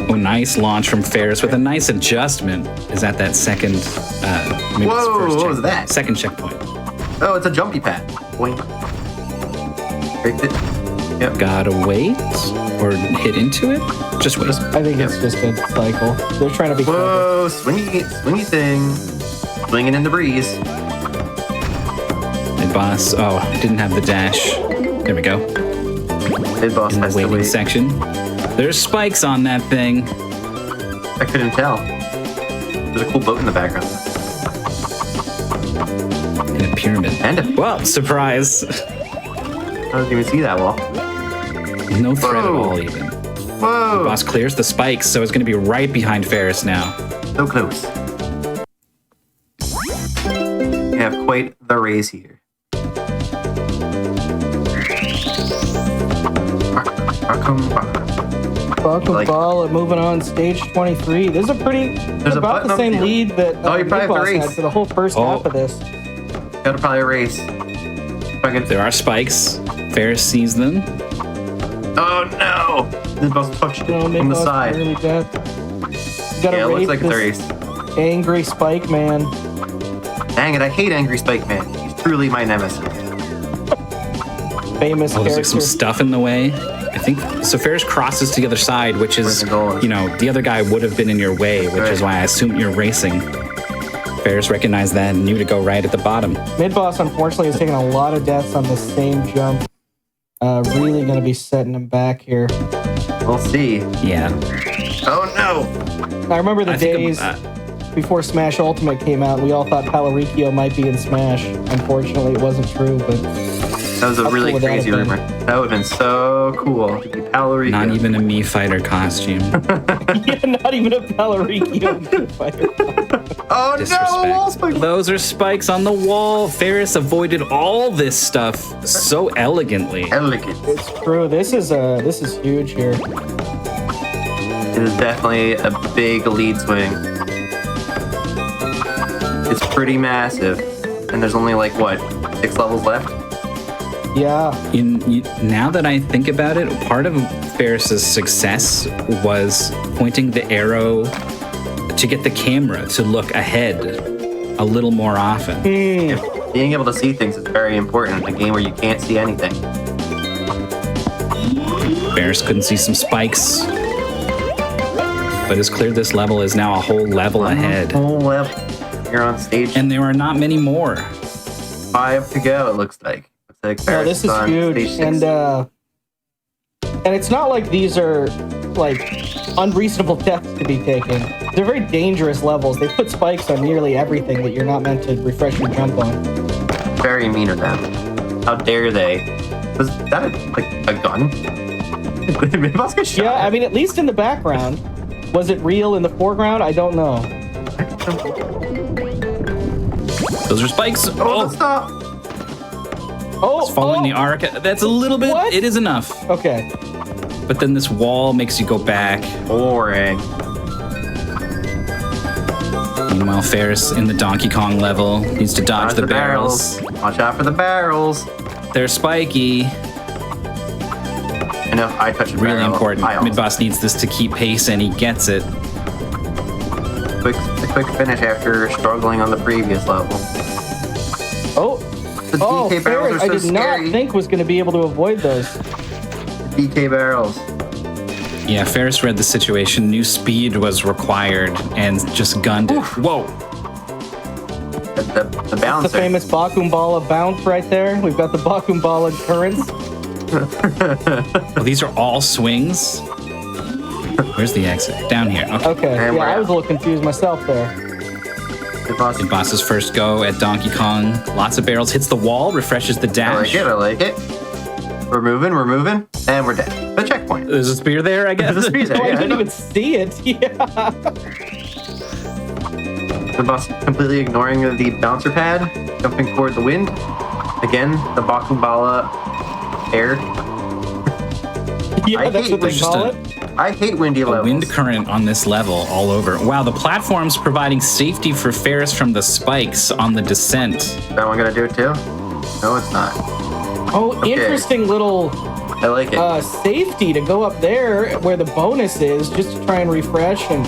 Oh, nice launch from Ferris with a nice adjustment. Is at that second... maybe it's Whoa, first what was checkpoint. that? Second checkpoint. Oh, it's a jumpy pad. Boing. Break it. Yep. Gotta wait or hit into it. Just wait. I think it's just a cycle. They're trying to be clever. Whoa, swingy thing. Swinging in the breeze. Mid boss. Oh, didn't have the dash. There we go. Mid boss In the has to waiting wait. section. There's spikes on that thing. I couldn't tell. There's a cool boat in the background. In a pyramid. And a, Well, surprise. I didn't even see that wall. No threat at Whoa. all, even. Whoa! Boss clears the spikes, so it's going to be right behind Ferris now. So close. We have quite the race here. Like- Bakumbala moving on stage 23. This is a pretty There's a about button the up same here. lead that Oh, you probably have to Mid-Boss race. had for the whole first Oh. half of this. Gotta probably race. If I could- There are spikes. Ferris sees them. Oh no! This boss touched it No, from the Mid-Boss side. really dead. You gotta Yeah, it looks race like it's a this race. angry Spike Man. Dang it, I hate Angry Spike Man. He's truly my nemesis. Famous Oh, there's character. like some stuff in the way. I think so. Ferris crosses to the other side, which is, Where's the goal? the other guy would have been in your way, which is Right. why I assume you're racing. Ferris recognized that and knew to go right at the bottom. Mid-Boss, unfortunately, has taken a lot of deaths on the same jump. Really going to be setting him back here. We'll see. Yeah. Oh no! I remember the I think days before Smash Ultimate came out, we all thought Palaricio might be in Smash. Unfortunately, it wasn't true, but That was a How really cool would that crazy have been? rumor. That would have been so cool. To be Palaricio. Not even a Mii fighter costume. yeah, not even a Palaricio fighter. Oh no! Disrespect. Wall spike. Those are spikes on the wall. Ferris avoided all this stuff so elegantly. Elegant. It's true. This is huge here. It is definitely a big lead swing. It's pretty massive. And there's only like, what, 6 levels left? Yeah. Now that I think about it, part of Ferris's success was pointing the arrow to get the camera to look ahead a little more often. Being able to see things is very important in a game where you can't see anything. Bears couldn't see some spikes, but has cleared this level, is now a whole level ahead. Whole level. You're on stage. And there are not many more. 5 to go, it looks like. Looks like Oh, Ferris this is on huge, stage 6. and it's not like these are like unreasonable depths to be taken. They're very dangerous levels. They put spikes on nearly everything that you're not meant to refresh your jump on. Very mean of them. How dare they? Was that a gun? Did Midboss get shot? Yeah, I mean, at least in the background. Was it real in the foreground? I don't know. Those are spikes. Oh, stop! Oh, It's following the arc. That's a little bit. What? It is enough. Okay. But then this wall makes you go back. Boring. Meanwhile, Ferris in the Donkey Kong level needs to dodge the barrels. Watch out for the barrels. They're spiky. And if I touch a Really barrel, important. I also Midboss needs this to keep pace, and he gets it. a quick finish after struggling on the previous level. Oh, The oh, DK barrels Ferris, are I so did scary. not think was going to be able to avoid those. DK barrels. Yeah, Ferris read the situation, knew speed was required, and just gunned it. Whoa! The The bouncer. famous Bakumbala bounce right there. We've got the Bakumbala currents. Well, these are all swings. Where's the exit? Down here. Okay. Okay, And yeah, we're I was a out. little confused myself there. Boss's first go at Donkey Kong. Lots of barrels. Hits the wall. Refreshes the I dash. like it, I like it. We're moving, and we're dead. The checkpoint. There's a spear there, I guess. There's a spear there, Oh, I yeah. didn't even see it. Yeah. The boss completely ignoring the bouncer pad, jumping toward the wind. Again, the Bakumbala air. Yeah, I that's hate what they wind. call it. I hate windy A levels. wind current on this level all over. Wow, the platform's providing safety for Ferris from the spikes on the descent. Is that one gonna do it too? No, it's not. Oh, Okay. interesting little I like it. safety to go up there where the bonus is, just to try and refresh and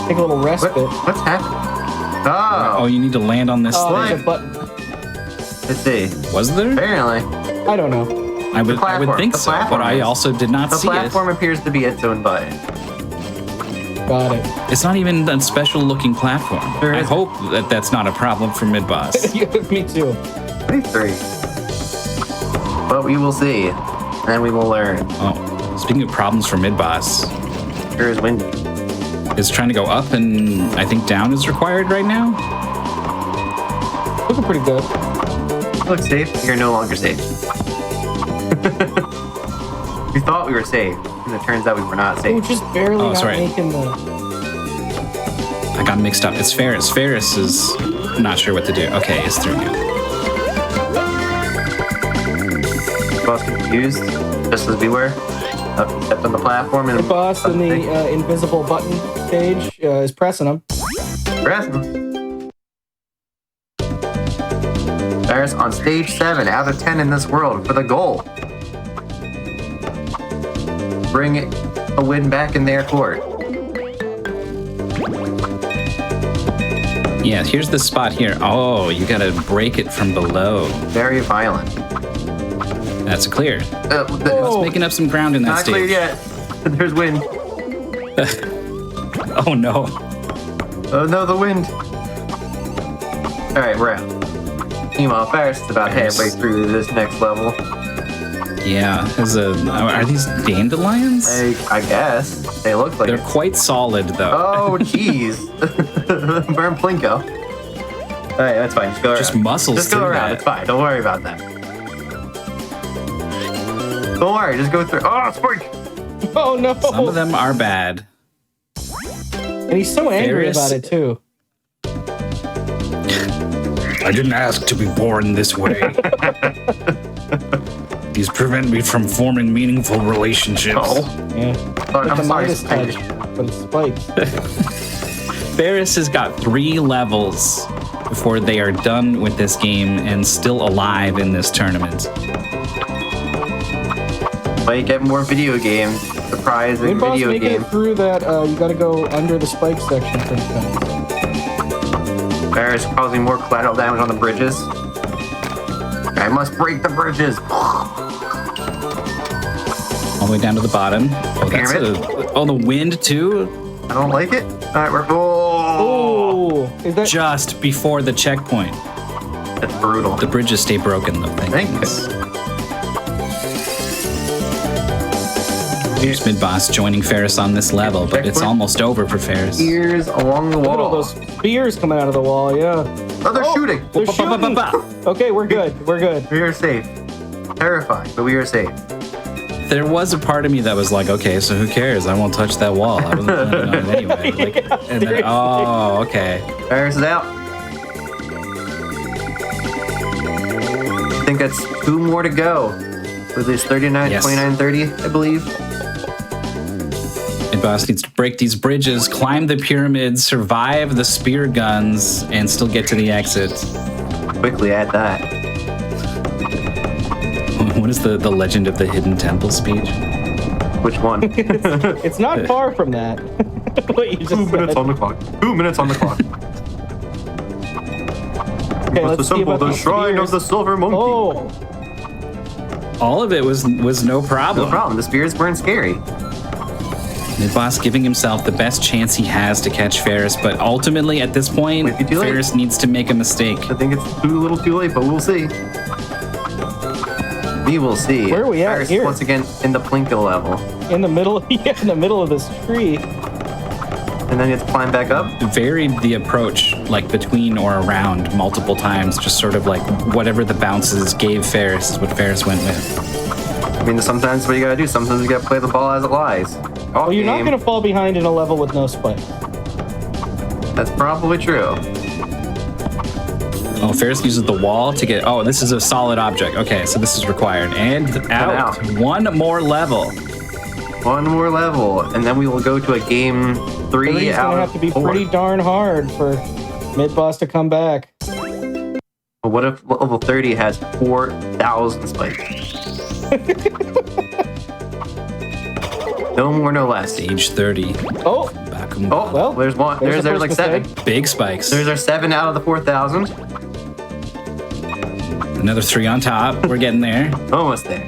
take a little respite. What's happening? Oh, Oh, you need to land on this Oh, there's thing. a button. let's see. Was there? Apparently, I don't know. I would platform. think The so, but platform I is. also did not the see platform appears to be its own button. Got it. it. It's not even a special looking platform. There I is- hope that that's not a problem for Midboss. Me too. 23. But we will see. Then we will learn. Oh, speaking of problems for Midboss, Here is windy. is trying to go up and I think down is required right now. Looking pretty good. Look safe. You're no longer safe. We thought we were safe, and it turns out we were not We're safe. just barely Oh, not sorry. making the. I got mixed up. It's Ferris. Ferris is not sure what to do. Okay, it's through now. Boss confused, just as we were. Up, stepped on the platform and The boss in the invisible button stage is pressing them. Press him. There's on stage 7 out of 10 in this world for the goal. Bring a win back in their court. Yeah, here's the spot here. Oh, you gotta break it from below. Very violent. That's clear. It's It's making up some ground in that not clear stage. yet. There's wind. Oh no. Oh no, the wind. Alright, we're out. Meanwhile, Ferris is about halfway through this next level. Yeah, are these dandelions? I guess. They look like They're it. quite solid though. Oh, jeez. Burn Plinko. Alright, that's fine. Just go around. Just muscles Just go through around. that. It's fine. Don't worry about that. Don't worry. Just go through. Oh, spike! Oh no! Some of them are bad. And he's so angry Ferris- about it too. I didn't ask to be born this way. These prevent me from forming meaningful relationships. Oh. Yeah. Oh, Like I'm the sorry. Midas touch, but it's spikes. Ferris has got 3 levels before they are done with this game and still alive in this tournament. Might get more video games. Surprising Midboss video making game. it through that. You got to go under the spike section pretty fast. Ferris causing more collateral damage on the bridges. I must break the bridges. All the way down to the bottom. Oh, that's the wind too. I don't like it. All right, we're Is that just before the checkpoint. That's brutal. The bridges stay broken though. Thanks. Here's Mid-Boss joining Ferris on this level, but it's almost over for Ferris. Ears along the look at all wall. those spears coming out of the wall? Yeah. Oh, they're shooting. They're shooting. Okay, we're good. We're good. We are safe. Terrifying, but we are safe. There was a part of me that was like, okay, so who cares? I won't touch that wall. I wasn't planning on it anyway. Like, and then, oh, okay. Ferris is out. I think that's 2 more to go. With this 39, Yes. 29, 30, I believe. Mid-Boss needs to break these bridges, climb the pyramids, survive the spear guns, and still get to the exit. Quickly add that. What is the legend of the hidden temple speech? Which one? It's not far from that. What you just 2 minutes said. on the clock. 2 minutes on the clock. Okay, What's let's the see symbol? about The shrine of the silver monkey. Oh, All of it was no problem. No problem. The spears weren't scary. Mid-Boss giving himself the best chance he has to catch Ferris, but ultimately at this point, Might be too late. Ferris needs to make a mistake. I think it's a little too late, but we'll see. We will see. Where are we at Ferris here? Once again, in the Plinko level. in the middle, yeah, in the middle of this tree. And then you have to climb back up. Varied the approach, like between or around multiple times, just sort of like whatever the bounces gave Ferris is what Ferris went with. I mean, sometimes what you gotta do, sometimes you gotta play the ball as it lies. Oh, you're not going to fall behind in a level with no spikes. That's probably true. Oh, Ferris uses the wall to get. Oh, this is a solid object. Okay, so this is required. And out. One more level. One more level, and then we will go to a game 3 It's out going to of have to be 4. pretty darn hard for Mid-Boss to come back. But what if level 30 has 4,000 spikes? No more, no less. Stage 30. Oh, Oh, well, there's one. there's There's the like first 7. mistake. Big spikes. There's our 7 out of the 4,000. Another 3 on top. We're getting there. Almost there.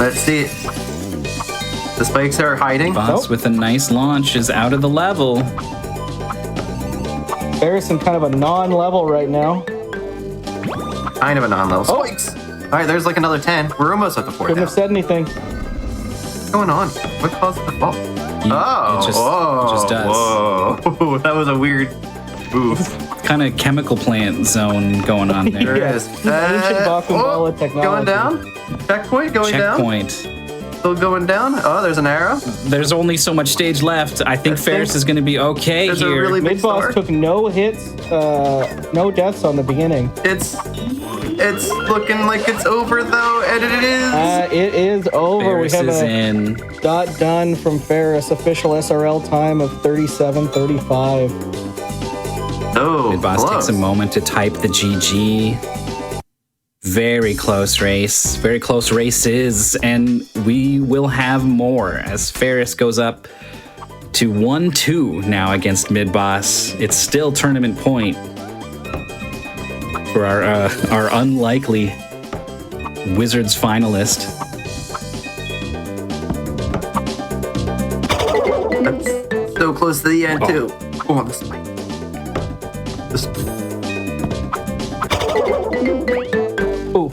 Let's see. The spikes are hiding. Boss with a nice launch is out of the level. Ferris in kind of a non-level right now. Kind of a non-level. Oh. Spikes! Alright, there's like another 10. We're almost at the Couldn't have 4,000. said anything. What's going on? What caused the fall? Oh, it just does. Whoa. That was a weird move. Kind of chemical plant zone going on there. There Yeah. is. Ancient Bakumbala technology. Going down. Checkpoint going down. Checkpoint. Still going down. Oh, there's an arrow. There's only so much stage left. I think Ferris is going to be okay There's a here. really big Mid-Boss star. took no hits, no deaths on the beginning. It's looking like it's over though, and it is. It is over. Ferris We have is a in. dot done from Ferris. Official SRL time of 37:35. Oh, Mid-Boss close. takes a moment to type the GG. Very close race. Very close races. And we will have more as Ferris goes up to 1-2 now against Mid-Boss. It's still tournament point for our unlikely Wizards finalist. That's so close to the end too. Oh, this might. This. Ooh.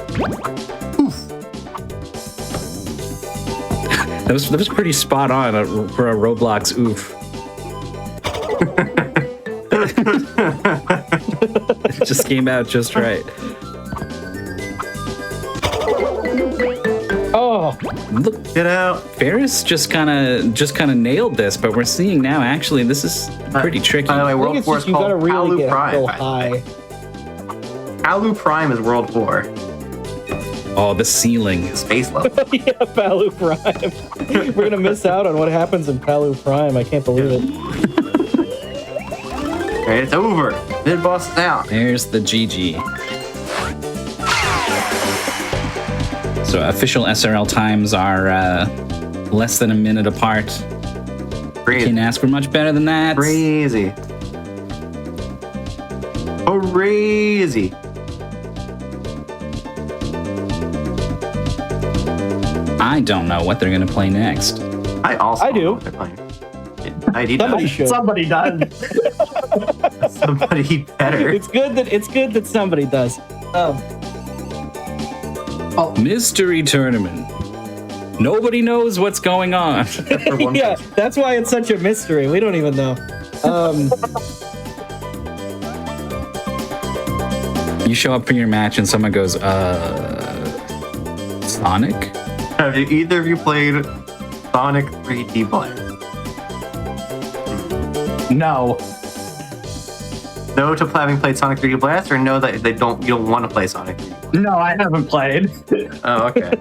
That was pretty spot on for a Roblox oof. It just came out just right. Oh, Look, Get out. Ferris just kind of nailed this, but we're seeing now actually this is pretty tricky. By the way, I think World it's 4 just is you gotta called really Palu get Prime. real by the way. high. Palu Prime is World 4. Oh, the ceiling. Space level. Yeah, Palu Prime. We're gonna miss out on what happens in Palu Prime. I can't believe it. Alright, it's over. Mid-Boss is out. There's the GG. So official SRL times are less than a minute apart. Crazy. Can't ask for much better than that. Crazy. Crazy. I don't know what they're going to play next. I also I don't do. know what they're playing. ID Somebody does. should. Somebody does. Somebody better. It's good that somebody does. Mystery tournament. Nobody knows what's going on. Yeah, that's why it's such a mystery. We don't even know. You show up for your match and someone goes, Sonic? Have either of you played Sonic 3D Blast? No. No to having played Sonic 3D Blast, or no that you don't want to play Sonic 3D Blast? No, I haven't played. Oh, okay.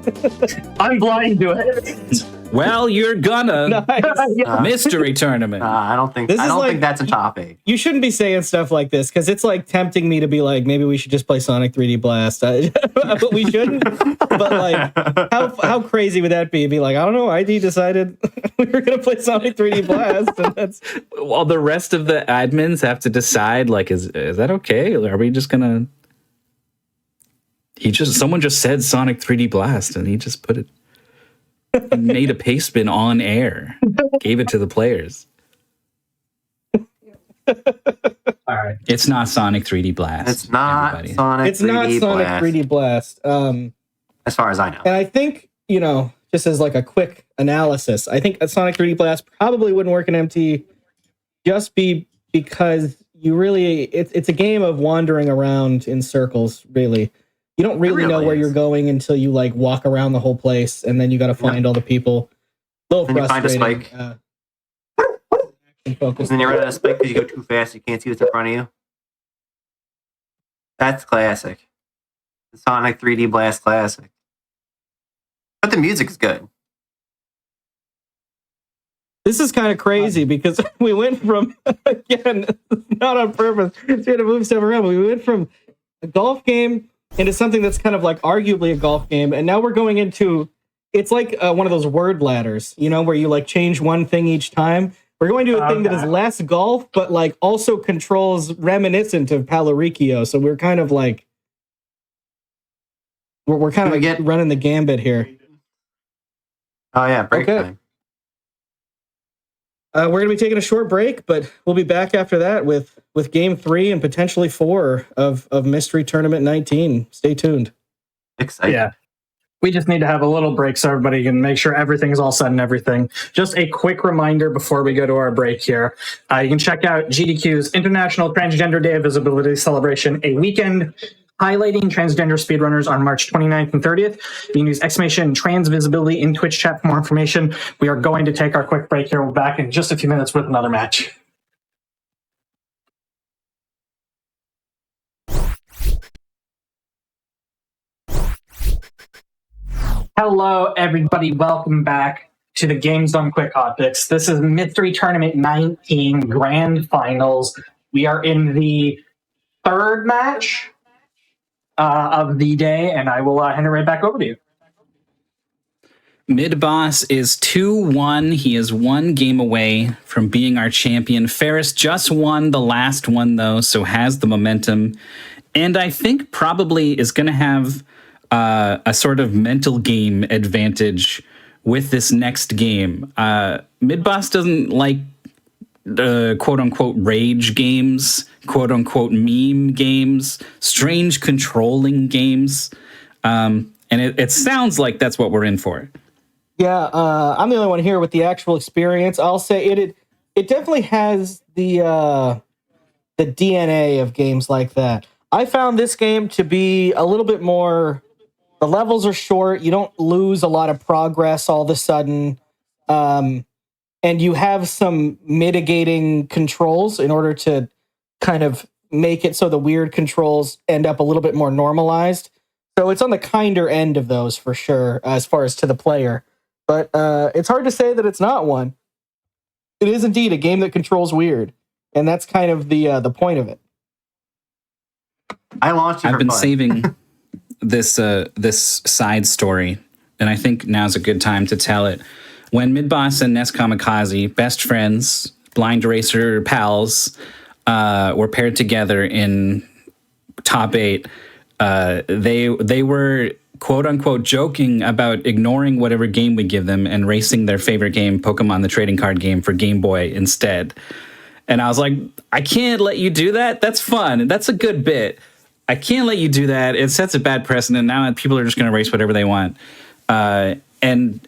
I'm blind to it. Well, you're gonna. Nice. Mystery tournament. I don't think This is like- think that's a top 8. You shouldn't be saying stuff like this because it's like tempting me to be like, maybe we should just play Sonic 3D Blast. But we shouldn't. But like, how crazy would that be? Be like, I don't know. ID decided we were gonna play Sonic 3D Blast, and that's Well, the rest of the admins have to decide, like, is that okay? Are we just gonna... Someone just said Sonic 3D Blast, and he just put it... made a paste spin on air. Gave it to the players. All right. It's not Sonic 3D Blast. It's not everybody. Sonic it's 3D not Sonic Blast, 3D Blast. as far as I know. And I think, just as like a quick analysis, I think a Sonic 3D Blast probably wouldn't work in MT just because you really, it's a game of wandering around in circles, really. You don't really know where you're going until you like walk around the whole place, and then you got to find all the people. A little Then you find a frustrating. spike. Action focused. And then you run out of spike because you go too fast. You can't see what's in front of you. That's classic. The Sonic 3D Blast classic. But the music is good. This is kind of crazy because we went from, again, not on purpose, we had to move stuff around, but we went from a golf game into something that's kind of like arguably a golf game, and now we're going into, it's like one of those word ladders, where you like change one thing each time. We're going to a thing that is less golf, but like also controls reminiscent of Paloricchio, so we're kind of like, we're kind of like running the gambit here. Oh yeah, break Okay. time. We're going to be taking a short break, but we'll be back after that with Game 3 and potentially 4 of Mystery Tournament 19. Stay tuned. Exciting. Yeah. We just need to have a little break so everybody can make sure everything's all set and everything. Just a quick reminder before we go to our break here. You can check out GDQ's International Transgender Day of Visibility Celebration, a weekend highlighting transgender speedrunners on March 29th and 30th. You can use !transvisibility in Twitch chat for more information. We are going to take our quick break here. We're back in just a few minutes with another match. Hello, everybody. Welcome back to the Games Done Quick Hotfix. This is Mystery Tournament 19 Grand Finals. We are in the third match of the day, and I will hand it right back over to you. Mid-boss is 2-1. He is one game away from being our champion. Ferris just won the last one, though, so has the momentum. And I think probably is going to have a sort of mental game advantage with this next game. Mid-boss doesn't like quote-unquote rage games, quote-unquote meme games, strange controlling games. And it sounds like that's what we're in for. Yeah, I'm the only one here with the actual experience. I'll say it definitely has the DNA of games like that. I found this game to be a little bit more, the levels are short, you don't lose a lot of progress all of a sudden, and you have some mitigating controls in order to kind of make it so the weird controls end up a little bit more normalized. So it's on the kinder end of those for sure, as far as to the player. But it's hard to say that it's not one. It is indeed a game that controls weird, and that's kind of the point of it. I launched it I've for been fun. saving this side story, and I think now's a good time to tell it. When Midboss and Ness Kamikaze, best friends, blind racer pals, were paired together in top 8, they were quote unquote joking about ignoring whatever game we give them and racing their favorite game, Pokemon the trading card game, for Game Boy instead. And I was like, I can't let you do that. That's fun. That's a good bit. I can't let you do that. It sets a bad precedent. Now people are just going to race whatever they want. And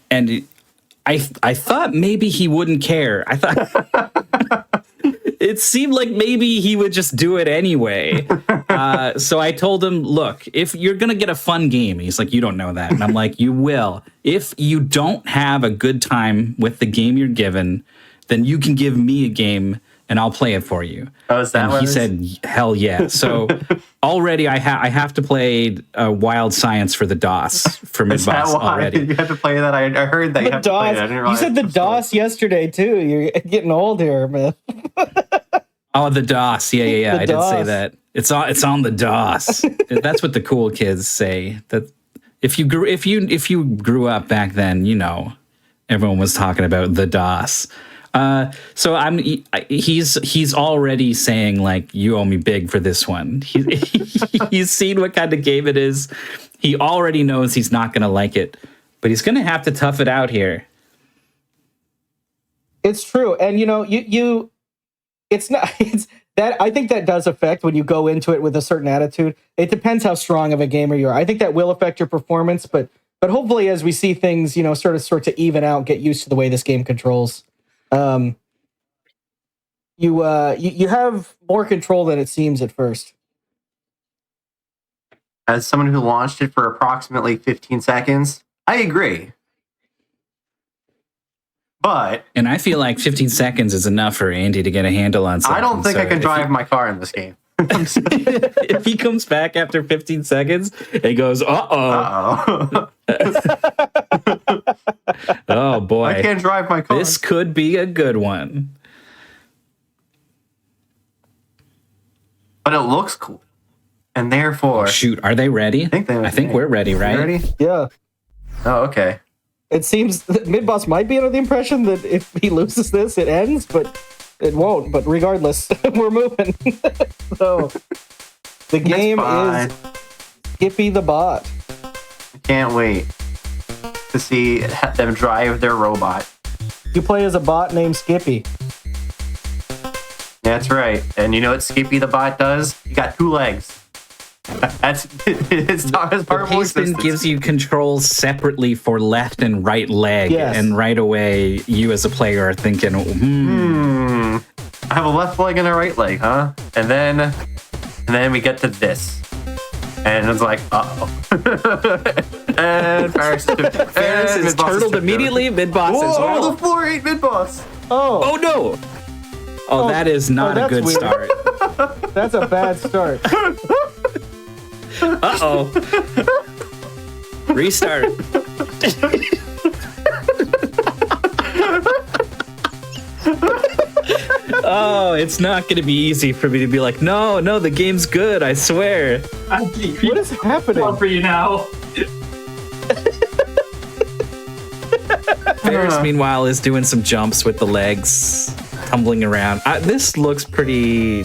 I thought maybe he wouldn't care. I thought it seemed like maybe he would just do it anyway. So I told him, look, if you're going to get a fun game, he's like, you don't know that. And I'm like, you will. If you don't have a good time with the game you're given, then you can give me a game and I'll play it for you. Oh, is that and what he it is? said, hell yeah. So already I have to play Wild Science for the DOS for Is that mid-boss why already. you have to play that? I heard that you The have to play DOS. that. I didn't You realize said the it was so- DOS yesterday too. You're getting old here, man. Oh, the DOS. Yeah. The I did say DOS. that. It's on the DOS. That's what the cool kids say. That if you grew up back then, you know, everyone was talking about the DOS. So he's already saying like, you owe me big for this one. He's seen what kind of game it is. He already knows he's not going to like it, but he's going to have to tough it out here. It's true, and you know, it's not. It's that I think that does affect when you go into it with a certain attitude. It depends how strong of a gamer you are. I think that will affect your performance, but hopefully, as we see things, you know, sort to even out, get used to the way this game controls. You have more control than it seems at first. As someone who launched it for approximately 15 seconds, I agree. But And I feel like 15 seconds is enough for Andy to get a handle on something. I don't think So I can if drive my car in this game. if he comes back after 15 seconds and goes, uh-oh. Uh-oh. Oh, boy. I can't drive my car. This could be a good one. But it looks cool. And therefore... Shoot, are they ready? I think we're ready, right? Ready? Yeah. Oh, okay. It seems that Midboss might be under the impression that if he loses this, it ends, but it won't. But regardless, we're moving. So the game is Skippy the Bot. I can't wait to see them drive their robot. You play as a bot named Skippy. That's right. And you know what Skippy the Bot does? You got 2 legs. That's his part of The Paceman gives you controls separately for left and right leg, Yes. and right away you as a player are thinking, I have a left leg and a right leg, huh? And then we get to this. And it's like, uh-oh. And Ferris Ferris is turtled immediately. Mid-boss as well. the floor ate mid-boss. Oh no! Oh, that is not a that's good weird. start. That's a bad start. Uh-oh. Restart. Oh, it's not going to be easy for me to be like, no, the game's good, I swear. What is happening? For you now. Ferris, meanwhile, is doing some jumps with the legs, tumbling around. This looks pretty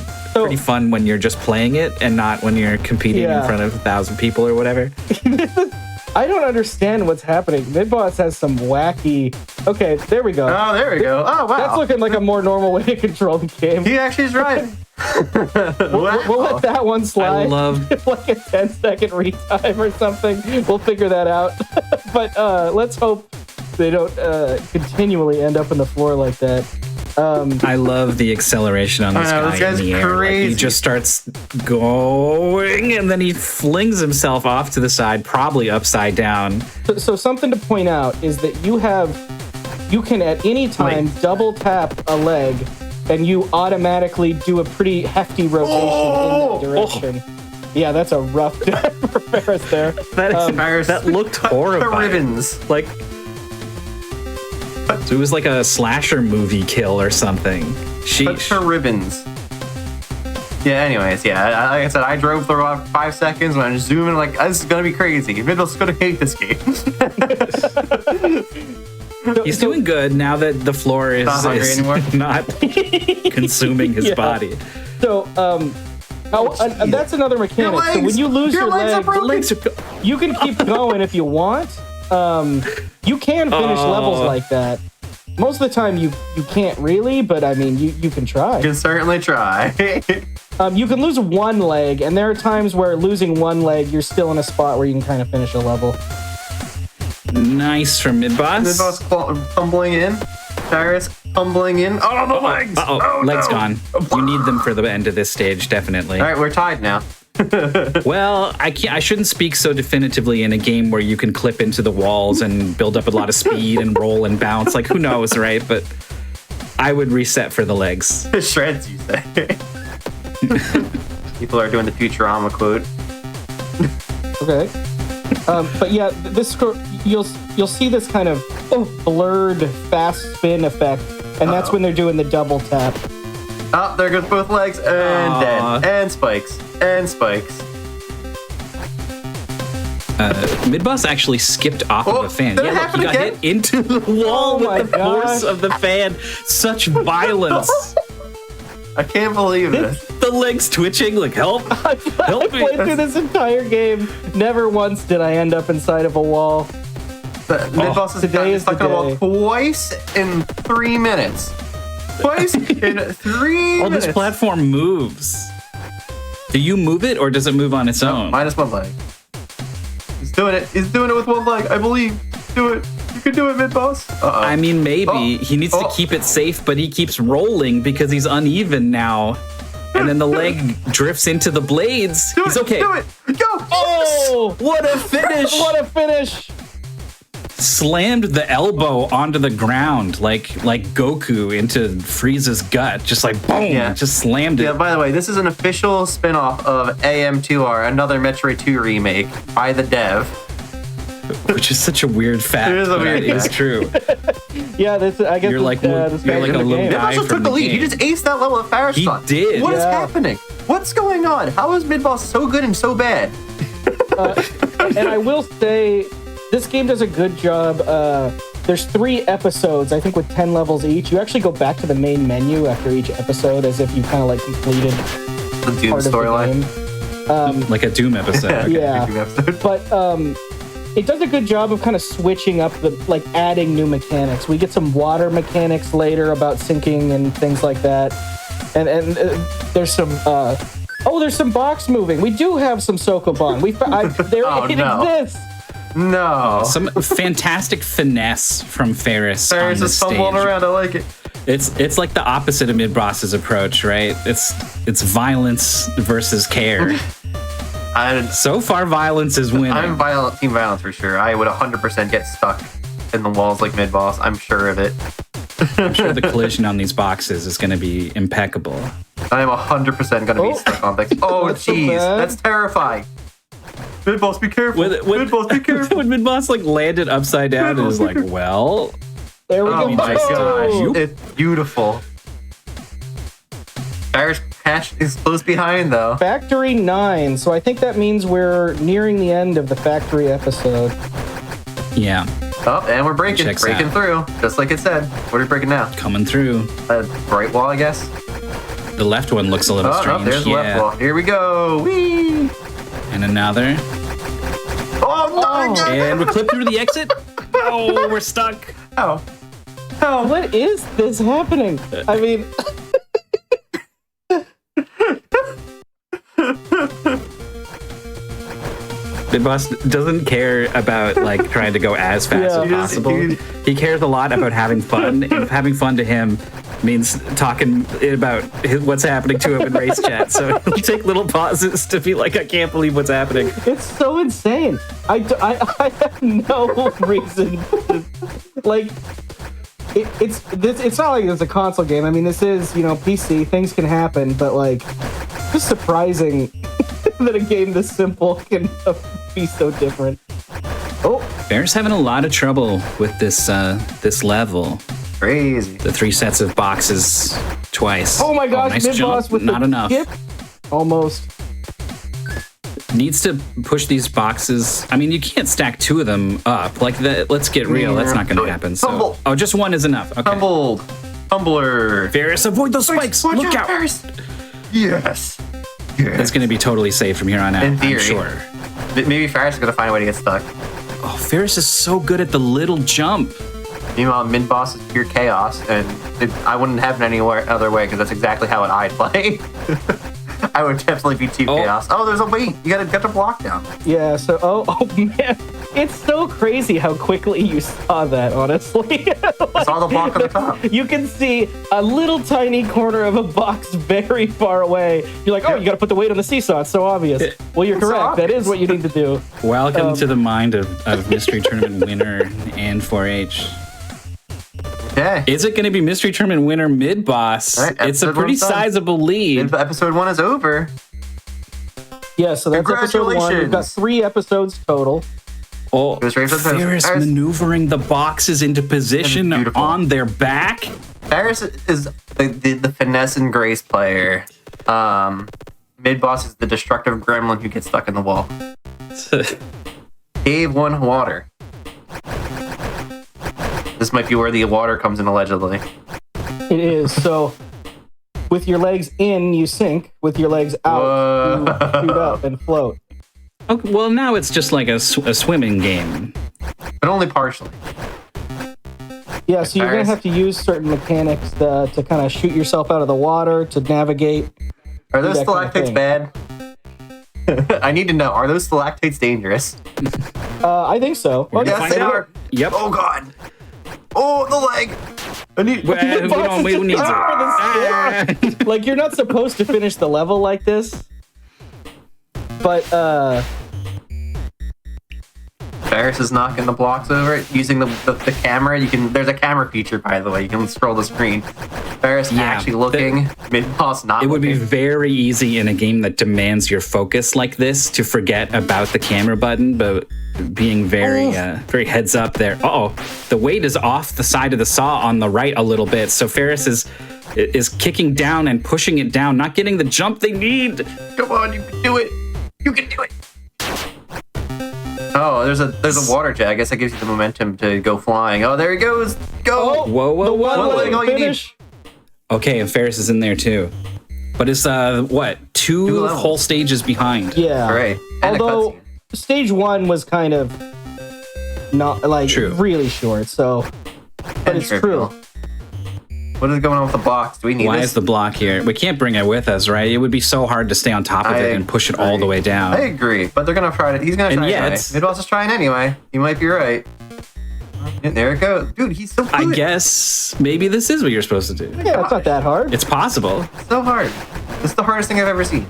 fun when you're just playing it and not when you're competing in front of 1,000 people or whatever. I don't understand what's happening. Midboss has some wacky... Okay, there we go. Oh, there we go. Oh, wow. That's looking like a more normal way to control the game. He actually is right. We'll let that one slide. I love... like a 10-second retime or something. We'll figure that out. But let's hope they don't continually end up on the floor like that. I love the acceleration on this I know, this guy in guy's the air. Like, crazy. he just starts going, and then he flings himself off to the side, probably upside down. So something to point out is that you can at any time double tap a leg, and you automatically do a pretty hefty rotation in that direction. Yeah, that's a rough death for Ferris there. That looked horrible. Ribbons. Like, so it was like a slasher movie kill or something. But for ribbons. Yeah, anyways, like I said, I drove for about 5 seconds when I'm zooming, like, this is gonna be crazy. Middle's gonna hate this game. He's doing good now that the floor is Not hungry anymore. not consuming his body. So, That's another mechanic. So when you lose your leg, the legs are you can keep going if you want. You can finish levels like that. Most of the time, you can't really, but I mean, you can try. You can certainly try. You can lose one leg, and there are times where losing one leg, you're still in a spot where you can kind of finish a level. Nice from mid-boss. Mid-boss tumbling in. Cyrus tumbling in. Oh, the legs! Oh, legs gone. You need them for the end of this stage, definitely. All right, we're tied now. Well, I shouldn't speak so definitively in a game where you can clip into the walls and build up a lot of speed and roll and bounce. Like, who knows, right? But I would reset for the legs. Shreds, you say. People are doing the Futurama quote. Okay. But yeah, this you'll see this kind of blurred fast spin effect, and that's when they're doing the double tap. Oh, there goes both legs, and dead, and spikes, and spikes. Mid-boss actually skipped off of the fan. Did it Yeah, look, happen he got again? hit into the wall with the force of the fan. Such violence. I can't believe it. The legs twitching, like, help I me. played through this entire game. Never once did I end up inside of a wall. The mid-boss has today gotten is the stuck on a wall day. twice in 3 minutes. Twice in 3 Oh, minutes. this platform moves. Do you move it, or does it move on its own? Minus one leg. He's doing it. He's doing it with one leg. I believe. Do it. You can do it, mid-boss. Uh-oh. I mean, maybe. Oh. He needs to keep it safe, but he keeps rolling because he's uneven now. And then the leg drifts into the blades. Do He's it. okay. Do it. Go. Oh, What a finish! what a finish! Slammed the elbow onto the ground like Goku into Frieza's gut. Just like boom, Yeah. just slammed it. Yeah, by the way, this is an official spin-off of AM2R, another Metroid 2 remake by the dev. Which is such a weird fact. It is a but weird it is fact. true. Yeah, this I guess You're like- this you're guy's like in a the little game. guy. Mid-boss just from took the the lead. He game. just aced that level of Farris. He did. What is Yeah. happening? What's going on? How is Mid-boss so good and so bad? And I will say, this game does a good job. There's 3 episodes, I think, with 10 levels each. You actually go back to the main menu after each episode, as if you kind of like completed The Doom part of the storyline. game. Like a Doom episode. Yeah. Doom episode. But it does a good job of kind of switching up the, like, adding new mechanics. We get some water mechanics later about sinking and things like that. And there's some there's some box moving. We do have some Sokoban. It no. exists. No. Some fantastic finesse from Ferris. Farris on is this fumbling stage. around. I like it. It's like the opposite of mid-boss's approach, right? It's violence versus care. So far, violence is winning. I'm team violence for sure. I would 100% get stuck in the walls like mid-boss. I'm sure of it. I'm sure the collision on these boxes is going to be impeccable. I am 100% going to be stuck on things. Oh, That's so jeez. bad. That's terrifying. Mid-boss, be careful. Mid-boss, be careful. When mid-boss like landed upside down, it was like, well, There we Oh go. my gosh. Oh. It's beautiful. Irish Patch is close behind, though. Factory 9. So I think that means we're nearing the end of the factory episode. yeah, Oh, and we're breaking Checks through, just like it said. What are we breaking now? coming through. A bright wall, I guess. The left one looks a little Oh, strange. no, there's the left wall. Here we go. Whee! And another. Oh, no! And we clip through the exit. Oh, we're stuck. Oh. Oh. What is this happening? I mean, Mid-boss doesn't care about like trying to go as fast Yeah. as possible. He cares a lot about having fun, and having fun to him means talking about what's happening to him in race chat. So he'll take little pauses to be like, I can't believe what's happening. it's so insane. I have no reason to, like, it's not like it's a console game. I mean, this is, PC, things can happen, but like, it's just surprising that a game this simple can be so different. Oh, Bear's having a lot of trouble with this this level. Crazy. The 3 sets of boxes twice. oh my gosh, nice mid-boss jump. with Not the enough. skip. Almost. Needs to push these boxes. I mean, you can't stack 2 of them up. Like, let's get real. That's not going to happen. So, Tumble. oh, just 1 is enough. Okay. Tumbler. Ferris, avoid those spikes. Watch Look out. Ferris. Yes. It's going to be totally safe from here on out. In theory. I'm sure. Maybe Ferris is gonna find a way to get stuck. Oh, Ferris is so good at the little jump. Meanwhile, mid boss is pure chaos, and I wouldn't have it any other way because that's exactly how I'd play. I would definitely be team chaos. Oh, there's a wait. You gotta get the block down. Yeah, so, oh man, it's so crazy how quickly you saw that, honestly. I saw the block on the top. You can see a little tiny corner of a box very far away. You're like, oh, you gotta put the weight on the seesaw. It's so obvious. Well, you're correct. That is what you need to do. Welcome to the mind of Mystery Tournament winner and 4H. Okay. Is it going to be Mystery Tournament winner mid-boss? Right, it's a pretty sizable lead. Episode 1 is over. Yeah, so that's episode 1. We've got 3 episodes total. Oh, Ferris maneuvering the boxes into position on their back. Ferris is the finesse and grace player. Mid-boss is the destructive gremlin who gets stuck in the wall. Cave 1 water. This might be where the water comes in, allegedly. It is. So, with your legs in, you sink. With your legs out, you shoot up and float. Okay, well, now it's just like a swimming game. But only partially. Yeah, so you're going to have to use certain mechanics to kind of shoot yourself out of the water, to navigate. Are those stalactites bad? I need to know. Are those stalactites dangerous? I think so. Yes, they are. Yep. Oh, God. Oh, the leg. I need. We need Like, you're not supposed to finish the level like this. But, Ferris is knocking the blocks over it using the camera. There's a camera feature, by the way. You can scroll the screen. Ferris actually looking, mid-boss not It would be looking. very easy in a game that demands your focus like this to forget about the camera button, but being very heads up there. Uh-oh, the weight is off the side of the saw on the right a little bit, so Ferris is kicking down and pushing it down, not getting the jump they need. Come on, you can do it. You can do it. Oh, there's a water jet. I guess that gives you the momentum to go flying. Oh, there he goes. Go. Whoa. All you need. Okay, and Ferris is in there too. But it's two whole stages behind. Yeah. All right. And although stage 1 was kind of not like really short, so but it's true. What is going on with the box? Do we need Why this? is the block here? We can't bring it with us, right? It would be so hard to stay on top of it and push it all the way down. I agree, but they're gonna try it. He's gonna try it anyway. Mid-boss is trying anyway. You might be right. And there it goes. Dude, he's so good. I guess maybe this is what you're supposed to do. Yeah, it's not that hard. It's possible. It's so hard. It's the hardest thing I've ever seen.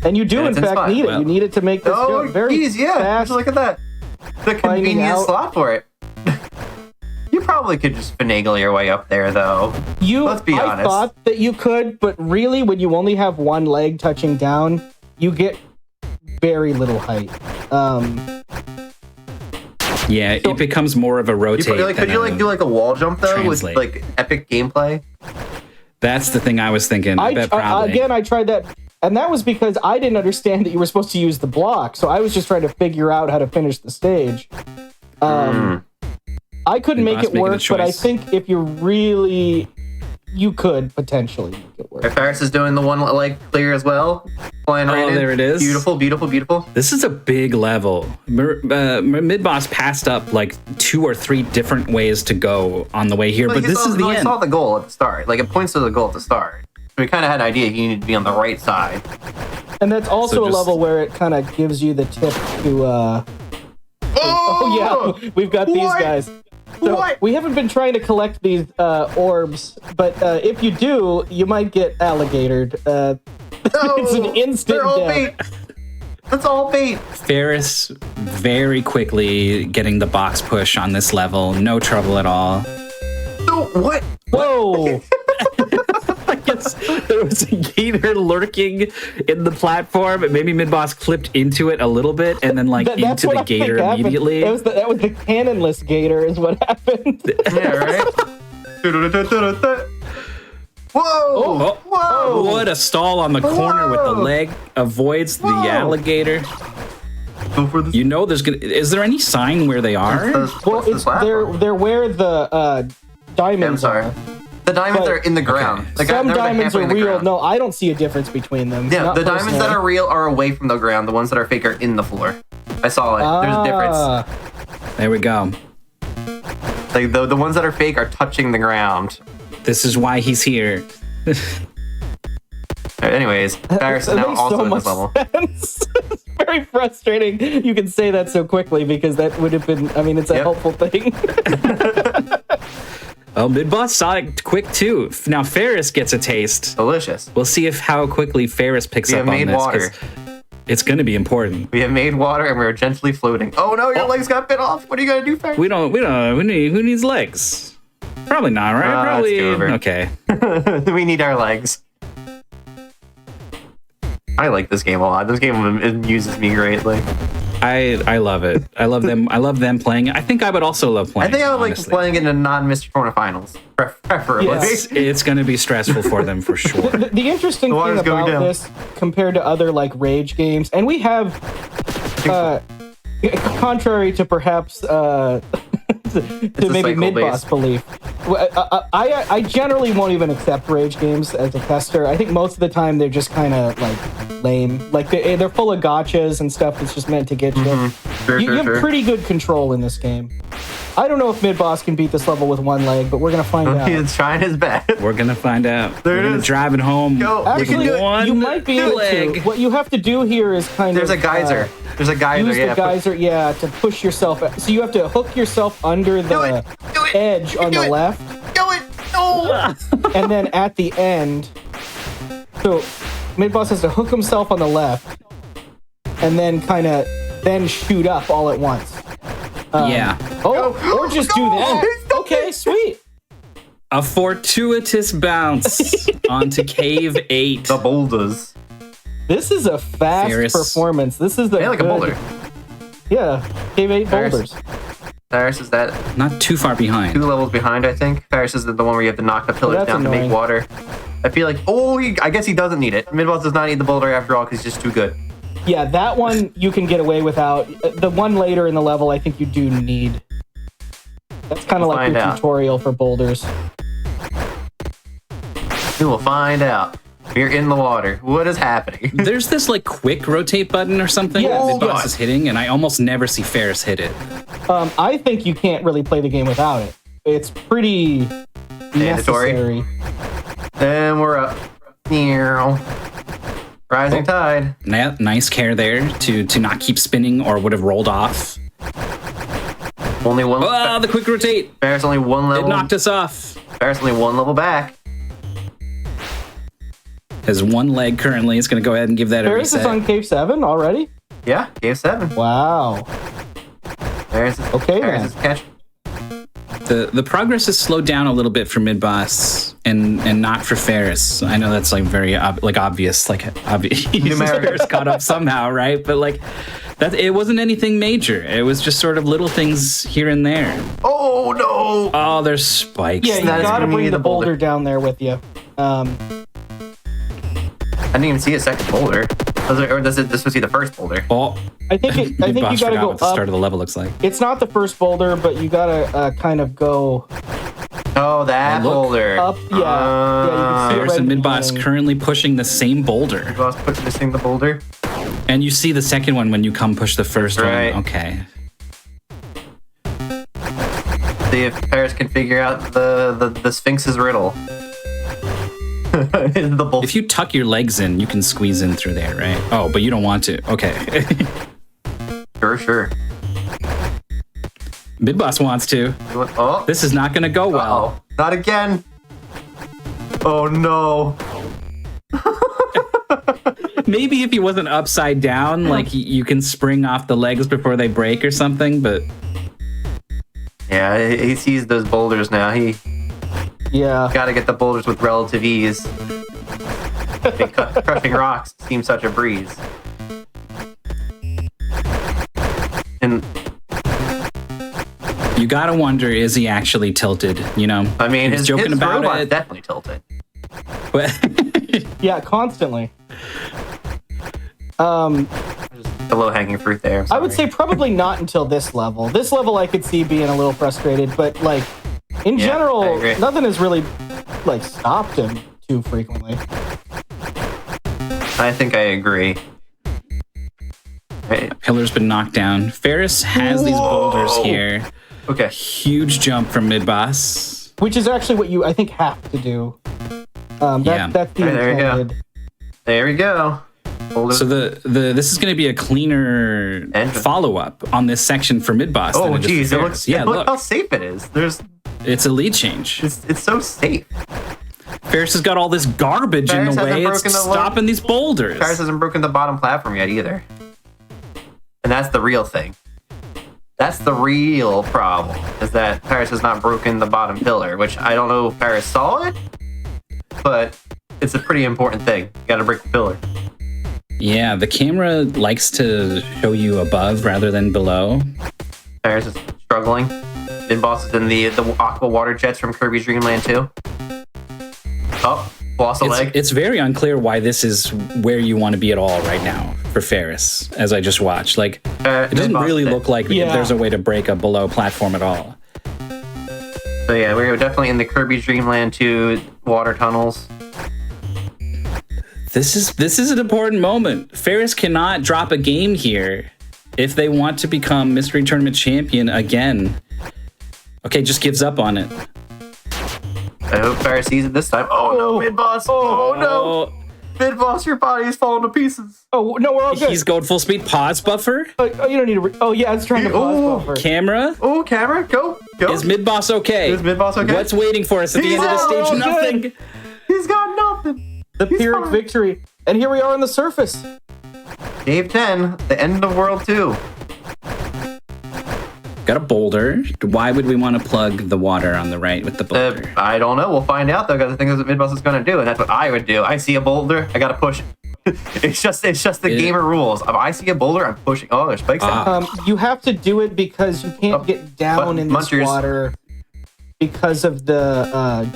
And you do, in fact, need it. You need it to make this jump very fast. Look at that. The convenient slot for it. You probably could just finagle your way up there, though. Let's be honest. I thought that you could, but really, when you only have one leg touching down, you get very little height. Yeah, it becomes more of a rotate. Could you do like a wall jump though with like epic gameplay? That's the thing I was thinking. I bet probably. Again, I tried that, and that was because I didn't understand that you were supposed to use the block, so I was just trying to figure out how to finish the stage. I couldn't make it work, but I think if you really, you could potentially make it work. Ferris is doing the one leg clear as well. Flying right in. There it is. Beautiful, beautiful, beautiful. This is a big level. Mid-boss passed up like 2 or 3 different ways to go on the way here, but this is the end. I saw the goal at the start. Like, it points to the goal at the start. So we kind of had an idea you need to be on the right side. And that's also a level where it kind of gives you the tip to, oh yeah, we've got these guys. So we haven't been trying to collect these orbs, but if you do, you might get alligatored. It's an instant death. Bait. That's all bait. Ferris very quickly getting the box push on this level. No trouble at all. No, what? Whoa. I guess there was a gator lurking in the platform, and maybe Mid-boss clipped into it a little bit, and then into the gator immediately. That was the cannonless gator is what happened. Yeah, right? Whoa! Whoa! What a stall on the corner with the leg avoids the alligator. You know, is there any sign where they are? Well, they're where the diamonds are. The diamonds But- are in the ground. The Some they're diamonds are halfway in the real. ground. No, I don't see a difference between them. Yeah, Not the diamonds that personally. are real are away from the ground. The ones that are fake are in the floor. I saw it. There's a difference. Ah, There we go. Like the ones that are fake are touching the ground. This is why he's here. Anyways, Paris is that now makes also so in much this level. sense. It's very frustrating. You can say that so quickly because that would have been. I mean, it's a Yep. helpful thing. Oh, mid boss saw it quick too. Now Ferris gets a taste. Delicious. We'll see if how quickly Ferris picks We up have on made this. water. 'Cause it's going to be important. We have made water and we're gently floating. Oh no, your legs got bit off. What are you gonna do, Ferris? We don't. Who needs legs? Probably not, right? Let's Probably. go over. Okay. We need our legs. I like this game a lot. This game amuses me greatly. I love it. I love them. I love them playing. I think I would also love playing. I think I would like honestly. playing in a non-Mr. Tournament finals, preferably. Yes. It's going to be stressful for them for sure. The interesting The thing water's going about down. this compared to other like rage games, and we have, contrary to perhaps to maybe cycle mid boss based. belief, I generally won't even accept rage games as a tester. I think most of the time they're just kind of like lame, like they're full of gotchas and stuff that's just meant to get you. Sure, You have sure. pretty good control in this game. I don't know if mid boss can beat this level with one leg, but we're gonna find out. He's trying his best. We're going to find out. There We're it going to is. drive it home. Go. with Actually, one you might be able to. leg. What you have to do here is kind There's of a geyser. There's a geyser. use Yeah. the geyser, to push yourself. So you have to hook yourself under Do the it. Do it. edge on do the it. left, Do it. No. and then at the end. So mid boss has to hook himself on the left, and then then shoot up all at once. Yeah. Oh, or just do that. Okay, sweet. A fortuitous bounce onto Cave 8. The boulders. This is a fast Ferris. performance. This is the Yeah, like a good- boulder. Yeah, Cave 8 Ferris. boulders. Paris is that Not too far behind. 2 levels behind, I think. Paris is the one where you have to knock the pillars That's down to annoying. make water. I feel like, I guess he doesn't need it. Mid-boss does not need the boulder after all because he's just too good. Yeah, that one you can get away without. The one later in the level, I think you do need. That's kind of like Find your out. tutorial for boulders. We will find out. We're in the water. What is happening? There's this like quick rotate button or something Yes, that mid-boss yes. is hitting, and I almost never see Ferris hit it. I think you can't really play the game without it. It's pretty Mandatory. necessary. And we're up. Rising tide. Nice care there to not keep spinning or would have rolled off. Only one. Oh, the quick rotate! Ferris only one It level. knocked us off. Ferris only one level back. Has one leg currently. It's going to go ahead and give that a Ferris is reset. on Cave 7 already? Yeah, Cave 7. Wow. Ferris is, Okay, Ferris then. is catch. The progress has slowed down a little bit for mid boss and not for Ferris. I know that's like very obvious. Ferris caught up somehow, right? But like that, it wasn't anything major. It was just sort of little things here and there. Oh no! Oh, there's spikes. Yeah, you That is gotta gonna bring need the the boulder. boulder down there with you. I didn't even see a second boulder. Or does it? This was the first boulder. Oh, I think you mid-boss gotta forgot go what the up. start of the level looks like. It's not the first boulder, but you gotta kind of go Oh, that Oh, look. boulder. up. Yeah, yeah, you can see it Ferris right and at the mid boss beginning. currently pushing the same boulder, Boss put missing the boulder. and you see the second one when you come push the first Right. one. Okay. See if Paris can figure out the Sphinx's riddle. Is the boulder? If you tuck your legs in, you can squeeze in through there, right? Oh, but you don't want to. Okay. Sure. Mid boss wants to. Oh, This is not going to go well. not again. Oh no. Maybe if he wasn't upside down, like you can spring off the legs before they break or something, but Yeah, he sees those boulders now. He Yeah. got to get the boulders with relative ease. Crushing rocks seems such a breeze. And you got to wonder, is he actually tilted? You know? I mean, He was his joking about robot's it. definitely tilted. But Yeah, constantly. The low-hanging fruit there. I'm I would sorry. say probably not until this level. This level I could see being a little frustrated, but like in Yeah, I general, agree. nothing is really like stopped him too frequently. I think I agree. Right. Pillar's been knocked down. Ferris has these boulders here. Okay. Huge jump from mid boss. Which is actually what you, I think, have to do. Yeah. That's the There you go. intended. There we go. So this is going to be a cleaner follow up on this section for mid boss. Oh, than it is geez. for It Ferris. looks, look how safe it is. It's a lead change. It's so safe. Ferris has got all this garbage Ferris in the hasn't way. It's broken the stopping these boulders. Ferris hasn't broken the bottom platform yet either. And that's the real thing. That's the real problem, is that Paris has not broken the bottom pillar, which I don't know if Paris saw it, but it's a pretty important thing. You gotta break the pillar. Yeah, the camera likes to show you above rather than below. Paris is struggling. Mid boss is in the aqua water jets from Kirby's Dream Land 2. Oh, lost a leg. It's very unclear why this is where you want to be at all right now for Ferris, as I just watched. Like, it doesn't really look like there's a way to break a below platform at all. So yeah, we're definitely in the Kirby's Dream Land 2 water tunnels. This is an important moment. Ferris cannot drop a game here if they want to become Mystery Tournament champion again. Okay, just gives up on it. I hope Ferris sees it this time. Oh no, mid boss! Oh no, mid boss, your body is falling to pieces. Oh no, we're all good. He's going full speed. Pause buffer. Oh, you don't need to. Oh yeah, it's trying to pause buffer. Camera. Oh, camera, go. Is mid boss okay? Is mid boss okay? What's waiting for us at the end of the stage? all Nothing. good. He's got nothing. The Pyrrhic victory, and here we are on the surface. Game 10, the end of World 2. Got a boulder. Why would we want to plug the water on the right with the boulder? I don't know. We'll find out though, because I think that's what mid boss is going to do, and that's what I would do. I see a boulder, I got to push. It's just the gamer rules. If I see a boulder, I'm pushing. Oh, there's spikes. You have to do it because you can't get down in this water because of the.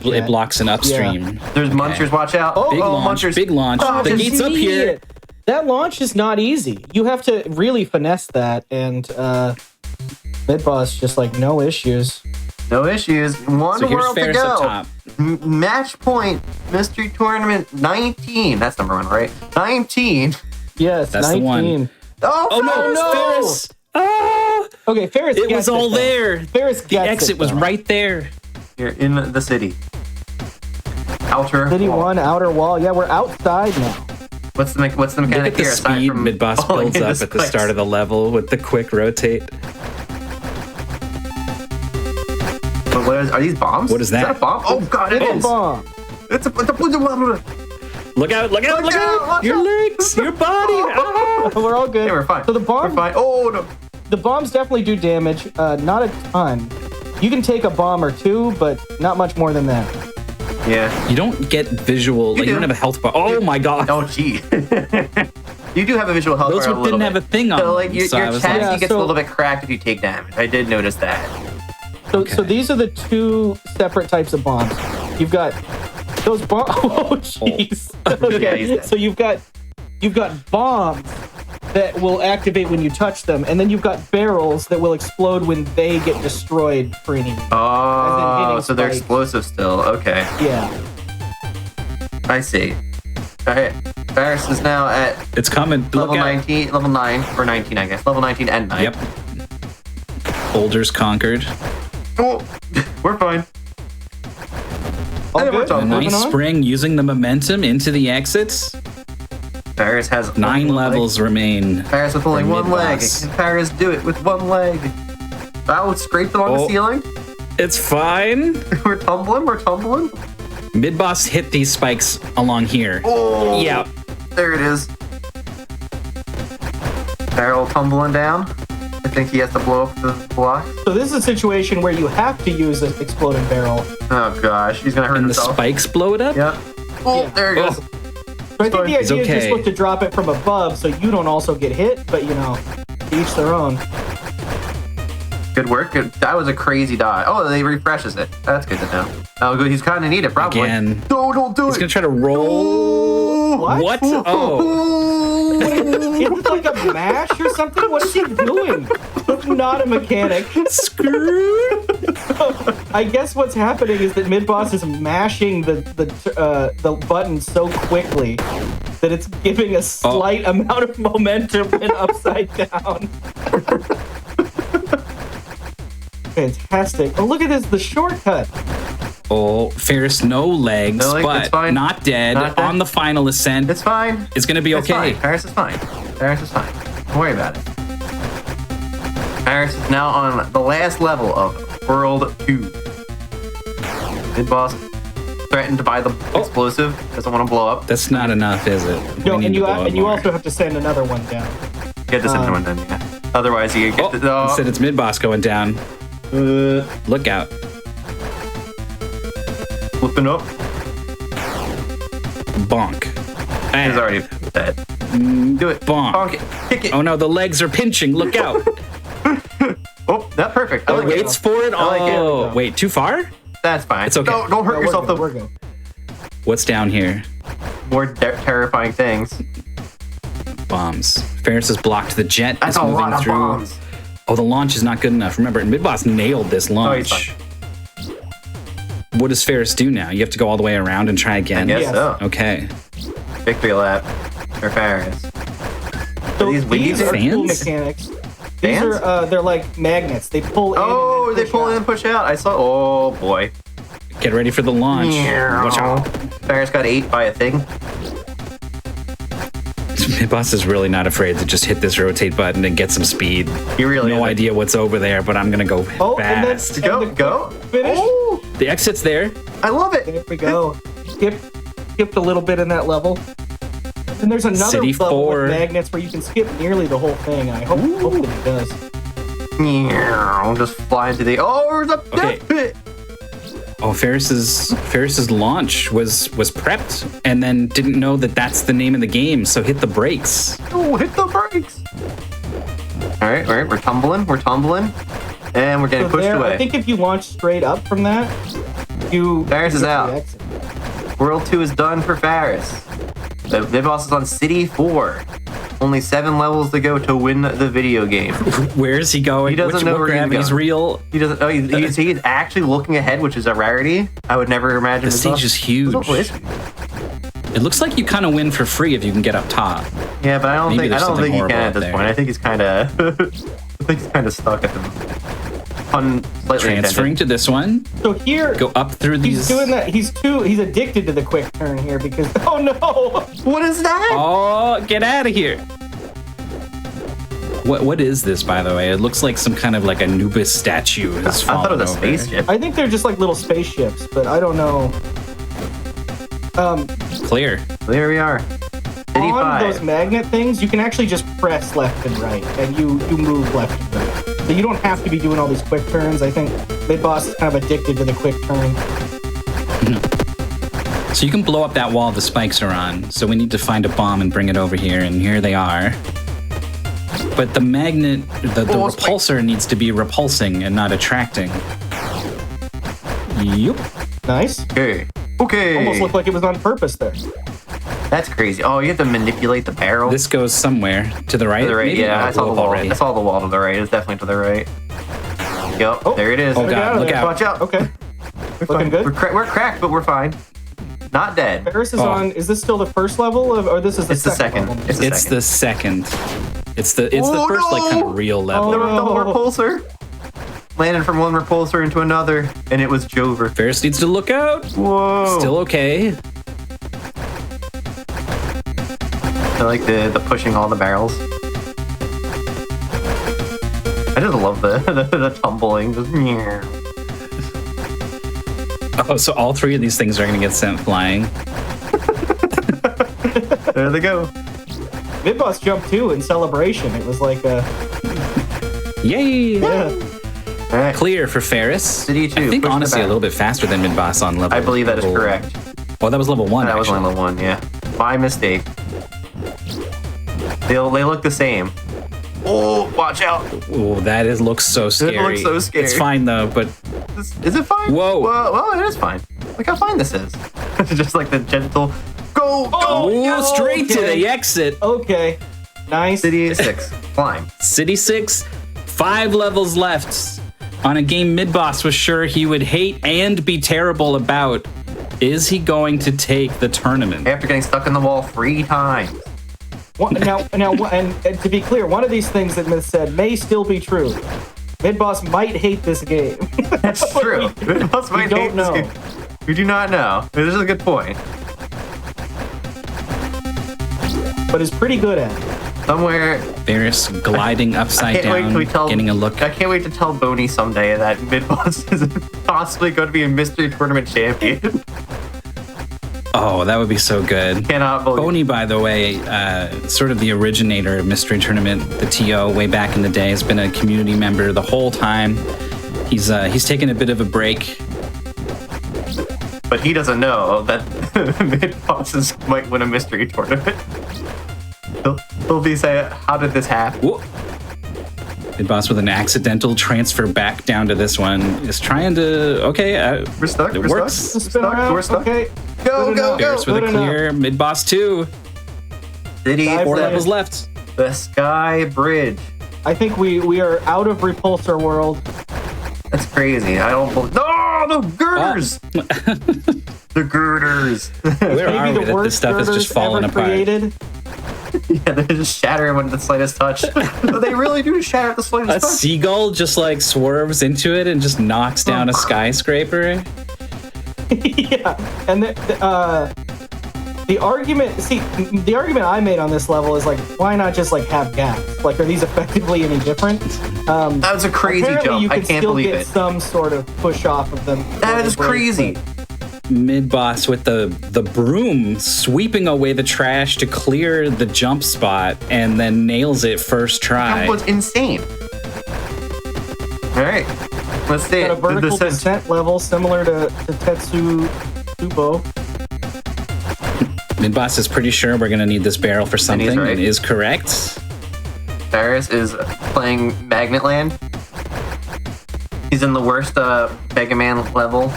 It blocks an upstream. Yeah. There's munchers. Watch out! Big launch. Munchers. Big launch. Oh, the gate's up here. That launch is not easy. You have to really finesse that, and mid boss just like no issues. No issues. One So here's world to Ferris go. up top. Match point. Mystery Tournament 19. That's number 1, right? 19. Yes, That's 19. the one. Oh, no, Ferris. Oh, okay, Ferris. it was all there. Ferris The gets exit it, was though. right there. You're in the city. Outer City wall. 1, outer wall. Yeah, we're outside now. What's the mechanic Look at the here? aside speed from mid boss falling builds into up at the spikes? start of the level with the quick rotate. But are these bombs? What is that? Is that a bomb? Oh god, it It's a is. bomb. It's a Look out! Look out! Look out! watch Your out. legs! Your body! Ah! We're all good. Yeah, we're fine. So the bomb, We're fine. Oh no. the bombs definitely do damage. Not a ton. You can take a bomb or two, but not much more than that. Yeah. You don't get visual. Like, you do. don't have a health bar. Oh my god! Oh gee. You do have a visual health Those bar a little didn't bit. have a thing on So them, like your so I was like- chassis Yeah, gets so- a little bit cracked if you take damage. I did notice that. So these are the two separate types of bombs. You've got those bombs. Oh jeez. Yeah, he's Okay. dead. So you've got bombs that will activate when you touch them, and then you've got barrels that will explode when they get destroyed for any. Oh, hitting so they're spikes. explosive still. Okay. Yeah. I see. Alright. Ferris is now at It's coming. level Look out. 19, level 9, or 19, I guess. Level 19 and 9. Yep. Boulders conquered. Oh, we're fine. All Hey, we're good? done. A Moving nice on? spring using the momentum into the exits. Ferris has 9 one leg. levels remain. Ferris with only for one leg. mid-boss. Can Ferris do it with one leg? Oh, scraped along the Oh. ceiling. It's fine. We're tumbling. Mid boss hit these spikes along here. Oh, Yeah. there it is. Barrel tumbling down. I think he has to blow up the block. So this is a situation where you have to use an exploding barrel. Oh gosh, he's gonna hurt And the himself. spikes blow it up? Yep. Oh, Yeah. there it goes. So I think the He's idea is you're okay. supposed to drop it from above so you don't also get hit, but to each their own. Good work. Good. That was a crazy die. Oh, they refreshes it. That's good to know. Oh, good. He's kind of needed, probably. Again. No, don't do He's it. gonna try to roll. What? What? Oh. it like a mash or something? What is he doing? He's not a mechanic. Screw. I guess what's happening is that Mid-Boss is mashing the button so quickly that it's giving a slight amount of momentum and upside down. Fantastic. Oh, look at this, the shortcut. Oh, Ferris, no legs, No legs, it's but fine. not dead. Not dead. On the final ascent. It's fine. It's going to be It's okay. fine. Paris is fine. Paris is fine. Don't worry about it. Paris is now on the last level of World 2. Mid-boss threatened to buy the explosive. Doesn't want to blow up. That's not enough, is it? No, We need and to blow up you more. also have to send another one down. Get this into one then, yeah. Otherwise, you get the... Instead, it's Mid-Boss going down. Look out. Flipping up. Bonk. He's already dead. Do it. Bonk. Bonk it. Kick it. Oh no, the legs are pinching. Look out. Oh, that's perfect. I like Waits it. for it. I like it. Oh, wait, too far? That's fine. It's okay. Don't hurt yourself, though. We're good. What's down here? More terrifying things. Bombs. Ferris has blocked the jet. That's It's a moving lot of through. bombs. Oh, the launch is not good enough. Remember, Mid-Boss nailed this he's launch. fine. What does Ferris do now? You have to go all the way around and try I again? guess Yes. so. Okay. Victory lap for Ferris. So these windy are cool fans? mechanics. These Fans? are they're like magnets. They pull in. Oh, and they push pull in out. and push out. I saw. Oh boy. Get ready for the launch. Watch out. Ferris got ate by a thing. Mid-Boss is really not afraid to just hit this rotate button and get some speed. He really No isn't. idea what's over there, but I'm gonna go Oh, and then fast. Go, and the go. finish. Oh, The exit's there. I love it. There we go. Skipped a little bit in that level. And there's another City level 4. with magnets where you can skip nearly the whole thing. And I hope that it does. I'll just fly into the. Oh, there's a death pit. Oh, Ferris's launch was prepped and then didn't know that that's the name of the game, so hit the brakes. Oh, hit the brakes. All right, we're tumbling, and we're getting So pushed there, away. I think if you launch straight up from that, you. Ferris is you get to out. the exit. World 2 is done for Ferris. The Mid-Boss is on City 4. Only 7 levels to go to win the video game. Where is he going? He doesn't know what where he's gravity's going. real? He doesn't. Oh, he's actually looking ahead, which is a rarity. I would never imagine. The stage is huge. It looks like you kind of win for free if you can get up top. Yeah, but I don't Maybe think there's something he horrible can at up this there. point. I think he's kind of. I think he's kind of stuck at the moment. Slightly Transferring to this one. So here, Go up through he's these. doing that. He's addicted to the quick turn here because. Oh no! What is that? Oh, get out of here. What is this, by the way? It looks like some kind of like Anubis statue has I thought it fallen was a over. spaceship. I think they're just like little spaceships, but I don't know. Clear. There we are. City On 5. those magnet things, you can actually just press left and right, and you move left and right. So you don't have to be doing all these quick turns. I think Mid-Boss is kind of addicted to the quick turn. So you can blow up that wall the spikes are on. So we need to find a bomb and bring it over here, and here they are. But the magnet, the repulsor needs to be repulsing and not attracting. Yup. Nice. Okay. Okay. Almost looked like it was on purpose there. That's crazy. Oh, you have to manipulate the barrel. This goes somewhere to the right. To the right, Maybe? yeah. Oh, I saw the blew up wall. already. I saw the wall to the right. It's definitely to the right. Yep. There it is. Oh, Get God, out of look there. out. Watch out. Okay. Looking Fine. good. We're cracked, but we're fine. Not dead. Ferris is on. Is this still the first level, or this is the It's the second second. level? It's the It's second. the second. It's the Oh, first like kind no! of real level. The Oh. repulsor landed from one repulsor into another, and it was Jover. Ferris needs to look out. Whoa! Still okay. I like the pushing all the barrels. I just love the tumbling. Just, Oh, so all three of these things are going to get sent flying. there they go. Mid-Boss jumped too in celebration. It was like a. Yay! Yeah. All right. Clear for Ferris. City 2. I think push the honestly a barrel. little bit faster than Mid-Boss on level. I believe that is level- correct. Oh, that was level 1. That was actually. only level 1, yeah. My mistake. They look the same. Oh, watch out. Oh, looks so scary. looks so scary. It's fine though, but Is it fine? Whoa. Well, it is fine. Look how fine this is. It's just like the gentle go, go. oh, straight to okay. the exit. Okay. Nice. City 6. Climb. City 6, 5 levels left. On a game Mid-Boss was sure he would hate and be terrible about. Is he going to take the tournament? After getting stuck in the wall 3 times. And to be clear, one of these things that Myth said may still be true. Mid-Boss might hate this game. That's true. Mid-Boss might don't hate this know. game. We do not know. This is a good point. But is pretty good at it. Somewhere, Varys gliding upside down, getting a look. I can't wait to tell Boney someday that Mid-Boss is possibly going to be a mystery tournament champion. Oh, that would be so good. Cannot believe. Boney, by the way, sort of the originator of Mystery Tournament, the TO, way back in the day, has been a community member the whole time. He's taken a bit of a break. But he doesn't know that Mid-Bosses might win a mystery tournament. He'll be saying, how did this happen? Whoa. Mid-Boss with an accidental transfer back down to this one is trying to... Okay, We're stuck. it We're works. stuck. We're stuck. Okay. Go, go, go. Varys with a clear. Mid-Boss 2. City 4 7. levels left. The Sky Bridge. I think we are out of Repulsor World. That's crazy. I don't believe. No, the girders. The girders. Where are Maybe we the that worst this stuff is girders just falling ever apart? created. Yeah, they just shatter when the slightest touch. But they really do shatter at the A slightest touch. seagull just like swerves into it and just knocks down a skyscraper. Yeah, and the argument I made on this level is like, why not just like have gaps? Like, are these effectively any different? That was a crazy apparently jump. You I can can't still believe get it. some sort of push off of them. That is crazy. Mid-Boss with the broom sweeping away the trash to clear the jump spot and then nails it first try. That was insane. All right, let's see. Got a vertical descent level similar to Tetsu Tsubo. Mid-Boss is pretty sure we're going to need this barrel for something right. and is correct. Varys is playing Magnet Land. He's in the worst Mega Man level.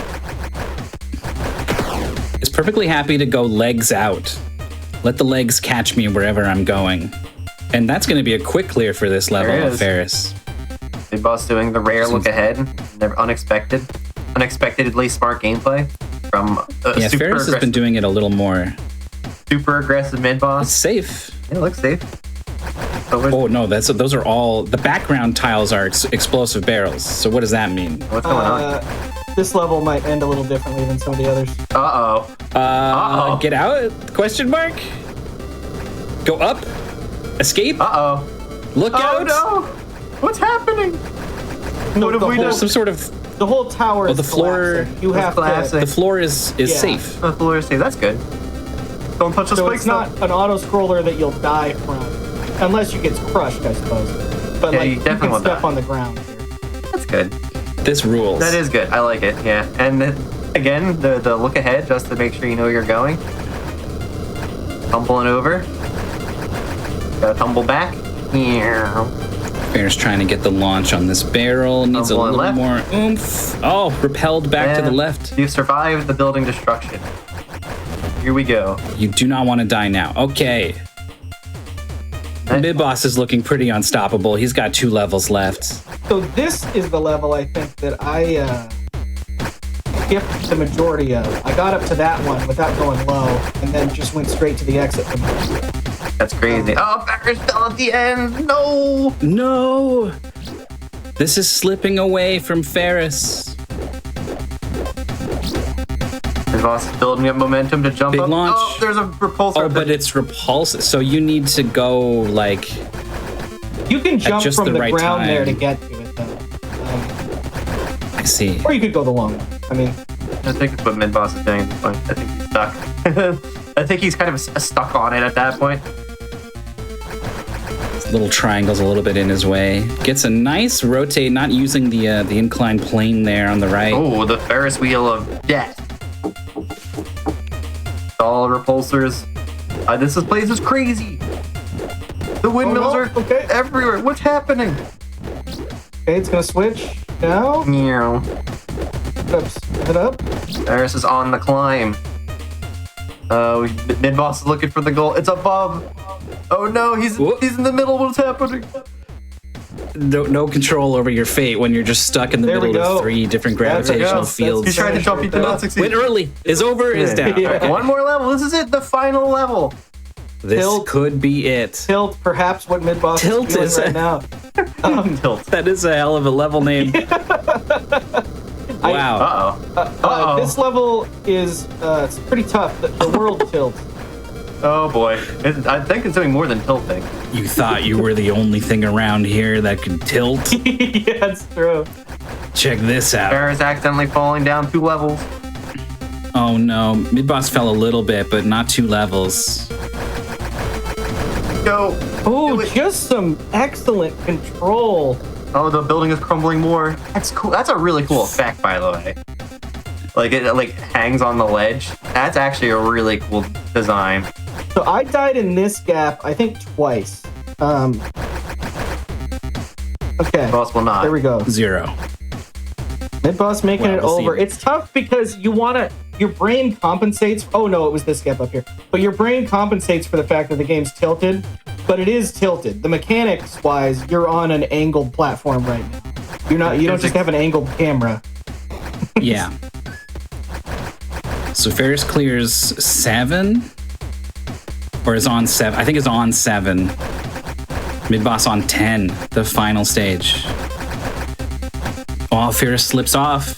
Is perfectly happy to go legs out. Let the legs catch me wherever I'm going. And that's going to be a quick clear for this level There it of is. Ferris. Big Boss doing the rare look ahead. Never unexpectedly smart gameplay from Yeah, Ferris has been doing it a little more. super aggressive mid It's boss. safe. Yeah, it looks safe. Oh no, those are all the background tiles are explosive barrels. So what does that mean? What's going on? This level might end a little differently than some of the others. Uh-oh. Get out? Question mark? Go up? Escape? Uh-oh. Look Oh out! no! What's happening? No, What have we done? There's some sort of The whole tower is the floor- collapsing. You It's have collapsing. the floor is Yeah. safe. The floor is safe. That's good. Don't touch the So spikes. it's not an auto scroller that you'll die from, unless you get crushed, I suppose. But Yeah, like you definitely can won't step die. on the ground. That's good. This rules. That is good. I like it. Yeah. And then, again, the look ahead just to make sure you know where you're going. Tumbling over. Gotta tumble back. Yeah. Bear's trying to get the launch on this barrel. Needs a One little left. more oomph. Oh, repelled back to the left. You've survived the building destruction. Here we go. You do not want to die now. Okay. Mid-Boss is looking pretty unstoppable. He's got 2 levels left. So this is the level I think that I skipped the majority of. I got up to that one without going low, and then just went straight to the exit from there. That's crazy. Oh, Ferris fell at the end. No. No! This is slipping away from Ferris. The boss is building up momentum to jump Big up. launch. Oh, there's a repulsor. Oh, but it's repulsive. So you need to go like You can jump just from the the, right ground there to time. get to it, though. I see. Or you could go the long way. I mean, I think that's what mid boss is doing at this point. I think he's stuck. I think he's kind of stuck on it at that point. Little triangle's a little bit in his way. Gets a nice rotate, not using the inclined plane there on the right. Oh, the Ferris wheel of death. All repulsors. This place is crazy. The windmills are everywhere. What's happening? okay, it's gonna switch now. Meow. Head up. Ferris is on the climb. Mid boss is looking for the goal. It's above. Oh no, he's in the middle. What's happening? No control over your fate when you're just stuck in the There we middle go. of 3 different gravitational fields. He's trying to jump. He did not succeed. Went early. Is over. Is down. Yeah. All right, one more level. This is it. The final level. This Tilt. could be it. Tilt, perhaps what mid-boss Tilt is feeling is- right now. Tilt. That is a hell of a level name. Wow. Uh-oh. This level is it's pretty tough. The world tilt. Oh boy. I think it's doing more than tilting. You thought you were the only thing around here that could tilt? Yeah, it's true. Check this out. Farris accidentally falling down 2 levels. Oh no, mid-boss fell a little bit, but not 2 levels. Go. Oh, Do it. just some excellent control. Oh, the building is crumbling more. That's cool. That's a really cool effect, by the way. Like it like hangs on the ledge. That's actually a really cool design. So I died in this gap, I think twice. Okay. Boss will not. There we go. 0. Mid-boss making Well, it we'll see. over. It's tough because your brain compensates. Oh no, it was this gap up here. But your brain compensates for the fact that the game's tilted, but it is tilted. The mechanics wise, you're on an angled platform right now. You don't just have an angled camera. Yeah. So Ferris clears 7? Or is on 7? I think it's on 7. Mid-boss on 10, the final stage. Oh, Ferris slips off.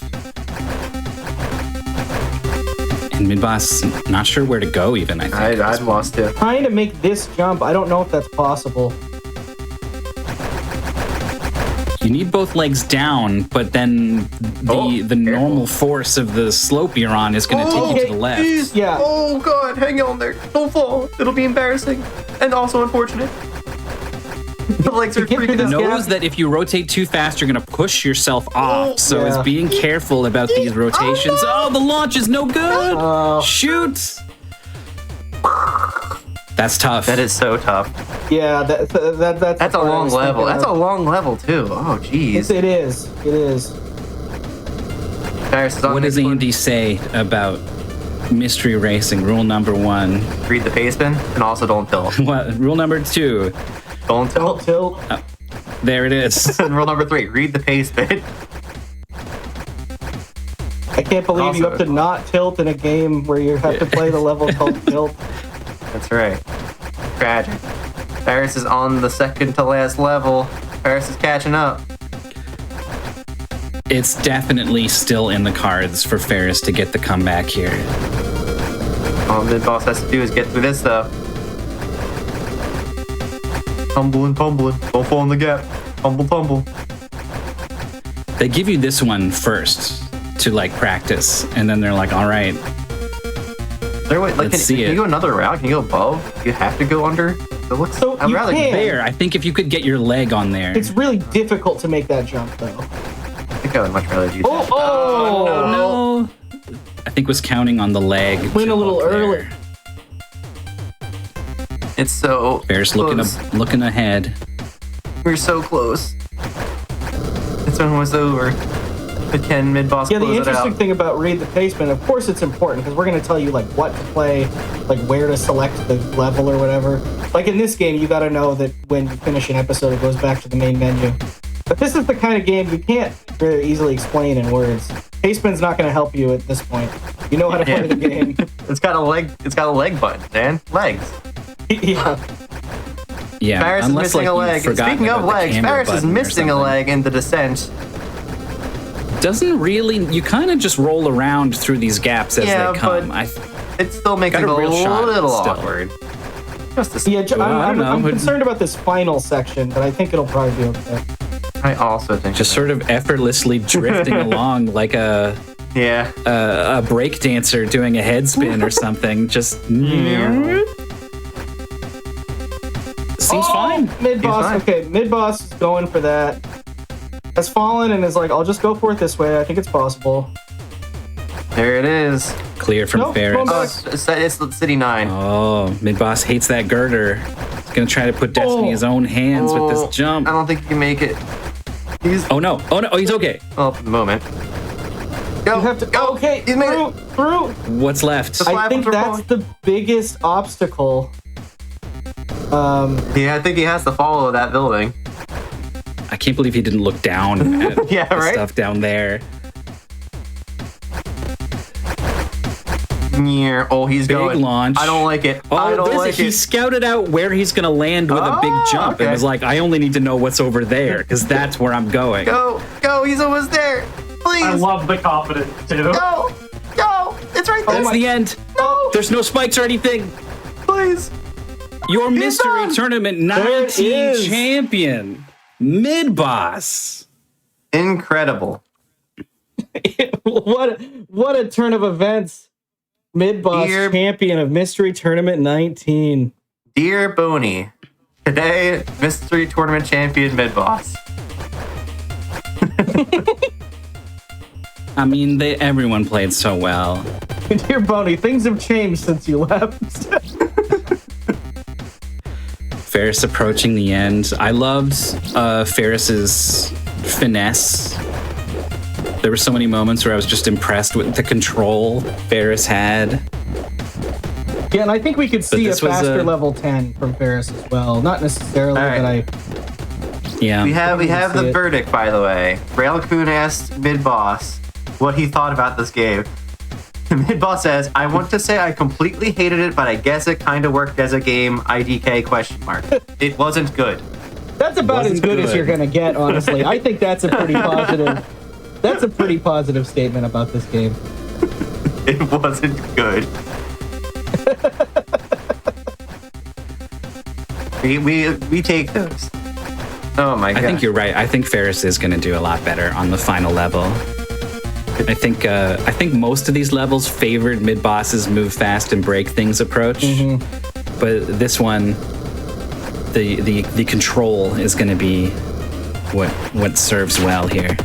And mid-boss, not sure where to go even, I think. I've lost too. Trying to make this jump, I don't know if that's possible. You need both legs down, but then the normal force of the slope you're on is going to take you to the left. Geez. Yeah. Oh god, hang on there. Don't fall. It'll be embarrassing. And also unfortunate. The legs are get through freaking this out. gap. Knows that if you rotate too fast, you're going to push yourself off. So Yeah. is being careful about these rotations. Oh, the launch is no good. Oh. Shoot. That's tough. That is so tough. Yeah, that's That's a long level. That's a long level too. Oh jeez. It is. It is. Farris is on What does next one. Andy say about mystery racing? Rule number 1. Read the pacement and also don't tilt. What? Rule number 2. Don't Don't tilt. tilt. There it is. And rule number 3, read the pacement. I can't believe you Also- have to not tilt in a game where you have to play the level called tilt. That's right. Tragic. Farris is on the second to last level. Farris is catching up. It's definitely still in the cards for Ferris to get the comeback here. All mid-boss has to do is get through this stuff. Tumbling, tumbling. Don't fall in the gap. Tumble, tumble. They give you this one first to like practice, and then they're like, all right, There, wait, like, Let's see can it. you go another route? Can you go above? You have to go under? It looks So I'd you rather can. there. I think if you could get your leg on there. It's really difficult to make that jump, though. I think I would much rather do that. Oh, no. I think was counting on the leg. Went a little jump there. early. It's so Ferris close. looking ahead. We're so close. This one was over. But can mid-boss Yeah, the close it interesting out? thing about read the pacement, of course it's important because we're going to tell you like what to play, like where to select the level or whatever. Like in this game, you got to know that when you finish an episode, it goes back to the main menu. But this is the kind of game you can't very easily explain in words. Pacement's not going to help you at this point. You know how to play the game. It's got a leg button, man. Legs. Yeah. Yeah, Farris is unless, missing like, a you've leg. forgotten Speaking of about the legs, camera Farris is button or missing a something. leg in the descent. Doesn't really. You kind of just roll around through these gaps as Yeah, they come. but it still makes Got it a a real shot at it little still. awkward. Just a Yeah, Well, I don't know. I'm concerned about this final section, but I think it'll probably be okay. I also think just sort of effortlessly drifting along like a break dancer doing a head spin or something. Just seems fine. Mid boss, fine. okay. Mid boss is going for that. Has fallen and is like, I'll just go for it this way. I think it's possible. There it is. Clear from Nope, Ferris. going Oh, back. it's City 9. Oh, mid boss hates that girder. He's gonna try to put destiny in his own hands with this jump. I don't think he can make it. Oh no! Oh no! Oh, he's okay. Well, for the moment. Go, You have to. go. Okay, He's made through, it. through. What's left? The I think flappers are that's falling. the biggest obstacle. Yeah, I think he has to follow that building. I can't believe he didn't look down at Yeah, the right? stuff down there. Oh, he's Big going. launch. I don't like it. Oh, I don't like he it. scouted out where he's going to land with a big jump okay. and was like, I only need to know what's over there because that's where I'm going. Go, he's almost there. Please. I love the confidence too. Go, it's right there. That's the end. No, There's no spikes or anything. please. Your mystery done. tournament There it 19 is. champion, mid-boss. Incredible. What a turn of events. Mid-boss Dear- champion of Mystery Tournament 19. Dear Boney, today, mystery tournament champion mid-boss. I mean, everyone played so well. Dear Boney, things have changed since you left. Ferris approaching the end. I loved Ferris's finesse. There were so many moments where I was just impressed with the control Ferris had. Yeah, and I think we could see a this was faster a- level 10 from Ferris as well. Not necessarily, All right. but Yeah. We have see the it. verdict, by the way. Railcoon asked mid-boss what he thought about this game. Mid-boss says, I want to say I completely hated it, but I guess it kind of worked as a game, IDK question mark. It wasn't good. that's about as wasn't good as good. you're going to get, honestly. I think that's a pretty positive. That's a pretty positive statement about this game. It wasn't good. we take those. Oh my god. I think you're right. I think Ferris is going to do a lot better on the final level. I think most of these levels favored mid bosses move fast and break things approach, but this one, the control is going to be what serves well here.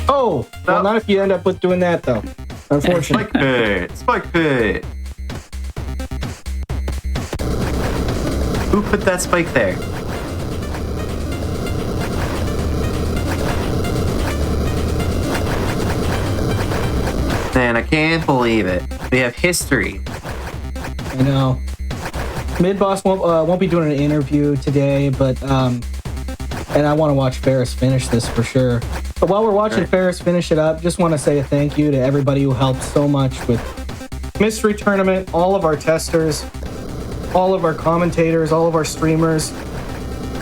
Oh, well, not if you end up with doing that, though. Unfortunately. Spike pit. Spike pit. Who put that spike there? Man, I can't believe it. We have history. I know. Mid boss won't be doing an interview today, but and I want to watch Ferris finish this for sure. But while we're watching Ferris finish it up, just want to say a thank you to everybody who helped so much with Mystery Tournament, all of our testers, all of our commentators, all of our streamers.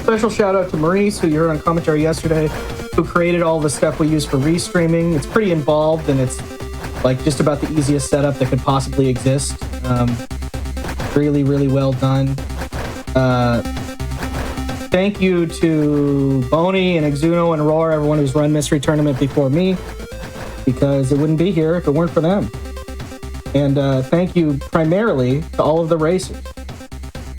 Special shout out to Maurice, who you heard on commentary yesterday, who created all the stuff we use for restreaming. It's pretty involved and it's like just about the easiest setup that could possibly exist. Really, really well done. Thank you to Boney and Exuno and Roar, everyone who's run Mystery Tournament before me, because it wouldn't be here if it weren't for them. And thank you primarily to all of the racers,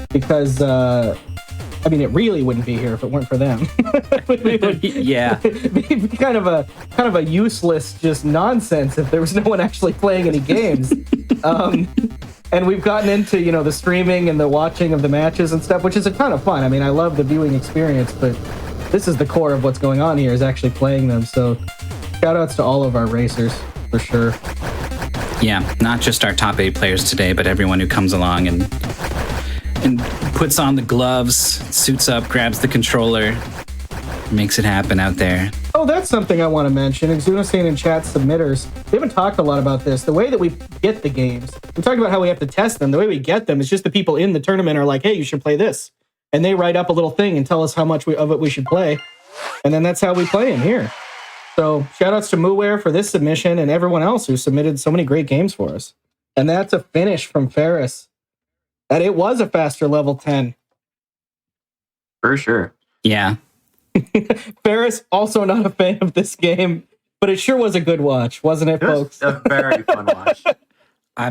because I mean, it really wouldn't be here if it weren't for them. Yeah. It'd be kind of a useless just nonsense if there was no one actually playing any games. And we've gotten into, the streaming and the watching of the matches and stuff, which is a ton of fun. I mean, I love the viewing experience, but this is the core of what's going on here, is actually playing them. So shout outs to all of our racers, for sure. Yeah, not just our top 8 players today, but everyone who comes along and puts on the gloves, suits up, grabs the controller, makes it happen out there. Oh, that's something I want to mention. Exuno saying in chat, submitters. We haven't talked a lot about this. The way that we get the games, we talked about how we have to test them. The way we get them is just the people in the tournament are like, hey, you should play this. And they write up a little thing and tell us how much of it we should play. And then that's how we play them here. So shout outs to Mooware for this submission and everyone else who submitted so many great games for us. And that's a finish from Ferris. That it was a faster level 10. For sure. Yeah. Ferris, also not a fan of this game, but it sure was a good watch, wasn't it, It was folks? a very fun watch.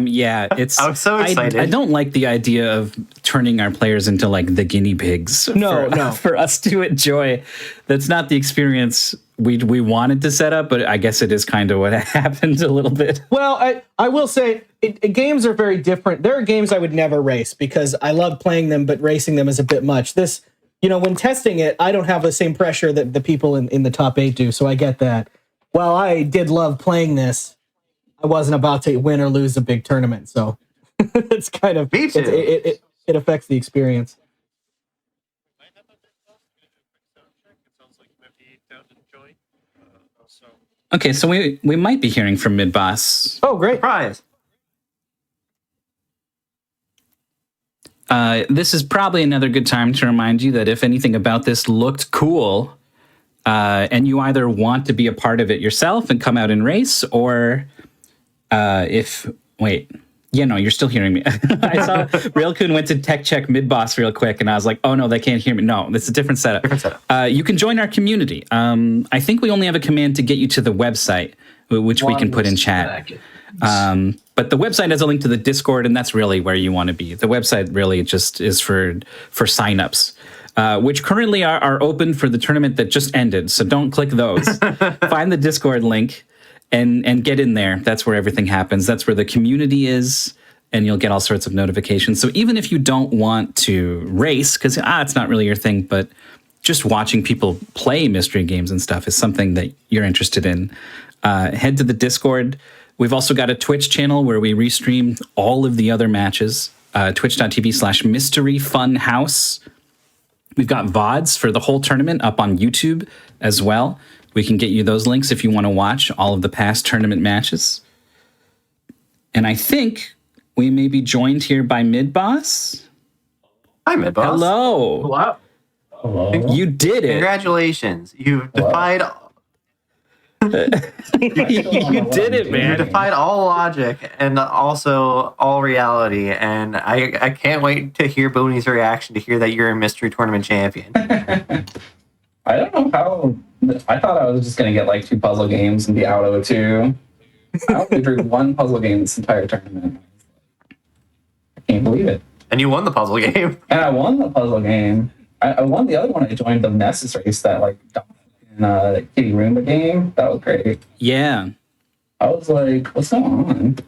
Yeah, I was so excited. I don't like the idea of turning our players into like the guinea pigs. No. For us to enjoy. That's not the experience we wanted to set up, but I guess it is kind of what happened a little bit. Well, I will say games are very different. There are games I would never race because I love playing them, but racing them is a bit much. This, when testing it, I don't have the same pressure that the people in the top 8 do, so I get that. While I did love playing this, I wasn't about to win or lose a big tournament, so it's kind of... Me too. it affects the experience. Okay, so we might be hearing from Mid Boss. Oh, great. Surprise. This is probably another good time to remind you that if anything about this looked cool, and you either want to be a part of it yourself and come out and race, or you're still hearing me. I saw Railcoon went to tech check Mid Boss real quick, and I was like, oh no, they can't hear me. No, it's a different setup. You can join our community. I think we only have a command to get you to the website, which we can put in chat. But the website has a link to the Discord, and that's really where you want to be. The website really just is for signups, which currently are open for the tournament that just ended. So don't click those. Find the Discord link and get in there. That's where everything happens. That's where the community is, and you'll get all sorts of notifications. So even if you don't want to race, because it's not really your thing, but just watching people play mystery games and stuff is something that you're interested in, head to the Discord. We've also got a Twitch channel where we restream all of the other matches, twitch.tv/mysteryfunhouse. We've got VODs for the whole tournament up on YouTube as well. We can get you those links if you want to watch all of the past tournament matches. And I think we may be joined here by Mid Boss. Hi, Mid Boss. Hello. Hello. You did it. Congratulations. You've defied... You did it, man. You defied all logic and also all reality, and I can't wait to hear Booney's reaction to hear that you're a mystery tournament champion. I don't know how. I thought I was just gonna get like 2 puzzle games and be out 0-2. I only drew 1 puzzle game this entire tournament. I can't believe it. And you won the puzzle game. And I won the puzzle game. I won the other one. I joined the Nessus race that like in Kitty Roomba game. That was great. Yeah. I was like, what's going on?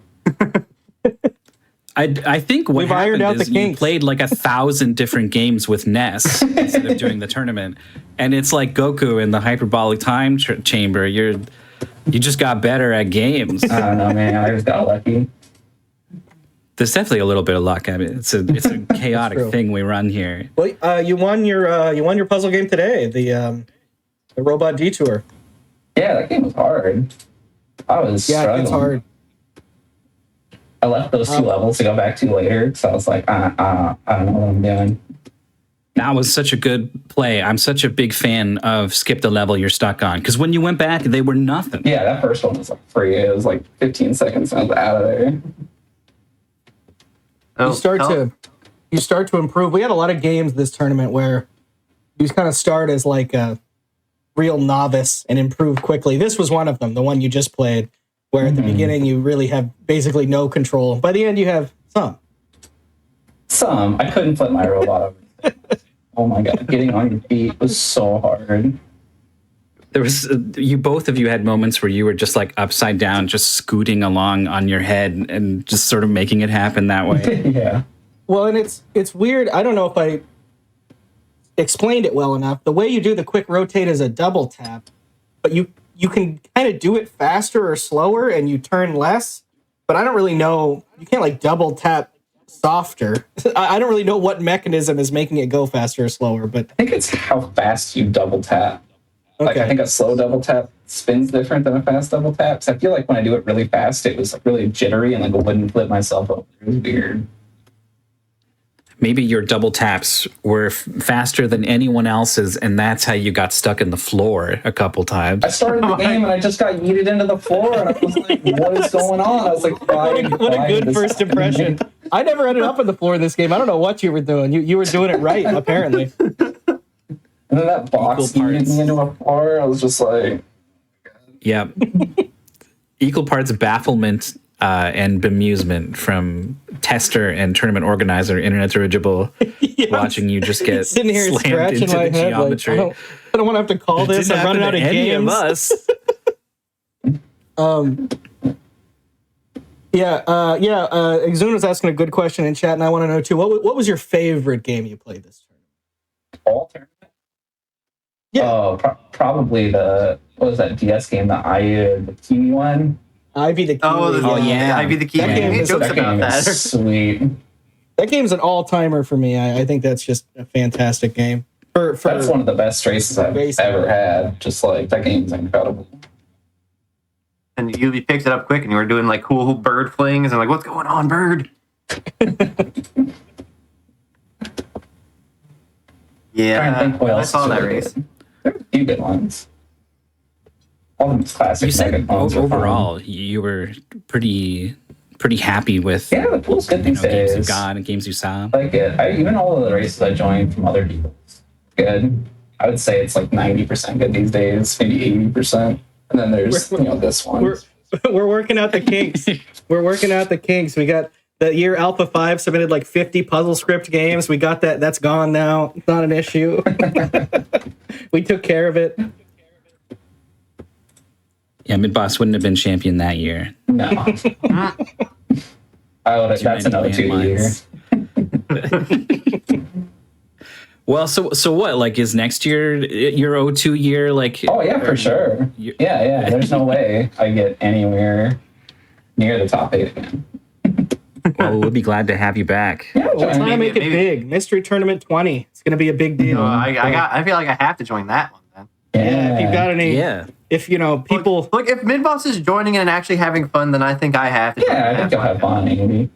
I think what happened is you played like 1,000 different games with Ness instead of doing the tournament, and it's like Goku in the hyperbolic time chamber. You just got better at games. I don't know, man. I just got lucky. There's definitely a little bit of luck. I mean, it's a chaotic thing we run here. Well, you won your puzzle game today. The Robot Detour. Yeah, that game was hard. I was struggling. It's hard. I left those 2 levels to go back to later, so I was like, I don't know what I'm doing. That was such a good play. I'm such a big fan of skip the level you're stuck on, because when you went back, they were nothing. Yeah, that first one was like free. It was like 15 seconds and I was out of there. You start to improve. We had a lot of games this tournament where you kind of start as like a real novice and improve quickly. This was one of them, the one you just played, where at the beginning you really have basically no control. By the end, you have some. I couldn't flip my robot over. Oh my god, getting on your feet was so hard. There was both of you had moments where you were just like upside down, just scooting along on your head and just sort of making it happen that way. Yeah. Well, and it's weird. I don't know if I explained it well enough. The way you do the quick rotate is a double tap, but you can kind of do it faster or slower and you turn less, but I don't really know. You can't like double tap softer. I don't really know what mechanism is making it go faster or slower, but I think it's how fast you double tap. Okay. Like I think a slow double tap spins different than a fast double tap. So I feel like when I do it really fast, it was like really jittery and like I wouldn't flip myself over. It was weird. Maybe your double taps were faster than anyone else's, and that's how you got stuck in the floor a couple times. I started the game and I just got yeeted into the floor, and I was like, "What is going on?" I was like, "What a good first impression." I never ended up on the floor in this game. I don't know what you were doing. You were doing it right, apparently. And then that box yeeted me into a floor. I was just like, "Yeah." Equal parts bafflement and bemusement from tester and tournament organizer, Internet Dirigible, watching you just get sitting here slammed into the geometry. Like, I don't want to have to call this. I'm running out of games. Of us. Exun was asking a good question in chat, and I want to know too. What was your favorite game you played this tournament? All tournament? Yeah. Oh, probably what was that DS game? The Kiwi one. Ivy the Kiwi. Oh yeah, Ivy the Kiwi. That game jokes is about that. Sweet. That game's an all-timer for me. I think that's just a fantastic game. That's one of the best races I've ever had. Just like that game's incredible. And you picked it up quick, and you were doing like cool bird flings, and like, what's going on, bird? Yeah, I saw that race. There were a few good ones. All of them classic. You said overall you were pretty happy with the pool's good these days. games you got and games you saw. Like it. Even all of the races I joined from other people, good. I would say it's like 90% good these days, maybe 80%. And then there's this one. We're working out the kinks. We're working out the kinks. We got the year Alpha 5 submitted like 50 puzzle script games. We got that. That's gone now. It's not an issue. We took care of it. Yeah, Midboss wouldn't have been champion that year. No. That's another 2 years. Well, so what? Like, is next year your O2 year? Like, oh yeah, for sure. Yeah. There's no way I get anywhere near the top 8 again. Well, we'll be glad to have you back. Yeah, we're trying to make it big. Mystery Tournament 20. It's going to be a big deal. I feel like I have to join that one then. Yeah, if you've got any. Yeah. If people look, if Midboss is joining and actually having fun, then I think I have to. Yeah, I think you'll have fun, Andy.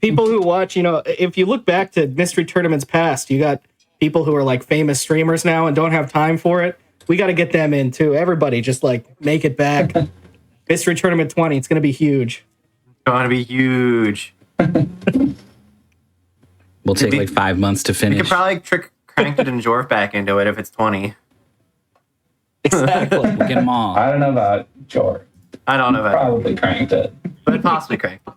People who watch, if you look back to Mystery Tournaments past, you got people who are like famous streamers now and don't have time for it. We got to get them in too. Everybody just like make it back. Mystery Tournament 20. It's going to be huge. It's going to be huge. We'll take like 5 months to finish. You could probably trick Cranked and Jorf back into it if it's 20. Exactly. We'll get them all. I don't know about Jorf. I don't know about Probably Cranked it. but possibly Cranked.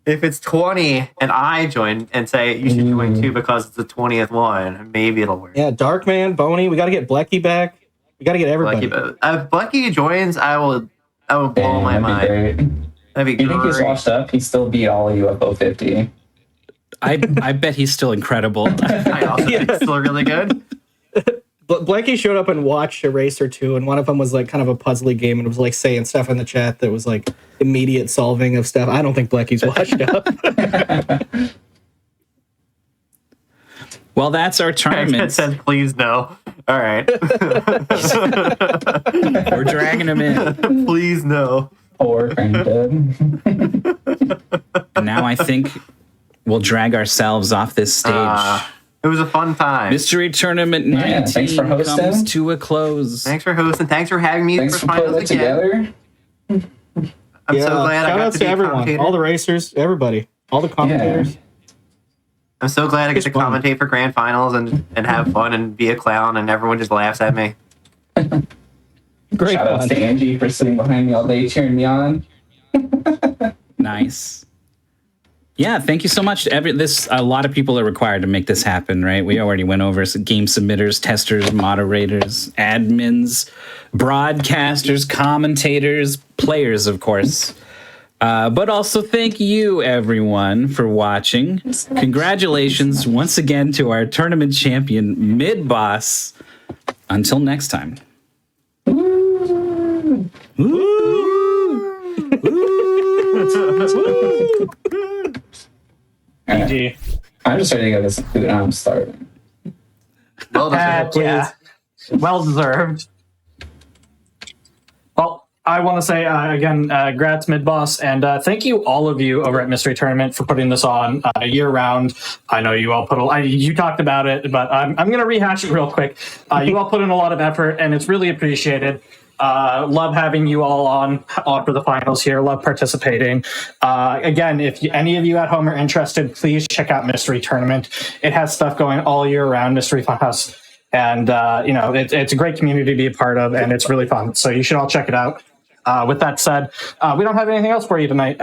If it's 20 and I join and say you should join too because it's the 20th one, maybe it'll work. Yeah, Darkman, Boney, we got to get Blecky back. We got to get everybody. If Blecky joins, I will blow my mind. Great. That'd be You think he's washed up? He still beat all of UFO 50. I bet he's still incredible. I also think it's still really good. Blecky showed up and watched a race or two, and one of them was like kind of a puzzly game, and it was like saying stuff in the chat that was like immediate solving of stuff. I don't think Blecky's washed up. Well, that's our tournament. It says please no. All right. We're dragging him in. Please no. Or Cranked. Now I think we'll drag ourselves off this stage. It was a fun time. Mystery Tournament 19 thanks for hosting. comes to a close. Thanks for hosting. Thanks for having me Thanks for for putting finals it again. together. I'm so glad I Shout got outs to be to a everyone, commentator. all the racers, everybody, all the commentators. I'm so glad I get to It's fun. commentate for grand finals and have fun and be a clown and everyone just laughs at me. Great Shout outs fun. to Angie for sitting behind me all day cheering me on. Nice. Yeah, thank you so much. A lot of people are required to make this happen, right? We already went over game submitters, testers, moderators, admins, broadcasters, commentators, players, of course. But also thank you, everyone, for watching. Congratulations once again to our tournament champion, Midboss. Until next time. GG. I'm just ready to go get some food. I'm starving. Well deserved. Yeah, well deserved. Well, I want to say again, congrats Midboss, and thank you all of you over at Mystery Tournament for putting this on year round. I know you all you talked about it, but I'm going to rehash it real quick. You all put in a lot of effort, and it's really appreciated. Love having you all on for the finals here. Love participating. Again, if any of you at home are interested, please check out Mystery Tournament. It has stuff going all year round, Mystery Funhouse. And, it's a great community to be a part of, and it's really fun. So you should all check it out. With that said, we don't have anything else for you tonight.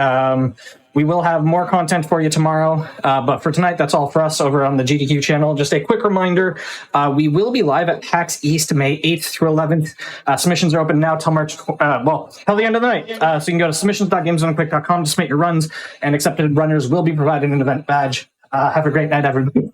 We will have more content for you tomorrow. But for tonight, that's all for us over on the GDQ channel. Just a quick reminder, we will be live at PAX East May 8th through 11th. Submissions are open now till March, till the end of the night. So you can go to submissions.gamesdonequick.com to submit your runs, and accepted runners will be provided an event badge. Have a great night, everybody.